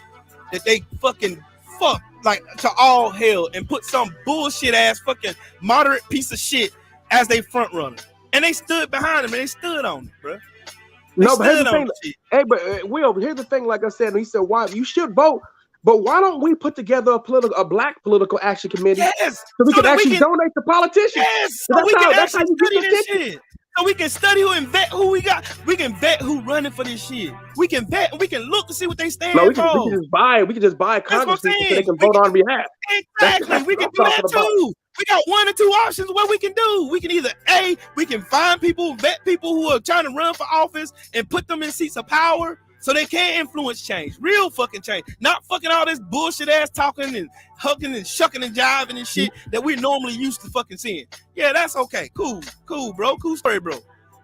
Speaker 2: that they fucking fuck like to all hell and put some bullshit ass fucking moderate piece of shit as they front runner, and they stood behind him and they stood on it, bro.
Speaker 6: No, but here's the thing. Hey, but Will, here's the thing. Like I said, he said, "Why you should vote." But why don't we put together a black political action committee so we can actually donate to politicians?
Speaker 2: Yes, so we can actually study this shit. So we can study who and vet who we got. We can vet who running for this shit. We can vet and we can look to see what they stand for.
Speaker 6: We can just buy Congress people so they can vote on behalf.
Speaker 2: Exactly. We can do that too. We got one or two options what we can do. We can either we can find people, vet people who are trying to run for office and put them in seats of power so they can influence change, real fucking change, not fucking all this bullshit ass talking and hucking and shucking and jiving and shit that we're normally used to fucking seeing. Yeah, that's okay. Cool, bro. Cool story, bro.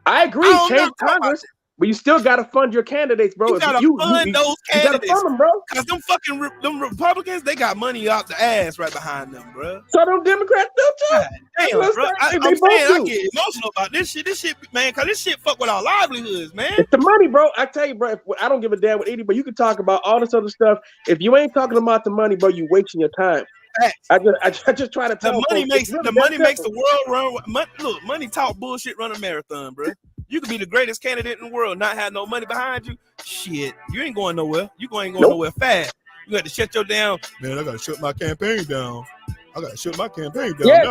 Speaker 6: I agree. Change Congress. But you still gotta fund your candidates, bro.
Speaker 2: You gotta fund those candidates,
Speaker 6: fund them, bro.
Speaker 2: Cause them Republicans, they got money out the ass right behind them, bro.
Speaker 6: So them Democrats do too.
Speaker 2: Damn, bro. I'm saying I get emotional about this shit, man. Cause this shit fuck with our livelihoods, man.
Speaker 6: It's the money, bro. I tell you, bro. I don't give a damn with anybody. You can talk about all this other stuff. If you ain't talking about the money, bro, you wasting your time. I just try to tell
Speaker 2: the money makes the world run. Look, money talk bullshit. Run a marathon, bro. You could be the greatest candidate in the world, not have no money behind you. Shit, you ain't going nowhere. You ain't going nowhere fast. You got to shut your down. Man, I got to shut my campaign down.
Speaker 6: Yeah,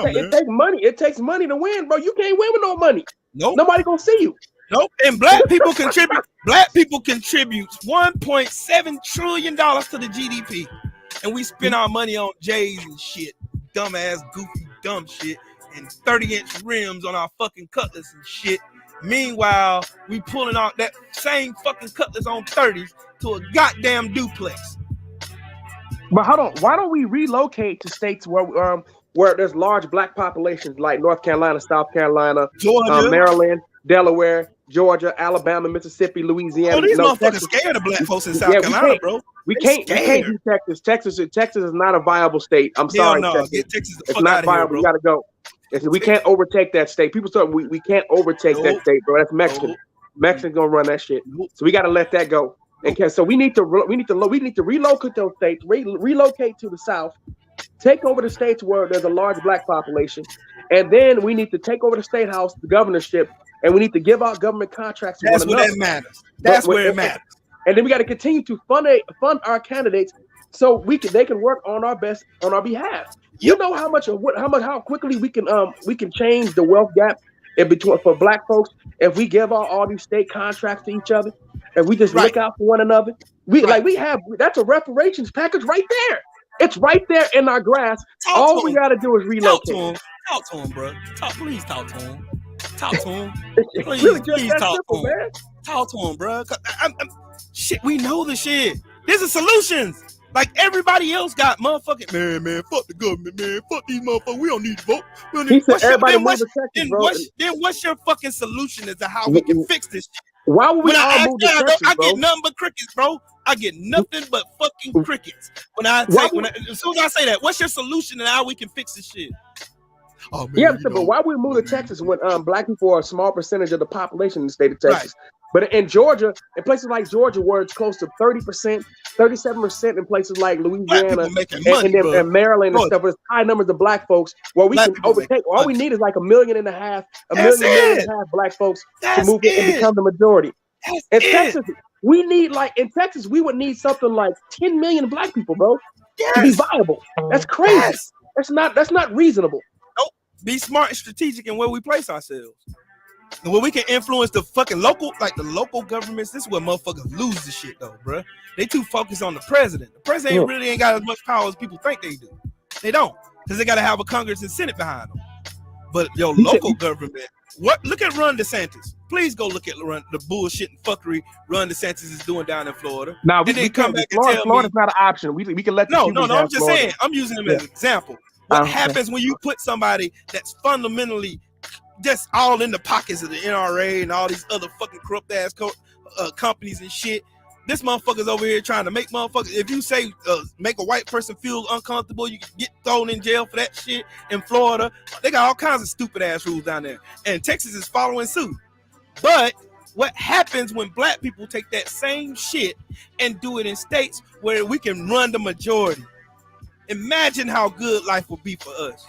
Speaker 6: it takes money. It takes money to win, bro. You can't win with no money.
Speaker 2: Nope.
Speaker 6: Nobody gonna see you.
Speaker 2: Nope. And black people contribute. Black people contribute $1.7 trillion to the GDP, and we spend our money on J's and shit, dumbass, goofy, dumb shit, and 30-inch rims on our fucking Cutlass and shit. Meanwhile, we pulling out that same fucking Cutlass on 30s to a goddamn duplex.
Speaker 6: But hold on, why don't we relocate to states where there's large black populations like North Carolina, South Carolina,
Speaker 2: Georgia,
Speaker 6: Maryland, Delaware, Georgia, Alabama, Mississippi, Louisiana.
Speaker 2: Oh, these motherfuckers scared of black folks in South Carolina, bro.
Speaker 6: We can't do Texas. Texas is not a viable state. I'm sorry, Texas.
Speaker 2: Get Texas the
Speaker 6: it's
Speaker 2: fuck
Speaker 6: not
Speaker 2: out
Speaker 6: viable.
Speaker 2: Here, bro.
Speaker 6: We gotta go. We can't overtake that state. People say we can't overtake that state, bro. That's Mexican. Mexicans gonna run that shit. So we gotta let that go. And so we need to relocate those states, relocate to the south, take over the states where there's a large black population, and then we need to take over the state house, the governorship, and we need to give out government contracts.
Speaker 2: That's where that matters. That's where it matters.
Speaker 6: And then we got to continue to fund our candidates so they can work on our behalf. You know how quickly we can change the wealth gap in between for black folks if we give all these state contracts to each other and we just look out for one another. That's a reparations package right there. It's right there in our grasp. All we got to do is relocate.
Speaker 2: Talk to him, bro. Please talk to him. Talk to him. Please talk to him. Man. Talk to him, bro. Shit, we know the shit. There's a solutions. Like everybody else got motherfucking man, fuck the government, man, fuck these motherfuckers. We don't need to vote. Then what's your fucking solution as to how we can fix this shit?
Speaker 6: Why would we all move to Texas,
Speaker 2: I get nothing but crickets, bro. I get nothing but fucking crickets. As soon as I say that, what's your solution and how we can fix this shit?
Speaker 6: Oh, man, but why would we move to Texas when black people are a small percentage of the population in the state of Texas? Right. But in Georgia, in places like Georgia, where it's close to 30%, 37% in places like Louisiana and Maryland and stuff, with high numbers of black folks, where we can overtake. All we need is like 1.5 million black folks to move in and become the majority. In Texas, in Texas, we would need something like 10 million black people, bro, to be viable. That's crazy. Yes. That's not reasonable.
Speaker 2: Nope. Be smart and strategic in where we place ourselves. And where we can influence the fucking local governments. This is where motherfuckers lose the shit though, bro. They too focused on the president. The president really ain't got as much power as people think they do. They don't, because they got to have a Congress and Senate behind them. But your local government, look at Ron DeSantis. Please go look at the bullshit and fuckery Ron DeSantis is doing down in Florida.
Speaker 6: Now,
Speaker 2: and then come back and tell
Speaker 6: Florida's not an option. We can let
Speaker 2: no. I'm just saying. I'm using him as an example. What happens when you put somebody that's fundamentally just all in the pockets of the NRA and all these other fucking corrupt ass companies and shit? This motherfucker's over here trying to make motherfuckers. If you say make a white person feel uncomfortable, you can get thrown in jail for that shit in Florida. They got all kinds of stupid ass rules down there, and Texas is following suit. But what happens when black people take that same shit and do it in states where we can run the majority? Imagine how good life will be for us.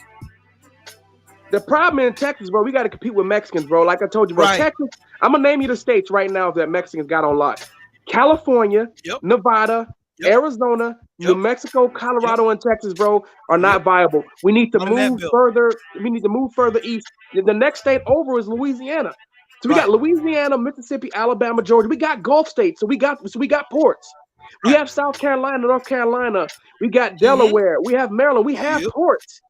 Speaker 6: The problem in Texas, bro, we got to compete with Mexicans, bro. Like I told you, bro, Texas. I'm gonna name you the states right now that Mexicans got on lock. California, Nevada, Arizona, New Mexico, Colorado, and Texas, bro, are not viable. We need to move further. We need to move further east. The next state over is Louisiana. So we got Louisiana, Mississippi, Alabama, Georgia. We got Gulf states. So we got ports. We have South Carolina, North Carolina. We got Delaware. We have Maryland. We have ports.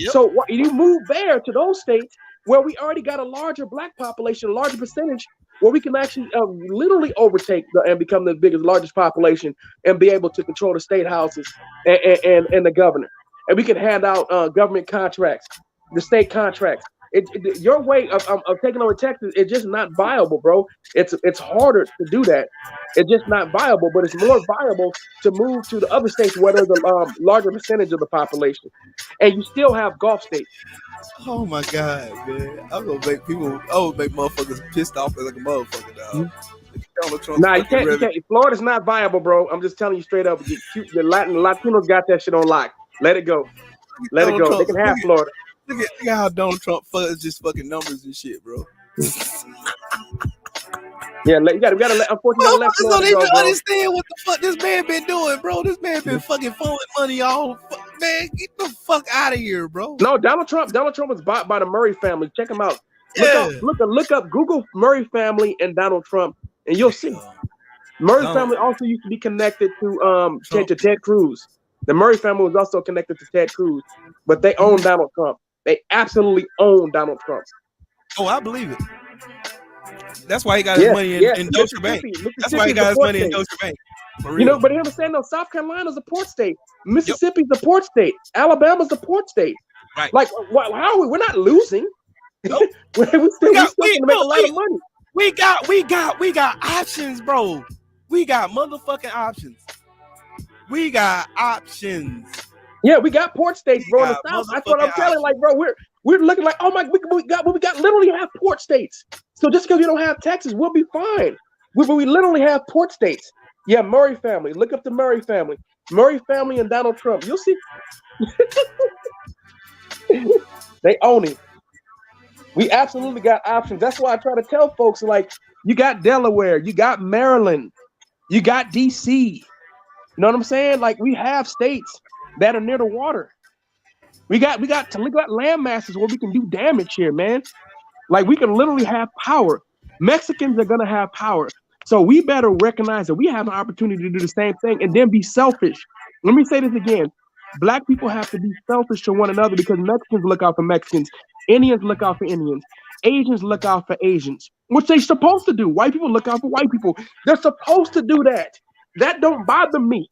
Speaker 6: So you move there to those states where we already got a larger black population, a larger percentage, where we can actually literally overtake and become the biggest, largest population and be able to control the state houses and the governor. And we can hand out government contracts, the state contracts. Your way of taking over Texas is just not viable, bro. It's harder to do that. It's just not viable, but it's more viable to move to the other states where there's a larger percentage of the population. And you still have Gulf states.
Speaker 2: Oh my God, man! I'm gonna make motherfuckers pissed off like a motherfucker, dog.
Speaker 6: Nah, you can't. Florida's not viable, bro. I'm just telling you straight up. The Latinos got that shit on lock. Let it go. Let it go. They can have Florida.
Speaker 2: Look at how Donald Trump fudges just fucking numbers and shit, bro.
Speaker 6: Yeah, we gotta let. Unfortunately, let Florida go, bro.
Speaker 2: Understand what the fuck this man been doing, bro. This man been fucking pulling money all. Man, get the fuck out of here, bro.
Speaker 6: No, Donald Trump was bought by the Murray family. Check him out. Look up Google Murray family and Donald Trump, and you'll see. Murray family also used to be connected to Ted Cruz. The Murray family was also connected to Ted Cruz, but they own Donald Trump. They absolutely own Donald Trump.
Speaker 2: Oh, I believe it. That's why he got his money in Deutsche Bank. That's why he got his money in Deutsche Bank.
Speaker 6: You know, but he's saying, no, South Carolina's a port state. Mississippi's a port state. Alabama's a port state. Right. Like, how are we? We're not losing. Nope. we still make a lot of money.
Speaker 2: We got options, bro. We got motherfucking options. We got options.
Speaker 6: Yeah, we got port states, bro, in the South. That's what I'm telling you, like, bro, we're looking like, oh my, we got literally have port states. So just because we don't have Texas, we'll be fine. We literally have port states. Yeah, Murray family. Look up the Murray family. Murray family and Donald Trump. You'll see. They own it. We absolutely got options. That's why I try to tell folks, like, you got Delaware, you got Maryland, you got DC. You know what I'm saying? Like, we have states that are near the water. We got land masses where we can do damage here, man. Like, we can literally have power. Mexicans are gonna have power. So we better recognize that we have an opportunity to do the same thing and then be selfish. Let me say this again. Black people have to be selfish to one another because Mexicans look out for Mexicans. Indians look out for Indians. Asians look out for Asians, which they're supposed to do. White people look out for white people. They're supposed to do that. That don't bother me.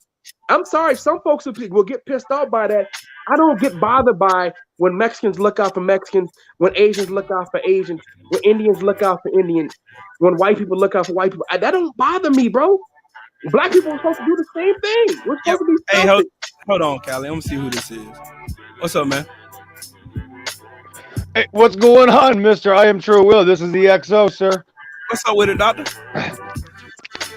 Speaker 6: I'm sorry, some folks will get pissed off by that. I don't get bothered by when Mexicans look out for Mexicans, when Asians look out for Asians, when Indians look out for Indians, when white people look out for white people. That don't bother me, bro. Black people are supposed to do the same thing. We're supposed to be selfish.
Speaker 2: Hey, hold on, Callie. I'm gonna see who this is. What's up, man?
Speaker 7: Hey, what's going on, Mr. I Am True Will? This is the XO, sir.
Speaker 2: What's up with it, doctor?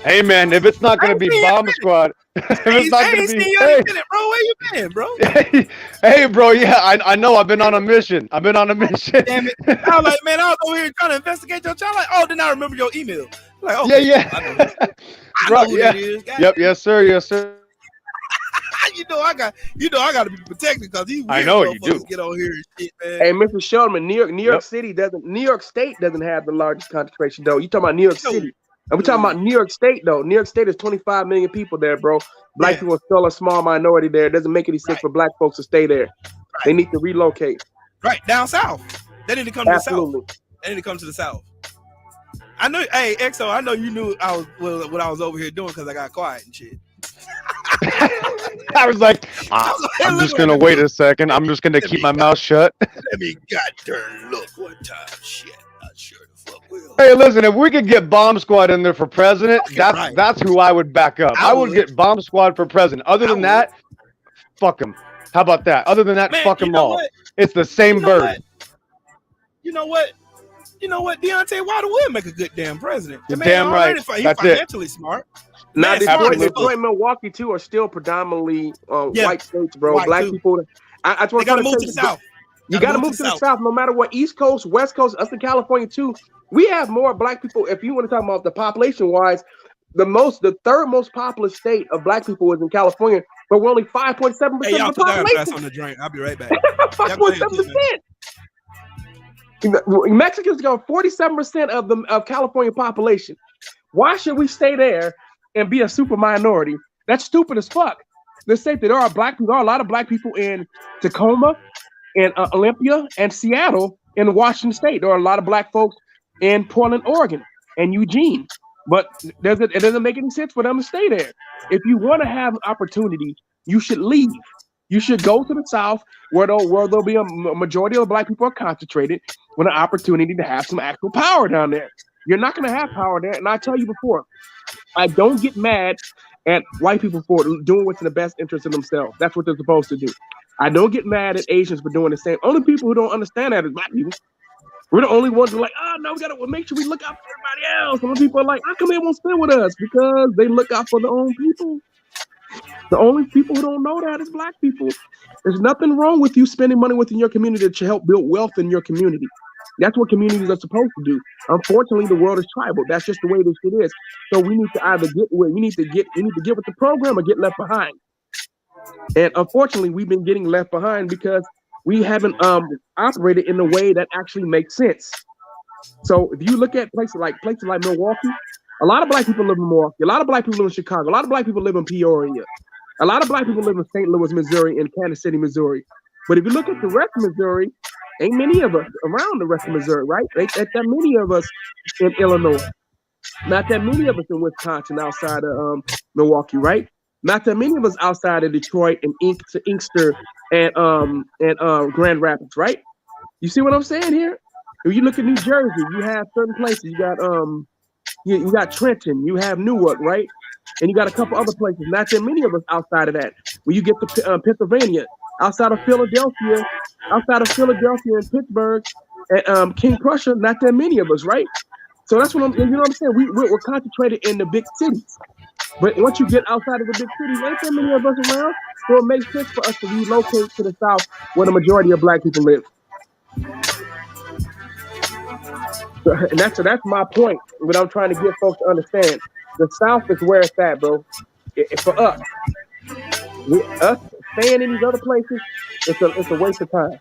Speaker 7: Hey, man, if it's not going to be Bomb Squad, if it's not going to be...
Speaker 2: Hey, bro, where you been, bro?
Speaker 7: Hey, bro, yeah, I know. I've been on a mission. Damn it.
Speaker 2: I was like, man, I was over here trying to investigate your child. Like, oh, then I remember your email. Like, oh,
Speaker 7: yeah.
Speaker 2: I know who that is.
Speaker 7: Yep, yes, sir.
Speaker 2: you know I got to be protected because these
Speaker 7: I know you do.
Speaker 2: Get on here and shit, man.
Speaker 6: Hey, Mr. Sheldon, New York State doesn't have the largest concentration though. You talking about New York City? And we're talking about New York State, though. New York State is 25 million people there, bro. Black people are still a small minority there. It doesn't make any sense for black folks to stay there. They need to relocate.
Speaker 2: Right, down south. They need to come to the south. They need to come to the south. I know, hey, EXO, I know you knew what I was over here doing because I got quiet and shit.
Speaker 7: I was like, I'm just going to wait a second. I'm just going to keep my mouth shut.
Speaker 2: Let me goddamn look one time. Shit, not sure the fuck will.
Speaker 7: Hey, listen, if we could get Bomb Squad in there for president, that's who I would back up. I would get Bomb Squad for president. Other than that, fuck them. How about that? Other than that, fuck them all. It's the same bird.
Speaker 2: You know what? Deontay Wilder would make a good damn president.
Speaker 7: You're damn right.
Speaker 2: He's financially smart.
Speaker 6: Now, Detroit and Milwaukee, too, are still predominantly white states, bro.
Speaker 2: White
Speaker 6: black
Speaker 2: too.
Speaker 6: people. I just want
Speaker 2: to move to the south.
Speaker 6: You got to move to the south, no matter what. East Coast, West Coast, us in California, too. We have more black people. If you want to talk about the population-wise, the third most populous state of black people is in California, but we're only 5.7% of the population.
Speaker 2: On the drink. I'll be right back.
Speaker 6: 5.7%. Mexicans got 47% of California population. Why should we stay there and be a super minority? That's stupid as fuck. Let's say that there are a lot of black people in Tacoma, in Olympia, and Seattle, in Washington State. There are a lot of black folks in Portland, Oregon, and Eugene. But it doesn't make any sense for them to stay there. If you want to have opportunity, you should leave. You should go to the South where there'll be a majority of the black people are concentrated with an opportunity to have some actual power down there. You're not going to have power there. And I tell you before, I don't get mad at white people for doing what's in the best interest of themselves. That's what they're supposed to do. I don't get mad at Asians for doing the same. Only people who don't understand that is black people. We're the only ones who are like, oh, no, we got to make sure we look out for everybody else. And people are like, how come they won't stay with us? Because they look out for their own people. The only people who don't know that is black people. There's nothing wrong with you spending money within your community to help build wealth in your community. That's what communities are supposed to do. Unfortunately, the world is tribal. That's just the way this shit is. So we need to either get with the program or get left behind. And unfortunately, we've been getting left behind because we haven't operated in a way that actually makes sense. So if you look at places like Milwaukee, a lot of black people live in Milwaukee. A lot of black people live in Chicago. A lot of black people live in Peoria. A lot of black people live in St. Louis, Missouri, and Kansas City, Missouri. But if you look at the rest of Missouri, ain't many of us around the rest of Missouri, right? Ain't that many of us in Illinois. Not that many of us in Wisconsin outside of Milwaukee, right? Not that many of us outside of Detroit and Inkster and Grand Rapids, right? You see what I'm saying here? If you look at New Jersey, you have certain places. You got you got Trenton, you have Newark, right? And you got a couple other places. Not that many of us outside of that. When you get to Pennsylvania, outside of Philadelphia and Pittsburgh and King Prussia, not that many of us, right? So that's what you know what I'm saying? We're concentrated in the big cities. But once you get outside of the big cities, ain't that many of us around? So it makes sense for us to relocate to the South where the majority of black people live. And that's my point. What I'm trying to get folks to understand. The South is where it's at, bro. For us. Us staying in these other places, it's a waste of time.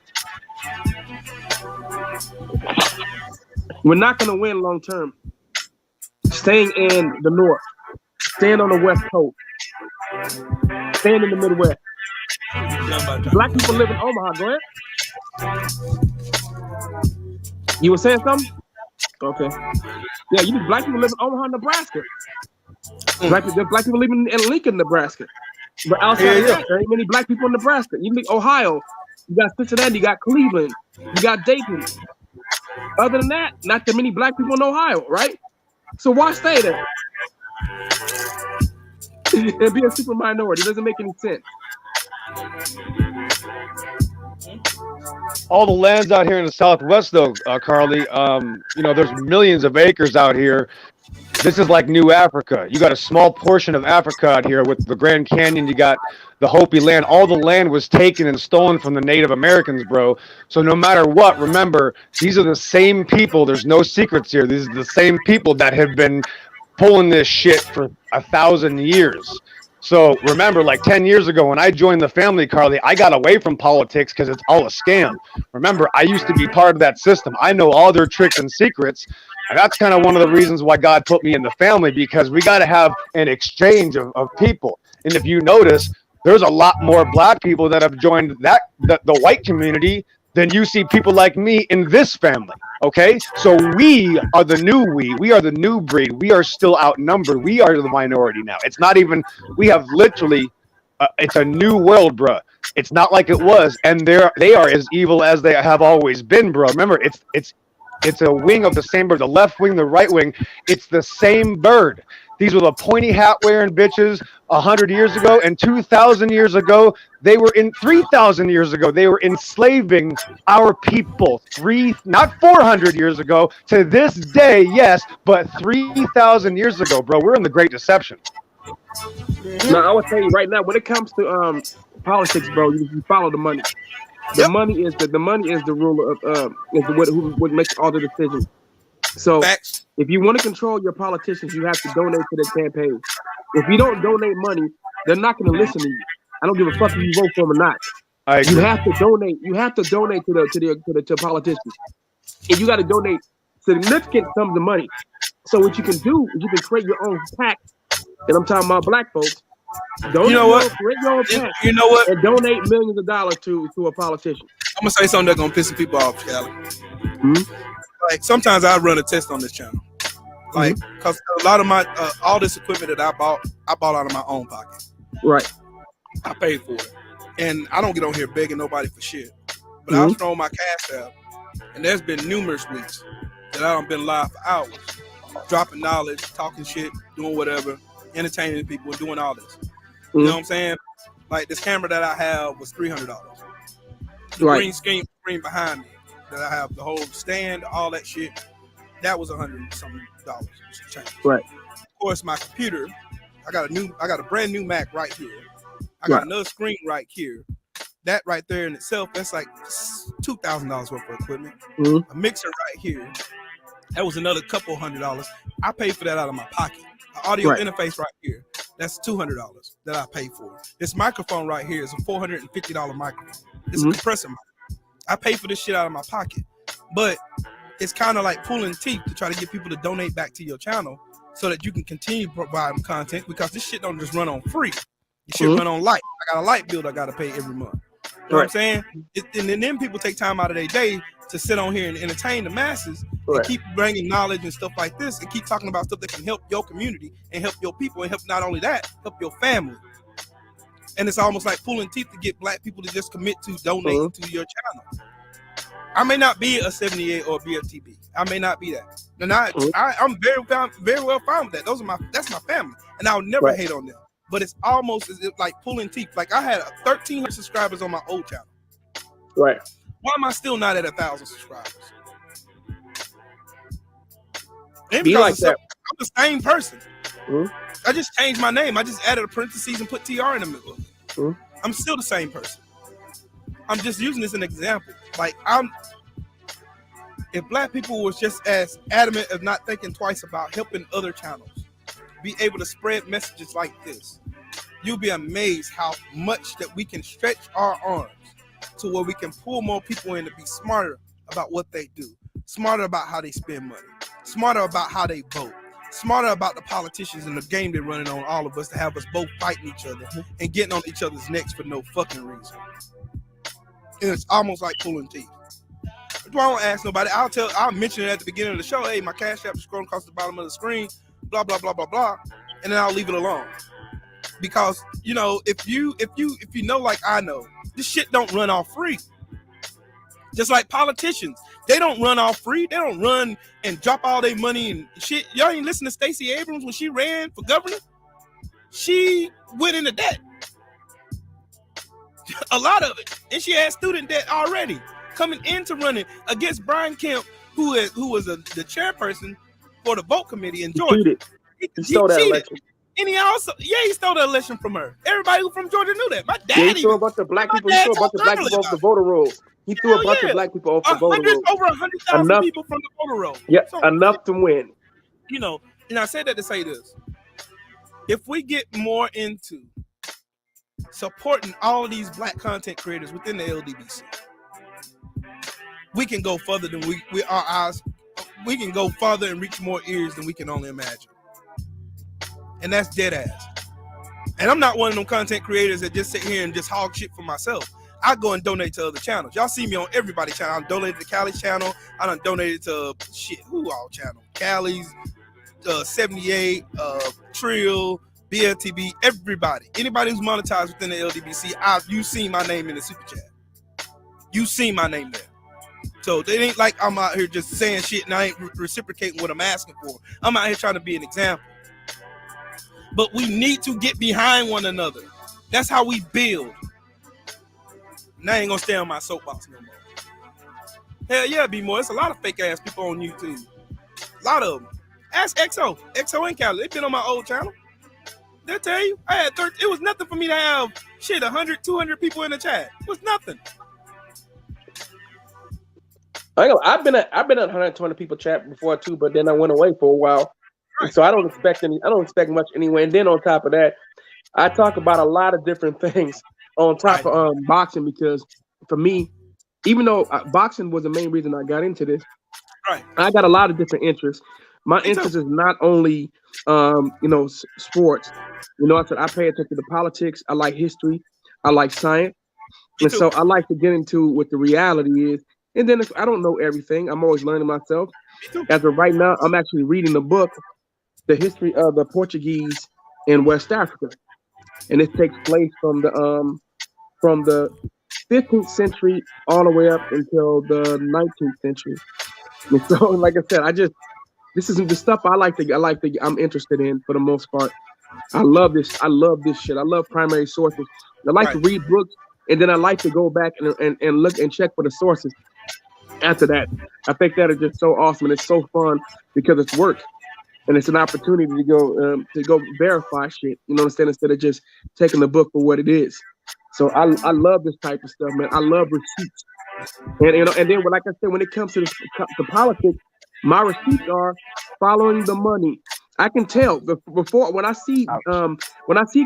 Speaker 6: We're not going to win long term. Staying in the North, staying on the West Coast, staying in the Midwest. Black people live in Omaha. Go ahead. You were saying something? Okay. Yeah, black people live in Omaha, Nebraska. Black people live in Lincoln, Nebraska. But outside of that, there ain't many black people in Nebraska. You mean Ohio, you got Cincinnati, you got Cleveland, you got Dayton. Other than that, not that many black people in Ohio, right? So why stay there? And be a super minority. It doesn't make any sense.
Speaker 7: All the lands out here in the Southwest, though, Carly, there's millions of acres out here. This is like New Africa. You got a small portion of Africa out here with the Grand Canyon. You got the Hopi land. All the land was taken and stolen from the Native Americans, bro. So no matter what, remember, these are the same people. There's no secrets here. These are the same people that have been pulling this shit for 1,000 years. So remember, like 10 years ago when I joined the family, Carly, I got away from politics because it's all a scam. Remember, I used to be part of that system. I know all their tricks and secrets. And that's kind of one of the reasons why God put me in the family, because we got to have an exchange of people. And if you notice, there's a lot more black people that have joined the white community than you see people like me in this family. Okay, so we are the new we are the new breed. We are still outnumbered. We are the minority now. It's not even, we have literally, it's a new world, bruh. It's not like it was, and they are as evil as they have always been, bro. Remember, it's a wing of the same bird. The left wing, the right wing, it's the same bird. These were the pointy hat wearing bitches 100 years ago, and 2,000 years ago, 3,000 years ago, they were enslaving our people. Not 400 years ago, to this day, yes, but 3,000 years ago, bro. We're in the Great Deception.
Speaker 6: Now, I would tell you right now, when it comes to politics, bro, you follow the money. The money is the ruler of what makes all the decisions. So
Speaker 2: Facts.
Speaker 6: if you want to control your politicians, you have to donate to their campaign. If you don't donate money, they're not going to listen to you. I don't give a fuck if you vote for them or not. You have to donate. You have to donate to politicians, and you got to donate significant sums of money. So what you can do is you can create your own PAC, and I'm talking about black folks. Create your own PAC.
Speaker 2: You know what?
Speaker 6: And donate millions of dollars to a politician.
Speaker 2: I'm gonna say something that's gonna piss some people off, Callie.
Speaker 6: Mm-hmm.
Speaker 2: Like sometimes I run a test on this channel, like because a lot of my all this equipment that I bought out of my own pocket.
Speaker 6: Right.
Speaker 2: I paid for it, and I don't get on here begging nobody for shit. But I was throwing my cash out, and there's been numerous weeks that I don't been live for hours, dropping knowledge, talking shit, doing whatever, entertaining people, doing all this. You know what I'm saying? Like this camera that I have was $300. The green screen behind me that I have, the whole stand, all that shit, that was $100-something.
Speaker 6: Right.
Speaker 2: Of course, my computer, I got a brand new Mac right here. I got another screen right here. That right there in itself, that's like $2,000 worth of equipment. A mixer right here, that was another couple $100. I paid for that out of my pocket. An audio interface right here, that's $200 that I paid for. This microphone right here is a $450 microphone. It's a compressor mic. I paid for this shit out of my pocket. But it's kind of like pulling teeth to try to get people to donate back to your channel so that you can continue providing content, because this shit don't just run on free. This shit run on light. I got a light bill I got to pay every month. You know what I'm saying? And then people take time out of their day to sit on here and entertain the masses and keep bringing knowledge and stuff like this and keep talking about stuff that can help your community and help your people and help not only that, help your family. And it's almost like pulling teeth to get black people to just commit to donating to your channel. I may not be a 78 or a BFTB. I may not be that. And I'm very well fine with that. That's my family. And I'll never hate on them. But it's almost as if like pulling teeth. Like I had 1,300 subscribers on my old channel.
Speaker 6: Right.
Speaker 2: Why am I still not at 1,000 subscribers?
Speaker 6: Be like that.
Speaker 2: I'm the same person. I just changed my name. I just added a parentheses and put TR in the middle. I'm still the same person. I'm just using this as an example. Like if black people was just as adamant of not thinking twice about helping other channels be able to spread messages like this, you'll be amazed how much that we can stretch our arms to where we can pull more people in to be smarter about what they do, smarter about how they spend money, smarter about how they vote, smarter about the politicians and the game they're running on all of us, to have us both fighting each other and getting on each other's necks for no fucking reason. And it's almost like pulling teeth. I won't ask nobody. I'll mention it at the beginning of the show. Hey, my cash app is scrolling across the bottom of the screen, blah, blah, blah, blah, blah. And then I'll leave it alone. Because, you know, if you know like I know, this shit don't run off free. Just like politicians. They don't run off free. They don't run and drop all their money and shit. Y'all ain't listen to Stacey Abrams when she ran for governor? She went into debt. A lot of it. And she had student debt already. Coming into running against Brian Kemp, who was the chairperson for the vote committee in Georgia.
Speaker 6: He stole that election.
Speaker 2: And he stole the election from her. Everybody who from Georgia knew that. My dad
Speaker 6: he threw a bunch of black people. He threw a bunch of black people off the voter rolls. He threw a bunch of black people off the voter rolls.
Speaker 2: Over 100,000 people from the voter roll.
Speaker 6: Yeah, so, enough to win.
Speaker 2: You know, and I said that to say this. If we get more into supporting all of these black content creators within the LDBC, we can go further than our eyes we can go farther and reach more ears than we can only imagine. And that's dead ass. And I'm not one of them content creators that just sit here and just hog shit for myself. I go and donate to other channels. Y'all see me on everybody's channel. I'm donated to Callie's channel. I done donated to who all channel? Callie's, 78, Trill, BLTB, everybody. Anybody who's monetized within the LDBC, you seen my name in the super chat. You seen my name there. So it ain't like I'm out here just saying shit and I ain't reciprocating what I'm asking for. I'm out here trying to be an example. But we need to get behind one another. That's how we build. And I ain't gonna stay on my soapbox no more. Hell yeah, be more. It's a lot of fake ass people on YouTube. A lot of them. Ask XO and Cali. They've been on my old channel. They'll tell you. I had it was nothing for me to have 100, 200 people in the chat. It was nothing.
Speaker 6: I've been at 120 people chat before too, but then I went away for a while. Right. So I don't expect much anyway. And then on top of that, I talk about a lot of different things on top of boxing, because for me, even though boxing was the main reason I got into this,
Speaker 2: right,
Speaker 6: I got a lot of different interests. My interest is not only sports. I said I pay attention to politics. I like history. I like science. And so I like to get into what the reality is. And then if I don't know everything, I'm always learning myself. As of right now, I'm actually reading the book, The History of the Portuguese in West Africa. And it takes place from the 15th century all the way up until the 19th century. And so, like I said, this isn't the stuff I'm interested in for the most part. I love this shit. I love primary sources. I like to read books, and then I like to go back and look and check for the sources. After that, I think that is just so awesome, and it's so fun because it's work, and it's an opportunity to go verify shit. You know what I'm saying? Instead of just taking the book for what it is. So I love this type of stuff, man. I love receipts, and then like I said, when it comes to politics, my receipts are following the money. I can tell before when I see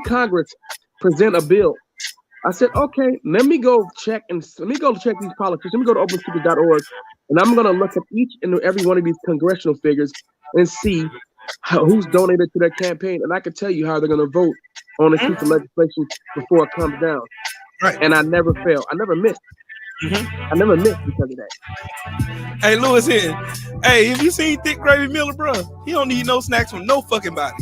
Speaker 6: Congress present a bill. I said, okay, let me go check these politicians. Let me go to opensecret.org, and I'm going to look at each and every one of these congressional figures and see who's donated to their campaign. And I can tell you how they're going to vote on a piece of legislation before it comes down.
Speaker 2: Right.
Speaker 6: And I never fail. I never miss. I never missed because of that.
Speaker 2: Hey, Lewis here. Hey, have you seen Thick Gravy Miller, bro? He don't need no snacks from no fucking body.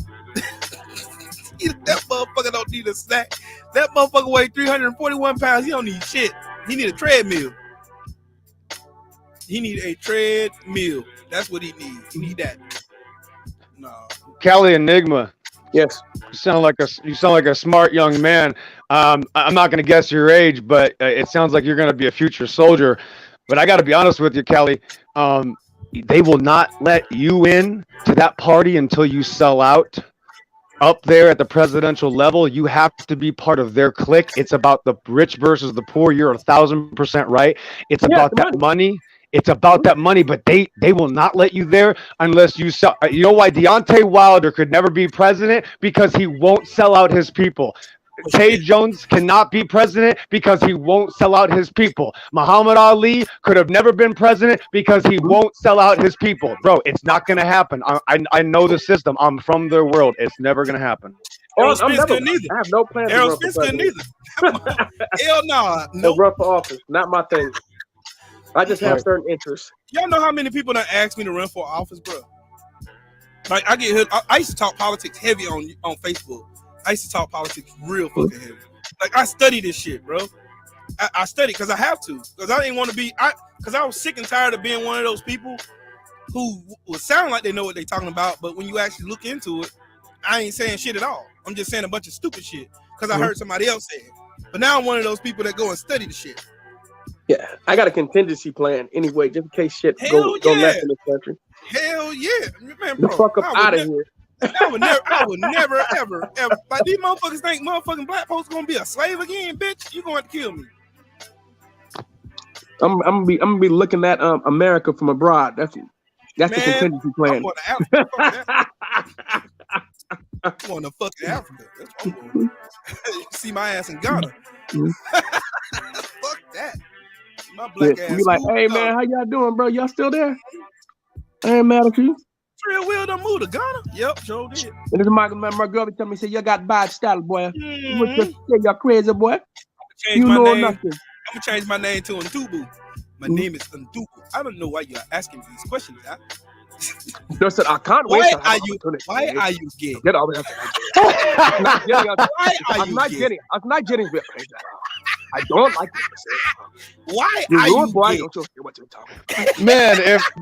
Speaker 2: That motherfucker don't need a snack. That motherfucker weigh 341 pounds. He don't need shit. He need a treadmill. He need a treadmill. That's what he needs. He need that. No.
Speaker 7: Cali Enigma.
Speaker 6: Yes.
Speaker 7: You sound like a smart young man. I'm not going to guess your age, but it sounds like you're going to be a future soldier. But I got to be honest with you, Cali. They will not let you in to that party until you sell out. Up there at the presidential level, you have to be part of their clique. It's about the rich versus the poor. You're 1,000% right. It's about that money. It's about that money, but they will not let you there unless you sell. You know why Deontay Wilder could never be president? Because he won't sell out his people. Tay Jones cannot be president because he won't sell out his people. Muhammad Ali could have never been president because he won't sell out his people. Bro, it's not going to happen. I know the system. I'm from their world. It's never going to happen.
Speaker 6: I have no plans to run for president.
Speaker 2: Hell no.
Speaker 6: No run for office. Not my thing. I just have certain interests.
Speaker 2: Y'all know how many people that ask me to run for office, bro? Like I used to talk politics heavy on Facebook. I used to talk politics real fucking heavy. Like I study this shit, bro. I study because I have to. Because I didn't want to be. Because I was sick and tired of being one of those people who would sound like they know what they're talking about, but when you actually look into it, I ain't saying shit at all. I'm just saying a bunch of stupid shit because I heard somebody else say it. But now I'm one of those people that go and study the shit.
Speaker 6: Yeah, I got a contingency plan anyway, just in case shit go left in this country.
Speaker 2: Hell yeah, man,
Speaker 6: bro. The fuck up out of here.
Speaker 2: I would never, ever. Like these motherfuckers think motherfucking black folks gonna be a slave again, bitch. You gonna have to kill me.
Speaker 6: I'm gonna be looking at America from abroad. That's the contingency plan.
Speaker 2: I'm going to fucking Africa. That's what I'm going. You see my ass in Ghana. Fuck that. My black ass.
Speaker 6: You be like, hey man, how y'all doing, bro? Y'all still there? I ain't mad at you.
Speaker 2: Real Will done moved to Ghana. Yep, sure did.
Speaker 6: And this is my girl tell me, say, you got bad style, boy.
Speaker 2: Mhm.
Speaker 6: You're crazy, boy.
Speaker 2: Change
Speaker 6: You
Speaker 2: my
Speaker 6: know
Speaker 2: name.
Speaker 6: nothing.
Speaker 2: I'm gonna change my name to Ntubu. My name is Ntubu. I don't know why you're asking me these questions. Huh?
Speaker 6: Listen, I can't
Speaker 2: Why
Speaker 6: wait.
Speaker 2: are you? Why are you gay?
Speaker 6: Get over here. I'm not getting.
Speaker 2: Why are
Speaker 6: I'm
Speaker 2: you
Speaker 6: not
Speaker 2: gay?
Speaker 6: getting. I'm not getting. I don't like this.
Speaker 2: Why
Speaker 6: You
Speaker 2: are
Speaker 6: rude
Speaker 2: you
Speaker 6: boy.
Speaker 2: gay?
Speaker 6: Don't you hear what you're talking about?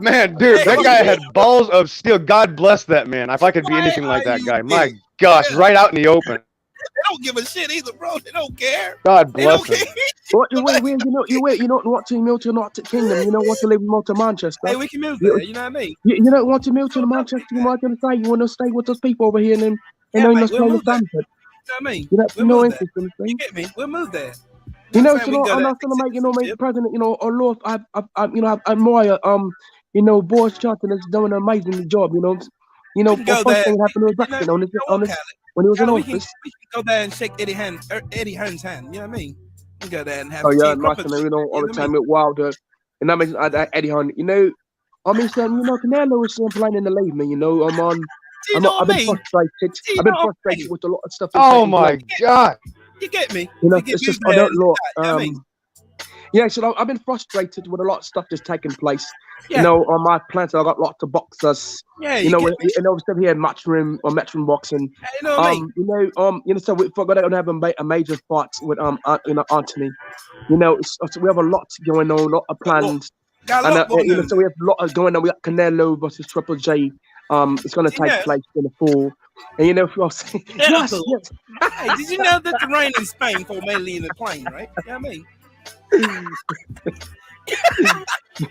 Speaker 7: Man, dude, that guy had balls of steel. God bless that man. If I could be
Speaker 2: Why
Speaker 7: anything like
Speaker 2: are
Speaker 7: that
Speaker 2: you
Speaker 7: guy,
Speaker 2: gay?
Speaker 7: my gosh, right out in the open.
Speaker 2: They don't give a shit either, bro. They don't care.
Speaker 7: God
Speaker 2: They don't
Speaker 7: bless him.
Speaker 2: care.
Speaker 6: You know what to Milton Kingdom. You know what to live in Manchester.
Speaker 2: Hey, we can move
Speaker 6: You,
Speaker 2: there. You know what I mean?
Speaker 6: you don't want to move to Manchester. You want to stay. You want to stay with those people over here and
Speaker 2: Yeah,
Speaker 6: then
Speaker 2: mate,
Speaker 6: just
Speaker 2: we'll
Speaker 6: play the
Speaker 2: move there.
Speaker 6: Stanford.
Speaker 2: You know what I mean?
Speaker 6: You know,
Speaker 2: We'll
Speaker 6: no
Speaker 2: move
Speaker 6: interest in
Speaker 2: there.
Speaker 6: this
Speaker 2: You
Speaker 6: thing.
Speaker 2: get me? We'll move there.
Speaker 6: You know,
Speaker 2: what I'm saying? We can go
Speaker 6: I'm
Speaker 2: there.
Speaker 6: not gonna make make
Speaker 2: Yep.
Speaker 6: president. Or Lord, I admire Boris Johnson is doing an amazing job.
Speaker 2: We can go
Speaker 6: first
Speaker 2: there.
Speaker 6: thing that happened was
Speaker 2: You know,
Speaker 6: Brexit on this
Speaker 2: you know what, Callie?
Speaker 6: when he was in
Speaker 2: Callie,
Speaker 6: office.
Speaker 2: we can go there and shake Eddie Hearn's hand. You know what I mean? We can go there and have
Speaker 6: Oh
Speaker 2: tea
Speaker 6: yeah,
Speaker 2: and
Speaker 6: nice
Speaker 2: crumpets.
Speaker 6: and
Speaker 2: You know
Speaker 6: all the
Speaker 2: what I
Speaker 6: time
Speaker 2: mean?
Speaker 6: with Wilder, and that makes Eddie Hearn. Canelo is planning to leave me.
Speaker 2: Do you know what
Speaker 6: I've
Speaker 2: I
Speaker 6: been
Speaker 2: mean?
Speaker 6: frustrated.
Speaker 2: Do you
Speaker 6: I've
Speaker 2: know
Speaker 6: been
Speaker 2: what I
Speaker 6: frustrated
Speaker 2: mean?
Speaker 6: with a lot of stuff that's
Speaker 7: Oh
Speaker 6: taking
Speaker 7: my
Speaker 6: place.
Speaker 7: God.
Speaker 2: You get me? We can
Speaker 6: It's
Speaker 2: move
Speaker 6: just I
Speaker 2: there
Speaker 6: don't
Speaker 2: and
Speaker 6: look.
Speaker 2: you know what I mean?
Speaker 6: Yeah, so I've been frustrated with a lot of stuff that's taking place.
Speaker 2: Yeah.
Speaker 6: On my plants, I got lots of boxers.
Speaker 2: Yeah, you get me?
Speaker 6: And obviously here matchroom boxing.
Speaker 2: Hey, you know what I mean?
Speaker 6: So we're going to have a major fight with Anthony. So we have a lot going on, a lot of plans.
Speaker 2: Got a
Speaker 6: And
Speaker 2: lot going on.
Speaker 6: so we have a lot going on. We got Canelo versus Triple J. It's going to take
Speaker 2: Yeah.
Speaker 6: place in the fall. And yes.
Speaker 2: Hey, did you know that the rain in Spain fall mainly in the plain, right? You know what I mean?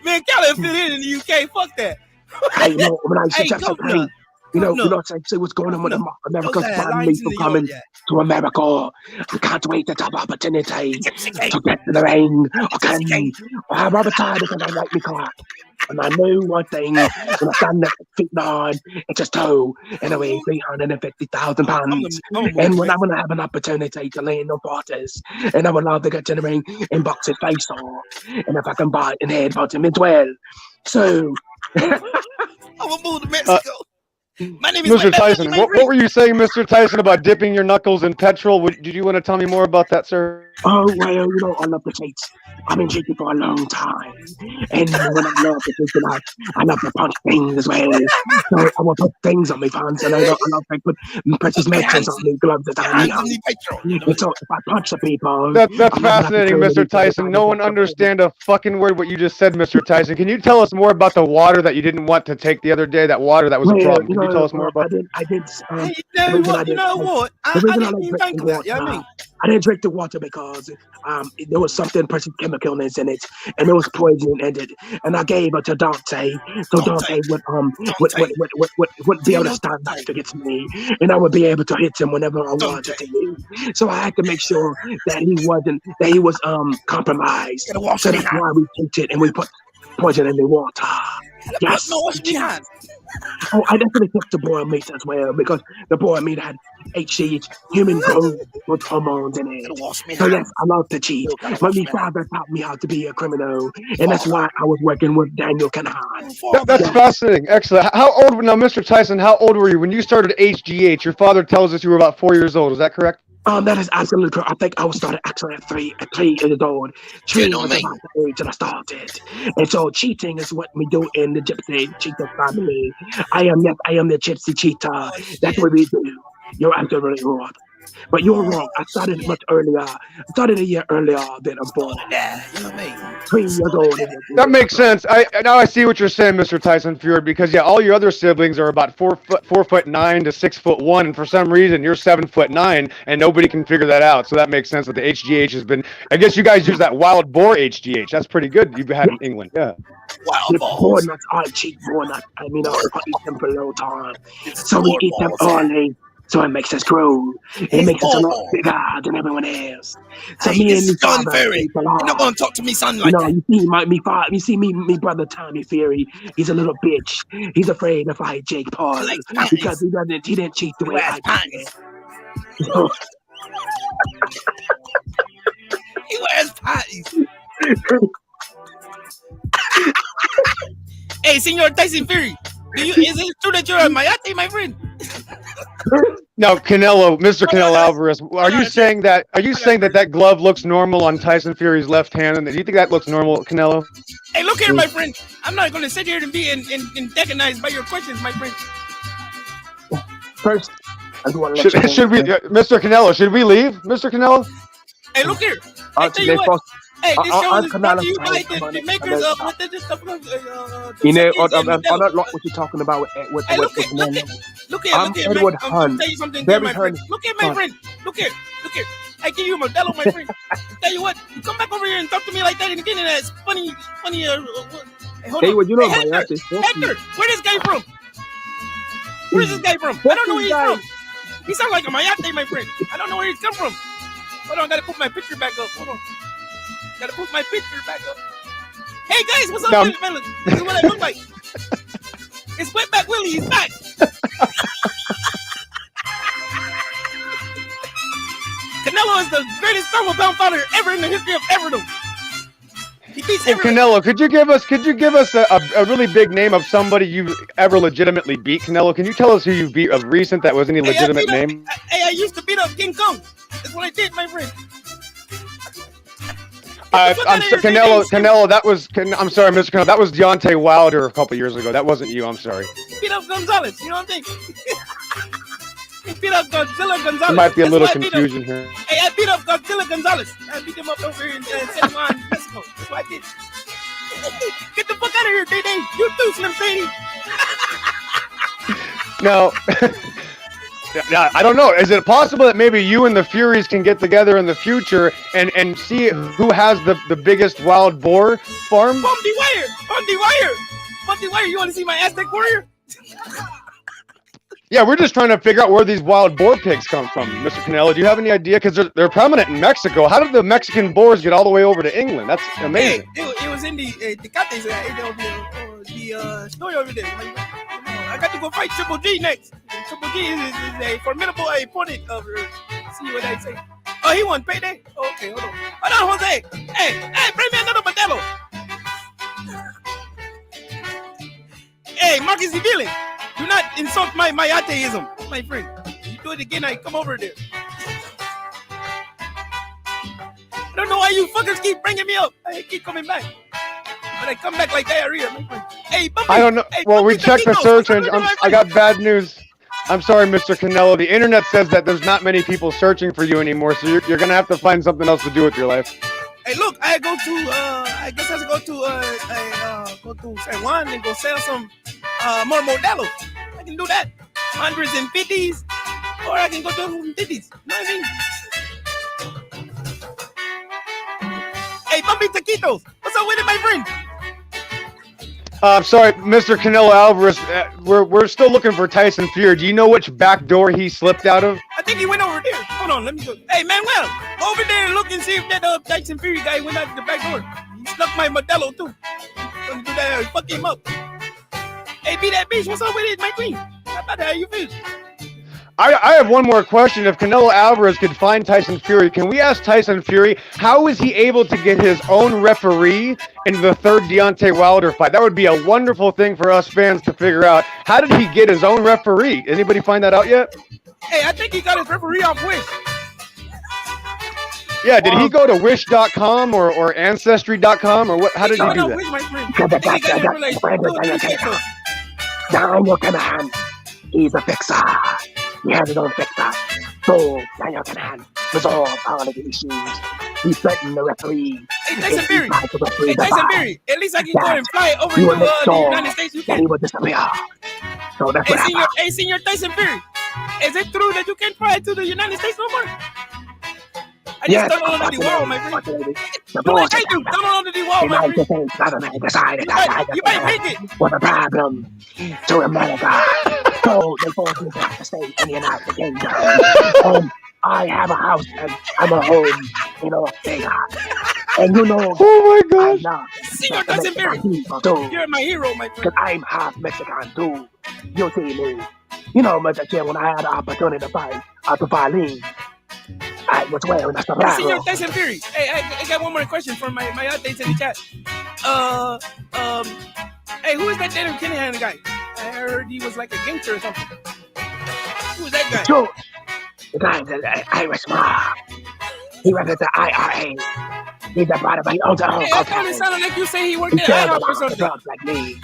Speaker 2: Man, Cali fit in the UK. Fuck that.
Speaker 6: Hey, when I
Speaker 2: Hey,
Speaker 6: suggest
Speaker 2: governor.
Speaker 6: say what's going on with America's
Speaker 2: Those
Speaker 6: buying
Speaker 2: lines
Speaker 6: me
Speaker 2: in
Speaker 6: for
Speaker 2: the
Speaker 6: coming
Speaker 2: yard,
Speaker 6: to America. I can't wait to have opportunity
Speaker 2: Gypsy King.
Speaker 6: to get in the ring.
Speaker 2: Gypsy King.
Speaker 6: I'm retired because I like me car. And I knew one thing, when I stand at 6'9", it's a toe, and I weigh 350,000 pounds. And when I'm going to have an opportunity to lay in the waters, and I would love to get in the ring and box his face off, and if I can buy and headbutt him as well. So,
Speaker 2: I will move to Mexico. My name is
Speaker 7: Mr. Tyson, what were you saying, Mr. Tyson, about dipping your knuckles in petrol? Did you want to tell me more about that, sir?
Speaker 6: oh, well, I love the States. I've been drinking for a long time. And when I love the drinking, I love to punch things as well. So I will put things on my pants, and I love to put precious metals on me, gloves that I need. And so if I punch the people...
Speaker 7: That's fascinating, Mr. Tyson. No one understand a fucking word what you just said, Mr. Tyson. Can you tell us more about the water that you didn't want to take the other day? That water that was a problem. Can you tell us more about that?
Speaker 6: I did.
Speaker 2: You know what? I didn't even think of that. You know what I mean?
Speaker 6: I didn't drink the water because there was something precious chemicalness in it, and there was poison in it. And I gave it to Dante, so Dante would be able to stand up against me, and I would be able to hit him whenever I wanted to. So I had to make sure that he was compromised. So that's why we took it and we put poison in the water. Yes. Oh, I definitely took the boiled meat as well because the boiled meat had HG, human growth with hormones in it. So yes, I love to cheat. But my father taught me how to be a criminal, and that's why I was working with Daniel Kanahan.
Speaker 7: That's fascinating. Excellent. How old now, Mr. Tyson? How old were you when you started HGH? Your father tells us you were about 4 years old. Is that correct?
Speaker 6: That is absolutely correct. I think I started actually at 3 years old. 3 was about the age that I started. And so cheating is what we do in the Gypsy Cheetah family. I am the Gypsy Cheetah. That's what we do. You're absolutely right. But you're wrong. I started much earlier. I started a year earlier than I'm born. 3 years old.
Speaker 7: That makes sense. Now I see what you're saying, Mr. Tyson Fury, because all your other siblings are about 4'9" to 6'1", and for some reason you're 7'9", and nobody can figure that out. So that makes sense that the HGH has been. I guess you guys use that wild boar HGH. That's pretty good. You've had in England, yeah.
Speaker 6: Wild boar nuts. I cheat boar nuts. I eat them for a long time. So we eat them early. So it makes us grow. It makes us a lot bigger than everyone else. So me and my father, you're
Speaker 2: not gonna talk to me, son, like that.
Speaker 6: You see me brother Tommy Fury. He's a little bitch. He's afraid to fight Jake Paul because he didn't cheat the way I did. So,
Speaker 2: he wears patties. Hey, Senor Tyson Fury, is it true that you're a mayate, my friend?
Speaker 7: Now, Canelo, Mr.
Speaker 2: Hold
Speaker 7: Canelo
Speaker 2: on.
Speaker 7: Alvarez, are you saying that that glove looks normal on Tyson Fury's left hand? And do you think that looks normal, Canelo?
Speaker 2: Hey, look here, my friend. I'm not going to sit here and be antagonized by your questions, my friend.
Speaker 6: First, I do want to let you know.
Speaker 7: Should we, Mr. Canelo? Should we leave, Mr. Canelo?
Speaker 2: Hey, look here. I tell you
Speaker 6: they
Speaker 2: what. Hey, this show
Speaker 6: I'll
Speaker 2: is
Speaker 6: come
Speaker 2: brought
Speaker 6: out
Speaker 2: to you
Speaker 6: of
Speaker 2: by
Speaker 6: time.
Speaker 2: the makers of what this stuff.
Speaker 6: You know, I don't like what you're talking about with
Speaker 2: Hey, look here.
Speaker 6: I'm Edward
Speaker 2: I'm
Speaker 6: Hunt.
Speaker 2: tell you something,
Speaker 6: Very
Speaker 2: my friend.
Speaker 6: Hunt.
Speaker 2: Look here, my friend. Look here. I give you a Modelo, my friend. Tell you what, you come back over here and talk to me like that and get in that funny. Hey, hold on.
Speaker 6: What you know,
Speaker 2: hey, Hector, where this guy from? Where's this guy from? I don't know where he's from. He sounds like a mayate, my friend. I don't know where he's come from. Hold on, I gotta put my picture back up. Hold on. Gotta put my picture back up. Hey guys, what's up, fellas? This is what I look like. It's Wetback Willie, he's back. Canelo is the greatest thermal fighter ever in the history of Everdom. He beats everybody.
Speaker 7: Canelo, could you give us a really big name of somebody you ever legitimately beat, Canelo? Can you tell us who you beat of recent that was any legitimate name?
Speaker 2: I used to beat up King Kong. That's what I did, my friend.
Speaker 7: Canelo, that was, I'm sorry, Mr. Canelo, that was Deontay Wilder a couple years ago. That wasn't you, I'm sorry.
Speaker 2: Beat up Gonzalez, you know what I'm saying? He beat up Godzilla Gonzalez.
Speaker 7: There might be a little confusion here.
Speaker 2: Hey, I beat up Godzilla Gonzalez. I beat him up over here in San Juan, Mexico. That's what I did. Get the fuck out of here, Day. You too, Slim Shady.
Speaker 7: No. I don't know. Is it possible that maybe you and the Furies can get together in the future and see who has the biggest wild boar farm?
Speaker 2: Bundy Wire. You want to see my Aztec warrior?
Speaker 7: Yeah, we're just trying to figure out where these wild boar pigs come from, Mr. Canelo. Do you have any idea? Because they're prominent in Mexico. How did the Mexican boars get all the way over to England? That's amazing.
Speaker 2: Hey, it was in the Tecates, the story over there. I got to go fight Triple G next. Triple G is a formidable opponent of her. See what I say. Oh, he won payday? Oh, okay, hold on, Jose. Hey, bring me another Modelo. Hey, Marcus Civile, do not insult my atheism, my friend. You do it again, I come over there. I don't know why you fuckers keep bringing me up. I keep coming back. But I come back like diarrhea, my friend. Hey, Bumpy.
Speaker 7: I don't know.
Speaker 2: Hey,
Speaker 7: well,
Speaker 2: Bumpy
Speaker 7: we checked the
Speaker 2: Taquitos.
Speaker 7: search engine. I got bad news. I'm sorry, Mr. Canelo. The internet says that there's not many people searching for you anymore, so you're going to have to find something else to do with your life.
Speaker 2: Hey, look, I guess I have to go to San Juan and go sell some more Modelo. I can do that. 100s and 50s, or I can go do some 50s. You know what I mean? Hey, Bumpy Taquitos, what's up with it, my friend?
Speaker 7: I'm sorry, Mr. Canelo Alvarez. We're still looking for Tyson Fury. Do you know which back door he slipped out of?
Speaker 2: I think he went over there. Hold on, let me go. Hey, Manuel, go over there and look and see if that Tyson Fury guy went out the back door. He snuck my Modelo too. Gonna do that, fuck him up. Hey, be that bitch, what's up with it, my queen? How about how you feel?
Speaker 7: I have one more question. If Canelo Alvarez could find Tyson Fury, can we ask Tyson Fury, how is he able to get his own referee in the third Deontay Wilder fight? That would be a wonderful thing for us fans to figure out. How did he get his own referee? Anybody find that out yet?
Speaker 2: Hey, I think he got his referee off Wish.
Speaker 7: Yeah, did he go to Wish.com or Ancestry.com or what? How did he do that?
Speaker 2: Wish, my friend. I think he got his relation.
Speaker 6: Daniel Canahan, he's a fixer. He has his own fixer. So, Daniel Canahan resolve all of the issues. He threatened the referee.
Speaker 2: Hey, Tyson Fury. Hey, Tyson Fury. At least I can go and fly over to the United States. You can.
Speaker 6: He will disappear. So that's what happened.
Speaker 2: Hey, Senior Tyson Fury. Is it true that you can't fly to the United States no more? I just don't know the wall, my friend. Do like I do. Don't know the wall, my friend. You might make it.
Speaker 6: Was a problem to America. So they forced me to have to stay in the United Kingdom. And I have a house and I'm a home in Las Vegas. And you know,
Speaker 7: oh my gosh.
Speaker 2: Senior Tyson Fury. You're my hero, my friend.
Speaker 6: Because I'm half Mexican too. You see me. You know, Mr. Chair, when I had the opportunity to fight Lean, I was wearing a sombrero.
Speaker 2: Senior Tyson Fury. Hey, I got one more question for my updates in the chat. Hey, who is that Daniel Kinahan guy? I heard he was like a gangster or something. Who was that guy?
Speaker 8: George, the guy that Irish mob. He runs the IRA. He's a part of he owns a whole
Speaker 2: Hey, I thought it sounded like you say he worked
Speaker 8: He
Speaker 2: at
Speaker 8: sells a
Speaker 2: IHOP or
Speaker 8: lot of
Speaker 2: something.
Speaker 8: drugs like me.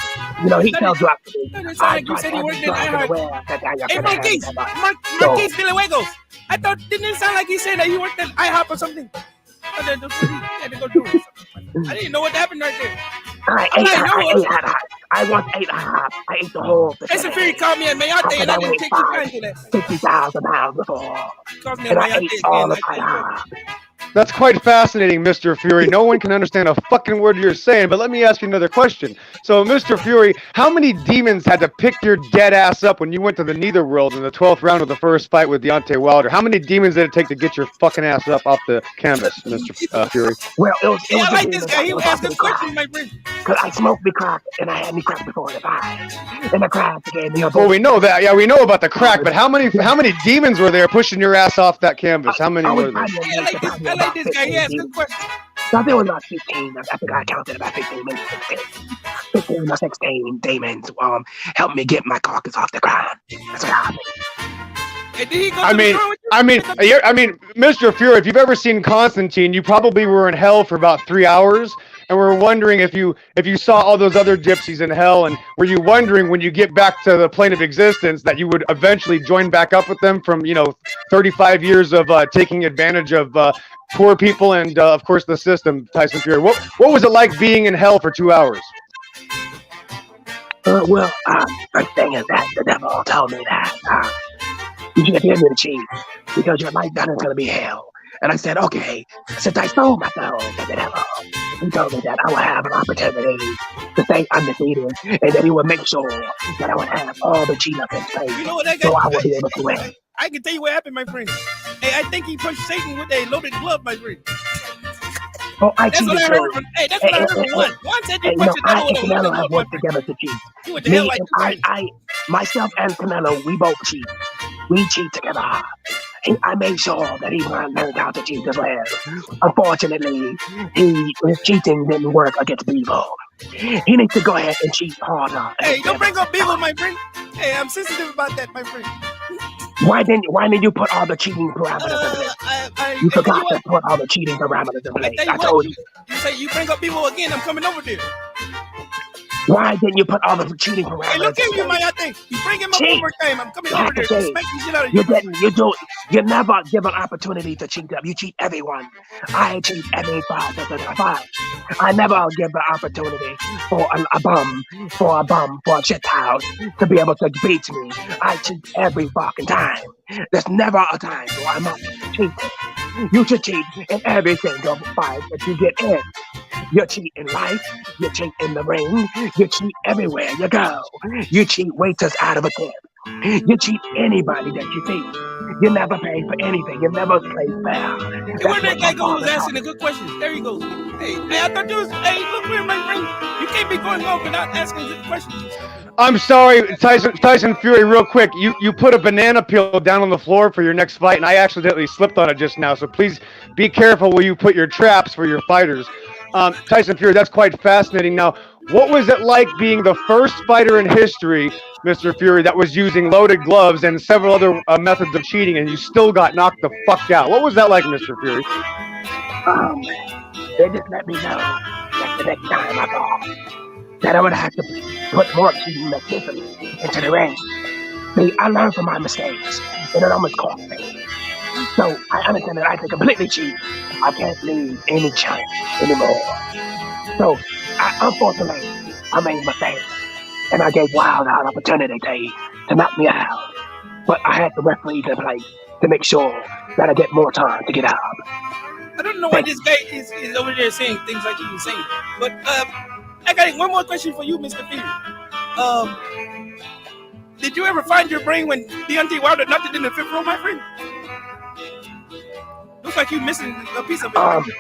Speaker 8: You know, he sells drugs to me.
Speaker 2: It sounded like you said he worked at IHOP. Hey, Marquise,
Speaker 8: So,
Speaker 2: Marquise Villajuegos. I thought, didn't it sound like he said that he worked at IHOP or something? I thought that's what he had to go do. I didn't know what happened right there.
Speaker 8: I once ate a hop. I ate the whole thing.
Speaker 2: Tyson Fury called me at Mayate and I didn't take the time to that.
Speaker 8: 50,000 pounds before.
Speaker 2: Called me
Speaker 8: And
Speaker 2: at
Speaker 8: I
Speaker 2: Mayate
Speaker 8: ate all
Speaker 2: again.
Speaker 8: of my hop.
Speaker 7: That's quite fascinating, Mr. Fury. No one can understand a fucking word you're saying, but let me ask you another question. So, Mr. Fury, how many demons had to pick your dead ass up when you went to the Netherworld in the 12th round of the first fight with Deontay Wilder? How many demons did it take to get your fucking ass up off the canvas, Mr. Fury?
Speaker 8: Well, it was
Speaker 2: I like this guy. He was asking questions, my friend.
Speaker 8: Because I smoked me crack, and I had me crack before the fight. And the crack gave me a
Speaker 7: Well, we know that. Yeah, we know about the crack, but how many demons were there pushing your ass off that canvas? How many were there?
Speaker 2: I like this guy. He asked good questions.
Speaker 8: So there was about 15. I think I counted about 15, maybe 16. 15 or 16 demons helped me get my carcass off the ground. That's what happened.
Speaker 2: Hey, did he go to the ground with you?
Speaker 7: I mean, Mr. Fury, if you've ever seen Constantine, you probably were in hell for about 3 hours, and we're wondering if you saw all those other gypsies in hell, and were you wondering when you get back to the plane of existence that you would eventually join back up with them from 35 years of taking advantage of poor people and of course the system, Tyson Fury. What was it like being in hell for 2 hours?
Speaker 8: The thing is that the devil told me that you should give me the cheese because your life down is going to be hell. And I said, okay, since I sold my soul to the devil, he told me that I would have an opportunity to stay undefeated and that he would make sure that I would have all the cheat up in place.
Speaker 2: You know what that guy?
Speaker 8: So I would be able to win.
Speaker 2: I can tell you what happened, my friend. Hey, I think he punched Satan with a loaded glove, my friend.
Speaker 8: Oh, I
Speaker 2: That's
Speaker 8: cheated.
Speaker 2: what I heard from. Hey, that's what I heard from Juan. Juan said you punched the devil with a loaded
Speaker 8: Canelo have
Speaker 2: glove, my
Speaker 8: worked
Speaker 2: friend.
Speaker 8: together to cheat.
Speaker 2: You went to hell like
Speaker 8: I, myself and Canelo, we both cheat. We cheat together. I made sure that he learned how to cheat as well. Unfortunately, his cheating didn't work against Bevo. He needs to go ahead and cheat harder.
Speaker 2: Hey, don't bring up Bevo, my friend. Hey, I'm sensitive about that, my friend.
Speaker 8: Why didn't you put all the cheating parameters in place? You forgot to put all the cheating parameters in place. I told you.
Speaker 2: You say you bring up Bevo again, I'm coming over there.
Speaker 8: Why didn't you put all the cheating parameters?
Speaker 2: Hey, look
Speaker 8: in
Speaker 2: at you,
Speaker 8: place?
Speaker 2: man. I think you bring him up
Speaker 8: Cheat.
Speaker 2: one more time. I'm coming
Speaker 8: You
Speaker 2: over
Speaker 8: have
Speaker 2: there.
Speaker 8: to cheat.
Speaker 2: Smack the shit out of
Speaker 8: You
Speaker 2: you.
Speaker 8: didn't. You never give an opportunity to cheat up. You cheat everyone. I cheat every fight. I never give the opportunity for a shit house to be able to beat me. I cheat every fucking time. There's never a time where I'm not cheating. You should cheat in every single fight that you get in. You cheat in life, you cheat in the ring, you cheat everywhere you go. You cheat waiters out of a tip. You cheat anybody that you see. You never pay for anything. You never play fair.
Speaker 2: Hey, where that guy go who's asking a good question? There he goes. Hey, I thought you was. Hey, look here, my friend. You can't be going on without asking good questions.
Speaker 7: I'm sorry, Tyson Fury, real quick. You put a banana peel down on the floor for your next fight, and I accidentally slipped on it just now. So please be careful where you put your traps for your fighters. Tyson Fury, that's quite fascinating. Now, what was it like being the first fighter in history, Mr. Fury, that was using loaded gloves and several other methods of cheating, and you still got knocked the fuck out? What was that like, Mr. Fury?
Speaker 8: They just let me know that the next time I fought, that I would have to put more cheating mechanisms into the ring. See, I learned from my mistakes, and it almost cost me. So I understand that I can completely cheat. I can't leave any chance anymore. So, unfortunately, I made mistakes, and I gave Wild an opportunity to knock me out. But I had the referees in place to make sure that I get more time to get out.
Speaker 2: I don't know why this guy is over there saying things like he was saying. But I got one more question for you, Mr. Fury. Did you ever find your brain when Deontay Wilder knocked it in the fifth row, my friend? Looks like you're missing a piece of it.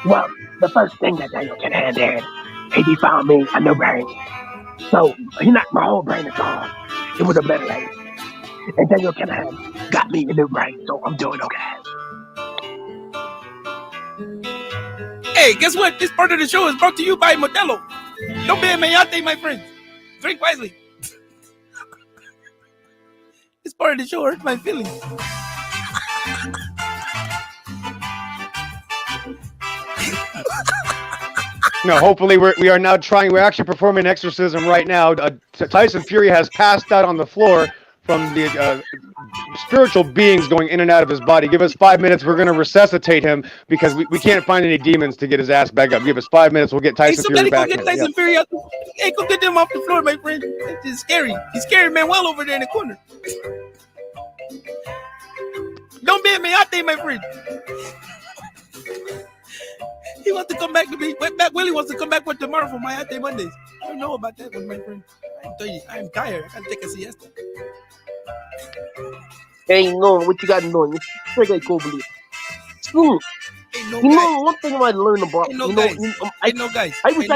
Speaker 8: Well, the first thing that Daniel Kinahan did, he found me a new brain. So he knocked my whole brain off. It was obliterated. And Daniel Kinahan got me a new brain, so I'm doing okay.
Speaker 2: Hey, guess what? This part of the show is brought to you by Modelo. Don't be a mayate, my friends. Drink wisely. This part of the show hurts my feelings.
Speaker 7: No, hopefully we are now trying. We're actually performing an exorcism right now. Tyson Fury has passed out on the floor from the spiritual beings going in and out of his body. Give us 5 minutes. We're going to resuscitate him because we can't find any demons to get his ass back up. Give us 5 minutes. We'll get Tyson Fury back.
Speaker 2: Go get Tyson Fury out. Hey, go get them off the floor, my friend. It's scary. He's scary, man. Well over there in the corner. Don't be me out there, my friend. He wants to come back to me. Willie wants to come back for tomorrow for my Ate Mondays. I don't know about that one, my friend. I'm tired. I gotta take a siesta.
Speaker 8: Hey, no, what you got going? It's strictly cool, believe. School. One thing I learned about. I wish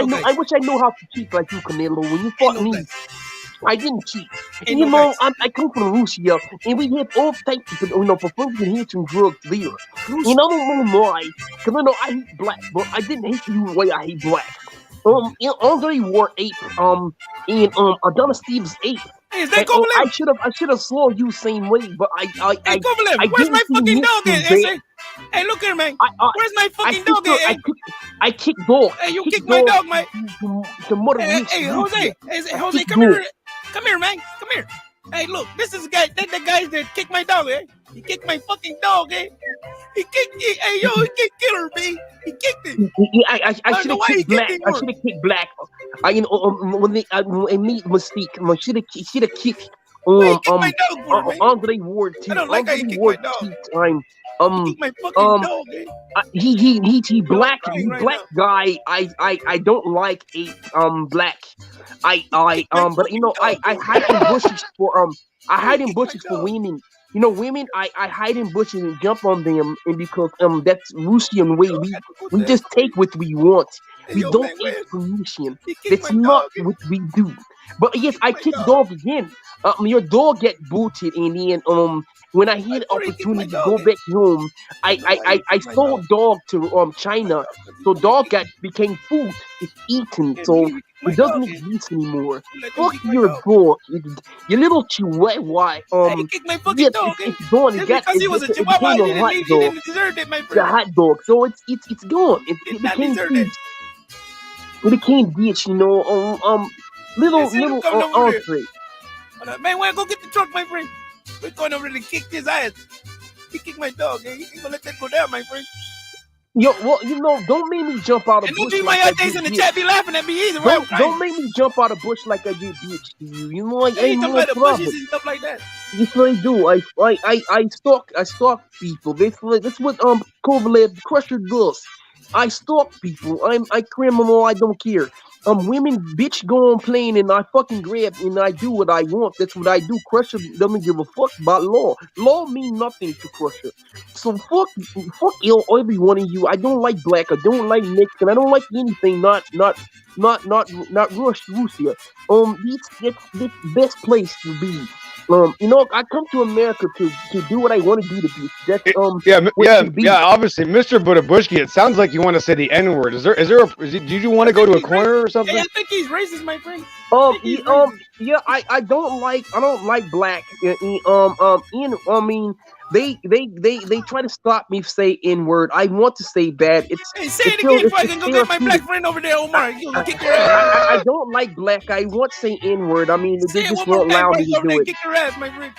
Speaker 8: I knew how to cheat like you, Canelo. When you fought me, I didn't cheat. I come from Russia, and we have all types of, perfusion hits and drugs there. And I don't know why, because I hate black, but I didn't hate you the way I hate black. Andre Ward ape, and Adonis Stevens ape.
Speaker 2: Hey, is that Kovalev?
Speaker 8: I should have slaw you same way, but I
Speaker 2: Kovalev, where's my fucking dog at? Hey, look here, man. Where's my fucking dog at?
Speaker 8: I kick dog.
Speaker 2: Hey, you kick my dog, man. Hey, Jose, come here. Come here, man. Come here. Hey, look, this is the guy that kicked my dog, eh? He kicked my fucking dog, eh? He kicked Killer, man. He kicked it.
Speaker 8: I should have kicked black. I should have kicked black. When they made Mystique, I should have kicked Andre Ward too.
Speaker 2: I don't like how you kick my dog. My fucking dog, eh?
Speaker 8: He black guy. I don't like black. But I hide in bushes for for women. Women, I hide in bushes and jump on them, and because that's Russian way. We just take what we want. We don't ask permission. That's not what we do. But yes, I kick dog again. Your dog get booted, and then when I had the opportunity to go back home, I sold dog to China, so dog became food. It's eaten, so it doesn't exist anymore. Fuck your dog, you little chihuahua.
Speaker 2: He kicked my fucking dog.
Speaker 8: It's gone.
Speaker 2: Because he was a chihuahua, he didn't deserve it, my friend.
Speaker 8: The hot dog, so it's gone. It became food. It became bitch, little entree.
Speaker 2: Man, why go get the truck, my friend? We're going over to kick his ass. He kicked my dog, eh? He ain't gonna let that go down, my friend.
Speaker 8: Yo, well, don't make me jump out of bush.
Speaker 2: And don't be my updates in the chat be laughing at me either.
Speaker 8: Don't make me jump out of bush like I did bitch to you. I ain't no
Speaker 2: problem. Bushes and stuff like that.
Speaker 8: Yes, I do. I stalk people. That's what Kovalev Crusher does. I stalk people. I criminal. I don't care. Women bitch go on playing and I fucking grab and I do what I want. That's what I do. Crusher doesn't give a fuck about law. Law mean nothing to Crusher. So fuck every one of you. I don't like black. I don't like Mexican. I don't like anything. Not Russia. It's the best place to be. I come to America to do what I want to do to be. That's
Speaker 7: yeah. Obviously, Mr. Budabushki, it sounds like you want to say the N-word. Did you want to go to a corner or something?
Speaker 2: Yeah, I think he's racist, my friend.
Speaker 8: Yeah, I don't like black. They try to stop me say N-word. I want to say bad.
Speaker 2: Hey, say it again so I can go get my black friend over there, Omar. Kick your ass.
Speaker 8: I don't like black. I want to say N-word. I mean, they just won't allow me to do it.
Speaker 2: Kick your ass, my friend.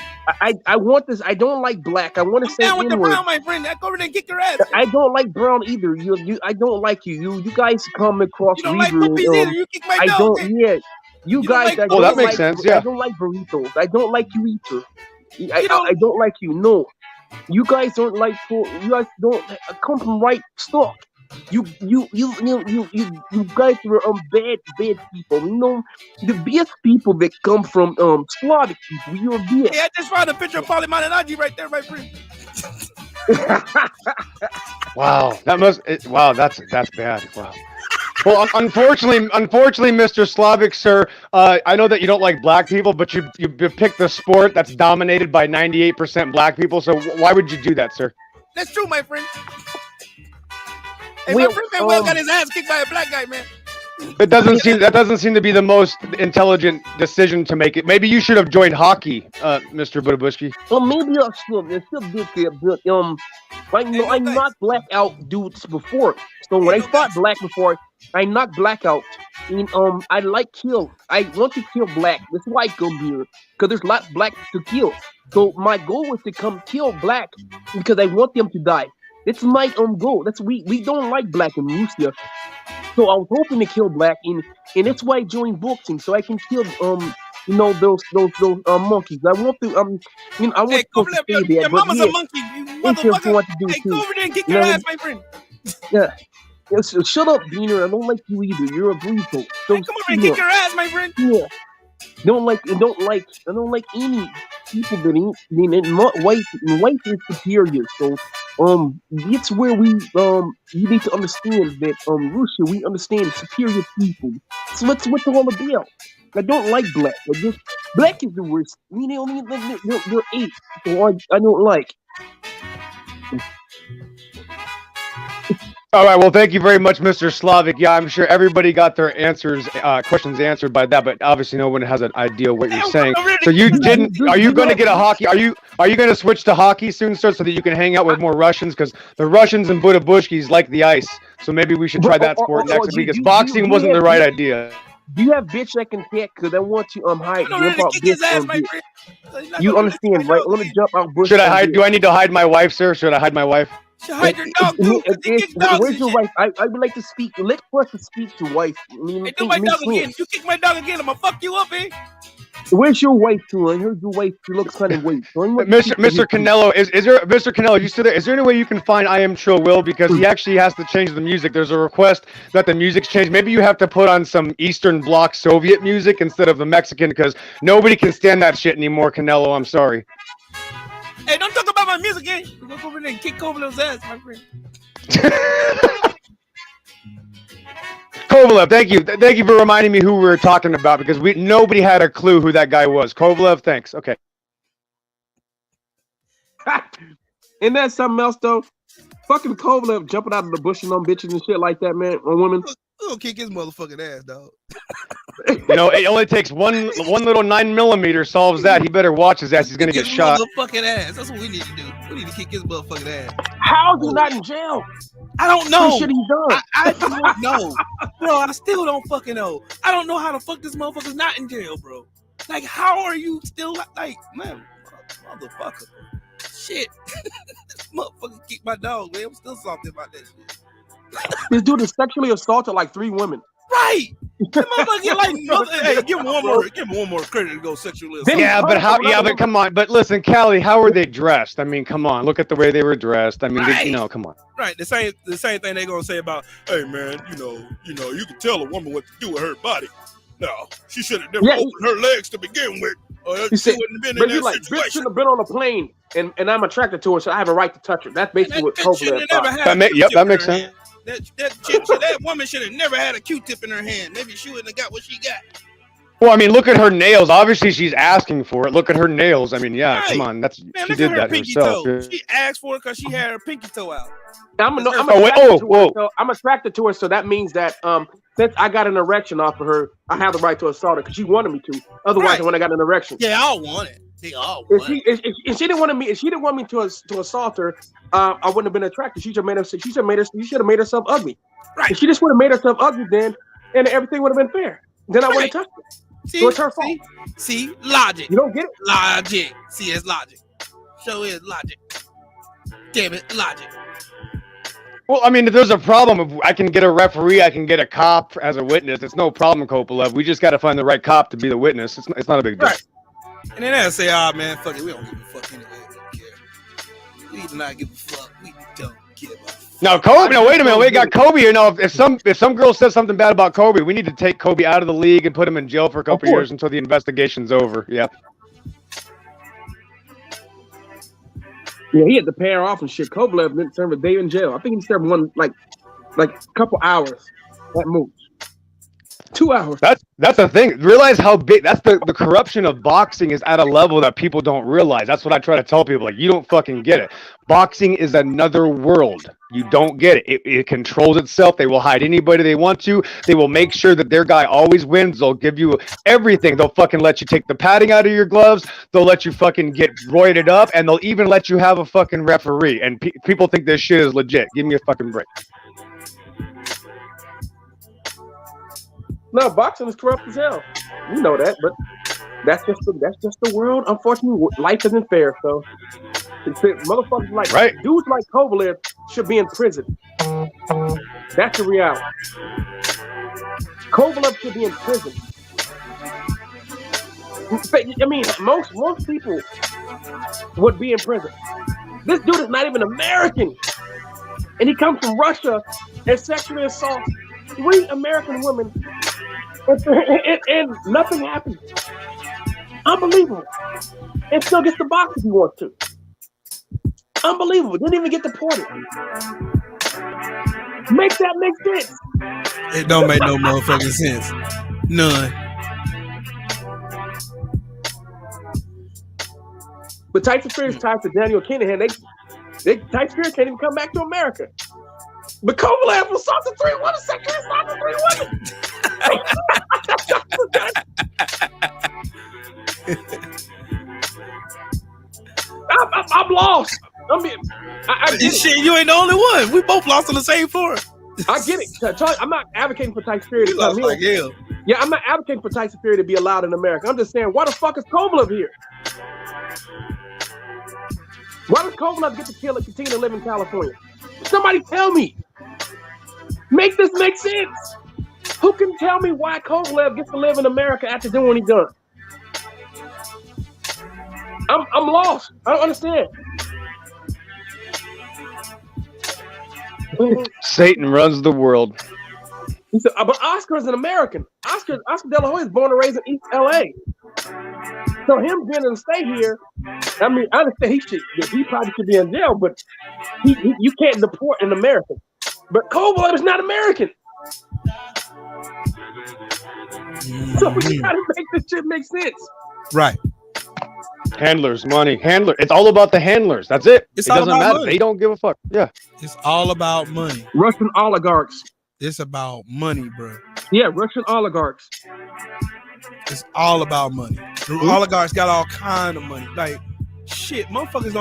Speaker 8: I want this. I don't like black. I want to say
Speaker 2: N-word.
Speaker 8: N-word.
Speaker 2: With the brown, my friend. Go over there and kick your ass.
Speaker 8: I don't like brown either. I don't like you. You guys come across.
Speaker 2: You don't like puppies either. You kick my dog.
Speaker 8: I don't. Yeah. You guys.
Speaker 7: Like, that makes sense. Yeah.
Speaker 8: I don't like burritos. I don't like you either. I don't like you. No. You guys don't like. You guys don't come from right stock. You guys are bad people. The best people that come from Slavic people. You're best.
Speaker 2: Yeah, I just found a picture of Paulie Malignaggi right there, my friend.
Speaker 7: Wow, that's bad. Wow. Well, unfortunately, Mr. Slavic, sir, I know that you don't like black people, but you picked the sport that's dominated by 98% black people. So why would you do that, sir?
Speaker 2: That's true, my friend. Hey, my friend Manuel got his ass kicked by a black guy, man.
Speaker 7: That doesn't seem to be the most intelligent decision to make. It. Maybe you should have joined hockey, Mr. Budabushki.
Speaker 8: Well, maybe I should. It's still good there, but I knocked black out dudes before. So when I fought black before, I knocked black out. And I like kill. I want to kill black. That's why I come here because there's a lot of black to kill. So my goal was to come kill black because I want them to die. That's my goal. That's we don't like black in Russia. So I was hoping to kill black, and that's why I joined boxing so I can kill those monkeys. I want to I want to stay there.
Speaker 2: Your mama's a monkey, you motherfucker.
Speaker 8: What to do
Speaker 2: Hey,
Speaker 8: too.
Speaker 2: go over there and kick your ass, my friend.
Speaker 8: Yeah. So shut up, Diener. I don't like you either. You're a burrito. So
Speaker 2: Hey, come over and kick your ass, my friend.
Speaker 8: yeah. I don't like any people that ain't not white. And white is superior. So it's where we you need to understand that Russia, we understand superior people. So what's all about? I don't like black. Black is the worst. You're eight. So I don't like.
Speaker 7: All right. Well, thank you very much, Mr. Slavic. Yeah, I'm sure everybody got their questions answered by that, but obviously no one has an idea what you're saying. So you didn't. Are you going to get a hockey? Are you going to switch to hockey soon, sir, so that you can hang out with more Russians? Because the Russians and Budabushkis like the ice. So maybe we should try that sport next week. Because boxing wasn't the right idea.
Speaker 8: Do you have bitch I can kick? Because I want to hide.
Speaker 2: Kick his ass, my friend.
Speaker 8: You understand, right? I want to jump out.
Speaker 7: Should I hide? Do I need to hide my wife, sir? Should I hide my wife?
Speaker 2: Should hide your dog too.
Speaker 8: Where's your wife? I would like to speak. Let person speak to wife.
Speaker 2: Hey, do my dog again. You kick my dog again, I'm gonna fuck you up, eh?
Speaker 8: Where's your wife too? I heard your wife. She looks kind of weak.
Speaker 7: Mr. Canelo, is there Mr. Canelo? You still there? Is there any way you can find I Am Trill Will, because he actually has to change the music? There's a request that the music's changed. Maybe you have to put on some Eastern Bloc Soviet music instead of the Mexican, because nobody can stand that shit anymore. Canelo, I'm sorry.
Speaker 2: Hey, don't talk about my music, eh? Go over there and kick Kovalev's ass, my friend.
Speaker 7: Kovalev, thank you. Thank you for reminding me who we were talking about, because nobody had a clue who that guy was. Kovalev, thanks. Okay.
Speaker 6: Isn't that something else though? Fucking Kovalev jumping out of the bush and on bitches and shit like that, man, on women.
Speaker 2: We're gonna kick his motherfucking ass, dog.
Speaker 7: It only takes one little 9mm solves that. He better watch his ass. He's gonna get shot.
Speaker 2: Motherfucking ass. That's what we need to do. We need to kick his motherfucking ass.
Speaker 8: How's he not in jail?
Speaker 2: I don't know.
Speaker 8: What shit he done?
Speaker 2: I don't know, bro. I still don't fucking know. I don't know how the fuck this motherfucker's not in jail, bro. Like, how are you still like, man, motherfucker? Shit, this motherfucker kicked my dog, man. I'm still salty about that shit.
Speaker 6: This dude has sexually assaulted like 3 women.
Speaker 2: Right. Hey, give him one more credit to go sexually assault.
Speaker 7: Yeah, but how? Yeah, but come on. But listen, Callie, how were they dressed? I mean, come on. Look at the way they were dressed. I mean,
Speaker 2: right.
Speaker 7: Come on.
Speaker 2: Right. The same thing they're gonna say about, hey man, you can tell a woman what to do with her body. No, she should have never opened her legs to begin with. She wouldn't have been in that situation.
Speaker 6: Bitch should have been on a plane, and I'm attracted to her, so I have a right to touch her. That's basically what Kovalev thought.
Speaker 7: That makes sense.
Speaker 2: That woman should have never had a Q-tip in her hand. Maybe she wouldn't have got what she got.
Speaker 7: Well, I mean, look at her nails. Obviously, she's asking for it. Look at her nails. I mean, yeah,
Speaker 2: right.
Speaker 7: Come on. She did that herself.
Speaker 2: She asked for it because she had her pinky toe out.
Speaker 6: I'm attracted to her, so that means that since I got an erection off of her, I have the right to assault her because she wanted me to. Otherwise, I wouldn't have got an erection.
Speaker 2: Yeah, I want it. They all want it.
Speaker 6: If she didn't want me to assault her, I wouldn't have been attracted. She should have made herself ugly.
Speaker 2: Right.
Speaker 6: If she just would have made herself ugly, then and everything would have been fair. Then I wouldn't have touched her. So it's her fault.
Speaker 2: See, logic.
Speaker 6: You don't get it.
Speaker 2: Logic. See, it's logic. Show is logic. Damn it, logic.
Speaker 7: Well, I mean, if there's a problem, I can get a referee, I can get a cop as a witness. It's no problem, Kopelev. We just got to find the right cop to be the witness. It's not a big deal.
Speaker 2: Right. And then they'll say, man, fuck it. We don't give a fuck anyway. We don't care. We do not give a fuck. We don't give a fuck.
Speaker 7: Now, Kobe. No, wait a minute. We got Kobe here. Now, if some girl says something bad about Kobe, we need to take Kobe out of the league and put him in jail for a couple years until the investigation's over. Yeah.
Speaker 6: Yeah, he had to pay her off and shit. Kovalev didn't serve a day in jail. I think he served one like a couple hours at most. 2 hours.
Speaker 7: That's the thing. Realize how big that's the corruption of boxing is at a level that people don't realize. That's what I try to tell people. Like, you don't fucking get it. Boxing is another world. You don't get it. It controls itself. They will hide anybody they want to. They will make sure that their guy always wins. They'll give you everything. They'll fucking let you take the padding out of your gloves. They'll let you fucking get roided up, and they'll even let you have a fucking referee. And people think this shit is legit. Give me a fucking break.
Speaker 6: No, boxing is corrupt as hell. You know that, but that's just the world. Unfortunately, life isn't fair. So, motherfuckers like dudes like Kovalev should be in prison. That's the reality. Kovalev should be in prison. I mean, most people would be in prison. This dude is not even American, and he comes from Russia and sexually assaults 3 American women. And nothing happens. Unbelievable. And still gets the box if he wants to. Unbelievable. Didn't even get deported. Make that make sense.
Speaker 2: It don't make no motherfucking sense. None.
Speaker 6: But Tyson Fury's tied to Daniel Kinahan. Tyson Fury can't even come back to America. But Kovalev was assaulted 3 women, sexually assaulted 3 women. I'm lost. I mean, I get
Speaker 2: shit, you ain't the only one. We both lost on the same floor.
Speaker 6: I get it. Charlie, I'm not advocating for Tyson Fury to come here. Yeah, I'm not advocating for Tyson Fury to be allowed in America. I'm just saying, why the fuck is Kovalev here? Why does Kovalev get to kill and continue to live in California? Somebody tell me. Make this make sense. Who can tell me why Kovalev gets to live in America after doing what he done? I'm lost. I don't understand.
Speaker 7: Satan runs the world.
Speaker 6: He said, but Oscar is an American. Oscar De La Hoya is born and raised in East LA. So him being able to stay here, I mean, I understand he probably should be in jail, but you can't deport an American. But Kovalev is not American. So we gotta make this shit make sense.
Speaker 2: Right.
Speaker 7: Handlers, money, It's all about the handlers. That's it. It doesn't matter. Money. They don't give a fuck. Yeah.
Speaker 2: It's all about money.
Speaker 6: Russian oligarchs.
Speaker 2: It's about money, bro.
Speaker 6: Yeah, Russian oligarchs.
Speaker 2: It's all about money. The oligarchs got all kind of money. Like, shit, motherfuckers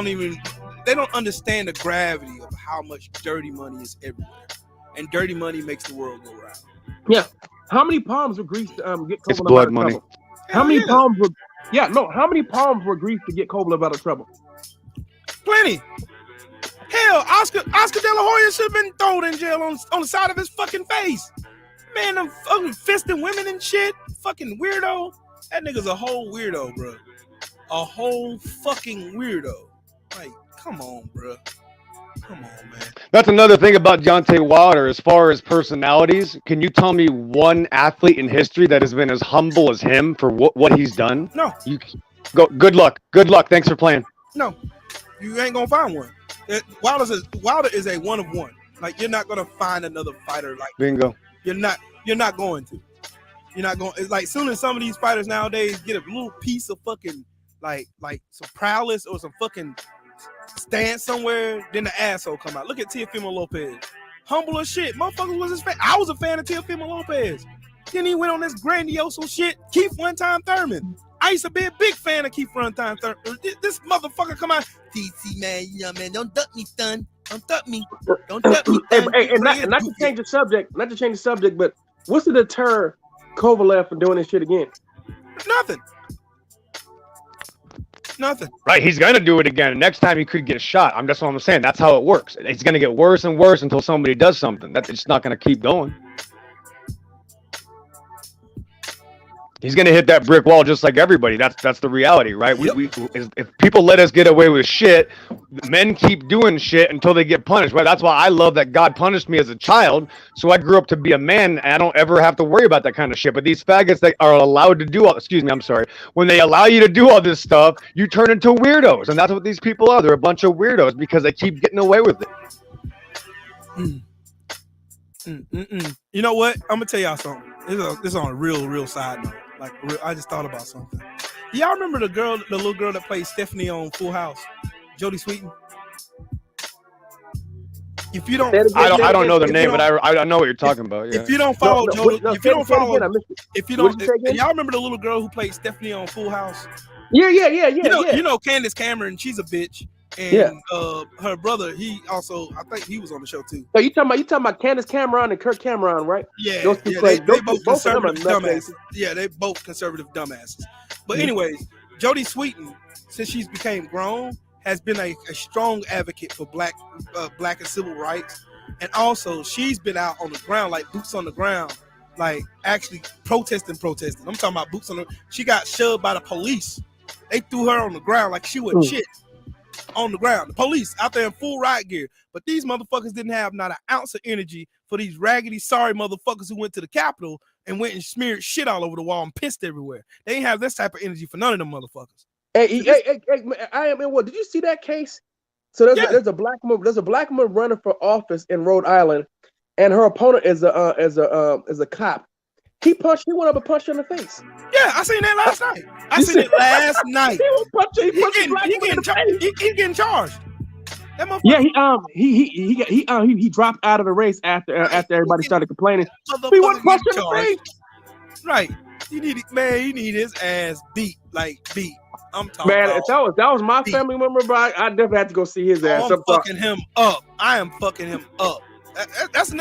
Speaker 2: they don't understand the gravity of how much dirty money is everywhere. And dirty money makes the world go round.
Speaker 6: Yeah. How many palms were greased to get Kovalev
Speaker 7: It's blood money.
Speaker 6: Trouble? How many palms were... Yeah, no. How many palms were greased to get Kovalev out of trouble?
Speaker 2: Plenty. Hell, Oscar De La Hoya should have been thrown in jail on the side of his fucking face. Man, I'm fucking fisting women and shit. Fucking weirdo. That nigga's a whole weirdo, bro. A whole fucking weirdo. Like, come on, bro. Come on, man.
Speaker 7: That's another thing about Deontay Wilder as far as personalities. Can you tell me one athlete in history that has been as humble as him for what he's done?
Speaker 2: No.
Speaker 7: You go. Good luck. Good luck. Thanks for playing.
Speaker 2: No. You ain't gonna find one. Wilder is a one of one. Like, you're not gonna find another fighter like
Speaker 7: bingo.
Speaker 2: You're not going to. You're not going. It's like, soon as some of these fighters nowadays get a little piece of fucking like some prowess or some fucking stand somewhere, then the asshole come out. Look at Teofimo Lopez. Humble as shit. Motherfuckers was his fan. I was a fan of Teofimo Lopez. Then he went on this grandiose shit. Keith One-Time Thurman. I used to be a big fan of Keith One-Time Thurman. This motherfucker come out. TC, man, you know, man, don't duck me, son. Don't duck me. Don't duck me.
Speaker 6: Hey, not to change the subject, but what's to deter Kovalev from doing this shit again?
Speaker 2: Nothing.
Speaker 7: Right, he's gonna do it again. Next time he could get shot. That's what I'm saying. That's how it works. It's gonna get worse and worse until somebody does something. It's not gonna keep going. He's gonna hit that brick wall just like everybody. That's the reality, right?
Speaker 2: Yep.
Speaker 7: If people let us get away with shit, men keep doing shit until they get punished. Right? That's why I love that God punished me as a child, so I grew up to be a man, and I don't ever have to worry about that kind of shit. But these faggots that are allowed to do all, when they allow you to do all this stuff, you turn into weirdos, and that's what these people are. They're a bunch of weirdos because they keep getting away with it.
Speaker 2: You know what? I'm gonna tell y'all something. This is on a real side note. Like, I just thought about something. Do y'all remember the little girl that played Stephanie on Full House, Jodie Sweetin? If you don't,
Speaker 7: I don't know the name, but I know what you're talking about. Yeah.
Speaker 2: If you don't follow Jodie,
Speaker 6: Again,
Speaker 2: y'all remember the little girl who played Stephanie on Full House?
Speaker 6: Yeah.
Speaker 2: You know Candace Cameron, she's a bitch. And her brother, he also, I think he was on the show too.
Speaker 6: So you talking about Candace Cameron and Kirk Cameron, right?
Speaker 2: Yeah,
Speaker 6: they
Speaker 2: both conservative dumbasses. Yeah, they both conservative dumbasses. But anyways, Jodie Sweetin, since she's became grown, has been a strong advocate for black and civil rights, and also she's been out on the ground, like boots on the ground, like actually protesting. I'm talking about boots on the. She got shoved by the police. They threw her on the ground like she was shit. On the ground, the police out there in full riot gear, but these motherfuckers didn't have not an ounce of energy for these raggedy, sorry motherfuckers who went to the Capitol and went and smeared shit all over the wall and pissed everywhere. They ain't have this type of energy for none of them motherfuckers.
Speaker 6: Hey, I am in what? Did you see that case? So there's a black woman running for office in Rhode Island, and her opponent is a cop. He went up and punched her in the face.
Speaker 2: Yeah, I seen that last night. He's getting charged. That motherfucker.
Speaker 6: Yeah, he dropped out of the race after everybody started complaining. He wasn't punched in the face.
Speaker 2: Right. He need his ass beat. I'm talking
Speaker 6: man,
Speaker 2: about.
Speaker 6: if that was my family member, bro, I definitely had to go see his ass.
Speaker 2: I'm fucking him up. I am fucking him up. That's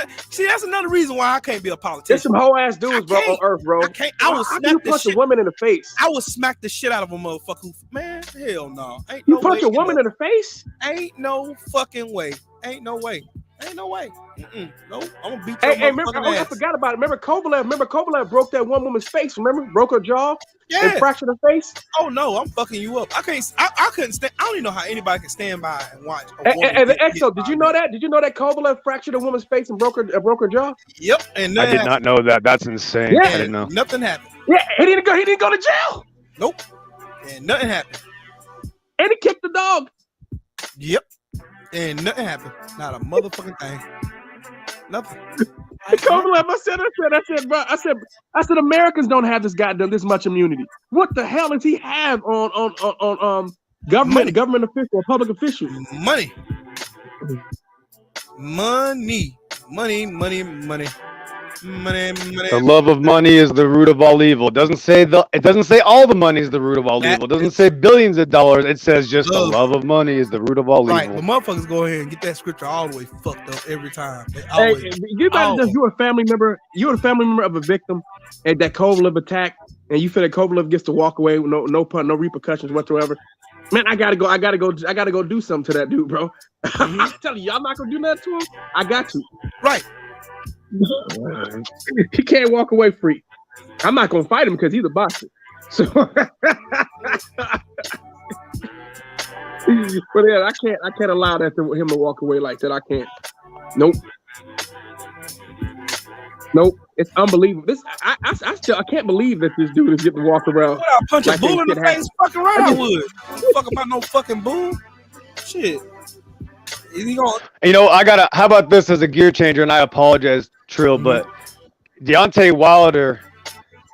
Speaker 2: another reason why I can't be a politician.
Speaker 6: There's some whole ass dudes, bro, on earth, bro.
Speaker 2: I will smack the shit.
Speaker 6: A woman in the face.
Speaker 2: I will smack the shit out of a motherfucker. Man, hell no.
Speaker 6: You punch a woman in the face?
Speaker 2: Ain't no fucking way. Ain't no way. No, I'm gonna beat
Speaker 6: your remember, I forgot about it. Remember Kovalev broke that one woman's face. Remember, broke her jaw and fractured her face.
Speaker 2: Oh no, I'm fucking you up. I couldn't stand. I don't even know how anybody can stand by and watch.
Speaker 6: And the EXO, did you know that? Did you know that Kovalev fractured a woman's face and broke her jaw?
Speaker 2: Yep. And
Speaker 7: I did not know that. That's insane.
Speaker 6: Yeah.
Speaker 7: I didn't know.
Speaker 2: Nothing happened.
Speaker 6: Yeah, he didn't go to jail.
Speaker 2: Nope. And nothing happened.
Speaker 6: And he kicked the dog.
Speaker 2: Yep. And nothing happened. Not a motherfucking thing. Nothing.
Speaker 6: Kovalev, I said, Americans don't have this much immunity. What the hell does he have on government official, public officials?
Speaker 2: Money.
Speaker 7: The love of money is the root of all evil. It doesn't say all the money is the root of all evil. It doesn't say billions of dollars. It says just the love of money is the root of all evil.
Speaker 2: Right, but motherfuckers go ahead and get that scripture all the way fucked up every time.
Speaker 6: You're a family member. You're a family member of a victim and that Kovalev attack, and you feel that Kovalev gets to walk away with no repercussions whatsoever. Man, I gotta go do something to that dude, bro.
Speaker 2: Mm-hmm.
Speaker 6: I'm telling you, y'all not gonna do nothing to him. I got to.
Speaker 2: Right.
Speaker 6: He can't walk away free. I'm not gonna fight him because he's a boxer. So, but yeah, I can't allow that to him to walk away like that. I can't. Nope. It's unbelievable. I can't believe that this dude is getting to walk around.
Speaker 2: I'll punch a bull in the face. Fucking right, I would. Fuck about no fucking bull. Shit.
Speaker 7: How about this as a gear changer? And I apologize, Trill, but Deontay Wilder,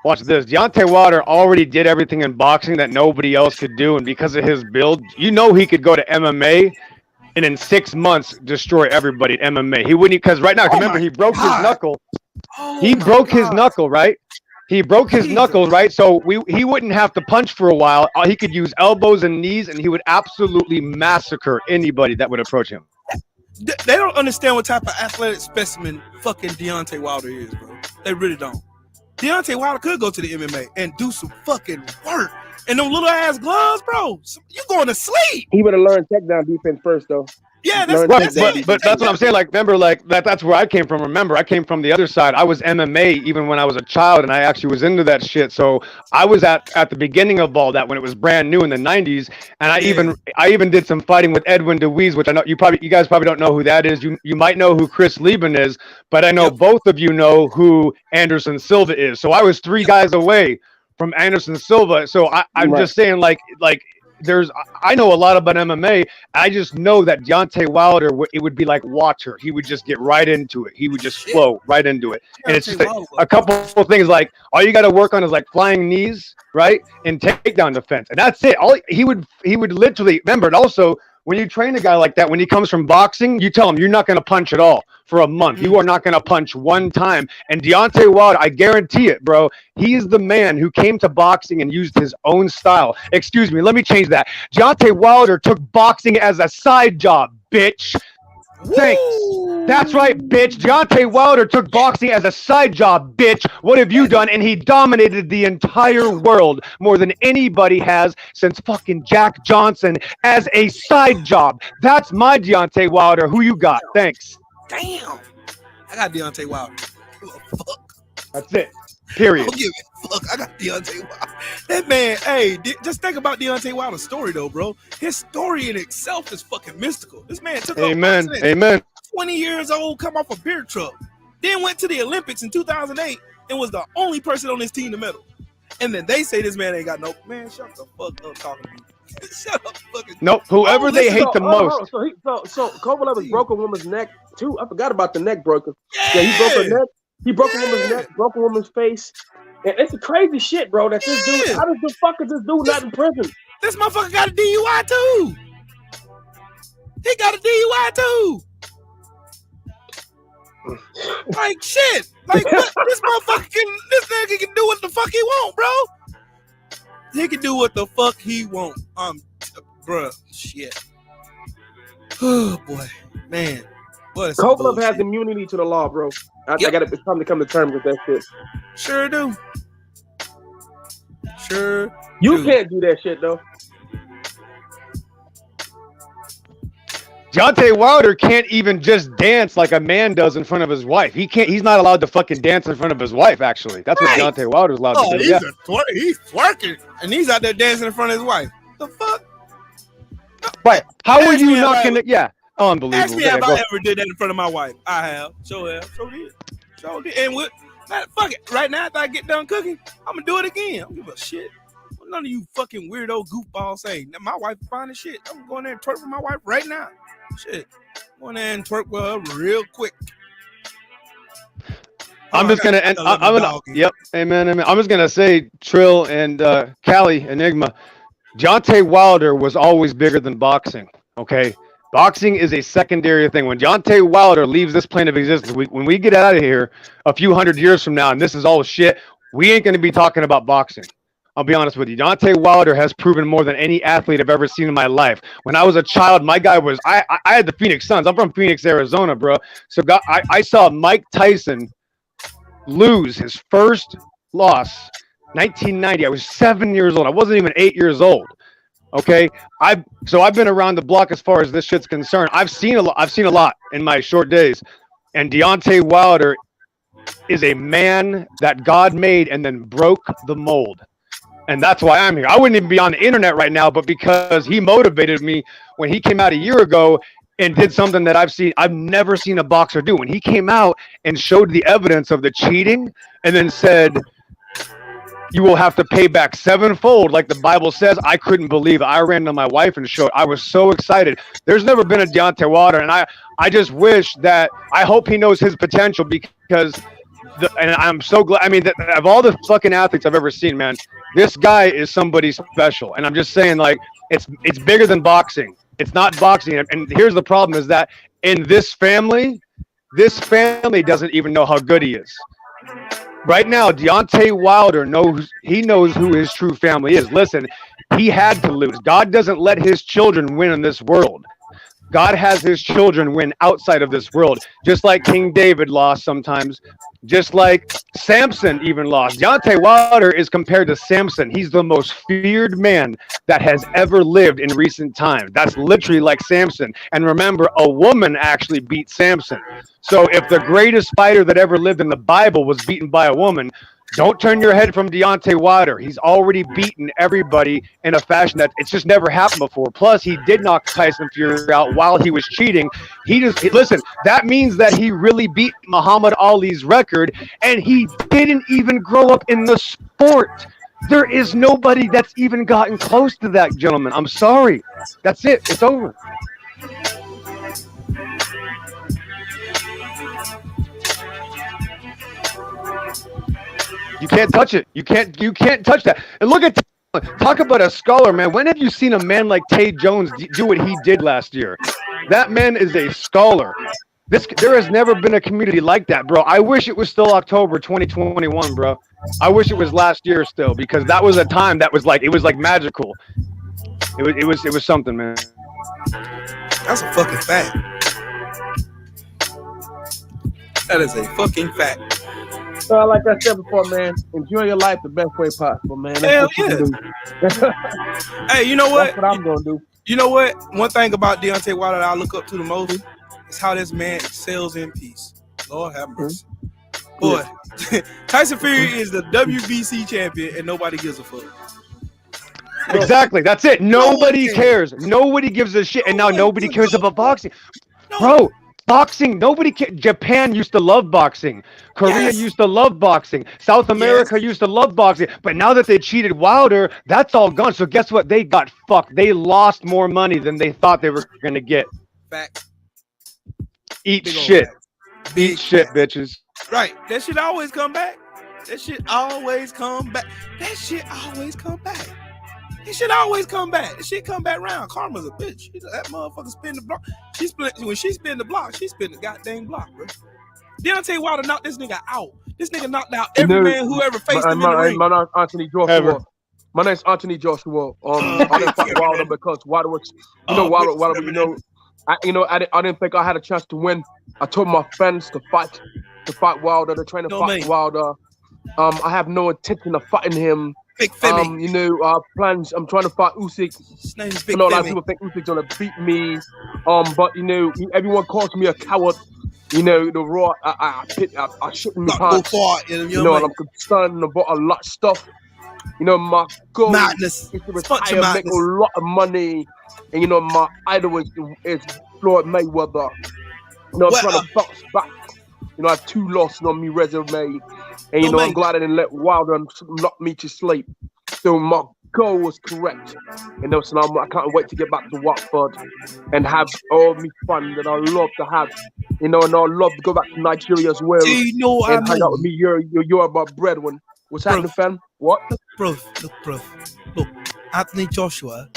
Speaker 7: watch this. Deontay Wilder already did everything in boxing that nobody else could do, and because of his build, he could go to MMA and in 6 months destroy everybody at MMA. He wouldn't, because right now, remember, he broke his knuckle. He broke his knuckle, right? He broke his knuckles, right? So he wouldn't have to punch for a while. He could use elbows and knees, and he would absolutely massacre anybody that would approach him.
Speaker 2: They don't understand what type of athletic specimen fucking Deontay Wilder is, bro. They really don't. Deontay Wilder could go to the MMA and do some fucking work. And them little ass gloves, bro, you going to sleep.
Speaker 6: He would have learned takedown defense first, though.
Speaker 2: Yeah,
Speaker 7: that's it. But that's what I'm saying. Like, remember, that's where I came from. Remember, I came from the other side. I was MMA even when I was a child, and I actually was into that shit. So I was at the beginning of all that when it was brand new in the '90s, and I even did some fighting with Edwin DeWeese, which I know you guys probably don't know who that is. You might know who Chris Lieben is, but I know both of you know who Anderson Silva is. So I was 3 guys away from Anderson Silva. So I'm just saying, like I know a lot about MMA. I just know that Deontay Wilder, it would be like water. He would just get right into it. He would just flow right into it. And it's just a couple of things like all you got to work on is like flying knees, right, and takedown defense, and that's it. He would literally remember. And also, when you train a guy like that, when he comes from boxing, you tell him you're not going to punch at all for a month. You are not going to punch one time. And Deontay Wilder, I guarantee it, bro. He is the man who came to boxing and used his own style. Excuse me, let me change that. Deontay Wilder took boxing as a side job, bitch. Thanks. That's right, bitch. Deontay Wilder took boxing as a side job, bitch. What have you done? And he dominated the entire world more than anybody has since fucking Jack Johnson as a side job. That's my Deontay Wilder. Who you got? Thanks.
Speaker 2: Damn. I got Deontay Wilder. Fuck.
Speaker 7: That's it. Period.
Speaker 2: Don't give a fuck. I got Deontay Wilder. That man, hey, just think about Deontay Wilder's story, though, bro. His story in itself is fucking mystical. This man took
Speaker 7: Amen.
Speaker 2: Over
Speaker 7: Amen.
Speaker 2: 20 years old, come off a beer truck, then went to the Olympics in 2008 and was the only person on his team to medal. And then they say this man ain't got no man. Shut the fuck up talking to me. Shut up, fucking.
Speaker 7: Nope. Whoever they hate the most.
Speaker 6: So Kovalev broke a woman's neck too. I forgot about the neck broken. Yeah, he broke her neck. He broke a woman's neck, broke a woman's face. And it's a crazy shit, bro. That this dude. How does the fuck is this dude not in prison?
Speaker 2: This motherfucker got a DUI too. He got a DUI too. Like shit. Like what? This nigga can do what the fuck he want, bro. He can do what the fuck he want. Bruh, shit. Oh boy, man.
Speaker 6: Kovalev has immunity to the law, bro. I got it's time to come to terms with that shit.
Speaker 2: Sure do. Sure.
Speaker 6: You can't do that shit though.
Speaker 7: Deontay Wilder can't even just dance like a man does in front of his wife. He's not allowed to fucking dance in front of his wife, actually. That's what Deontay Wilder's allowed to do.
Speaker 2: He's twerking, and he's out there dancing in front of his wife. The fuck?
Speaker 7: Right. How are you not gonna? Yeah. Unbelievable.
Speaker 2: Ask me if I ever did that in front of my wife. I have. So did. And fuck it. Right now, after I get done cooking, I'm gonna do it again. I don't give a shit. None of you fucking weirdo goofballs say my wife is fine as shit. I'm going there and twerk with my wife right now. Shit. Going there and twerk with her real quick.
Speaker 7: I'm just gonna end. Yep. Amen. I'm just gonna say, Trill and Cali Enigma. Deontay Wilder was always bigger than boxing. Okay. Boxing is a secondary thing. When Deontay Wilder leaves this plane of existence, when we get out of here a few hundred years from now and this is all shit, we ain't going to be talking about boxing. I'll be honest with you. Deontay Wilder has proven more than any athlete I've ever seen in my life. When I was a child, my guy was – I had the Phoenix Suns. I'm from Phoenix, Arizona, bro. So I saw Mike Tyson lose his first loss, 1990. I was 7 years old. I wasn't even 8 years old. Okay, I've been around the block as far as this shit's concerned. I've seen a lot in my short days, and Deontay Wilder is a man that God made and then broke the mold, and that's why I'm here. I wouldn't even be on the internet right now, but because he motivated me when he came out a year ago and did something that I've never seen a boxer do. When he came out and showed the evidence of the cheating, and then said, you will have to pay back sevenfold, like the Bible says. I couldn't believe it. I ran to my wife and showed. I was so excited. There's never been a Deontay Wilder, and I just wish that I hope he knows his potential because, and I'm so glad. I mean, of all the fucking athletes I've ever seen, man, this guy is somebody special. And I'm just saying, like, it's bigger than boxing. It's not boxing. And here's the problem: is that in this family doesn't even know how good he is. Right now, Deontay Wilder knows who his true family is. Listen, he had to lose. God doesn't let his children win in this world. God has his children win outside of this world. Just like King David lost sometimes. Just like Samson even lost. Deontay Wilder is compared to Samson. He's the most feared man that has ever lived in recent times. That's literally like Samson. And remember, a woman actually beat Samson. So if the greatest fighter that ever lived in the Bible was beaten by a woman, don't turn your head from Deontay Wilder. He's already beaten everybody in a fashion that it's just never happened before. Plus, he did knock Tyson Fury out while he was cheating. Listen, that means that he really beat Muhammad Ali's record, and he didn't even grow up in the sport. There is nobody that's even gotten close to that, gentlemen. I'm sorry. That's it. It's over. You can't touch it. You can't touch that. And look at talk about a scholar, man. When have you seen a man like Tay Jones do what he did last year? That man is a scholar. There has never been a community like that, bro. I wish it was still October 2021, bro. I wish it was last year still, because that was a time that was like, it was like magical. It was something, man.
Speaker 2: That's a fucking fact. That is a fucking fact.
Speaker 6: So, like I said before, man, enjoy your life the best way possible, man. That's
Speaker 2: Hell
Speaker 6: what you can do.
Speaker 2: Hey, you know what?
Speaker 6: That's what I'm gonna do.
Speaker 2: You know what? One thing about Deontay Wilder that I look up to the most is how this man excels in peace. Lord have mercy. Boy, Tyson Fury is the WBC champion and nobody gives a fuck.
Speaker 7: Exactly. That's it. Nobody cares. Nobody gives a shit. And now nobody cares about boxing. Bro, boxing, nobody cares. Japan used to love boxing. Korea used to love boxing. South America used to love boxing. But now that they cheated Wilder, that's all gone. So guess what? They got fucked. They lost more money than they thought they were going to get.
Speaker 2: Fact.
Speaker 7: Eat shit. Eat shit, bitches.
Speaker 2: Right. That shit always come back. That shit always come back. That shit always come back. That shit always come back. That shit come back round. Karma's a bitch. That motherfucker spin the block. When she spin the block, she spin the goddamn block, bro. Deontay Wilder knocked this nigga out. This nigga knocked out every man who ever faced him in the ring.
Speaker 9: My name's Anthony Joshua.
Speaker 7: Ever.
Speaker 9: My name's Anthony Joshua. I didn't fight Wilder because Wilder was, Wilder, I didn't think I had a chance to win. I told my friends to fight Wilder, to train to fight Wilder. I have no intention of fighting him.
Speaker 2: Big Femi.
Speaker 9: Plans. I'm trying to fight Usyk.
Speaker 2: His name's Big
Speaker 9: I know a lot of
Speaker 2: Femi.
Speaker 9: people think Usyk's gonna beat me. But everyone calls me a coward. The raw. I shit in my pants. And I'm concerned about a lot of stuff. My goal
Speaker 2: Madness.
Speaker 9: is to retire, make a lot of money. And my idol is Floyd Mayweather. I'm trying to bounce back. I have 2 losses on my resume. And I'm glad I didn't let Wilder knock me to sleep. So my goal was correct. And so I can't wait to get back to Watford and have all my fun that I love to have. And I love to go back to Nigeria as well. And hang out with me. You're my breadwinner. What's happening, fam? What?
Speaker 2: Look, Anthony Joshua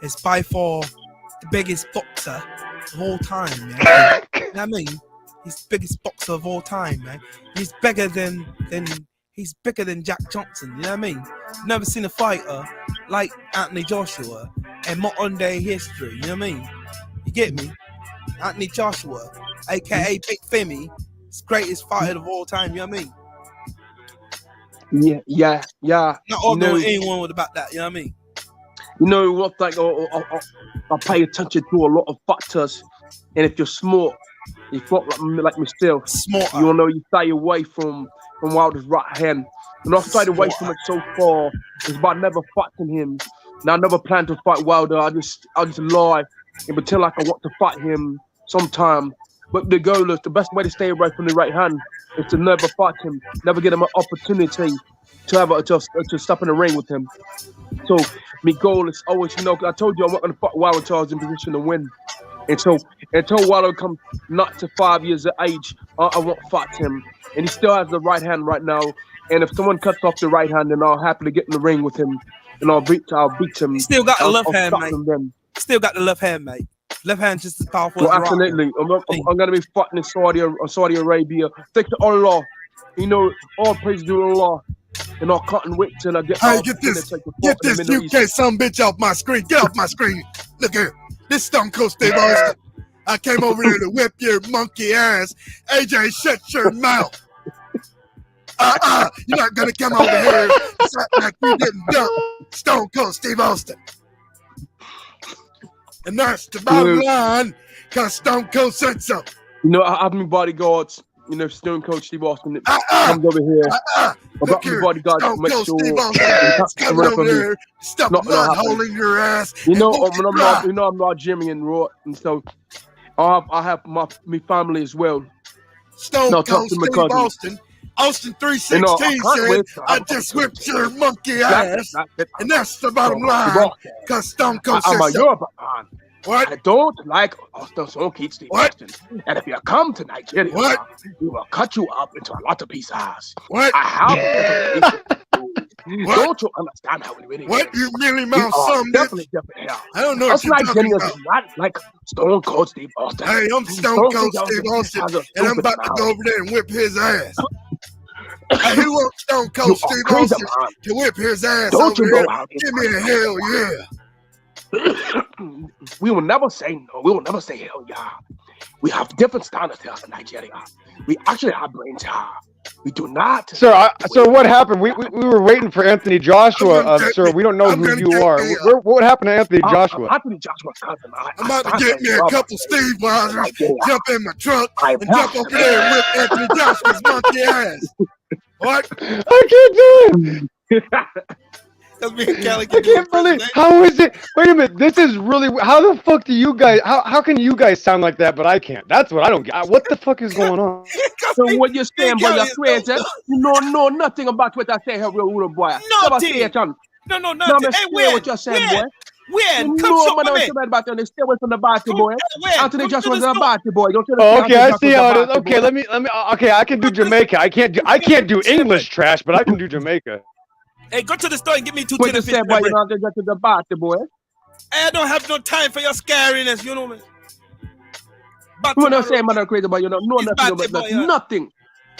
Speaker 2: is by far the biggest boxer of all time, man. You know what I mean? He's the biggest boxer of all time, man. He's bigger than Jack Johnson, you know what I mean? Never seen a fighter like Anthony Joshua in modern day history, you know what I mean? You get me? Anthony Joshua, aka Big Femi, is the greatest fighter of all time, you know what I mean?
Speaker 9: Yeah.
Speaker 2: Not arguing with anyone about that, you know what I mean?
Speaker 9: What thing I pay attention to a lot of factors, and if you're smart, you fought like myself.
Speaker 2: Smarter.
Speaker 9: You stay away from Wilder's right hand. And I've stayed away from it so far. It's about never fighting him. Now I never plan to fight Wilder. I just lie and pretend like I want to fight him sometime. But the goal is the best way to stay away from the right hand is to never fight him, never get him an opportunity to have to step in the ring with him. So my goal is always, I told you I'm not going to fight Wilder until I was in position to win. Until Wilder comes not to 5 years of age, I won't fight him. And he still has the right hand right now. And if someone cuts off the right hand, then I'll happily get in the ring with him, and I'll beat him.
Speaker 2: He still got the left hand, mate.
Speaker 9: Still got the left hand, mate.
Speaker 2: Left hand just as powerful as
Speaker 9: absolutely. I'm going to be fighting in Saudi Arabia. Thank to Allah. All praise to Allah. And I can't wait till I get
Speaker 1: get this UK some bitch off my screen. Get off my screen. Look here. This Stone Cold Steve Austin. I came over here to whip your monkey ass. AJ, shut your mouth. You're not gonna come over here and act like you didn't dump Stone Cold Steve Austin. And that's the bottom line, because Stone Cold said so.
Speaker 9: I have my bodyguards. Stone Cold Steve Austin comes over here. I've got my bodyguards to make sure
Speaker 1: Steve Austin coming over here, stuff a mud hole in your ass.
Speaker 9: I'm Nigerian, raw, and so I have my family as well.
Speaker 1: Stone Cold Steve Austin Austin
Speaker 9: You know,
Speaker 1: 316
Speaker 9: I can't
Speaker 1: said,
Speaker 9: wait.
Speaker 1: I just whipped your monkey ass. And that's the bottom line.
Speaker 9: Rock.
Speaker 1: Because Stone Cold
Speaker 9: I'm
Speaker 1: said
Speaker 9: a
Speaker 1: so.
Speaker 9: Yoruba man.
Speaker 1: What?
Speaker 9: I don't like Austin Stone Cold Steve
Speaker 1: What?
Speaker 9: Austin. And if you come to Nigeria,
Speaker 1: What?
Speaker 9: we will cut you up into a lot of pieces.
Speaker 1: What?
Speaker 9: I have a
Speaker 1: What?
Speaker 9: Don't you understand how it really
Speaker 1: What?
Speaker 9: is?
Speaker 1: You really
Speaker 9: We
Speaker 1: mouth
Speaker 9: are
Speaker 1: some bitch?
Speaker 9: definitely different here.
Speaker 1: I don't know
Speaker 9: Us
Speaker 1: what you're talking
Speaker 9: Nigerians
Speaker 1: about.
Speaker 9: is not like Stone Cold Steve Austin.
Speaker 1: Hey, I'm Stone Cold Steve Austin, and I'm about to go over there and whip his ass. Hey, who wants Stone Cold
Speaker 9: You are
Speaker 1: Steve
Speaker 9: crazy,
Speaker 1: Austin
Speaker 9: man.
Speaker 1: to whip his ass
Speaker 9: Don't
Speaker 1: over
Speaker 9: you know
Speaker 1: there?
Speaker 9: how this
Speaker 1: Give me a hell yeah.
Speaker 9: We will never say no. We will never say hell yeah. We have different standards here in Nigeria. We actually have brains here. We do not.
Speaker 7: Sir, so what happened? We were waiting for Anthony Joshua, sir. We don't know who you are. What happened to Anthony Joshua?
Speaker 9: Anthony Joshua's cousin.
Speaker 1: I'm about to get me a couple Steve Wowzers, jump in my truck, and jump over there and whip Anthony Joshua's monkey ass. What?
Speaker 7: I can't do it. I can't believe. How is it? Wait a minute. This is really. How the fuck do you guys? How can you guys sound like that, but I can't? That's what I don't get. What the fuck is going on?
Speaker 9: So what you're saying, boy, you're crazy. You know nothing about what I say here, real boy.
Speaker 2: Nothing. No, nothing. Hey,
Speaker 9: where? What you're saying, boy?
Speaker 2: Where?
Speaker 9: You
Speaker 2: Come
Speaker 9: know,
Speaker 2: show
Speaker 9: man,
Speaker 2: me.
Speaker 9: about you. Stay away from the party, boy. Anthony just was a party, boy. Don't tell
Speaker 7: Oh, okay, I see how it is. Okay, let me. Okay, I can do Jamaica. I can't do English trash, but I can do Jamaica.
Speaker 2: Hey, go to the store and get me 2
Speaker 9: What you
Speaker 2: tennis
Speaker 9: say, boy? You don't have to get to the party, boy.
Speaker 2: Hey, I don't have no time for your scariness, you know me.
Speaker 9: You don't say, man, crazy, boy. You don't know nothing about nothing.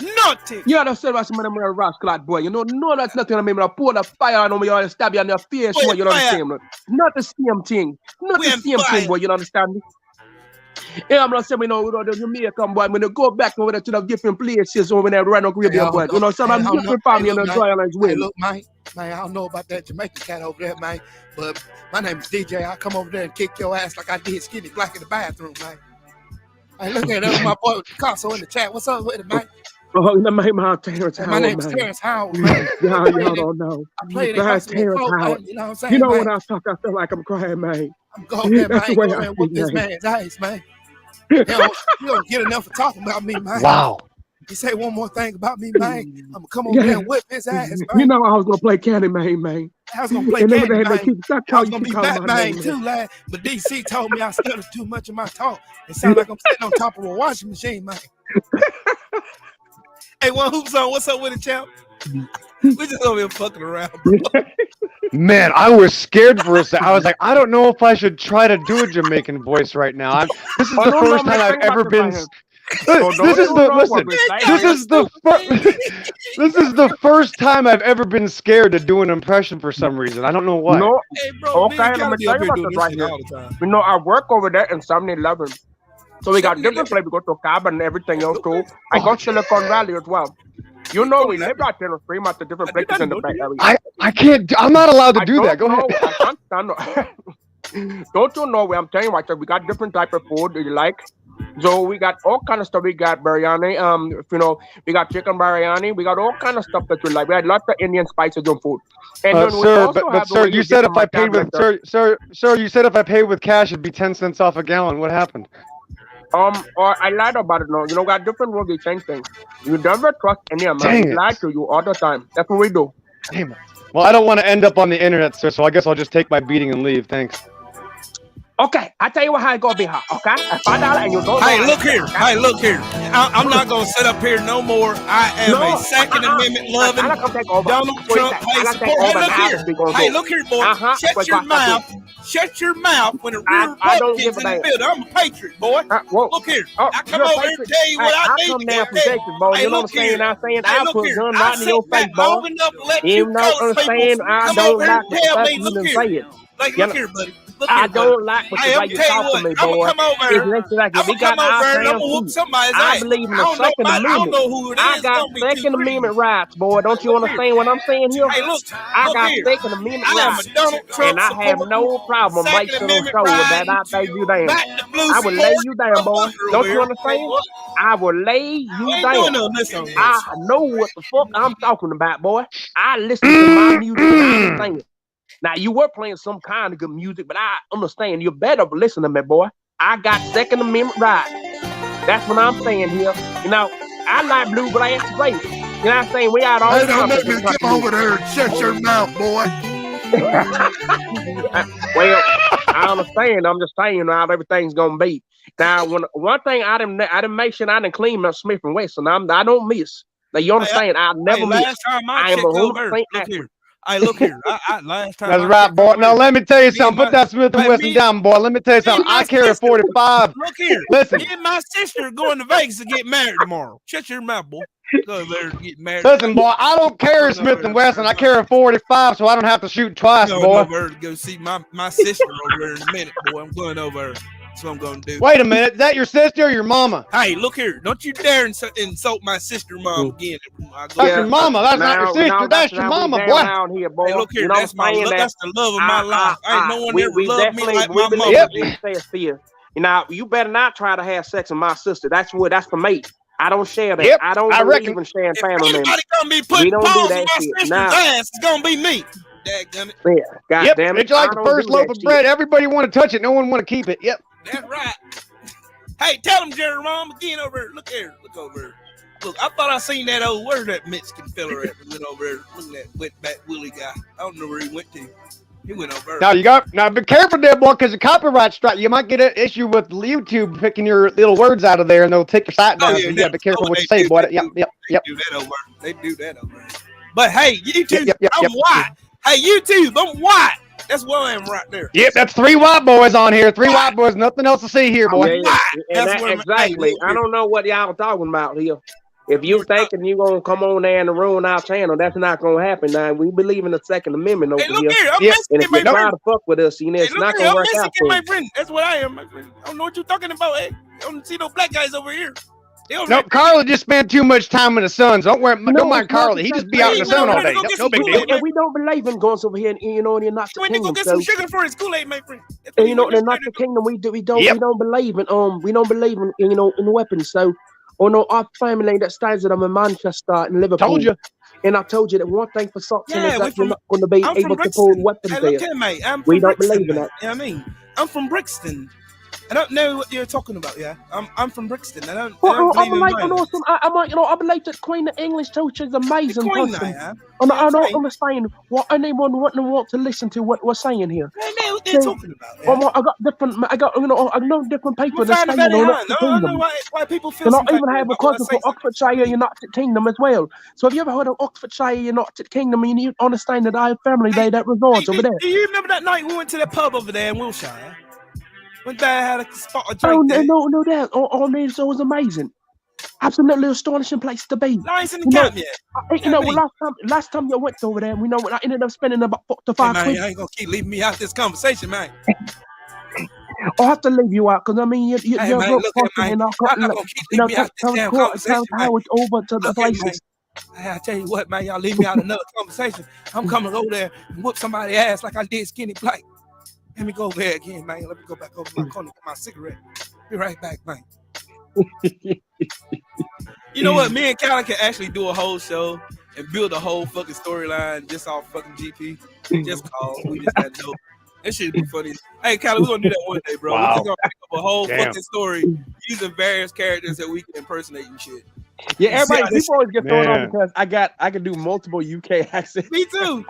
Speaker 2: Nothing.
Speaker 9: You understand what I'm a rascal, boy. You know, no, that's nothing. I mean, I pour the fire on me, you stab you on your face, boy. You know the same. Not the same thing. Not the same thing, boy. You understand me? Yeah, I'm not saying, we know the Jamaican boy. When they go back over there to the different places over there, right on Caribbean, boy. You know, some of them different family in the Royal as well.
Speaker 1: Hey, look, man, I don't know about that Jamaican cat over there, man. But my name is DJ. I'll come over there and kick your ass like I did Skinny Black in the bathroom, man. Hey, look at that, my boy Picasso in the chat. What's up with it, man?
Speaker 9: Oh, Terrence Howard,
Speaker 1: my name's
Speaker 9: man.
Speaker 1: Terrence Howard, man.
Speaker 9: Y'all don't know.
Speaker 1: I played
Speaker 9: That's Terrence Howard.
Speaker 1: You know what I'm saying?
Speaker 9: You know
Speaker 1: man?
Speaker 9: when I talk, I feel like I'm crying, man.
Speaker 1: I'm going there, man.
Speaker 9: That's the way
Speaker 1: Go
Speaker 9: I
Speaker 1: ahead and whoop
Speaker 9: feel,
Speaker 1: this
Speaker 9: man.
Speaker 1: man's ass, man. You don't get enough for talking about me, man.
Speaker 7: Wow.
Speaker 1: You say one more thing about me, man, I'm gonna come over there and whip his ass, man.
Speaker 9: You know I was gonna play Candyman, man.
Speaker 1: I was gonna play
Speaker 9: And then
Speaker 1: Candy,
Speaker 9: they had to
Speaker 1: man.
Speaker 9: keep- stop
Speaker 1: I was
Speaker 9: calling-
Speaker 1: gonna be
Speaker 9: keep calling my
Speaker 1: Batman
Speaker 9: name,
Speaker 1: too, lad. But DC told me I stuttered too much in my talk. It sounds like I'm sitting on top of a washing machine, man. Hey, one hoops on. What's up with it, champ? We just over here fucking around, bro.
Speaker 7: Man, I was scared for a second. I was like, I don't know if I should try to do a Jamaican voice right now. This is the first time I've ever been. This is the first time I've ever been scared to do an impression for some reason. I don't know why.
Speaker 9: No,
Speaker 2: Hey, bro,
Speaker 9: okay, let me tell you about this right here.
Speaker 2: all the time.
Speaker 9: You know, I work over there in 7-Eleven. So we got different places. We go to Cabin and everything else too. I go to Silicon Valley as well. You know, we live out there in Fremont at different places in the Bay Area.
Speaker 7: I can't. I'm not allowed to do that. Go ahead.
Speaker 9: I can't stand it. Don't you know? I'm telling you right there. We got different type of food that you like. So we got all kind of stuff. We got biryani. You know, we got chicken biryani. We got all kind of stuff that you like. We had lots of Indian spices on food. And then we
Speaker 7: Sir,
Speaker 9: also
Speaker 7: but
Speaker 9: have the
Speaker 7: sir,
Speaker 9: way
Speaker 7: you
Speaker 9: you
Speaker 7: said
Speaker 9: get
Speaker 7: if I
Speaker 9: them
Speaker 7: paid
Speaker 9: like
Speaker 7: with
Speaker 9: that.
Speaker 7: sir, you said if I paid with cash, it'd be 10 cents off a gallon. What happened?
Speaker 9: Or I lied about it now. You know, we got different ways we change things. You never trust any man.
Speaker 7: Dang
Speaker 9: We
Speaker 7: it.
Speaker 9: lie to you all the time. That's what we do.
Speaker 7: Damn it. Well, I don't want to end up on the internet, sir. So I guess I'll just take my beating and leave. Thanks.
Speaker 9: Okay, I tell you what, how it gonna be, huh? Okay, $5 and you don't.
Speaker 2: Hey,
Speaker 9: know
Speaker 2: look
Speaker 9: how-
Speaker 2: here. Hey, look here. I'm not gonna sit up here no more. I am a Second Amendment loving
Speaker 9: I'll come take over.
Speaker 2: Donald
Speaker 9: Wait,
Speaker 2: Trump.
Speaker 9: I'll
Speaker 2: Hey,
Speaker 9: take
Speaker 2: support.
Speaker 9: over
Speaker 2: Hey,
Speaker 9: and I'll
Speaker 2: look
Speaker 9: be gonna
Speaker 2: here. Hey,
Speaker 9: go.
Speaker 2: look here, boy.
Speaker 9: Uh-huh.
Speaker 2: Shut
Speaker 9: Wait,
Speaker 2: your
Speaker 9: what's that
Speaker 2: mouth. Shut your mouth when the real
Speaker 9: I don't
Speaker 2: Republicans
Speaker 9: give a
Speaker 2: in the
Speaker 9: damn.
Speaker 2: building. I'm a patriot, boy.
Speaker 9: Whoa.
Speaker 2: Look here.
Speaker 9: Oh,
Speaker 2: I come
Speaker 9: you're a
Speaker 2: over here and
Speaker 9: patriot.
Speaker 2: tell you what
Speaker 9: Hey,
Speaker 2: I
Speaker 9: I
Speaker 2: think
Speaker 9: come
Speaker 2: you
Speaker 9: down
Speaker 2: can
Speaker 9: from
Speaker 2: do.
Speaker 9: Texas, boy.
Speaker 2: Hey,
Speaker 9: You know what I'm
Speaker 2: look
Speaker 9: saying?
Speaker 2: here.
Speaker 9: I'm saying
Speaker 2: Hey,
Speaker 9: I'll
Speaker 2: look
Speaker 9: put a
Speaker 2: here.
Speaker 9: gun
Speaker 2: I
Speaker 9: right in
Speaker 2: sit
Speaker 9: your
Speaker 2: back
Speaker 9: face, boy.
Speaker 2: long enough to let
Speaker 9: You
Speaker 2: you
Speaker 9: know
Speaker 2: colored
Speaker 9: what I'm
Speaker 2: people
Speaker 9: saying? I
Speaker 2: come
Speaker 9: don't
Speaker 2: over here
Speaker 9: like
Speaker 2: and
Speaker 9: what
Speaker 2: tell
Speaker 9: the
Speaker 2: me,
Speaker 9: fact you
Speaker 2: look
Speaker 9: didn't
Speaker 2: here.
Speaker 9: say it.
Speaker 2: Like,
Speaker 9: You
Speaker 2: look
Speaker 9: know,
Speaker 2: here, buddy. Look
Speaker 9: I
Speaker 2: here, buddy.
Speaker 9: don't like what
Speaker 2: Hey,
Speaker 9: the
Speaker 2: I'm
Speaker 9: way you
Speaker 2: tell you
Speaker 9: talk to
Speaker 2: what.
Speaker 9: me,
Speaker 2: I'm gonna
Speaker 9: boy.
Speaker 2: come over
Speaker 9: It's
Speaker 2: here.
Speaker 9: just like
Speaker 2: I'm
Speaker 9: we
Speaker 2: gonna
Speaker 9: got
Speaker 2: come over
Speaker 9: our
Speaker 2: here and I'm gonna
Speaker 9: damn
Speaker 2: whoop
Speaker 9: feet.
Speaker 2: somebody's
Speaker 9: I
Speaker 2: ass.
Speaker 9: believe in
Speaker 2: I
Speaker 9: the
Speaker 2: don't know
Speaker 9: Second
Speaker 2: about, I don't
Speaker 9: Amendment.
Speaker 2: know who it
Speaker 9: I
Speaker 2: is.
Speaker 9: got
Speaker 2: Don't be too
Speaker 9: Second
Speaker 2: greedy.
Speaker 9: Amendment rights, boy. Don't you understand what I'm saying here?
Speaker 2: Hey, look
Speaker 9: I got
Speaker 2: here.
Speaker 9: Second Amendment
Speaker 2: I am a
Speaker 9: rights.
Speaker 2: Donald Trump
Speaker 9: And I have
Speaker 2: supporter.
Speaker 9: no problem
Speaker 2: Second
Speaker 9: making on
Speaker 2: Amendment
Speaker 9: show with
Speaker 2: right.
Speaker 9: that. I lay you down.
Speaker 2: Back the blue
Speaker 9: I will lay you down, boy. Don't you understand? I will lay you
Speaker 2: I ain't doing
Speaker 9: down.
Speaker 2: no this on this.
Speaker 9: I know what the fuck I'm talking about, boy. I listen to my music and I understand. Now you were playing some kind of good music, but I understand. You better listen to me, boy. I got Second Amendment rights. That's what I'm saying here. You know, I like bluegrass great.
Speaker 8: You know what I'm saying? We out all
Speaker 1: Hey,
Speaker 8: the
Speaker 1: don't
Speaker 8: time.
Speaker 1: let me come over there and shut your mouth, boy.
Speaker 8: Well, I understand. I'm just saying how everything's gonna be. Now, one thing I didn't make sure I didn't clean my Smith and Wesson. I don't miss. Now you understand? I never miss.
Speaker 2: Last time
Speaker 8: I
Speaker 2: I
Speaker 8: am
Speaker 2: checked over,
Speaker 8: 100%
Speaker 2: look
Speaker 8: accurate.
Speaker 2: here. Hey, look here. Last time
Speaker 7: That's
Speaker 2: I
Speaker 7: right,
Speaker 2: checked
Speaker 7: boy.
Speaker 2: over,
Speaker 7: Now let me tell you something.
Speaker 2: my-
Speaker 7: Put that Smith and
Speaker 2: hey,
Speaker 7: Wesson
Speaker 2: me-
Speaker 7: down, boy. Let me tell you something.
Speaker 2: my
Speaker 7: I carry a
Speaker 2: sister-
Speaker 7: 45.
Speaker 2: Look here.
Speaker 7: Listen.
Speaker 2: Me and my sister are going to Vegas to get married tomorrow. Shut your mouth, boy. Go over there and get married.
Speaker 7: Listen, boy. I don't carry Smith and Wesson. I carry a 45, so I don't have to shoot twice,
Speaker 2: I'm
Speaker 7: boy.
Speaker 2: going over to go see my sister over there in a minute, boy. I'm going over there. That's what I'm going to do.
Speaker 7: Wait a minute. Is that your sister or your mama?
Speaker 2: Hey, look here. Don't you dare insult my sister, mom, again.
Speaker 7: That's your mama. That's not your sister. That's your mama, boy.
Speaker 8: Down here, boy.
Speaker 2: Hey, look here.
Speaker 8: You know
Speaker 2: That's
Speaker 8: what I'm saying?
Speaker 2: that's the love of my life. Ain't no one ever loved me like my mama.
Speaker 7: Yep.
Speaker 8: You know, you better not try to have sex with my sister. That's for me. I don't share that.
Speaker 7: Yep,
Speaker 8: I don't believe in sharing family members.
Speaker 2: Anybody gonna be
Speaker 8: We
Speaker 2: putting
Speaker 8: don't do
Speaker 2: paws
Speaker 8: that
Speaker 2: in my
Speaker 8: shit.
Speaker 2: sister's
Speaker 8: Nah.
Speaker 2: ass, it's gonna be me. Dadgummit.
Speaker 8: Yeah, God
Speaker 7: Yep.
Speaker 8: damn it.
Speaker 7: It's like
Speaker 8: I
Speaker 7: the
Speaker 8: don't
Speaker 7: first
Speaker 8: do
Speaker 7: loaf
Speaker 8: that
Speaker 7: of
Speaker 8: shit.
Speaker 7: bread. Everybody want to touch it. No one want to keep it. Yep.
Speaker 2: That's right. Hey, tell him, Jerry, mom, again over here. Look here. Look over here. Look, I thought I seen that old, where's that Mexican fella at that went over there? Look at that wetback Willie guy. I don't know where he went to. He went over there.
Speaker 7: Now be careful there, boy, because the copyright strike. You might get an issue with YouTube picking your little words out of there, and they'll take your site down. So you gotta be careful what you say, boy. Yep.
Speaker 2: They do that over. They do that over. But hey, YouTube, I'm white. Hey, YouTube, I'm white. That's where I am right there.
Speaker 7: Yep, that's 3 white boys on here. 3 white boys, nothing else to see here, boy.
Speaker 8: Yeah, and that, exactly. I don't know what y'all talking about here. If you thinking you gonna come on there and ruin our channel, that's not gonna happen. Now we believe in the Second Amendment over
Speaker 2: Hey, look
Speaker 8: here.
Speaker 2: here, I'm
Speaker 8: And
Speaker 2: Mexican,
Speaker 8: if
Speaker 2: my
Speaker 8: you try
Speaker 2: friend.
Speaker 8: to fuck with us, you know, it's
Speaker 2: Hey,
Speaker 8: not
Speaker 2: look
Speaker 8: gonna
Speaker 2: here, I'm
Speaker 8: work out
Speaker 2: Mexican,
Speaker 8: for
Speaker 2: my
Speaker 8: you.
Speaker 2: friend. That's what I am, my friend. I don't know what you're talking about. Hey, I don't see no black guys over here.
Speaker 7: Nope, Carly just spent too much time in the sun. So don't mind Carly. He just be out in the sun all day. No big deal.
Speaker 8: And we don't believe in going over here and you know, and you're not the
Speaker 2: Went to go
Speaker 8: kingdom.
Speaker 2: get
Speaker 8: So,
Speaker 2: some sugar for his Kool-Aid, my friend.
Speaker 8: and you know, they're not the kingdom. We don't believe in in weapons. So, our family that stays in Manchester and Liverpool.
Speaker 7: Told you.
Speaker 8: And I told you that one thing for Soxon
Speaker 2: Yeah,
Speaker 8: is that you're not going to be able to pull weapons
Speaker 2: Hey,
Speaker 8: there.
Speaker 2: look here, mate. I'm
Speaker 8: We
Speaker 2: from
Speaker 8: don't
Speaker 2: Brixton,
Speaker 8: believe in
Speaker 2: mate.
Speaker 8: that.
Speaker 2: You know what I mean? I'm from Brixton. I don't know what you're talking about. Yeah, I'm from Brixton. I don't
Speaker 8: Well, I
Speaker 2: believe in
Speaker 8: believe,
Speaker 2: violence.
Speaker 8: I believe that Queen of English teacher is amazing
Speaker 2: Queen,
Speaker 8: person.
Speaker 2: yeah.
Speaker 8: And I
Speaker 2: Yeah,
Speaker 8: don't
Speaker 2: right.
Speaker 8: understand what anyone want to listen to what we're saying here.
Speaker 2: I know what they're
Speaker 8: See,
Speaker 2: talking about. Yeah.
Speaker 8: I know different people
Speaker 2: We're
Speaker 8: that
Speaker 2: finding
Speaker 8: say
Speaker 2: very
Speaker 8: you're
Speaker 2: hard.
Speaker 8: not the
Speaker 2: I don't know
Speaker 8: kingdom.
Speaker 2: why people feel
Speaker 8: And I
Speaker 2: some type
Speaker 8: even
Speaker 2: of
Speaker 8: have a
Speaker 2: way about what I
Speaker 8: cousin
Speaker 2: say
Speaker 8: for Oxfordshire United Kingdom as well. So have you ever heard of Oxfordshire United Kingdom? You need to understand that I have family there that resides over there.
Speaker 2: Do you remember that night we went to the pub over there in Wilshire? Went there, had a spot of
Speaker 8: Oh,
Speaker 2: drink there.
Speaker 8: no, that. All this was amazing. Absolutely astonishing place to be.
Speaker 2: Lions in the camp, yeah.
Speaker 8: Last time you went over there, I ended up spending about 4 to 5
Speaker 2: man,
Speaker 8: quid.
Speaker 2: you ain't gonna keep leaving me out of this conversation, man.
Speaker 8: I'll have to leave you out because I mean you're
Speaker 2: Hey,
Speaker 8: a
Speaker 2: man,
Speaker 8: broke
Speaker 2: look here,
Speaker 8: person,
Speaker 2: man.
Speaker 8: and
Speaker 2: I'm not gonna keep leaving me out of this damn conversation, man.
Speaker 8: Howard over to the
Speaker 2: Look here,
Speaker 8: places.
Speaker 2: man. I tell you what, man, y'all leave me out of another conversation. I'm coming over there and whoop somebody's ass like I did Skinny Black. Let me go over there again, man. Let me go back over my corner get my cigarette. Be right back, man. You know what? Me and Callie can actually do a whole show and build a whole fucking storyline just off fucking GP. Just cause we just got dope. That shit be funny. Hey, Callie, we're gonna do that one day, bro.
Speaker 7: Wow.
Speaker 2: We're just gonna pick up a whole
Speaker 7: Damn.
Speaker 2: fucking story using various characters that we can impersonate and shit.
Speaker 9: Yeah, everybody,
Speaker 2: See,
Speaker 9: people always get thrown
Speaker 7: Man.
Speaker 9: on because I can do multiple UK accents.
Speaker 2: Me too.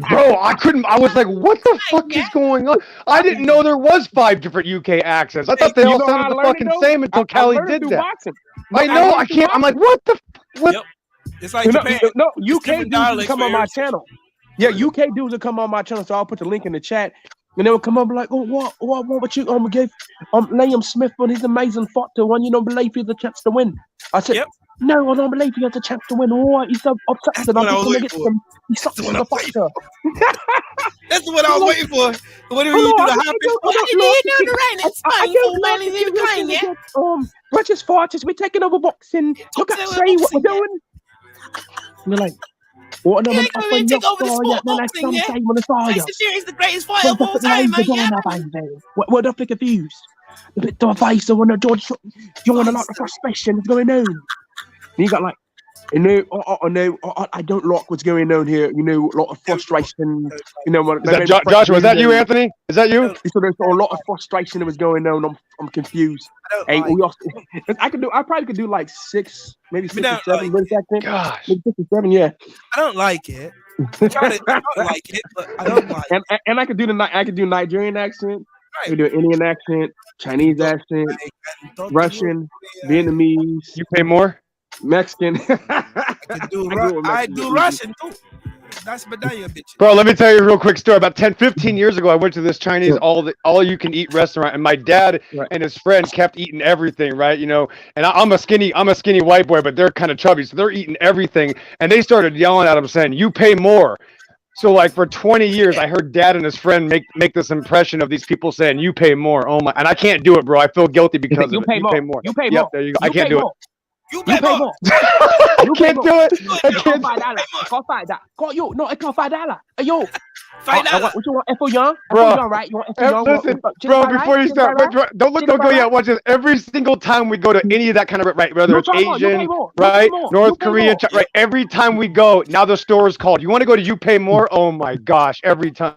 Speaker 7: Bro, I was like, what the fuck is going on? I didn't know there was 5 different UK accents. I thought they
Speaker 9: You
Speaker 7: all
Speaker 9: know how I
Speaker 7: sounded the
Speaker 9: learned
Speaker 7: fucking
Speaker 9: it, though?
Speaker 7: same until
Speaker 9: I
Speaker 7: Callie
Speaker 9: learned it
Speaker 7: did
Speaker 9: through
Speaker 7: that.
Speaker 9: boxing.
Speaker 7: I know, I can't. I'm like, what the? What?
Speaker 2: Yep. It's like Japan.
Speaker 8: No,
Speaker 2: It's
Speaker 8: UK
Speaker 2: different
Speaker 8: dudes will
Speaker 2: dialects
Speaker 8: come
Speaker 2: for
Speaker 8: on my
Speaker 2: every-
Speaker 8: channel. Yeah, UK dudes will come on my channel, so I'll put the link in the chat. And they will come up like, oh, what would you give Liam Smith for his amazing fight to one? You don't believe he has a chance to win. I said,
Speaker 2: Yep.
Speaker 8: no, I don't believe he has a chance to win. Why? He's so upset
Speaker 2: That's
Speaker 8: that
Speaker 2: what I
Speaker 8: I'm
Speaker 2: was
Speaker 8: going to
Speaker 2: waiting
Speaker 8: get
Speaker 2: for.
Speaker 8: him. He sucks
Speaker 2: That's
Speaker 8: as
Speaker 2: what
Speaker 8: a
Speaker 2: I'm waiting
Speaker 8: fighter.
Speaker 2: That's what I was waiting for. Whenever you do the high pitch.
Speaker 8: British fighters, we're taking over boxing. Look at say what we're doing. And they're like, what am I offering
Speaker 2: take over the sport boxing, yeah? Tyson Fury is the greatest fighter of all time, man. Yeah.
Speaker 8: We're definitely confused. A bit to a face, I want to join a lot of frustration is going on. And you got like,
Speaker 9: I don't like what's going on here. You know, a lot of frustration. You know,
Speaker 7: Is that Joshua? Is that you, Anthony? Is that you?
Speaker 9: So there's a lot of frustration that was going on. I'm confused. Hey, I probably could do like 6, maybe 6 or 7 British accent.
Speaker 7: Gosh,
Speaker 9: maybe 6 or 7, yeah.
Speaker 2: I don't like it. I don't like it, but I don't like it.
Speaker 9: And I could do Nigerian accent. I could do an Indian accent, Chinese accent, Russian, Vietnamese.
Speaker 7: You pay more?
Speaker 9: Mexican.
Speaker 2: I do Russian too. That's medallion, bitch.
Speaker 7: Bro, let me tell you a real quick story. About 15 years ago, I went to this Chinese all you can eat restaurant, and my dad and his friend kept eating everything, right? You know, and I'm a skinny white boy, but they're kind of chubby, so they're eating everything, and they started yelling at him saying, "You pay more." So like for 20 years, I heard Dad and his friend make this impression of these people saying, "You pay more." Oh my, and I can't do it, bro. I feel guilty because of it. You pay more.
Speaker 9: You pay more.
Speaker 7: There you go. I can't do it.
Speaker 2: You pay more.
Speaker 7: I can't do it. I can't.
Speaker 9: $5. Call you. No, it cost $5. Yo.
Speaker 2: $5.
Speaker 9: What you want? F.O. Young?
Speaker 7: Bro,
Speaker 9: F.O. Young, right? You want F.O. Young?
Speaker 7: Listen, bro, before you start, don't go yet. Watch this. Every single time we go to any of that kind of, right, whether it's Asian, right, North Korea, right, every time we go, now the store is called. You want to go to You Pay More? Oh my gosh, every time.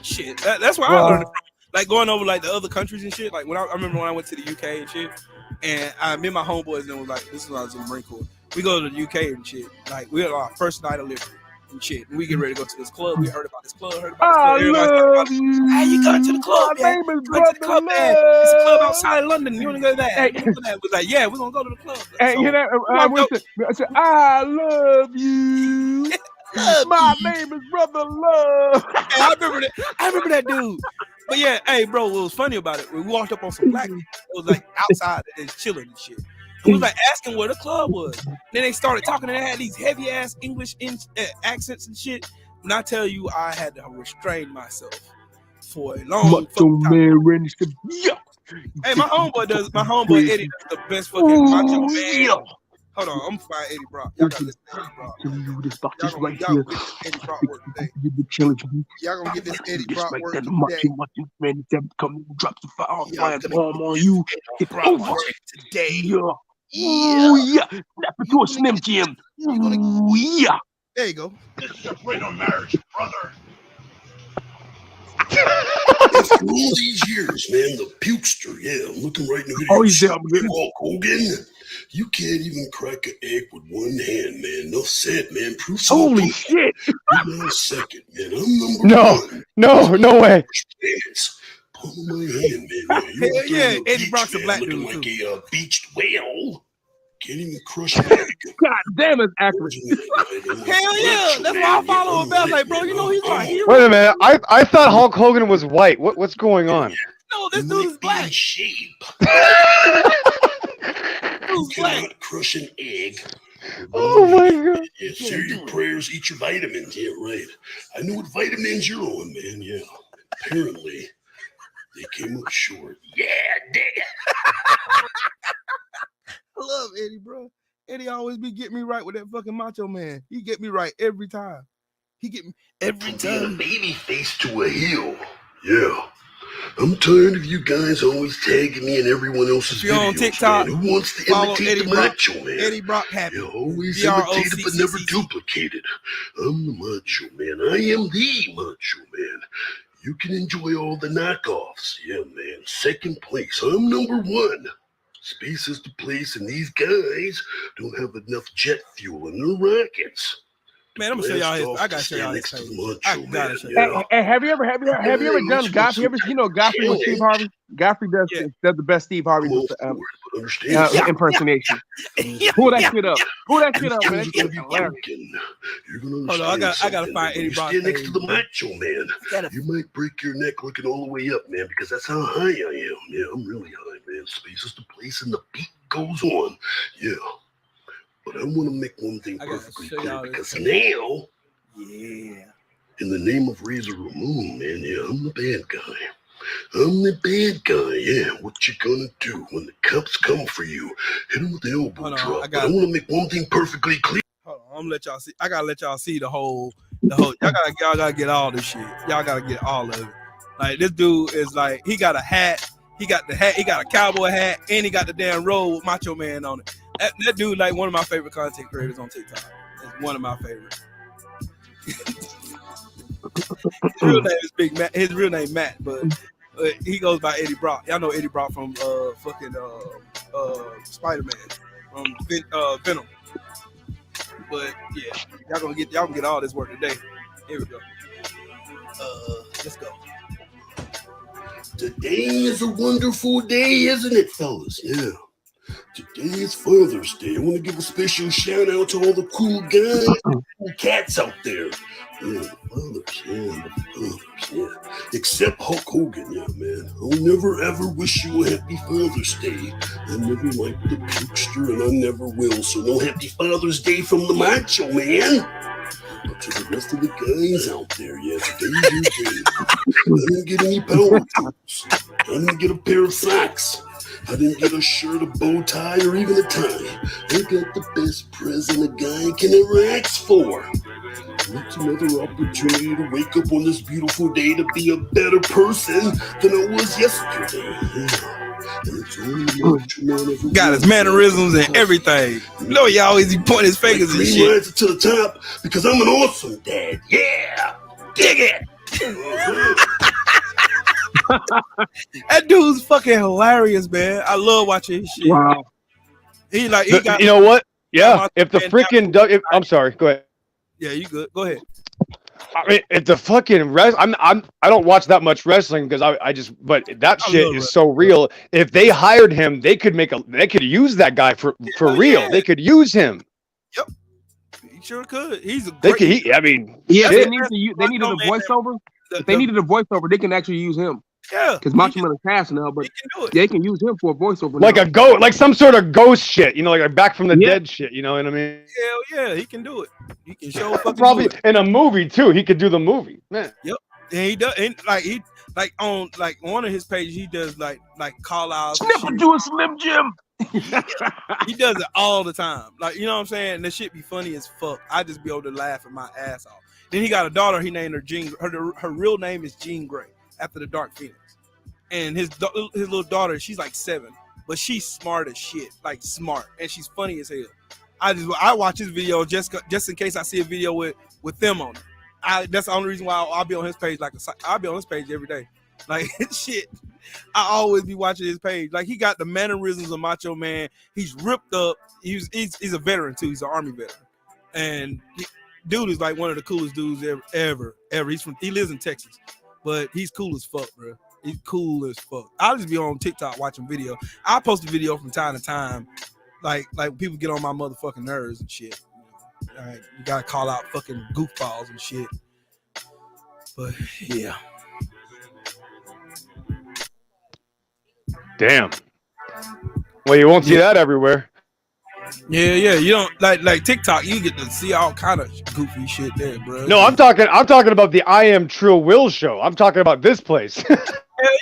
Speaker 2: Shit, that's why I learned it from. Like going over like the other countries and shit. Like when I remember when I went to the UK and shit, and me and my homeboys then was like, this is when I was in the Marine Corps. We go to the UK and shit. Like we had our first night of living and shit. And we get ready to go to this club. We heard about this club.
Speaker 9: I love you.
Speaker 2: Hey, you going to the club?
Speaker 9: My name is
Speaker 2: Brother Love. It's a club outside London. You want to go to that? Hey. Was like, yeah, we're gonna go to the club.
Speaker 9: Hey,
Speaker 2: so,
Speaker 9: you know, I said, I love you. My name is Brother Love.
Speaker 2: Hey, I remember that dude. But yeah, hey, bro, what was funny about it? We walked up on some black people. It was like outside and chilling and shit. We was like asking where the club was. Then they started talking and they had these heavy ass English accents and shit. When I tell you, I had to restrain myself for a long fucking time. Hey, my homeboy Eddie does the best fucking macho man.
Speaker 9: Yeah.
Speaker 2: Hold on, I'm fire Eddie Brock. Y'all gotta listen to Eddie Brock. Y'all gonna get this Eddie Brock work today. Y'all gonna get this Eddie Brock work today.
Speaker 9: Come drop the fire bomb on you.
Speaker 2: Eddie Brock work today.
Speaker 9: Yeah. Oh yeah. Snap it to a Slim Jim. Oh yeah.
Speaker 2: There you go.
Speaker 1: This is a freedom marriage, brother. After all these years, man, the pukester, yeah, I'm looking right in the video.
Speaker 9: Oh, he's there.
Speaker 1: Hulk Hogan. You can't even crack an egg with one hand, man. No said, man. Prove something.
Speaker 9: Holy shit.
Speaker 1: Give me a second, man. I'm number one.
Speaker 7: No way.
Speaker 1: Palm of my hand, man.
Speaker 2: Hell yeah, Eddie Brock's a black
Speaker 1: looking
Speaker 2: dude,
Speaker 1: like
Speaker 2: too.
Speaker 1: a beached whale. Can't even crush an egg.
Speaker 9: God damn, it's accurate.
Speaker 2: Hell yeah. That's why I follow him. I was like, bro, you know he's my hero.
Speaker 7: Wait a minute. I thought Hulk Hogan was white. What's going on?
Speaker 2: No, this dude is black.
Speaker 1: Shape.
Speaker 2: Who's black?
Speaker 1: Cannot crush an egg.
Speaker 7: Oh my god.
Speaker 1: Yeah, say your prayers, eat your vitamins. Yeah, right. I know what vitamins you're on, man. Yeah. Apparently, they came up short. Yeah, dig it.
Speaker 2: I love Eddie, bro. Eddie always be getting me right with that fucking macho man. He get me right every time. He get me every time.
Speaker 1: A baby face to a heel. Yeah. I'm tired of you guys always tagging me in everyone else's
Speaker 2: if you're
Speaker 1: videos,
Speaker 2: on TikTok,
Speaker 1: man. Who wants to
Speaker 2: follow
Speaker 1: imitate
Speaker 2: Eddie
Speaker 1: the
Speaker 2: Brock.
Speaker 1: macho man?
Speaker 2: Eddie Brock happy.
Speaker 1: You always imitate it but never duplicate it. I'm the macho man. I am the macho man. You can enjoy all the knockoffs. Yeah, man. Second place. I'm number one. Space is the place, and these guys don't have enough jet fuel in their rockets.
Speaker 2: Man, I'm gonna show y'all his. I gotta show y'all his page. I gotta show y'all.
Speaker 9: Hey, have you ever done Godfrey? You know Godfrey with Steve Harvey? Godfrey does the best Steve Harvey impersonation. Pull that shit up. Pull that shit up, man.
Speaker 2: Hold on, I gotta find Eddie Brock.
Speaker 1: Stand next to the macho man. You might break your neck looking all the way up, man, because that's how high I am. Yeah, I'm really high, man. Space is the place, and the beat goes on. Yeah. But I want to make one thing perfectly clear because now, in the name of Razor Ramon, man, yeah, I'm the bad guy. I'm the bad guy, yeah. What you gonna do when the cops come for you? Hit them with the elbow drop. But I want to make one thing perfectly clear.
Speaker 2: Hold on, I'm gonna let y'all see. I gotta let y'all see the whole. Y'all gotta get all this shit. Y'all gotta get all of it. Like this dude is like, he got a hat. He got the hat. He got a cowboy hat, and he got the damn robe with Macho Man on it. That dude, like one of my favorite content creators on TikTok. Is one of my favorites. His real name is Big Matt. His real name Matt, but he goes by Eddie Brock. Y'all know Eddie Brock from Spider-Man, from Venom. But yeah, y'all can get all this work today. Here we go. Let's go.
Speaker 1: Today is a wonderful day, isn't it, fellas? Yeah. Today is Father's Day. I want to give a special shout out to all the cool guys, cool cats out there. Yeah, fathers, yeah. Except Hulk Hogan, yeah, man. I'll never ever wish you a happy Father's Day. I never liked the pukester and I never will. So no happy Father's Day from the Macho Man. But to the rest of the guys out there, yeah, today's your day. I didn't get any power tools. I didn't get a pair of socks. I didn't get a shirt, a bow tie, or even a tie. I got the best present a guy can ever ask for. It's another opportunity to wake up on this beautiful day to be a better person than I was yesterday. Yeah. And it's only
Speaker 2: got his mannerisms and everything. You know he always pointing his fingers and shit.
Speaker 1: Rises to the top because I'm an awesome dad. Yeah, dig it.
Speaker 2: That dude's fucking hilarious, man. I love watching his shit.
Speaker 6: Wow.
Speaker 2: He got,
Speaker 7: you know what? Yeah. If the freaking I'm sorry. Go ahead.
Speaker 2: Yeah, you good. Go ahead.
Speaker 7: I mean, if the fucking I don't watch that much wrestling because but that shit is so real. If they hired him, they could use that guy for real. Yeah. They could use him.
Speaker 2: Yep. He sure could. He's a
Speaker 7: they
Speaker 6: needed a voiceover. If they needed a voiceover, they can actually use him.
Speaker 2: Yeah,
Speaker 6: because Macho Man is passed now, but they can use him for a voiceover.
Speaker 7: Like like some sort of ghost shit, like Back from the Dead shit. You know what I mean?
Speaker 2: Hell yeah, he can do it. He can show fucking
Speaker 7: probably in a movie too. He could do the movie, man.
Speaker 2: Yep, and he does. And on one of his pages, he does like call outs.
Speaker 8: Never do a Slim Jim.
Speaker 2: He does it all the time. Like, you know what I'm saying? That shit be funny as fuck. I just be able to laugh at my ass off. Then he got a daughter. He named her Jean. Her real name is Jean Grey, after the Dark Phoenix. And his little daughter, she's like 7, but she's smart as shit, like smart, and she's funny as hell. I watch his video just in case I see a video with them on it. That's the only reason why I'll be on his page. I'll be on his page every day. Like shit, I always be watching his page. Like he got the mannerisms of Macho Man. He's ripped up. He's a veteran too. He's an Army veteran, and dude is like one of the coolest dudes ever. He lives in Texas, but he's cool as fuck, bro. He's cool as fuck. I'll just be on TikTok watching video. I post a video from time to time, like people get on my motherfucking nerves and shit. Right? You gotta call out fucking goofballs and shit. But yeah.
Speaker 7: Damn. Well, you won't see that everywhere.
Speaker 2: Yeah. You don't like TikTok. You get to see all kind of goofy shit there, bro.
Speaker 7: No, I'm talking about the I Am Trill Will show. I'm talking about this place.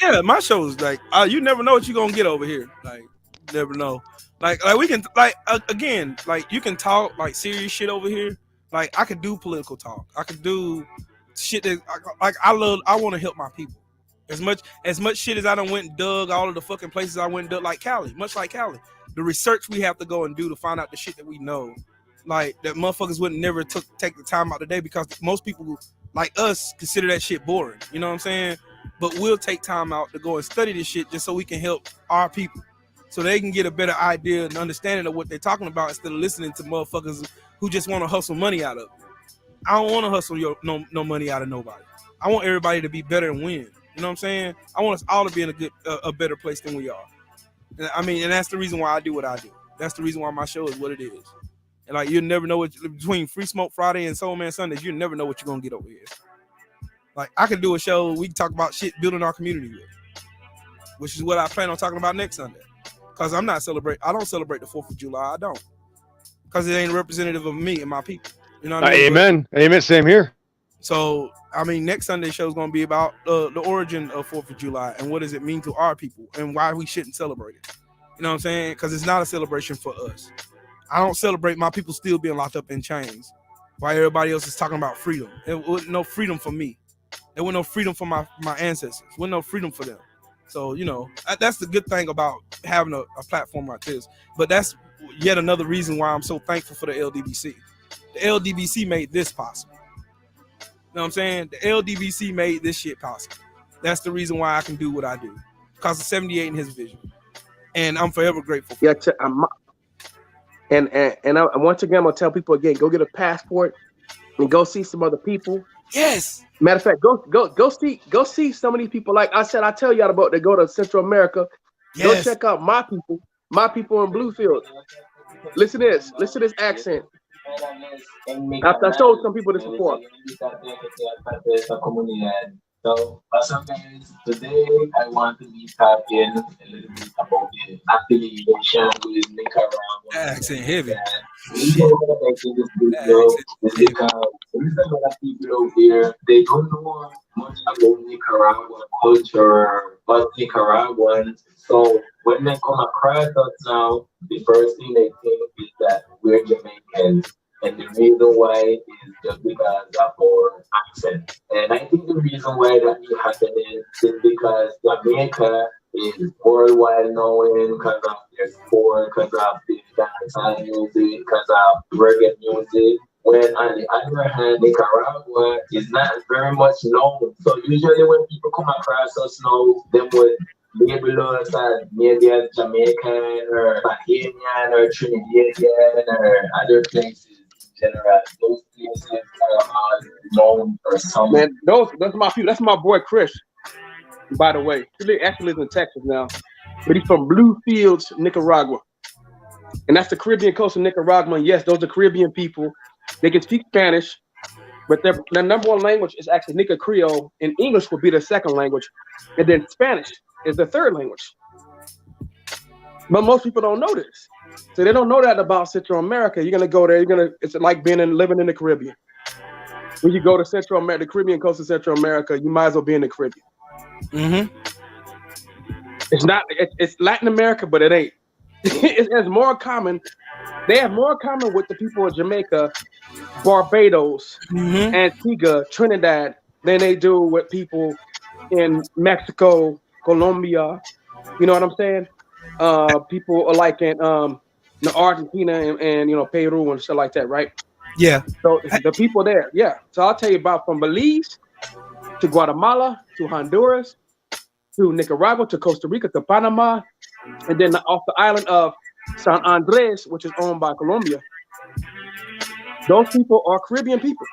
Speaker 2: Yeah, my show is like you never know what you're gonna get over here. Like, never know. Like we can again, like you can talk like serious shit over here. Like I could do political talk. I could do shit that I want to help my people. As much shit as I done went and dug all of the fucking places I went and dug, like Cali, much like Cali. The research we have to go and do to find out the shit that we know, like that motherfuckers would never take the time out today because most people like us consider that shit boring. You know what I'm saying? But we'll take time out to go and study this shit just so we can help our people, so they can get a better idea and understanding of what they're talking about instead of listening to motherfuckers who just want to hustle money out of it. I don't want to hustle no money out of nobody. I want everybody to be better and win. You know what I'm saying? I want us all to be in a better place than we are. And that's the reason why I do what I do. That's the reason why my show is what it is. And like, you'll never know between Free Smoke Friday and Soulman Sundays, you never know what you're gonna get over here. Like, I can do a show we can talk about shit building our community with, which is what I plan on talking about next Sunday. Because I don't celebrate the 4th of July. I don't. Because it ain't representative of me and my people. You know what I mean?
Speaker 7: Amen. Same here.
Speaker 2: So, I mean, next Sunday show is going to be about the origin of 4th of July and what does it mean to our people and why we shouldn't celebrate it. You know what I'm saying? Because it's not a celebration for us. I don't celebrate my people still being locked up in chains while everybody else is talking about freedom. There was no freedom for me. There was no freedom for my ancestors. There was no freedom for them. So, that's the good thing about having a platform like this. But that's yet another reason why I'm so thankful for the LDBC. The LDBC made this possible. You know what I'm saying? The LDBC made this shit possible. That's the reason why I can do what I do. Because of 78 and his vision. And I'm forever grateful for it.
Speaker 6: And once again, I'm gonna tell people again, go get a passport and go see some other people.
Speaker 2: Yes.
Speaker 6: Matter of fact, go see some of these people. Like I said, I tell y'all about they go to Central America.
Speaker 2: Yes.
Speaker 6: Go check out my people in Bluefield. Listen to this accent. I told some people this before.
Speaker 10: So, today I want to be talking a little bit about the affiliation with Nicaragua.
Speaker 2: Accent heavy.
Speaker 10: The reason why I'm making this video is because there's a lot of people out here, they don't know much about Nicaraguan culture, but Nicaraguans. So when they come across us now, the first thing they think is that we're Jamaicans. And the reason why is just because of our accent. And I think the reason why that is happening is because Jamaica is worldwide known because of their sport, because of the dancehall music, because of reggae music. When on the other hand, Nicaragua is not very much known. So usually when people come across us now, they would label us as maybe as Jamaican or Bahamian or Trinidadian or other places. General, those places are all known for some.
Speaker 6: Man, that's my people. That's my boy Chris. By the way, he actually lives in Texas now, but he's from Bluefields, Nicaragua, and that's the Caribbean coast of Nicaragua. And yes, those are Caribbean people. They can speak Spanish, but their number one language is actually Nica Creole, and English will be their second language, and then Spanish is the third language. But most people don't know this. So they don't know that about Central America. You're gonna go there. It's like living in the Caribbean. When you go to Central America, the Caribbean coast of Central America, you might as well be in the Caribbean. It's not. It's Latin America, but it ain't. It's more common. They have more common with the people of Jamaica, Barbados, Antigua, Trinidad than they do with people in Mexico, Colombia. You know what I'm saying? People are like in Argentina and Peru and stuff like that, right?
Speaker 2: Yeah.
Speaker 6: So the people there, yeah. So I'll tell you about from Belize to Guatemala to Honduras to Nicaragua to Costa Rica to Panama, and then off the island of San Andres, which is owned by Colombia. Those people are Caribbean people,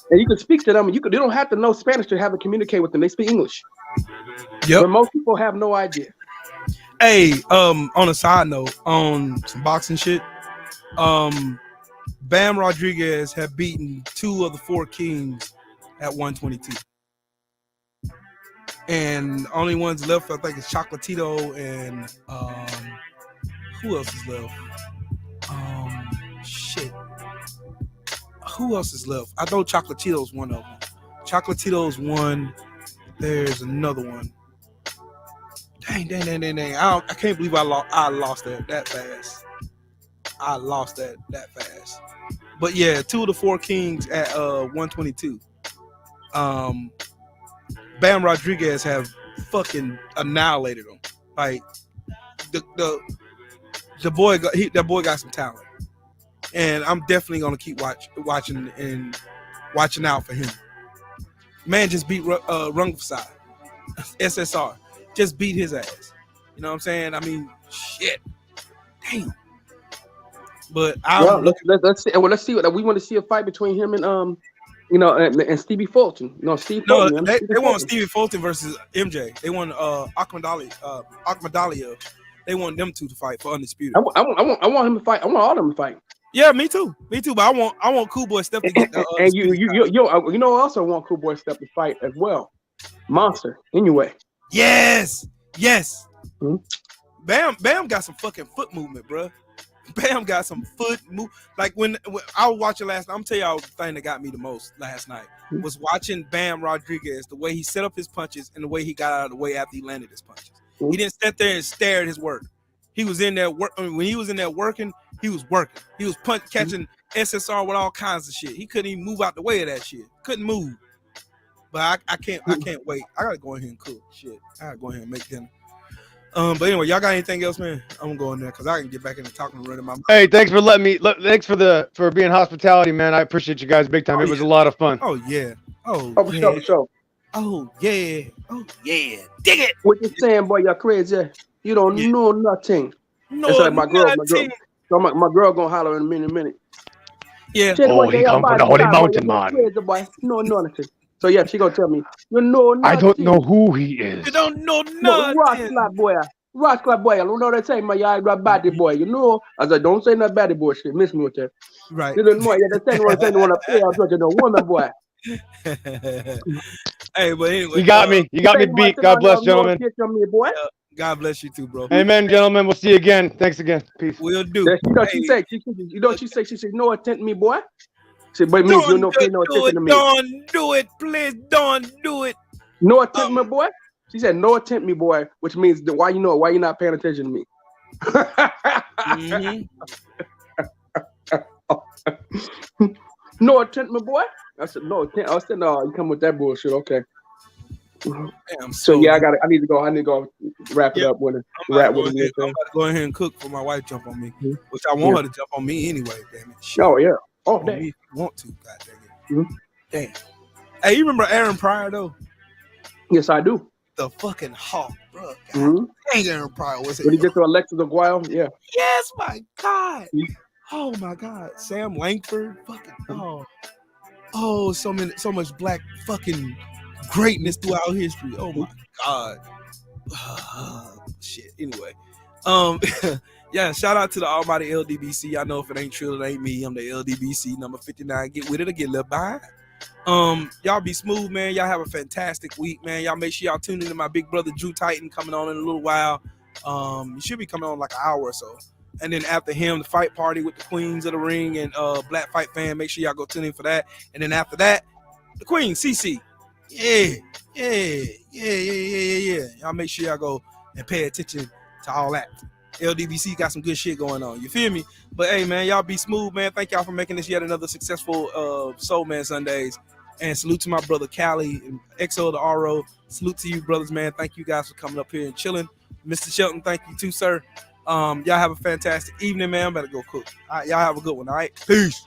Speaker 6: and you can speak to them. You don't have to know Spanish to have to communicate with them. They speak English.
Speaker 2: Yep.
Speaker 6: But most people have no idea.
Speaker 2: Hey, on a side note, on some boxing shit, Bam Rodriguez had beaten 2 of the 4 kings at 122. And only ones left, I think, is Chocolatito and who else is left? Shit. Who else is left? I know Chocolatito's one of them. Chocolatito's one. There's another one. Dang. I can't believe I lost that fast. I lost that fast. But yeah, 2 of the 4 kings at 122. Bam Rodriguez have fucking annihilated them. Like the boy got some talent. And I'm definitely gonna keep watching out for him. Man just beat Rungvisai, SSR. Just beat his ass. You know what I'm saying? I mean, shit. Damn. But
Speaker 6: let's see. Well, let's see. We want to see a fight between him and and Stevie Fulton. Steve Fulton.
Speaker 2: They want Stevie Fulton versus MJ. They want Ahmadallah. They want them 2 to fight for undisputed.
Speaker 6: I want him to fight. I want all of them to fight.
Speaker 2: Yeah, me too. But I want Cool Boy Steph to get the
Speaker 6: and you also want Cool Boy Steph to fight as well. Monster, anyway.
Speaker 2: Yes.
Speaker 6: Mm-hmm.
Speaker 2: Bam got some fucking foot movement, bro. Bam got some foot move. Like when I was watching last night, I'm telling y'all the thing that got me the most last night was watching Bam Rodriguez, the way he set up his punches and the way he got out of the way after he landed his punches. Mm-hmm. He didn't sit there and stare at his work. He was in there when he was in there working, he was working. He was catching SSR with all kinds of shit. He couldn't even move out the way of that shit. Couldn't move. But I can't wait. I gotta go in here and cook shit. I gotta go in here and make dinner. But anyway, y'all got anything else, man? I'm going there because I can get back into talking and running my mouth.
Speaker 7: Hey, thanks for letting me. Thanks for being hospitality, man. I appreciate you guys big time. It was a lot of fun.
Speaker 2: Oh yeah. Oh
Speaker 6: for
Speaker 2: yeah.
Speaker 6: sure, for sure.
Speaker 2: Oh yeah. Oh yeah. Dig it.
Speaker 6: What you saying, boy? You're crazy. You don't know nothing.
Speaker 2: No,
Speaker 6: It's like my girl.
Speaker 2: nothing.
Speaker 6: So my girl gonna holler in a minute.
Speaker 2: Yeah.
Speaker 6: Shit,
Speaker 7: Oh,
Speaker 6: boy,
Speaker 7: he
Speaker 6: you're
Speaker 7: come from
Speaker 6: bad
Speaker 7: the Holy
Speaker 6: guy, boy,
Speaker 7: Mountain,
Speaker 6: you're
Speaker 7: man.
Speaker 6: Crazy, boy. No nothing. So yeah, she gonna tell me. You know nothing.
Speaker 7: I don't know who he is.
Speaker 2: You don't know
Speaker 6: No,
Speaker 2: nothing.
Speaker 6: Rock club boy. I don't know that say my yard got baddie boy. You know, I said don't say no baddie boy shit. Miss me with that.
Speaker 2: Right.
Speaker 6: You don't know. You understand what I'm saying? Play out with the woman boy.
Speaker 2: Hey, but anyway,
Speaker 7: You got me. You got me beat. God bless, gentlemen.
Speaker 6: Me, boy.
Speaker 2: God bless you too, bro.
Speaker 7: Amen, gentlemen. We'll see you again. Thanks again. Peace.
Speaker 2: We'll do.
Speaker 6: You know what she said? She said, no attempt me, boy. She said, but me, you know, pay no attention to me.
Speaker 2: Don't do it, please. Don't do it.
Speaker 6: No attempt me, boy. She said, no attempt me, boy, which means why you not paying attention to me. No attempt me, boy. I said, no attempt. I said, no, you come with that bullshit, okay.
Speaker 2: Damn,
Speaker 6: So yeah, I need to go wrap it up with it.
Speaker 2: I'm about to go ahead and cook for my wife to jump on me, which I want her to jump on me anyway. Damn it. Shit.
Speaker 6: Oh yeah. Oh
Speaker 2: damn. Me if you want to? God dang it.
Speaker 6: Mm-hmm.
Speaker 2: Damn. Hey, you remember Aaron Pryor though?
Speaker 6: Yes, I do.
Speaker 2: The fucking Hawk, bro.
Speaker 6: Mm-hmm.
Speaker 2: Dang, Aaron Pryor was it?
Speaker 6: When he get to Alexis Aguayo, yeah.
Speaker 2: Yes, my God.
Speaker 6: Mm-hmm.
Speaker 2: Oh my God. Sam Langford, fucking oh, so much black fucking greatness throughout history. Oh my God. Shit. Anyway, yeah. Shout out to the almighty LDBC. I know if it ain't true, it ain't me. I'm the LDBC number 59. Get with it or get left behind. Y'all be smooth, man. Y'all have a fantastic week, man. Y'all make sure y'all tune in to my big brother Drew Titan coming on in a little while. He should be coming on like an hour or so. And then after him, the fight party with the Queens of the Ring and Black Fight Fan. Make sure y'all go tune in for that. And then after that, the Queen, CC. Yeah. Y'all make sure y'all go and pay attention to all that. LDBC got some good shit going on. You feel me? But hey, man, y'all be smooth, man. Thank y'all for making this yet another successful Soulman Sundays. And salute to my brother Callie and XO the RO. Salute to you, brothers, man. Thank you guys for coming up here and chilling. Mr. Shelton, thank you too, sir. Y'all have a fantastic evening, man. I'm about to go cook. All right, y'all have a good one. All right, peace.